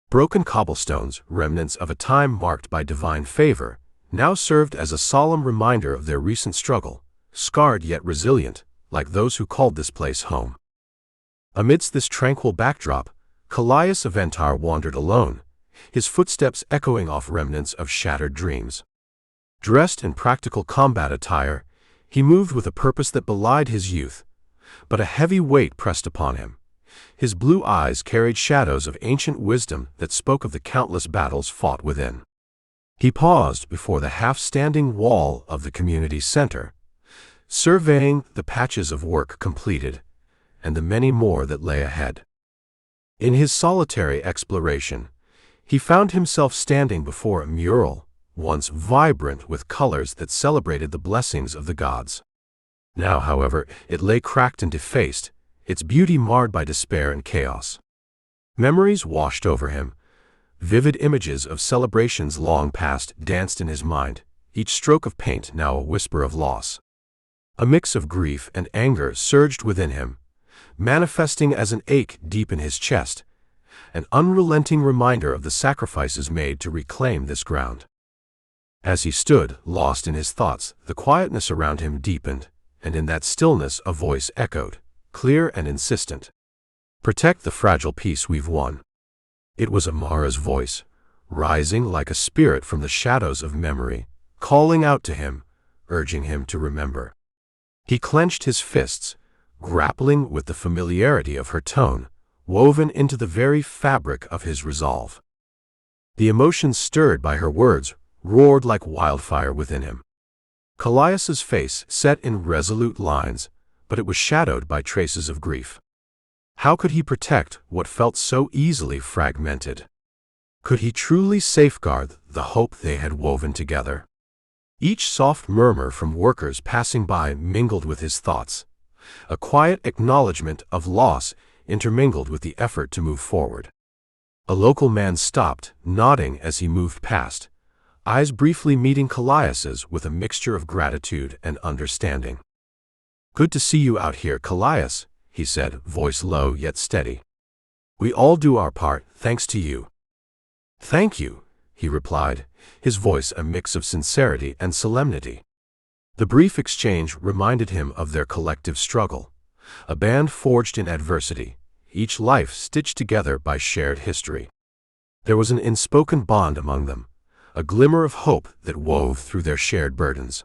Broken cobblestones, remnants of a time marked by divine favor, now served as a solemn reminder of their recent struggle, scarred yet resilient, like those who called this place home. Amidst this tranquil backdrop, Kallias Aventar wandered alone, his footsteps echoing off remnants of shattered dreams. Dressed in practical combat attire, he moved with a purpose that belied his youth, but a heavy weight pressed upon him. His blue eyes carried shadows of ancient wisdom that spoke of the countless battles fought within. He paused before the half-standing wall of the community center, surveying the patches of work completed and the many more that lay ahead. In his solitary exploration, he found himself standing before a mural, once vibrant with colors that celebrated the blessings of the gods. Now, however, it lay cracked and defaced, its beauty marred by despair and chaos. Memories washed over him. Vivid images of celebrations long past danced in his mind, each stroke of paint now a whisper of loss. A mix of grief and anger surged within him, manifesting as an ache deep in his chest, an unrelenting reminder of the sacrifices made to reclaim this ground. As he stood, lost in his thoughts, the quietness around him deepened, and in that stillness a voice echoed, clear and insistent. "Protect the fragile peace we've won." It was Amara's voice, rising like a spirit from the shadows of memory, calling out to him, urging him to remember. He clenched his fists, grappling with the familiarity of her tone, woven into the very fabric of his resolve. The emotions stirred by her words roared like wildfire within him. Kallias's face set in resolute lines, but it was shadowed by traces of grief. How could he protect what felt so easily fragmented? Could he truly safeguard the hope they had woven together? Each soft murmur from workers passing by mingled with his thoughts, a quiet acknowledgement of loss intermingled with the effort to move forward. A local man stopped, nodding as he moved past, eyes briefly meeting Kallias's with a mixture of gratitude and understanding. "Good to see you out here, Kallias," he said, voice low yet steady. "We all do our part, thanks to you." "Thank you," he replied, his voice a mix of sincerity and solemnity. The brief exchange reminded him of their collective struggle, a band forged in adversity, each life stitched together by shared history. There was an unspoken bond among them, a glimmer of hope that wove through their shared burdens.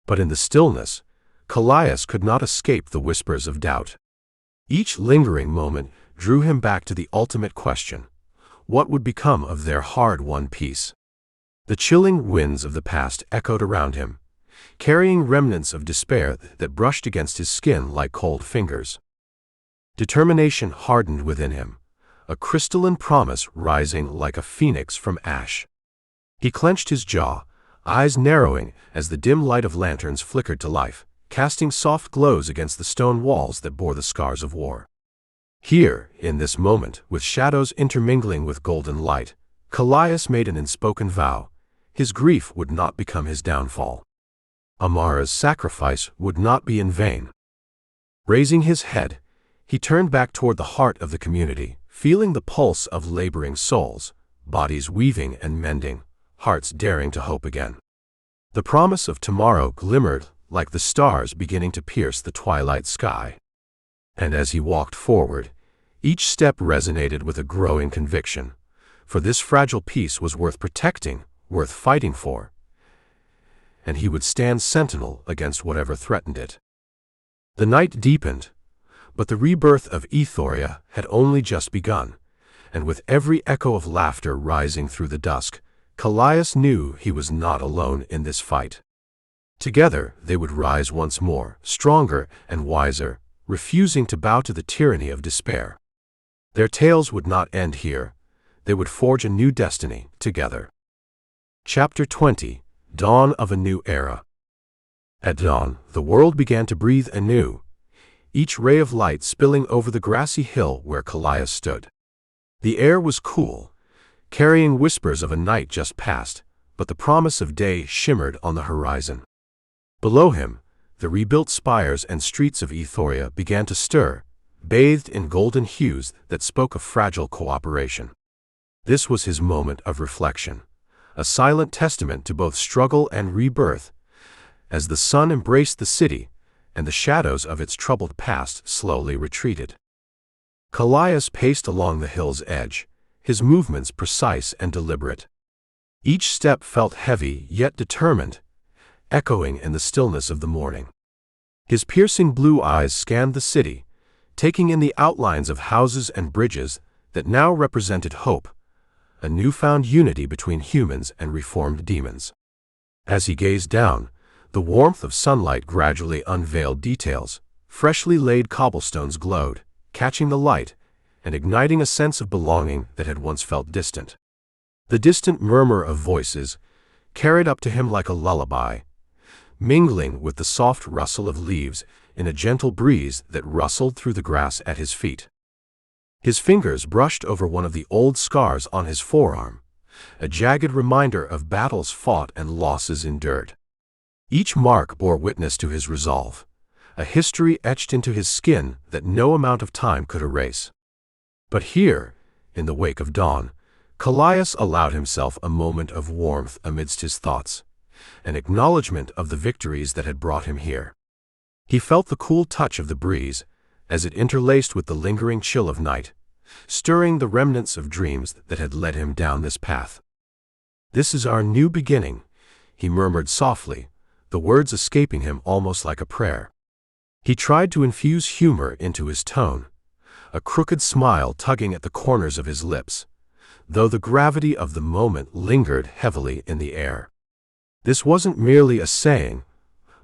But in the stillness, Kallias could not escape the whispers of doubt. Each lingering moment drew him back to the ultimate question: what would become of their hard-won peace? The chilling winds of the past echoed around him, carrying remnants of despair that brushed against his skin like cold fingers. Determination hardened within him, a crystalline promise rising like a phoenix from ash. He clenched his jaw, eyes narrowing as the dim light of lanterns flickered to life, casting soft glows against the stone walls that bore the scars of war. Here, in this moment, with shadows intermingling with golden light, Kallias made an unspoken vow: his grief would not become his downfall. Amara's sacrifice would not be in vain. Raising his head, he turned back toward the heart of the community, feeling the pulse of laboring souls, bodies weaving and mending, hearts daring to hope again. The promise of tomorrow glimmered like the stars beginning to pierce the twilight sky. And as he walked forward, each step resonated with a growing conviction, for this fragile peace was worth protecting, worth fighting for, and he would stand sentinel against whatever threatened it. The night deepened, but the rebirth of Ethoria had only just begun, and with every echo of laughter rising through the dusk, Kallias knew he was not alone in this fight. Together they would rise once more, stronger and wiser, refusing to bow to the tyranny of despair. Their tales would not end here. They would forge a new destiny together. Chapter 20: Dawn of a New Era. At dawn, the world began to breathe anew, each ray of light spilling over the grassy hill where Kallias stood. The air was cool, carrying whispers of a night just past, but the promise of day shimmered on the horizon. Below him, the rebuilt spires and streets of Ethoria began to stir, bathed in golden hues that spoke of fragile cooperation. This was his moment of reflection, a silent testament to both struggle and rebirth, as the sun embraced the city and the shadows of its troubled past slowly retreated. Kallias paced along the hill's edge, his movements precise and deliberate. Each step felt heavy yet determined, echoing in the stillness of the morning. His piercing blue eyes scanned the city, taking in the outlines of houses and bridges that now represented hope, a newfound unity between humans and reformed demons. As he gazed down, the warmth of sunlight gradually unveiled details. Freshly laid cobblestones glowed, catching the light and igniting a sense of belonging that had once felt distant. The distant murmur of voices carried up to him like a lullaby, mingling with the soft rustle of leaves in a gentle breeze that rustled through the grass at his feet. His fingers brushed over one of the old scars on his forearm, a jagged reminder of battles fought and losses endured. Each mark bore witness to his resolve, a history etched into his skin that no amount of time could erase. But here, in the wake of dawn, Kallias allowed himself a moment of warmth amidst his thoughts, an acknowledgement of the victories that had brought him here. He felt the cool touch of the breeze as it interlaced with the lingering chill of night, stirring the remnants of dreams that had led him down this path. "This is our new beginning," he murmured softly, the words escaping him almost like a prayer. He tried to infuse humor into his tone, a crooked smile tugging at the corners of his lips, though the gravity of the moment lingered heavily in the air. This wasn't merely a saying,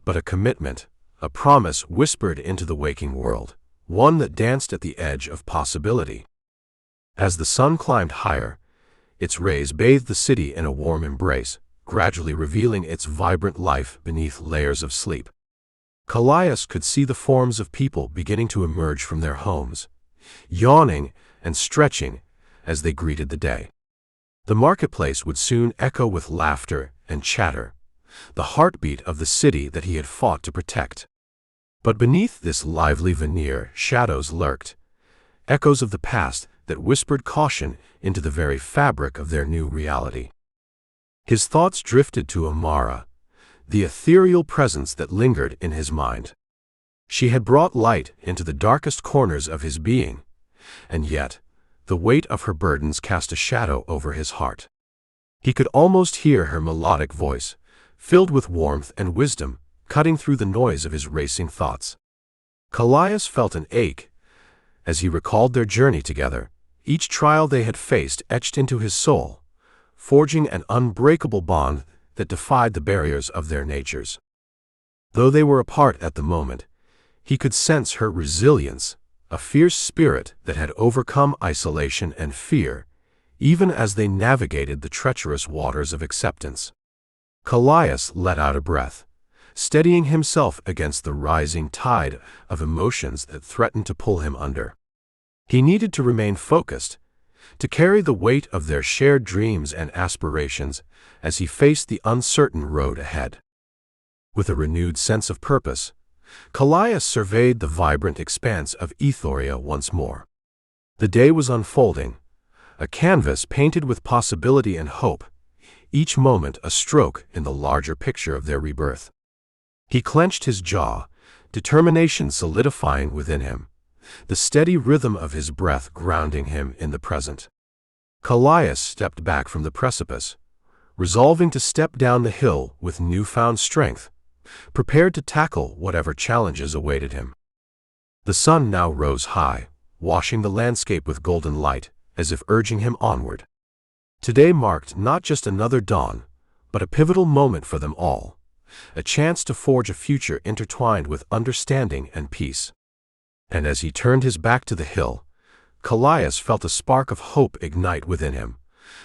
but a commitment, a promise whispered into the waking world, one that danced at the edge of possibility. As the sun climbed higher, its rays bathed the city in a warm embrace, gradually revealing its vibrant life beneath layers of sleep. Kallias could see the forms of people beginning to emerge from their homes, yawning and stretching as they greeted the day. The marketplace would soon echo with laughter and chatter, the heartbeat of the city that he had fought to protect. But beneath this lively veneer, shadows lurked, echoes of the past that whispered caution into the very fabric of their new reality. His thoughts drifted to Amara, the ethereal presence that lingered in his mind. She had brought light into the darkest corners of his being, and yet the weight of her burdens cast a shadow over his heart. He could almost hear her melodic voice, filled with warmth and wisdom, cutting through the noise of his racing thoughts. Kallias felt an ache as he recalled their journey together, each trial they had faced etched into his soul, forging an unbreakable bond that defied the barriers of their natures. Though they were apart at the moment, he could sense her resilience, a fierce spirit that had overcome isolation and fear, even as they navigated the treacherous waters of acceptance. Kallias let out a breath, steadying himself against the rising tide of emotions that threatened to pull him under. He needed to remain focused, to carry the weight of their shared dreams and aspirations as he faced the uncertain road ahead. With a renewed sense of purpose, Kallias surveyed the vibrant expanse of Ethoria once more. The day was unfolding, a canvas painted with possibility and hope, each moment a stroke in the larger picture of their rebirth. He clenched his jaw, determination solidifying within him, the steady rhythm of his breath grounding him in the present. Kallias stepped back from the precipice, resolving to step down the hill with newfound strength, prepared to tackle whatever challenges awaited him. The sun now rose high, washing the landscape with golden light, as if urging him onward. Today marked not just another dawn, but a pivotal moment for them all, a chance to forge a future intertwined with understanding and peace. And as he turned his back to the hill, Kallias felt a spark of hope ignite within him,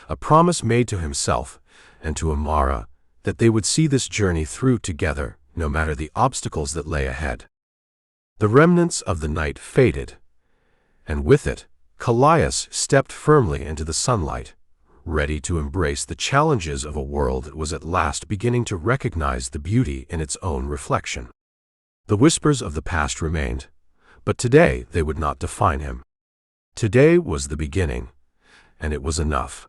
a promise made to himself and to Amara that they would see this journey through together, no matter the obstacles that lay ahead. The remnants of the night faded, and with it, Kallias stepped firmly into the sunlight, ready to embrace the challenges of a world that was at last beginning to recognize the beauty in its own reflection. The whispers of the past remained, but today they would not define him. Today was the beginning, and it was enough.